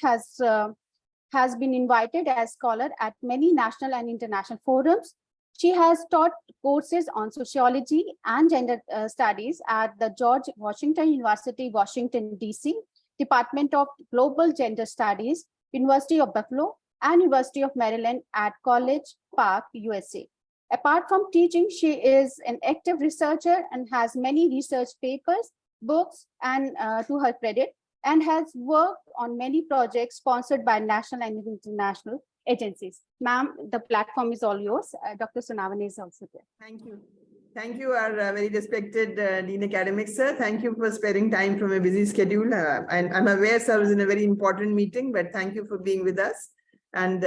has been invited as scholar at many national and international forums. She has taught courses on sociology and gender studies at the George Washington University, Washington, DC, Department of Global Gender Studies, University of Buffalo, and University of Maryland at College Park, USA. Apart from teaching, she is an active researcher and has many research papers, books, and to her credit, and has worked on many projects sponsored by national and international agencies. Ma'am, the platform is all yours. Dr. Sonavane is also there. Thank you. Thank you, our very respected Dean Academics, sir. Thank you for sparing time from a busy schedule. And I'm aware, sir, was in a very important meeting, but thank you for being with us. And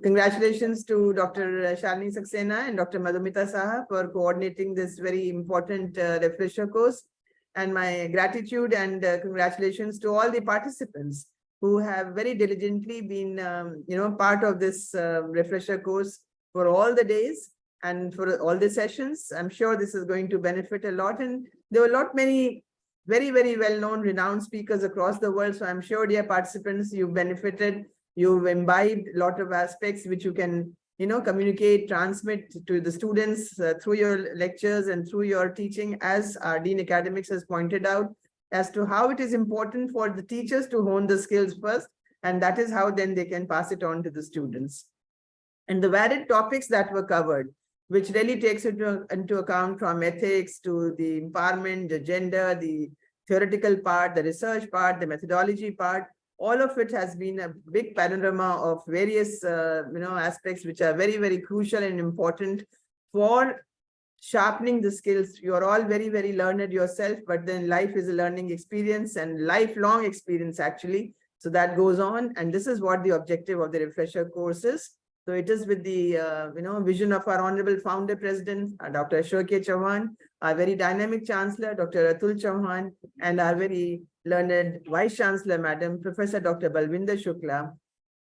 congratulations to Dr. Shalini Saxena and Dr. Madhumita Saha for coordinating this very important refresher course. And my gratitude and congratulations to all the participants who have very diligently been, part of this refresher course for all the days and for all the sessions. I'm sure this is going to benefit a lot. And there were many very, very well-known, renowned speakers across the world. So I'm sure, dear participants, you've benefited. You've imbibed a lot of aspects which you can, communicate, transmit to the students through your lectures and through your teaching, as our Dean Academics has pointed out, as to how it is important for the teachers to hone the skills first, and that is how then they can pass it on to the students. And the varied topics that were covered, which really takes into account from ethics to the empowerment, the gender, the theoretical part, the research part, the methodology part. All of it has been a big panorama of various aspects which are very, very crucial and important for sharpening the skills. You're all very, very learned yourself, but then life is a learning experience and lifelong experience actually. So that goes on, and this is what the objective of the refresher course is. So it is with the vision of our honorable founder president, Dr. Ashok Chauhan, our very dynamic chancellor, Dr. Atul Chauhan, and our very learned vice chancellor, Madam Professor Dr. Balwinder Shukla,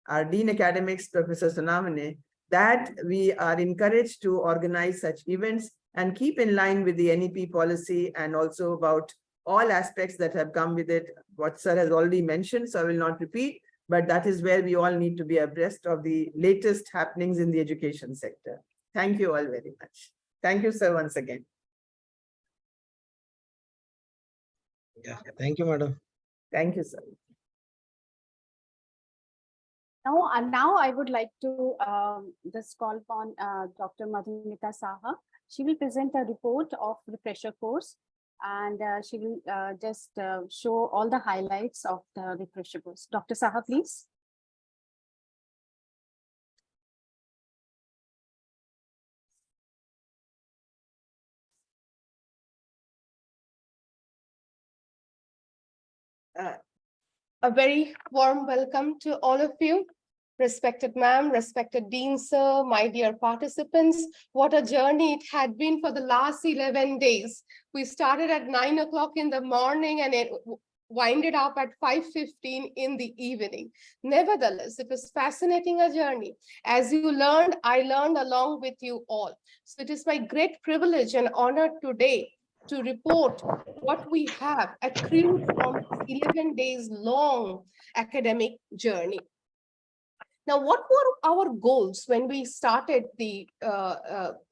our dean academics, Professor Sonamane, that we are encouraged to organize such events and keep in line with the NEP policy, and also about all aspects that have come with it, what sir has already mentioned, so I will not repeat, but that is where we all need to be abreast of the latest happenings in the education sector. Thank you all very much. Thank you, sir, once again. Yeah, thank you, madam. Thank you, sir. Now I would like to just call upon Dr. Madhumita Saha. She will present a report of refresher course, and she will just show all the highlights of the refresher course. Dr. Saha, please. A very warm welcome to all of you. Respected ma'am, respected dean sir, my dear participants, what a journey it had been for the last 11 days. We started at 9 o'clock in the morning and it winded up at 5:15 in the evening. Nevertheless, it was fascinating a journey. As you learned, I learned along with you all. So it is my great privilege and honor today to report what we have accrued from 11 days long academic journey. Now, what were our goals when we started the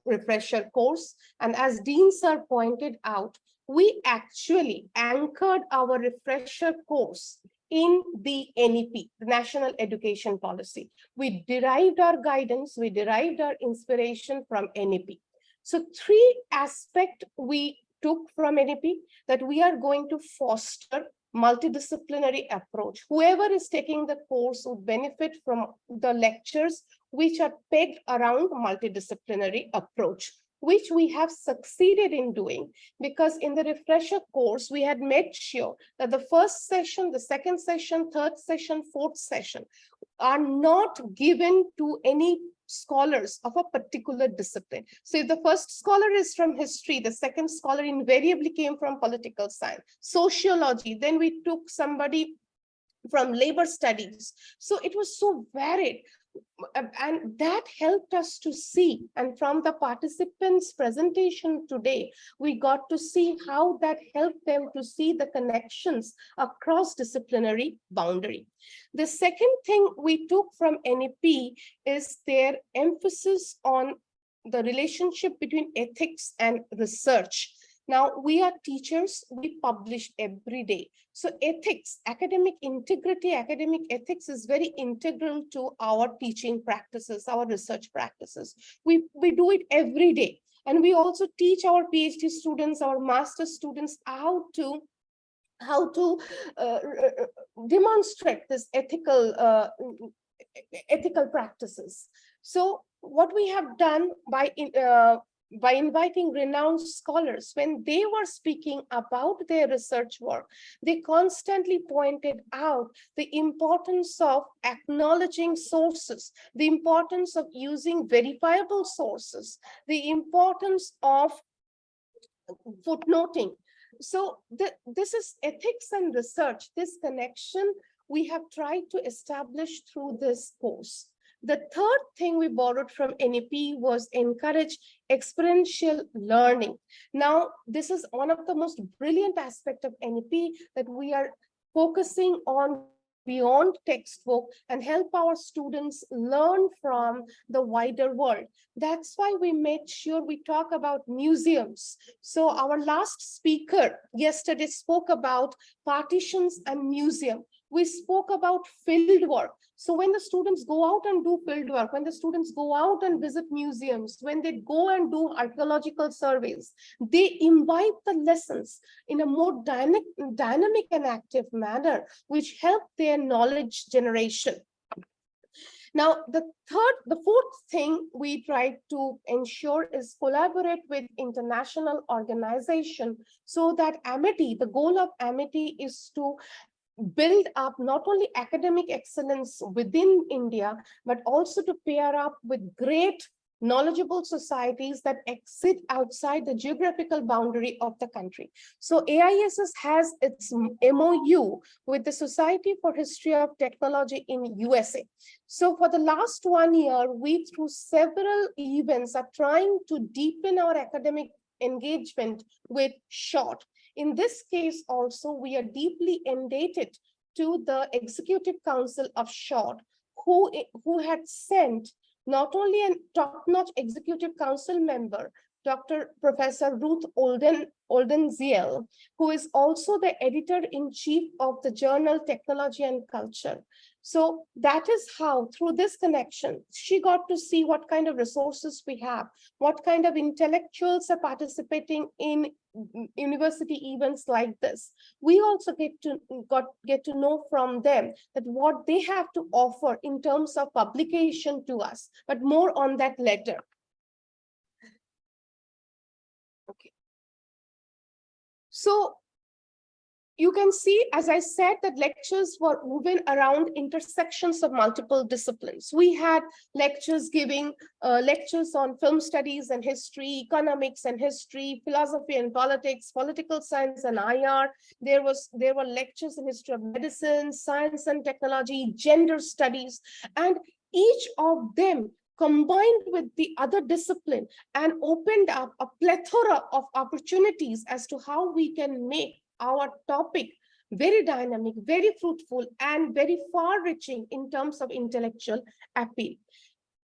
refresher course? And as Dean Sir pointed out, we actually anchored our refresher course in the NEP, the National Education Policy. We derived our guidance, we derived our inspiration from NEP. So 3 aspects we took from NEP, that we are going to foster multidisciplinary approach. Whoever is taking the course would benefit from the lectures which are pegged around multidisciplinary approach, which we have succeeded in doing, because in the refresher course, we had made sure that the first session, the second session, third session, fourth session are not given to any scholars of a particular discipline. So if the first scholar is from history, the second scholar invariably came from political science, sociology, then we took somebody from labor studies. So it was so varied. And that helped us to see, and from the participants' presentation today, we got to see how that helped them to see the connections across disciplinary boundary. The second thing we took from NEP is their emphasis on the relationship between ethics and research. Now, we are teachers, we publish every day. So ethics, academic integrity, academic ethics is very integral to our teaching practices, our research practices. We do it every day. And we also teach our PhD students, our master students how to demonstrate this ethical practices. So what we have done by inviting renowned scholars, when they were speaking about their research work, they constantly pointed out the importance of acknowledging sources, the importance of using verifiable sources, the importance of footnoting. So this is ethics and research. This connection we have tried to establish through this course. The third thing we borrowed from NEP was encourage experiential learning. Now, this is one of the most brilliant aspects of NEP, that we are focusing on beyond textbook and help our students learn from the wider world. That's why we made sure we talk about museums. So our last speaker yesterday spoke about partitions and museum. We spoke about field work. So when the students go out and do field work, when the students go out and visit museums, when they go and do archaeological surveys, they imbibe the lessons in a more dynamic and active manner, which help their knowledge generation. Now, the fourth thing we try to ensure is collaborate with international organization so that Amity, the goal of Amity is to build up not only academic excellence within India, but also to pair up with great knowledgeable societies that exist outside the geographical boundary of the country. So AISS has its MOU with the Society for History of Technology in USA. So for the last 1 year, we through several events are trying to deepen our academic engagement with SHORT. In this case also, we are deeply indebted to the Executive Council of SHORT, who had sent not only a top-notch Executive Council member, Professor Ruth Oldenziel, who is also the editor-in-chief of the journal Technology and Culture. So that is how, through this connection, she got to see what kind of resources we have, what kind of intellectuals are participating in university events like this. We also get to know from them that what they have to offer in terms of publication to us, but more on that later. Okay. So you can see, as I said, that lectures were moving around intersections of multiple disciplines. We had lectures giving lectures on film studies and history, economics and history, philosophy and politics, political science and IR. There were lectures in history of medicine, science and technology, gender studies, and each of them combined with the other discipline and opened up a plethora of opportunities as to how we can make our topic very dynamic, very fruitful, and very far-reaching in terms of intellectual appeal.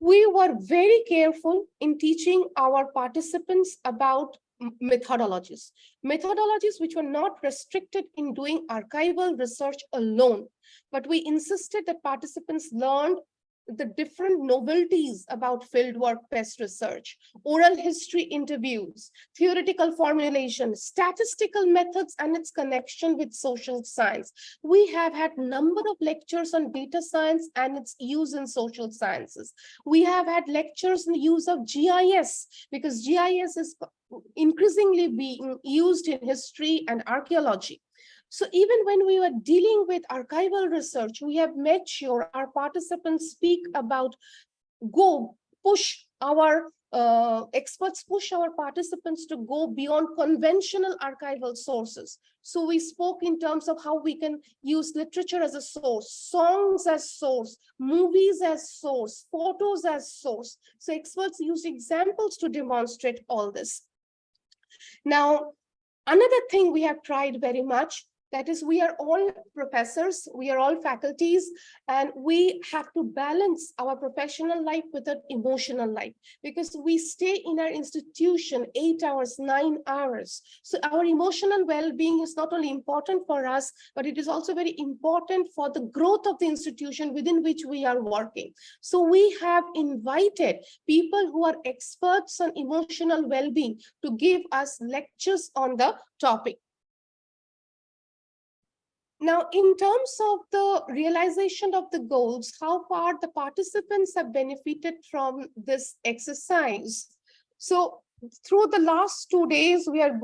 We were very careful in teaching our participants about methodologies which were not restricted in doing archival research alone, but we insisted that participants learned the different novelties about fieldwork-based research, oral history interviews, theoretical formulation, statistical methods, and its connection with social science. We have had a number of lectures on data science and its use in social sciences. We have had lectures on the use of GIS, because GIS is increasingly being used in history and archaeology. So even when we were dealing with archival research, we have made sure our participants speak about, experts push our participants to go beyond conventional archival sources. So we spoke in terms of how we can use literature as a source, songs as source, movies as source, photos as source. So experts use examples to demonstrate all this. Now, another thing we have tried very much, that is, we are all professors, we are all faculties, and we have to balance our professional life with an emotional life, because we stay in our institution 8 hours, 9 hours. So our emotional well-being is not only important for us, but it is also very important for the growth of the institution within which we are working. So we have invited people who are experts on emotional well-being to give us lectures on the topic. Now, in terms of the realization of the goals, how far the participants have benefited from this exercise. So through the last 2 days, we are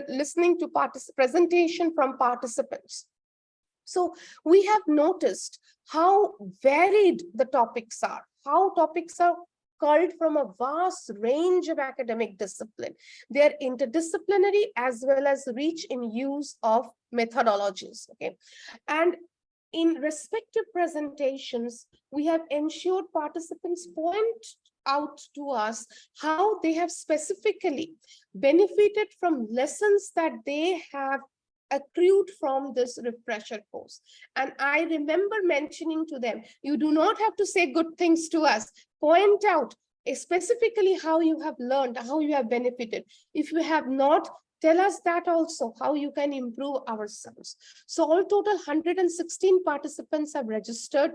listening to presentation from participants. So we have noticed how varied the topics are, how topics are culled from a vast range of academic discipline. They're interdisciplinary as well as rich in use of methodologies. Okay, and in respective presentations, we have ensured participants point out to us how they have specifically benefited from lessons that they have accrued from this refresher course. And I remember mentioning to them, you do not have to say good things to us. Point out specifically how you have learned, how you have benefited. If you have not, Tell us that also, how you can improve ourselves. So all total 116 participants have registered,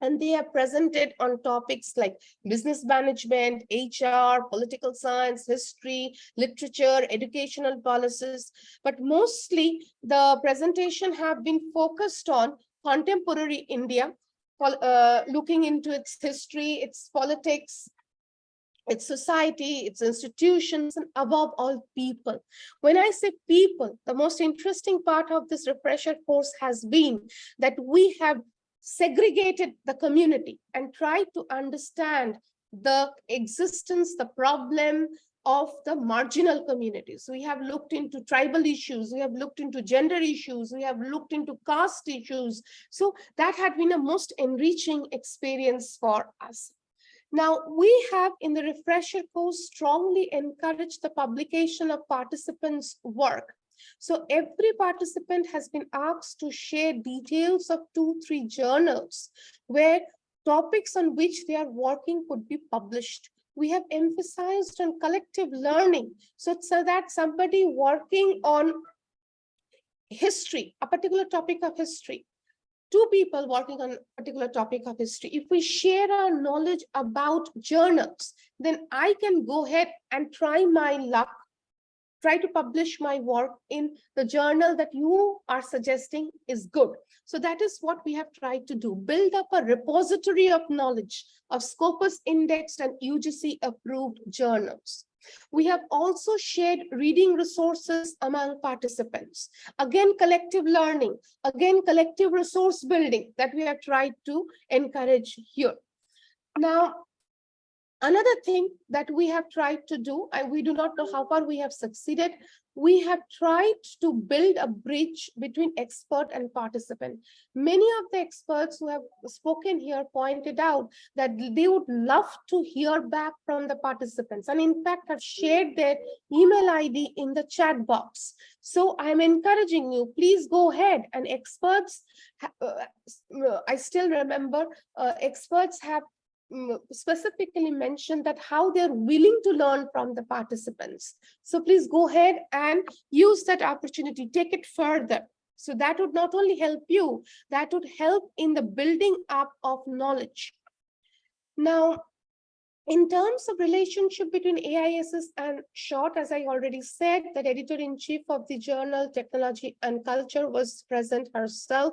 and they are presented on topics like business management, HR, political science, history, literature, educational policies. But mostly the presentation have been focused on contemporary India, looking into its history, its politics, its society, its institutions, and above all, people. When I say people, the most interesting part of this refresher course has been that we have segregated the community and tried to understand the existence, the problem of the marginal communities. We have looked into tribal issues, we have looked into gender issues, we have looked into caste issues. So that had been a most enriching experience for us. Now, we have in the refresher course strongly encouraged the publication of participants' work. So every participant has been asked to share details of 2-3 journals where topics on which they are working could be published. We have emphasized on collective learning, so that somebody working on history, a particular topic of history, 2 people working on a particular topic of history, if we share our knowledge about journals, then I can go ahead and try my luck, try to publish my work in the journal that you are suggesting is good. So that is what we have tried to do, build up a repository of knowledge of Scopus indexed and UGC approved journals. We have also shared reading resources among participants. Again, collective learning, again, collective resource building that we have tried to encourage here. Now, another thing that we have tried to do, and we do not know how far we have succeeded, we have tried to build a bridge between expert and participant. Many of the experts who have spoken here pointed out that they would love to hear back from the participants, and in fact have shared their email ID in the chat box. So I'm encouraging you, please go ahead, and experts, I still remember experts have specifically mentioned that how they're willing to learn from the participants. So please go ahead and use that opportunity, take it further. So that would not only help you, that would help in the building up of knowledge. Now, in terms of relationship between AISS and SHORT, as I already said, that editor-in-chief of the journal Technology and Culture was present herself,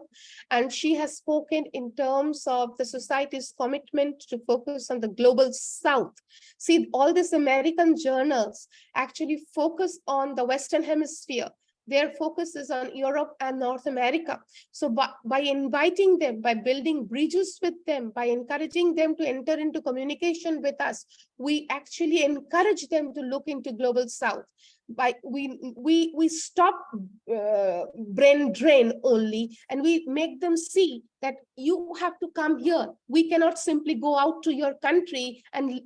and she has spoken in terms of the society's commitment to focus on the global South. See, all these American journals actually focus on the Western Hemisphere. Their focus is on Europe and North America. So by inviting them, by building bridges with them, by encouraging them to enter into communication with us, we actually encourage them to look into Global South. We stop brain drain only, and we make them see that you have to come here. We cannot simply go out to your country and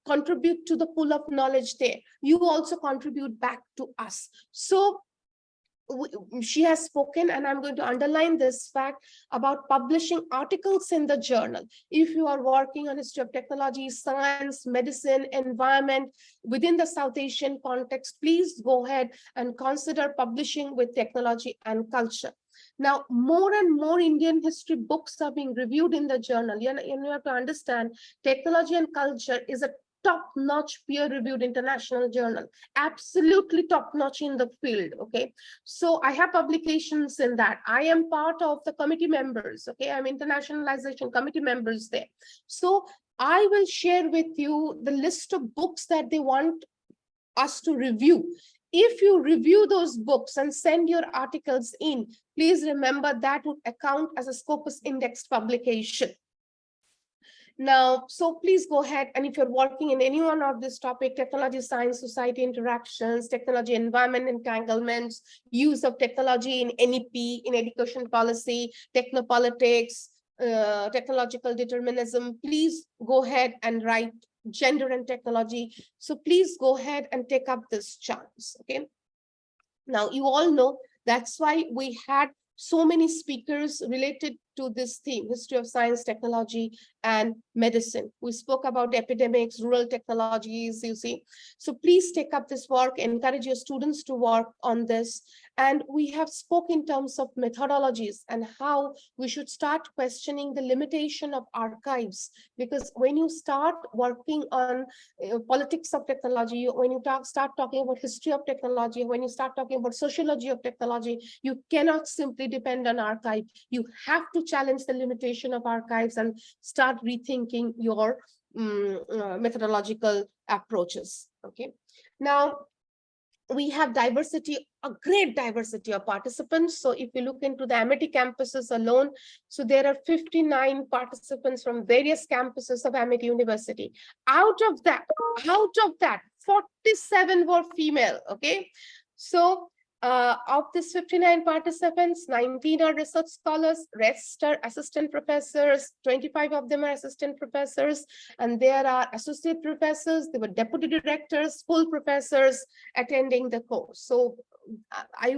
contribute to the pool of knowledge there. You also contribute back to us. So she has spoken, and I'm going to underline this fact about publishing articles in the journal. If you are working on history of technology, science, medicine, environment within the South Asian context, please go ahead and consider publishing with Technology and Culture. Now, more and more Indian history books are being reviewed in the journal. You have to understand, Technology and Culture is a top-notch peer-reviewed international journal, absolutely top-notch in the field, okay? So I have publications in that. I am part of the committee members, okay? I'm internationalization committee members there. So I will share with you the list of books that they want us to review. If you review those books and send your articles in, please remember that would account as a Scopus indexed publication. Now, so please go ahead, and if you're working in any one of this topic, technology, science, society interactions, technology, environment entanglements, use of technology in NEP, in education policy, technopolitics, technological determinism, please go ahead and write gender and technology. So please go ahead and take up this chance, okay? Now, you all know that's why we had so many speakers related to this theme, history of science, technology, and medicine. We spoke about epidemics, rural technologies, you see. So please take up this work, encourage your students to work on this. And we have spoke in terms of methodologies and how we should start questioning the limitation of archives. Because when you start working on politics of technology, when you start talking about history of technology, when you start talking about sociology of technology, you cannot simply depend on archive. You have to challenge the limitation of archives and start rethinking your methodological approaches. Okay. Now, we have diversity, a great diversity of participants. So if you look into the Amity campuses alone, so there are 59 participants from various campuses of Amity University. Out of that, 47 were female, okay? So of these 59 participants, 19 are research scholars, rest are assistant professors, 25 of them are assistant professors, and there are associate professors, there were deputy directors, full professors attending the course. So I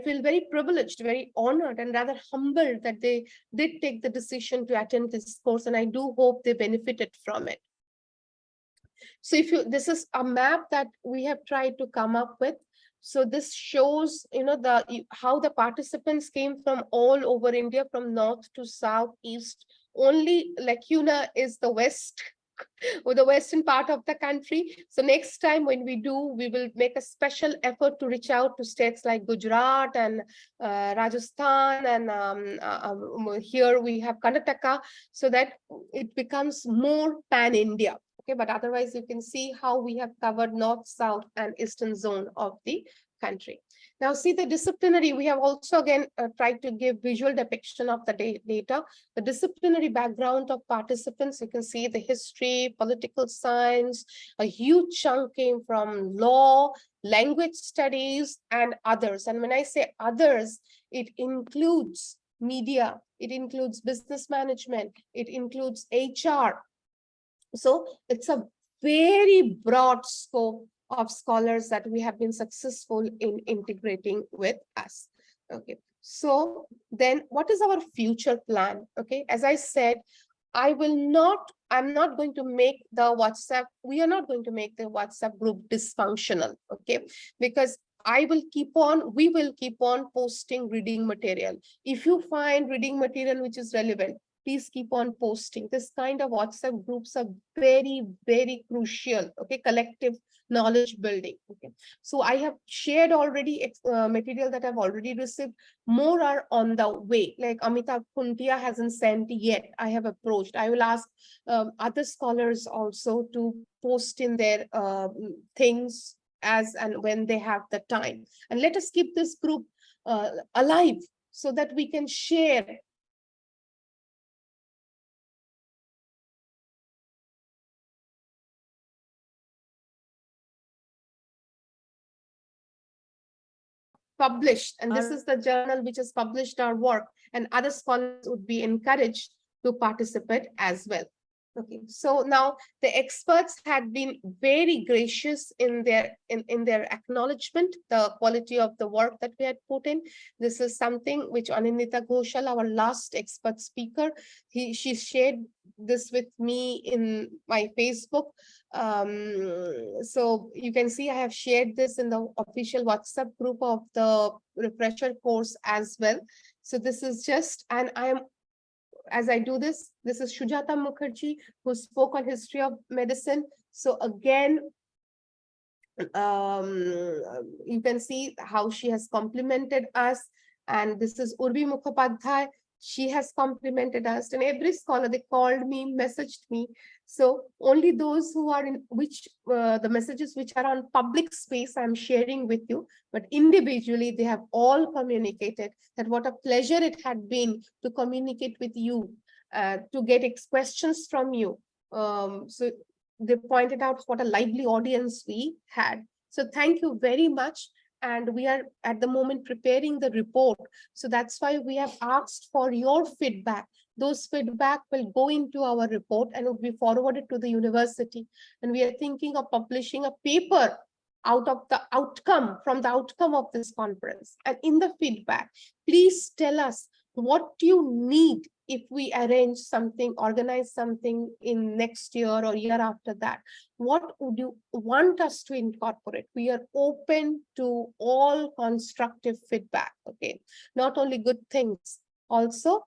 feel very privileged, very honored, and rather humbled that they did take the decision to attend this course, and I do hope they benefited from it. So this is a map that we have tried to come up with. So this shows, how the participants came from all over India, from north to south, east. Only lacuna is the west, or the western part of the country. So next time when we will make a special effort to reach out to states like Gujarat and Rajasthan, and here we have Karnataka, so that it becomes more pan-India. Okay, but otherwise you can see how we have covered north, south, and eastern zone of the country. Now see the disciplinary, we have also again tried to give visual depiction of the data. The disciplinary background of participants, you can see the history, political science, a huge chunk came from law, language studies, and others. And when I say others, it includes media, it includes business management, it includes HR. So it's a very broad scope of scholars that we have been successful in integrating with us. Okay, so then what is our future plan? Okay, as I said, I'm not going to make the WhatsApp, we are not going to make the WhatsApp group dysfunctional, okay? Because we will keep on posting reading material. If you find reading material which is relevant, please keep on posting. This kind of WhatsApp groups are very, very crucial, okay? Collective knowledge building, okay? So I have shared already material that I've already received. More are on the way, like Amitabh Kuntia hasn't sent yet. I have approached. I will ask other scholars also to post in their things as and when they have the time. And let us keep this group alive so that we can share published, and this is the journal which has published our work, and other scholars would be encouraged to participate as well. Okay, so now the experts had been very gracious in their acknowledgement, the quality of the work that we had put in. This is something which Anindita Ghoshal, our last expert speaker, she shared this with me in my Facebook. So you can see I have shared this in the official WhatsApp group of the refresher course as well. So this is just, and as I do this, this is Shujata Mukherjee, who spoke on history of medicine. So again, you can see how she has complimented us. And this is Urvi Mukhopadhyay. She has complimented us, and every scholar, they called me, messaged me. So only those who are in the messages which are on public space, I'm sharing with you, but individually they have all communicated that what a pleasure it had been to communicate with you, to get questions from you. So they pointed out what a lively audience we had. So thank you very much. And we are at the moment preparing the report. So that's why we have asked for your feedback. Those feedback will go into our report and will be forwarded to the university. And we are thinking of publishing a paper out of the outcome, from the outcome of this conference. And in the feedback, please tell us what you need if we arrange something, organize something in next year or year after that. What would you want us to incorporate? We are open to all constructive feedback, okay? Not only good things, also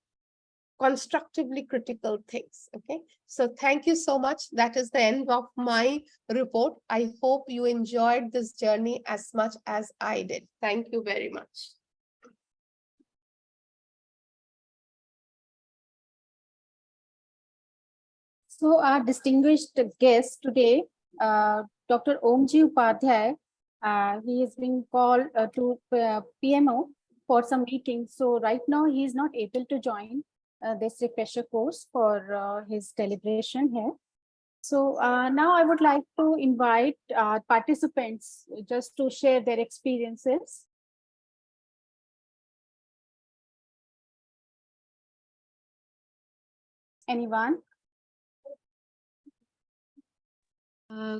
constructively critical things, okay? So thank you so much. That is the end of my report. I hope you enjoyed this journey as much as I did. Thank you very much. So our distinguished guest today, Dr. Omji Upadhyay, he is being called to PMO for some meetings. So right now he is not able to join this refresher course for his deliberation here. So now I would like to invite participants just to share their experiences. Anyone?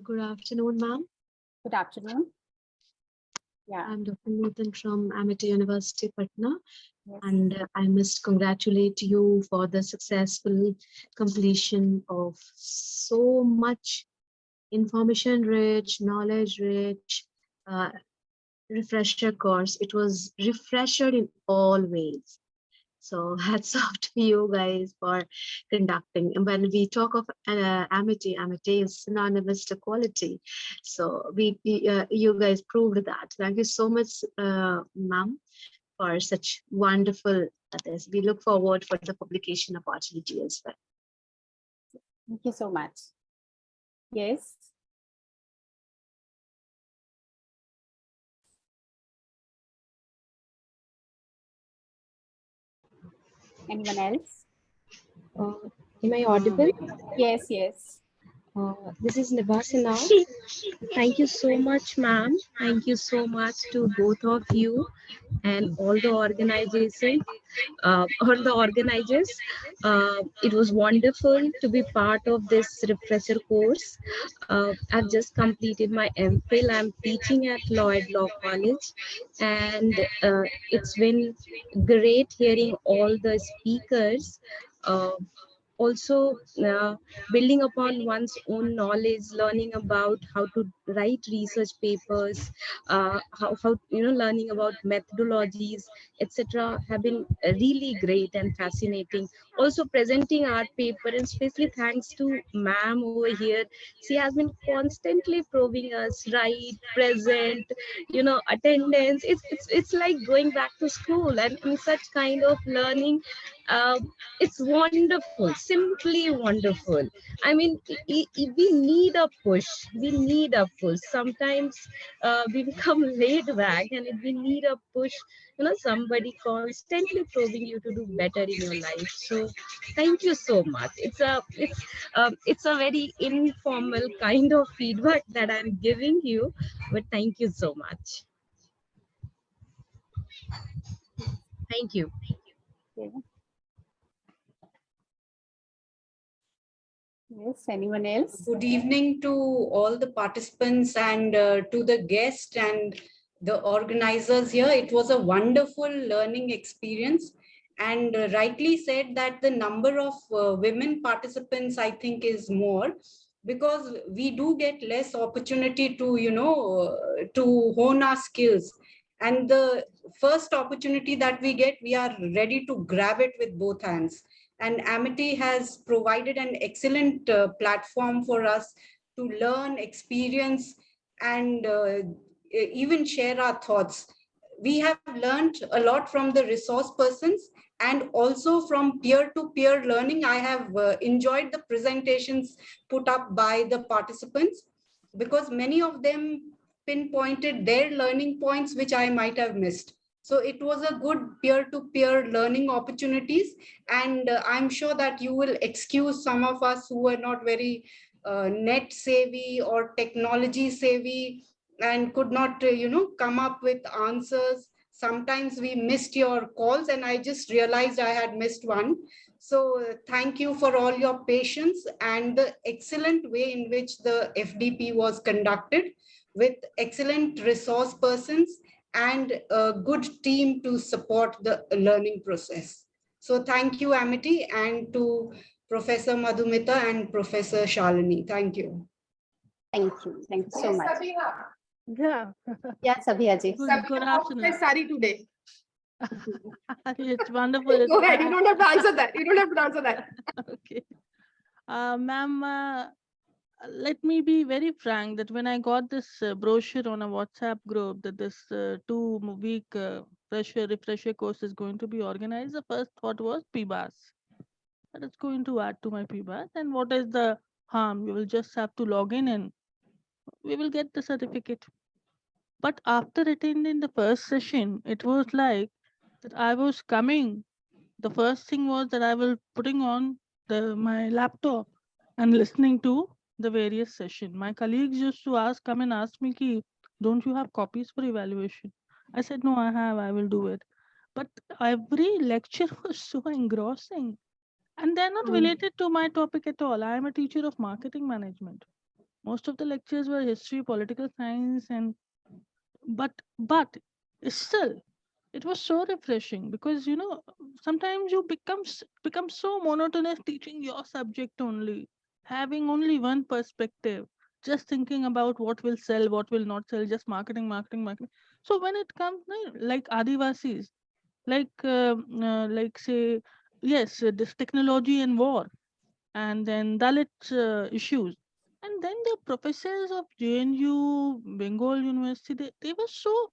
Good afternoon, ma'am. Good afternoon. Yeah. I'm Dr. Nutan from Amity University, Patna. Yes. And I must congratulate you for the successful completion of so much information-rich, knowledge-rich refresher course. It was refresher in all ways. So hats off to you guys for conducting. And when we talk of amity, amity is synonymous to quality. So you guys proved that. Thank you so much, ma'am, for such wonderful this. We look forward for the publication opportunity as well. Thank you so much. Yes. Anyone else? Am I audible? Yes, yes. This is Nibasina. Thank you so much, ma'am. Thank you so much to both of you and all the organization, all the organizers. It was wonderful to be part of this refresher course. I've just completed my MPhil. I'm teaching at Lloyd Law College, and it's been great hearing all the speakers. Also building upon one's own knowledge, learning about how to write research papers, how learning about methodologies, etc. have been really great and fascinating. Also presenting our paper, and especially thanks to ma'am over here. She has been constantly probing us, right, present, attendance. It's like going back to school, and in such kind of learning, it's wonderful, simply wonderful. I mean, we need a push. We need a push. Sometimes we become laid back, and if we need a push, somebody constantly probing you to do better in your life. So thank you so much. It's a very informal kind of feedback that I'm giving you, but thank you so much. Thank you. Okay. Yes, anyone else? Good evening to all the participants and to the guests and the organizers here. It was a wonderful learning experience, and rightly said that the number of women participants, I think, is more, because we do get less opportunity to, to hone our skills. And the first opportunity that we get, we are ready to grab it with both hands. And Amity has provided an excellent platform for us to learn, experience, and even share our thoughts. We have learned a lot from the resource persons and also from peer-to-peer learning. I have enjoyed the presentations put up by the participants, because many of them pinpointed their learning points, which I might have missed. So it was a good peer-to-peer learning opportunities. And I'm sure that you will excuse some of us who are not very net savvy or technology savvy and could not, come up with answers. Sometimes we missed your calls, and I just realized I had missed one. So thank you for all your patience and the excellent way in which the FDP was conducted, with excellent resource persons and a good team to support the learning process. So thank you, Amity, and to Professor Madhumita and Professor Shalini. Thank you. Thank you. Thank you so Yes, much. Sabiha. Yeah. Yes, Abhiyaji. Good Sabiha, how's my afternoon. sari today? It's wonderful. Go ahead. You don't have to answer that. You don't have to answer that. Okay. Ma'am, let me be very frank that when I got this brochure on a WhatsApp group that this 2-week refresher course is going to be organized, the first thought was PBAS. That is going to add to my PBAS. And what is the harm? You will just have to log in and we will get the certificate. But after attending the first session, it was like that I was coming. The first thing was that I was putting on my laptop and listening to the various session. My colleagues used to come and ask me, Ki, don't you have copies for evaluation? I said, no, I have, I will do it. But every lecture was so engrossing. And they're not related to my topic at all. I am a teacher of marketing management. Most of the lectures were history, political science, and but still it was so refreshing because sometimes you become so monotonous teaching your subject only, having only one perspective, just thinking about what will sell, what will not sell, just marketing. So when it comes like Adivasis, like say, yes, this technology and war, and then Dalit issues. And then the professors of JNU, Bengal University, they were so,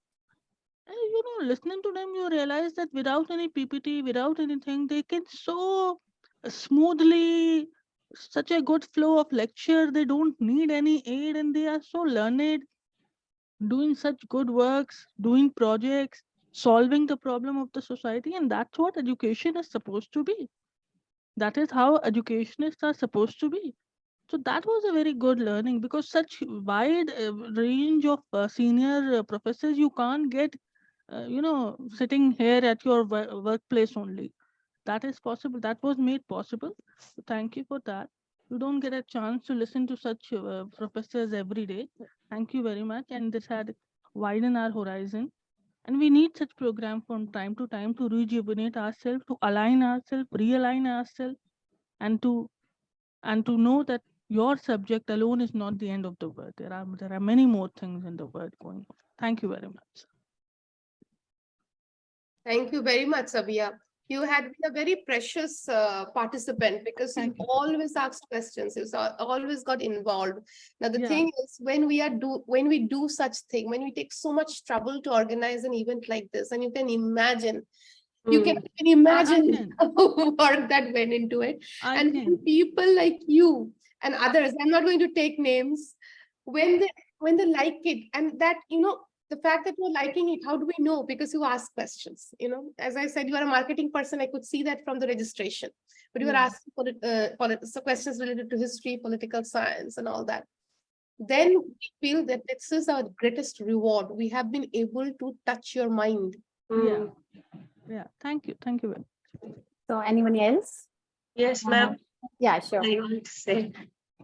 listening to them, you realize that without any PPT, without anything, they can so smoothly, such a good flow of lecture. They don't need any aid and they are so learned, doing such good works, doing projects, solving the problem of the society. And that's what education is supposed to be. That is how educationists are supposed to be. So that was a very good learning because such wide range of senior professors you can't get, sitting here at your workplace only. That is possible. That was made possible. So thank you for that. You don't get a chance to listen to such professors every day. Thank you very much. And this had widened our horizon. And we need such program from time to time to rejuvenate ourselves, to align ourselves, realign ourselves, and to know that your subject alone is not the end of the world. There are many more things in the world going on. Thank you very much. Thank you very much, Sabiha. You had been a very precious participant because you always asked questions. You always got involved. Now the thing is, when we do such thing, when we take so much trouble to organize an event like this, and you can imagine the work that went into it. And when people like you and others, I'm not going to take names, when they like it, and that, the fact that you're liking it, how do we know? Because you ask questions, as I said, you are a marketing person. I could see that from the registration, but you were asking so questions related to history, political science and all that. Then we feel that this is our greatest reward. We have been able to touch your mind. Yeah. Thank you very much. So anyone else? Yes, ma'am. Yeah, sure. I want to say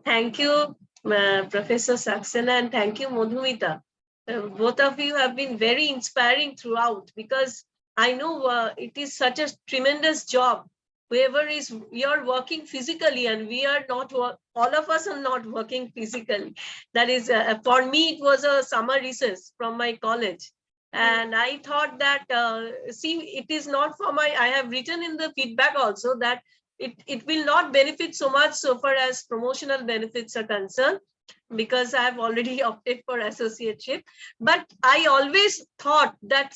thank you, Professor Saxena, and thank you, Madhumita. Both of you have been very inspiring throughout because I know it is such a tremendous job. Whoever you're working physically, and we are not, all of us are not working physically. That is, for me, it was a summer recess from my college. And I thought that, it is not for I have written in the feedback also that it will not benefit so much so far as promotional benefits are concerned, because I have already opted for associateship. But I always thought that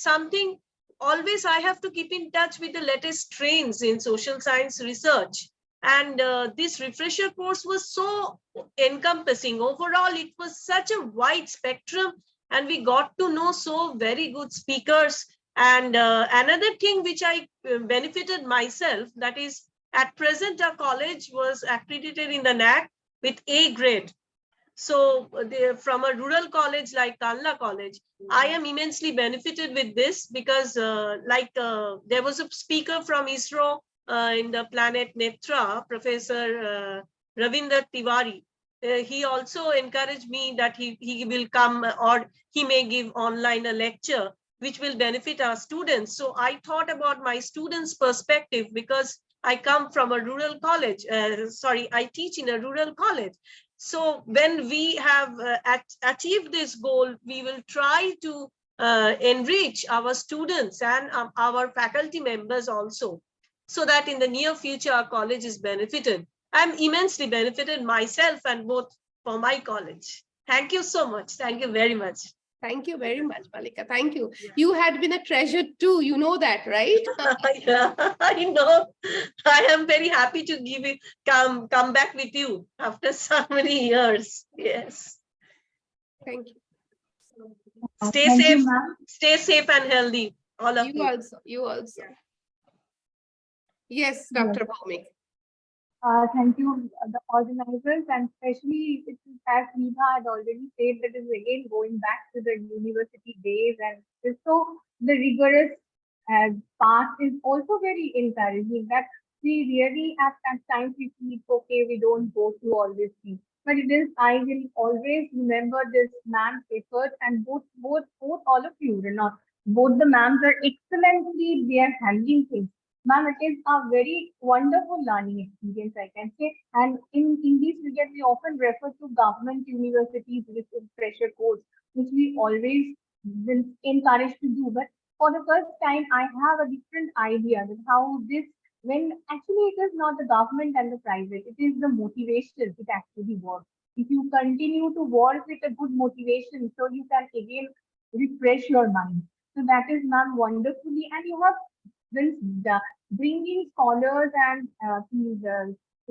always I have to keep in touch with the latest trends in social science research. And this refresher course was so encompassing. Overall, it was such a wide spectrum, and we got to know so very good speakers. And another thing which I benefited myself, that is, at present, our college was accredited in the NAC with A grade. So from a rural college like Kalna College, I am immensely benefited with this because there was a speaker from ISRO in the planet Netra, Professor Ravinder Tiwari. He also encouraged me that he will come or he may give online a lecture. which will benefit our students. So I thought about my students' perspective because I come from a rural college. I teach in a rural college. So when we have achieved this goal, we will try to enrich our students and our faculty members also, so that in the near future, our college is benefited. I'm immensely benefited myself and both for my college. Thank you so much. Thank you very much. Thank you very much, Malika. Thank you. You had been a treasure too. You know that, right? Yeah, I know. I am very happy to come back with you after so many years. Yes. Thank you. Stay safe and healthy. All of you. You also. Yes, Dr. Bhaumik. Thank you, the organizers, and especially as Neha had already said, that is again going back to the university days, and so the rigorous path is also very encouraging, that we really at times we feel, okay, we don't go through all these things. But it is, I will always remember this man's effort, and both all of you, both the ma'ams are excellently, they are handling things. Ma'am, it is a very wonderful learning experience, I can say. And in this regard, we often refer to government universities with refresher course, which we always been encouraged to do. But for the first time, I have a different idea that how this, when actually it is not the government and the private, it is the motivation it actually works. If you continue to work with a good motivation, so you can again refresh your mind. So that is, ma'am, wonderfully, and you have been bringing scholars and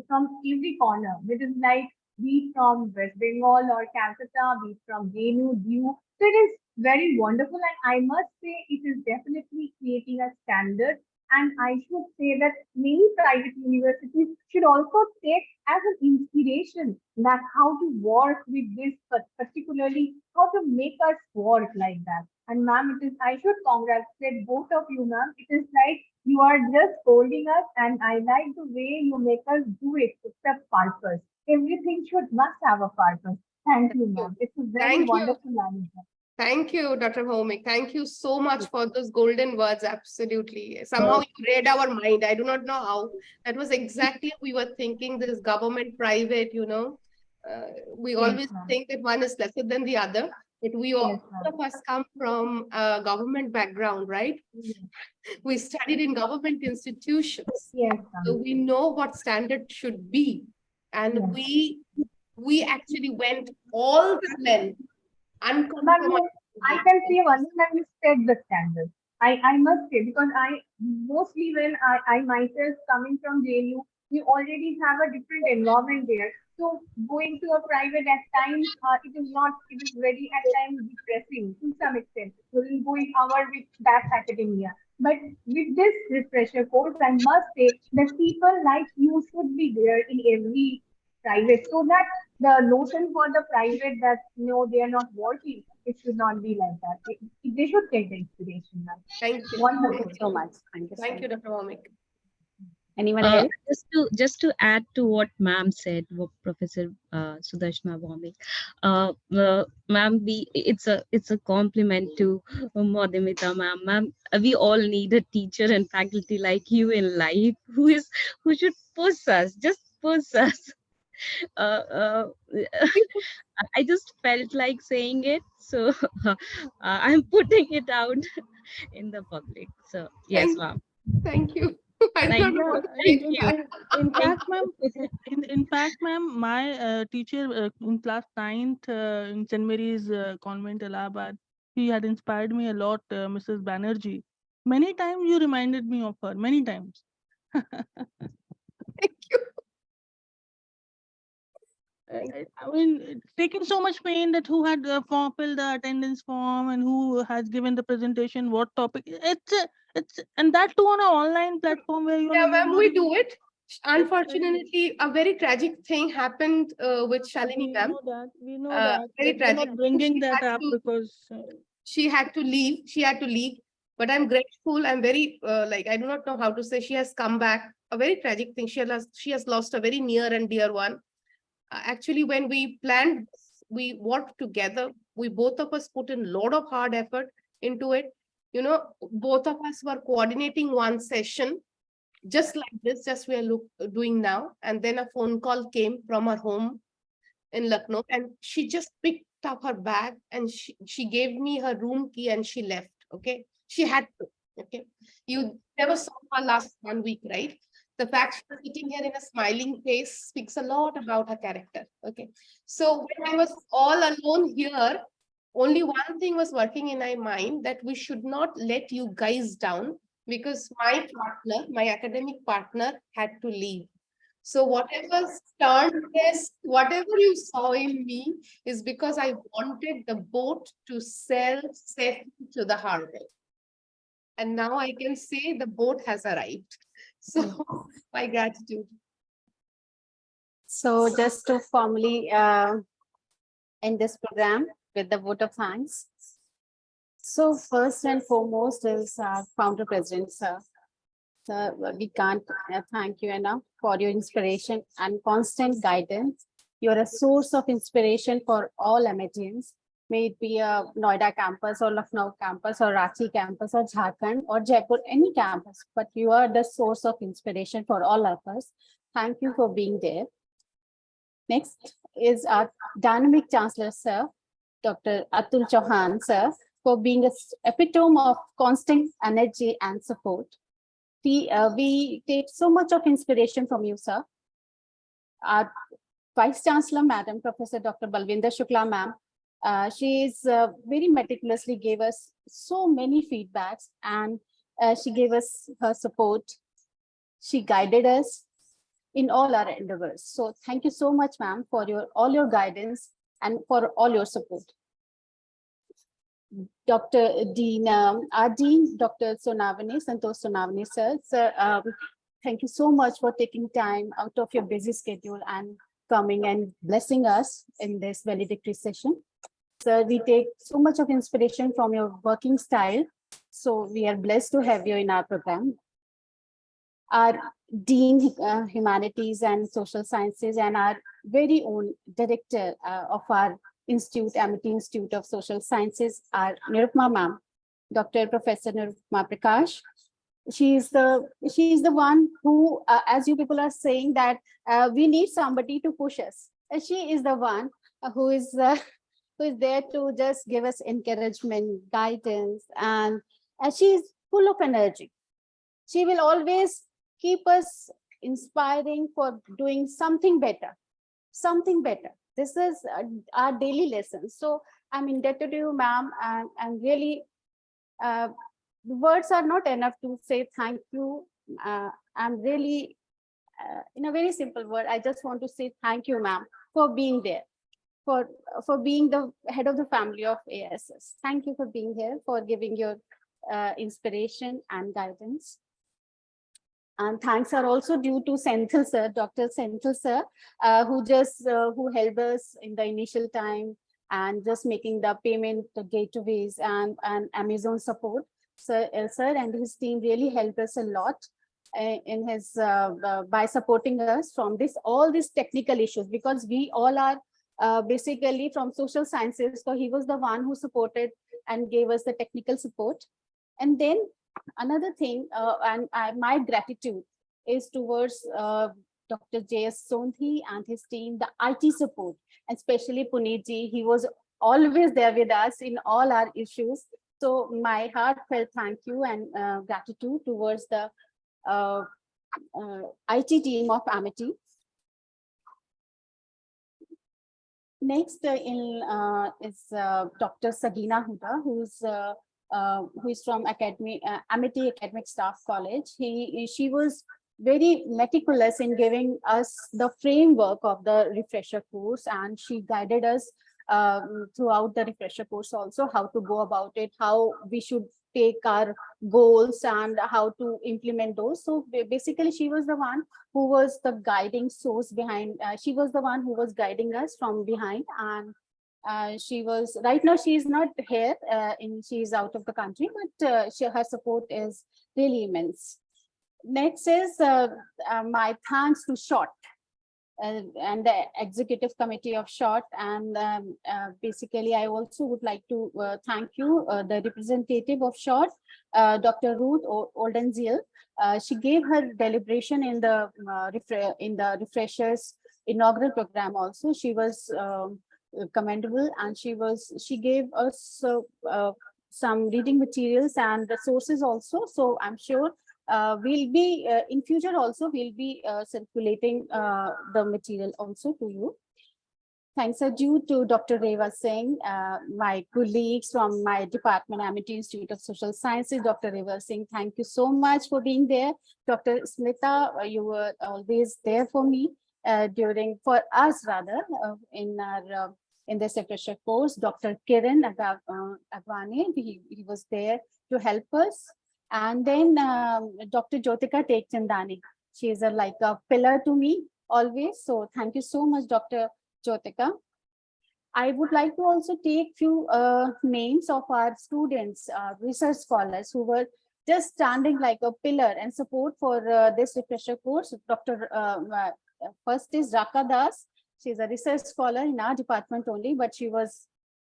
from every corner, which is like be it from West Bengal or Calcutta, be it from JNU, DU. So it is very wonderful, and I must say it is definitely creating a standard. And I should say that many private universities should also take as an inspiration that how to work with this, but particularly how to make us work like that. And ma'am, it is, I should congratulate both of you, ma'am. It is like you are just holding us, and I like the way you make us do it. It's a purpose. Everything must have a purpose. Thank you, ma'am. It's a very wonderful learning. Thank you, Dr. Bhaumik. Thank you so much for those golden words. Absolutely. Somehow you read our mind. I do not know how. That was exactly we were thinking. This government, private, we always think that one is lesser than the other. But we all of us come from a government background, right? We studied in government institutions. Yes. So we know what standard should be. And we actually went all the length. I can say one thing, that we set the standard. I must say, because mostly when I myself coming from JNU, we already have a different environment there. So going to a private at times, it is very at times depressing to some extent. So we'll go in our with that academia. But with this refresher course, I must say that people like you should be there in every private, so that the notion for the private that they are not working, it should not be like that. They should take the inspiration. Thank you. Wonderful. Thank you so much. Thank you, Dr. Bhaumik. Anyone else? Just to add to what ma'am said, what Professor Sudarshana Bhaumik, ma'am, it's a compliment to Madhumita ma'am. Ma'am, we all need a teacher and faculty like you in life who should push us, just push us. I just felt like saying it, so I'm putting it out in the public. So yes, ma'am. Thank you. In fact, ma'am, my teacher in class 9th in St. Mary's Convent, Allahabad, she had inspired me a lot, Mrs. Banerjee. Many times you reminded me of her, many times. Thank you. I mean, taking so much pain that who had filled the attendance form and who has given the presentation, what topic. It's and that too on an online platform where you. Yeah, ma'am, we do it. Unfortunately, a very tragic thing happened with Shalini ma'am. We know that. Very tragic. Not bringing that up because she had to leave. She had to leave. But I'm grateful. I'm very I do not know how to say. She has come back. A very tragic thing. She has lost a very near and dear one. Actually, when we planned, we worked together. We both of us put in a lot of hard effort into it. you know, both of us were coordinating one session, just like this, just we are doing now. And then a phone call came from her home in Lucknow, and she just picked up her bag and she gave me her room key and she left. Okay. She had to. Okay. You never saw her last 1 week, right? The fact she's sitting here in a smiling face speaks a lot about her character. Okay. So when I was all alone here, only one thing was working in my mind, that we should not let you guys down, because my partner, my academic partner, had to leave. So whatever sternness, whatever you saw in me is because I wanted the boat to sail safely to the harbor. And now I can say the boat has arrived. So my gratitude. So just to formally end this program with the vote of thanks. So first and foremost is our founder president, sir. Sir, we can't thank you enough for your inspiration and constant guidance. You're a source of inspiration for all Amitians, may it be a Noida campus or Lucknow campus or Ranchi campus or Jharkhand or Jaipur, any campus, but you are the source of inspiration for all of us. Thank you for being there. Next is our dynamic chancellor, sir, Dr. Atul Chauhan, sir, for being an epitome of constant energy and support. We take so much of inspiration from you, sir. Our Vice Chancellor, Madam Professor Dr. Balvinder Shukla, ma'am, she is very meticulously gave us so many feedbacks, and she gave us her support. She guided us in all our endeavors. So thank you so much, ma'am, for all your guidance and for all your support. Dr. Dean, our Dean, Dr. Sonavani, Santosh Sonavani, sir. Sir, thank you so much for taking time out of your busy schedule and coming and blessing us in this valedictory session. Sir, we take so much of inspiration from your working style. So we are blessed to have you in our program. Our Dean, Humanities and Social Sciences, and our very own director of our Institute, Amity Institute of Social Sciences, our Nirupma ma'am, Dr. Professor Nirupma Prakash. She is the one who, as you people are saying that we need somebody to push us. She is the one who is there to just give us encouragement, guidance, and she is full of energy. She will always keep us inspiring for doing something better, something better. This is our daily lesson. So I'm indebted to you, ma'am, and really, words are not enough to say thank you. I'm really, in a very simple word, I just want to say thank you, ma'am, for being there, for being the head of the family of ASS. Thank you for being here, for giving your inspiration and guidance. And thanks are also due to Senthil sir, Dr. Senthil sir, who helped us in the initial time and just making the payment, the gateways and Amazon support. Sir and his team really helped us a lot in his by supporting us from all these technical issues, because we all are basically from social sciences. So he was the one who supported and gave us the technical support. And then another thing, my gratitude is towards Dr. J.S. Sondhi and his team, the IT support, especially Puneet ji. He was always there with us in all our issues. So my heartfelt thank you and gratitude towards the IT team of Amity. Next is Dr. Sagina Huda, who is from Amity Academic Staff College. She was very meticulous in giving us the framework of the refresher course, and she guided us throughout the refresher course also, how to go about it, how we should take our goals and how to implement those. So basically she was the one who was the guiding source behind, she was the one who was guiding us from behind. And she was, right now she is not here, she is out of the country, but her support is really immense. Next is my thanks to SHOT. and the executive committee of SHORT. And basically, I also would like to thank you, the representative of SHORT, Dr. Ruth Oldenziel. She gave her deliberation in the refreshers inaugural program also. She was commendable, and she gave us some reading materials and the sources also. So I'm sure we'll be in future also we'll be circulating the material also to you. Thanks are due to Dr. Reva Singh, my colleagues from my department, Amity Institute of Social Sciences. Dr. Reva Singh, thank you so much for being there. Dr. Smita, you were always there for me for us in this refresher course. Dr. Kiran Agwane, he was there to help us. And then Dr. Jyotika Tekchandani, she is like a pillar to me always. So thank you so much, Dr. Jyotika. I would like to also take few names of our students, research scholars who were just standing like a pillar and support for this refresher course. First is Raka Das. She's a research scholar in our department only, but she was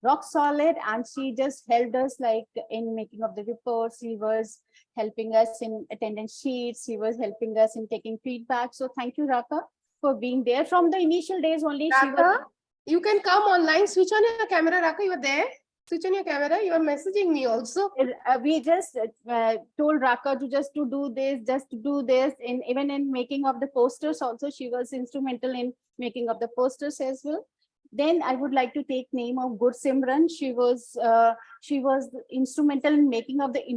rock solid, and she just helped us like in making of the reports. She was helping us in attendance sheets. She was helping us in taking feedback. So thank you, Raka, for being there from the initial days only. Raka, you can come online, switch on your camera. Raka, you are there? Switch on your camera. You are messaging me also. We just told Raka to do this, and even in making of the posters also, she was instrumental in making of the posters as well. Then I would like to take name of Gursimran. She was instrumental in making of the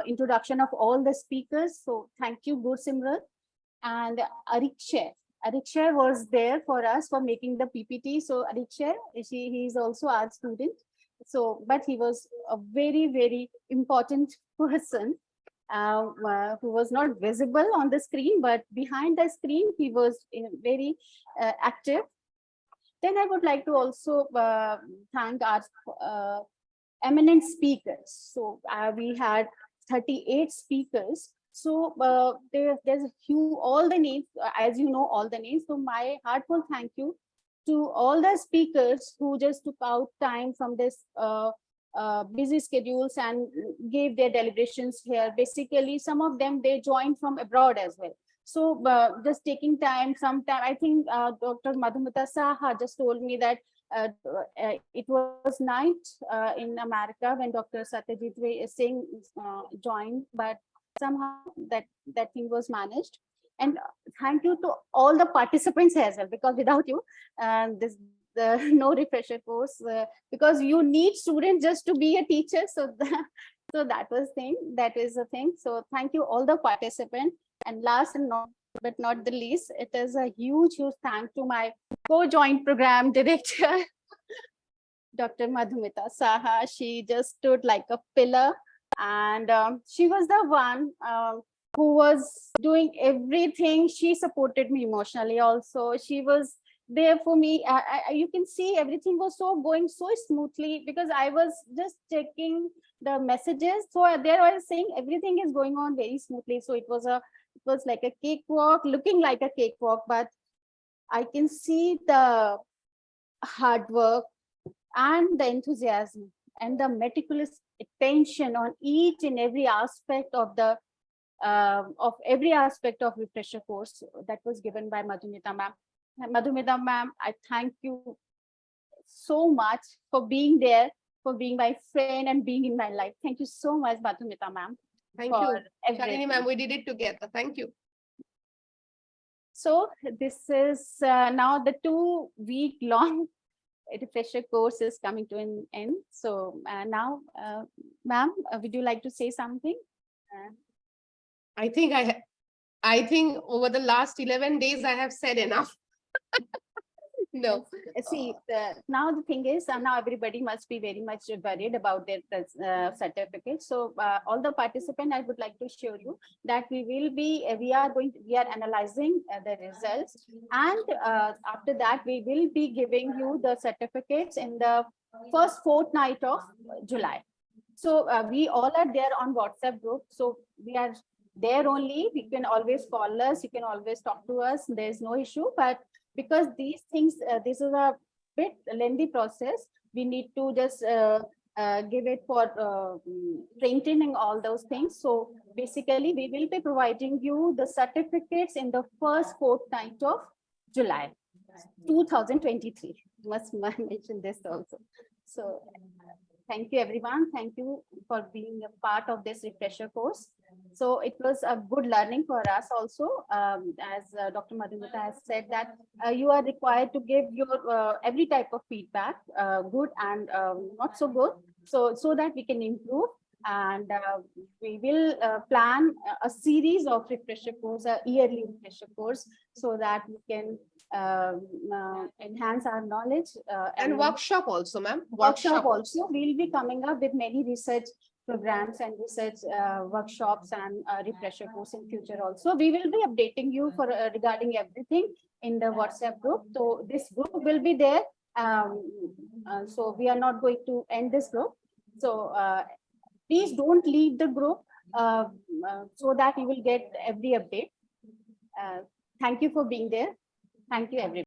introduction of all the speakers. So thank you, Gursimran. And Ariksher was there for us for making the PPT. So Ariksher, he is also our student. So, but he was a very, very important person who was not visible on the screen, but behind the screen, he was very active. Then I would like to also thank our eminent speakers. So we had 38 speakers. So there's a few, all the names, as you know, all the names. So my heartfelt thank you to all the speakers who just took out time from this busy schedules and gave their deliberations here. Basically, some of them, they joined from abroad as well. So just taking time, sometime, I think Dr. Madhumita Saha just told me that it was night in America when Dr. Satyajit Singh joined, but somehow that thing was managed. And thank you to all the participants as well, because without you, no refresher course, because you need students just to be a teacher. So that is a thing. So thank you all the participants. And last and but not the least, it is a huge thank to my co-joint program director, Dr. Madhumita Saha. She just stood like a pillar, and she was the one who was doing everything. She supported me emotionally also. She was there for me. You can see everything was going so smoothly, because I was just checking the messages. So there I was saying everything is going on very smoothly. So it was like a cakewalk, looking like a cakewalk, but I can see the hard work and the enthusiasm and the meticulous attention on each and every aspect of the refresher course that was given by Madhumita ma'am. Madhumita ma'am, I thank you so much for being there, for being my friend and being in my life. Thank you so much, Madhumita ma'am. Thank you, Shalini ma'am. We did it together. Thank you. So this is now the 2-week-long refresher course is coming to an end. So now, ma'am, would you like to say something? I think over the last 11 days, I have said enough. No. See, now the thing is, now everybody must be very much worried about their certificate. So all the participants, I would like to show you that we are analyzing the results, and after that we will be giving you the certificates in the first fortnight of July. So we all are there on WhatsApp group. So we are there only. You can always call us, you can always talk to us, there's no issue. But because these things, this is a bit lengthy process, we need to just give it for maintaining all those things. So basically, we will be providing you the certificates in the first fortnight of July 2023. Must mention this also. So thank you, everyone. Thank you for being a part of this refresher course. So it was a good learning for us also. As Dr. Madhumita has said that you are required to give your every type of feedback, good and not so good, so that we can improve. And we will plan a series of refresher course, a yearly refresher course, so that we can enhance our knowledge. And workshop also, ma'am. Workshop also. We'll be coming up with many research programs and research workshops and refresher course in future also. We will be updating you for regarding everything in the WhatsApp group. So this group will be there. So we are not going to end this group. So please don't leave the group so that you will get every update. Thank you for being there. Thank you, everyone.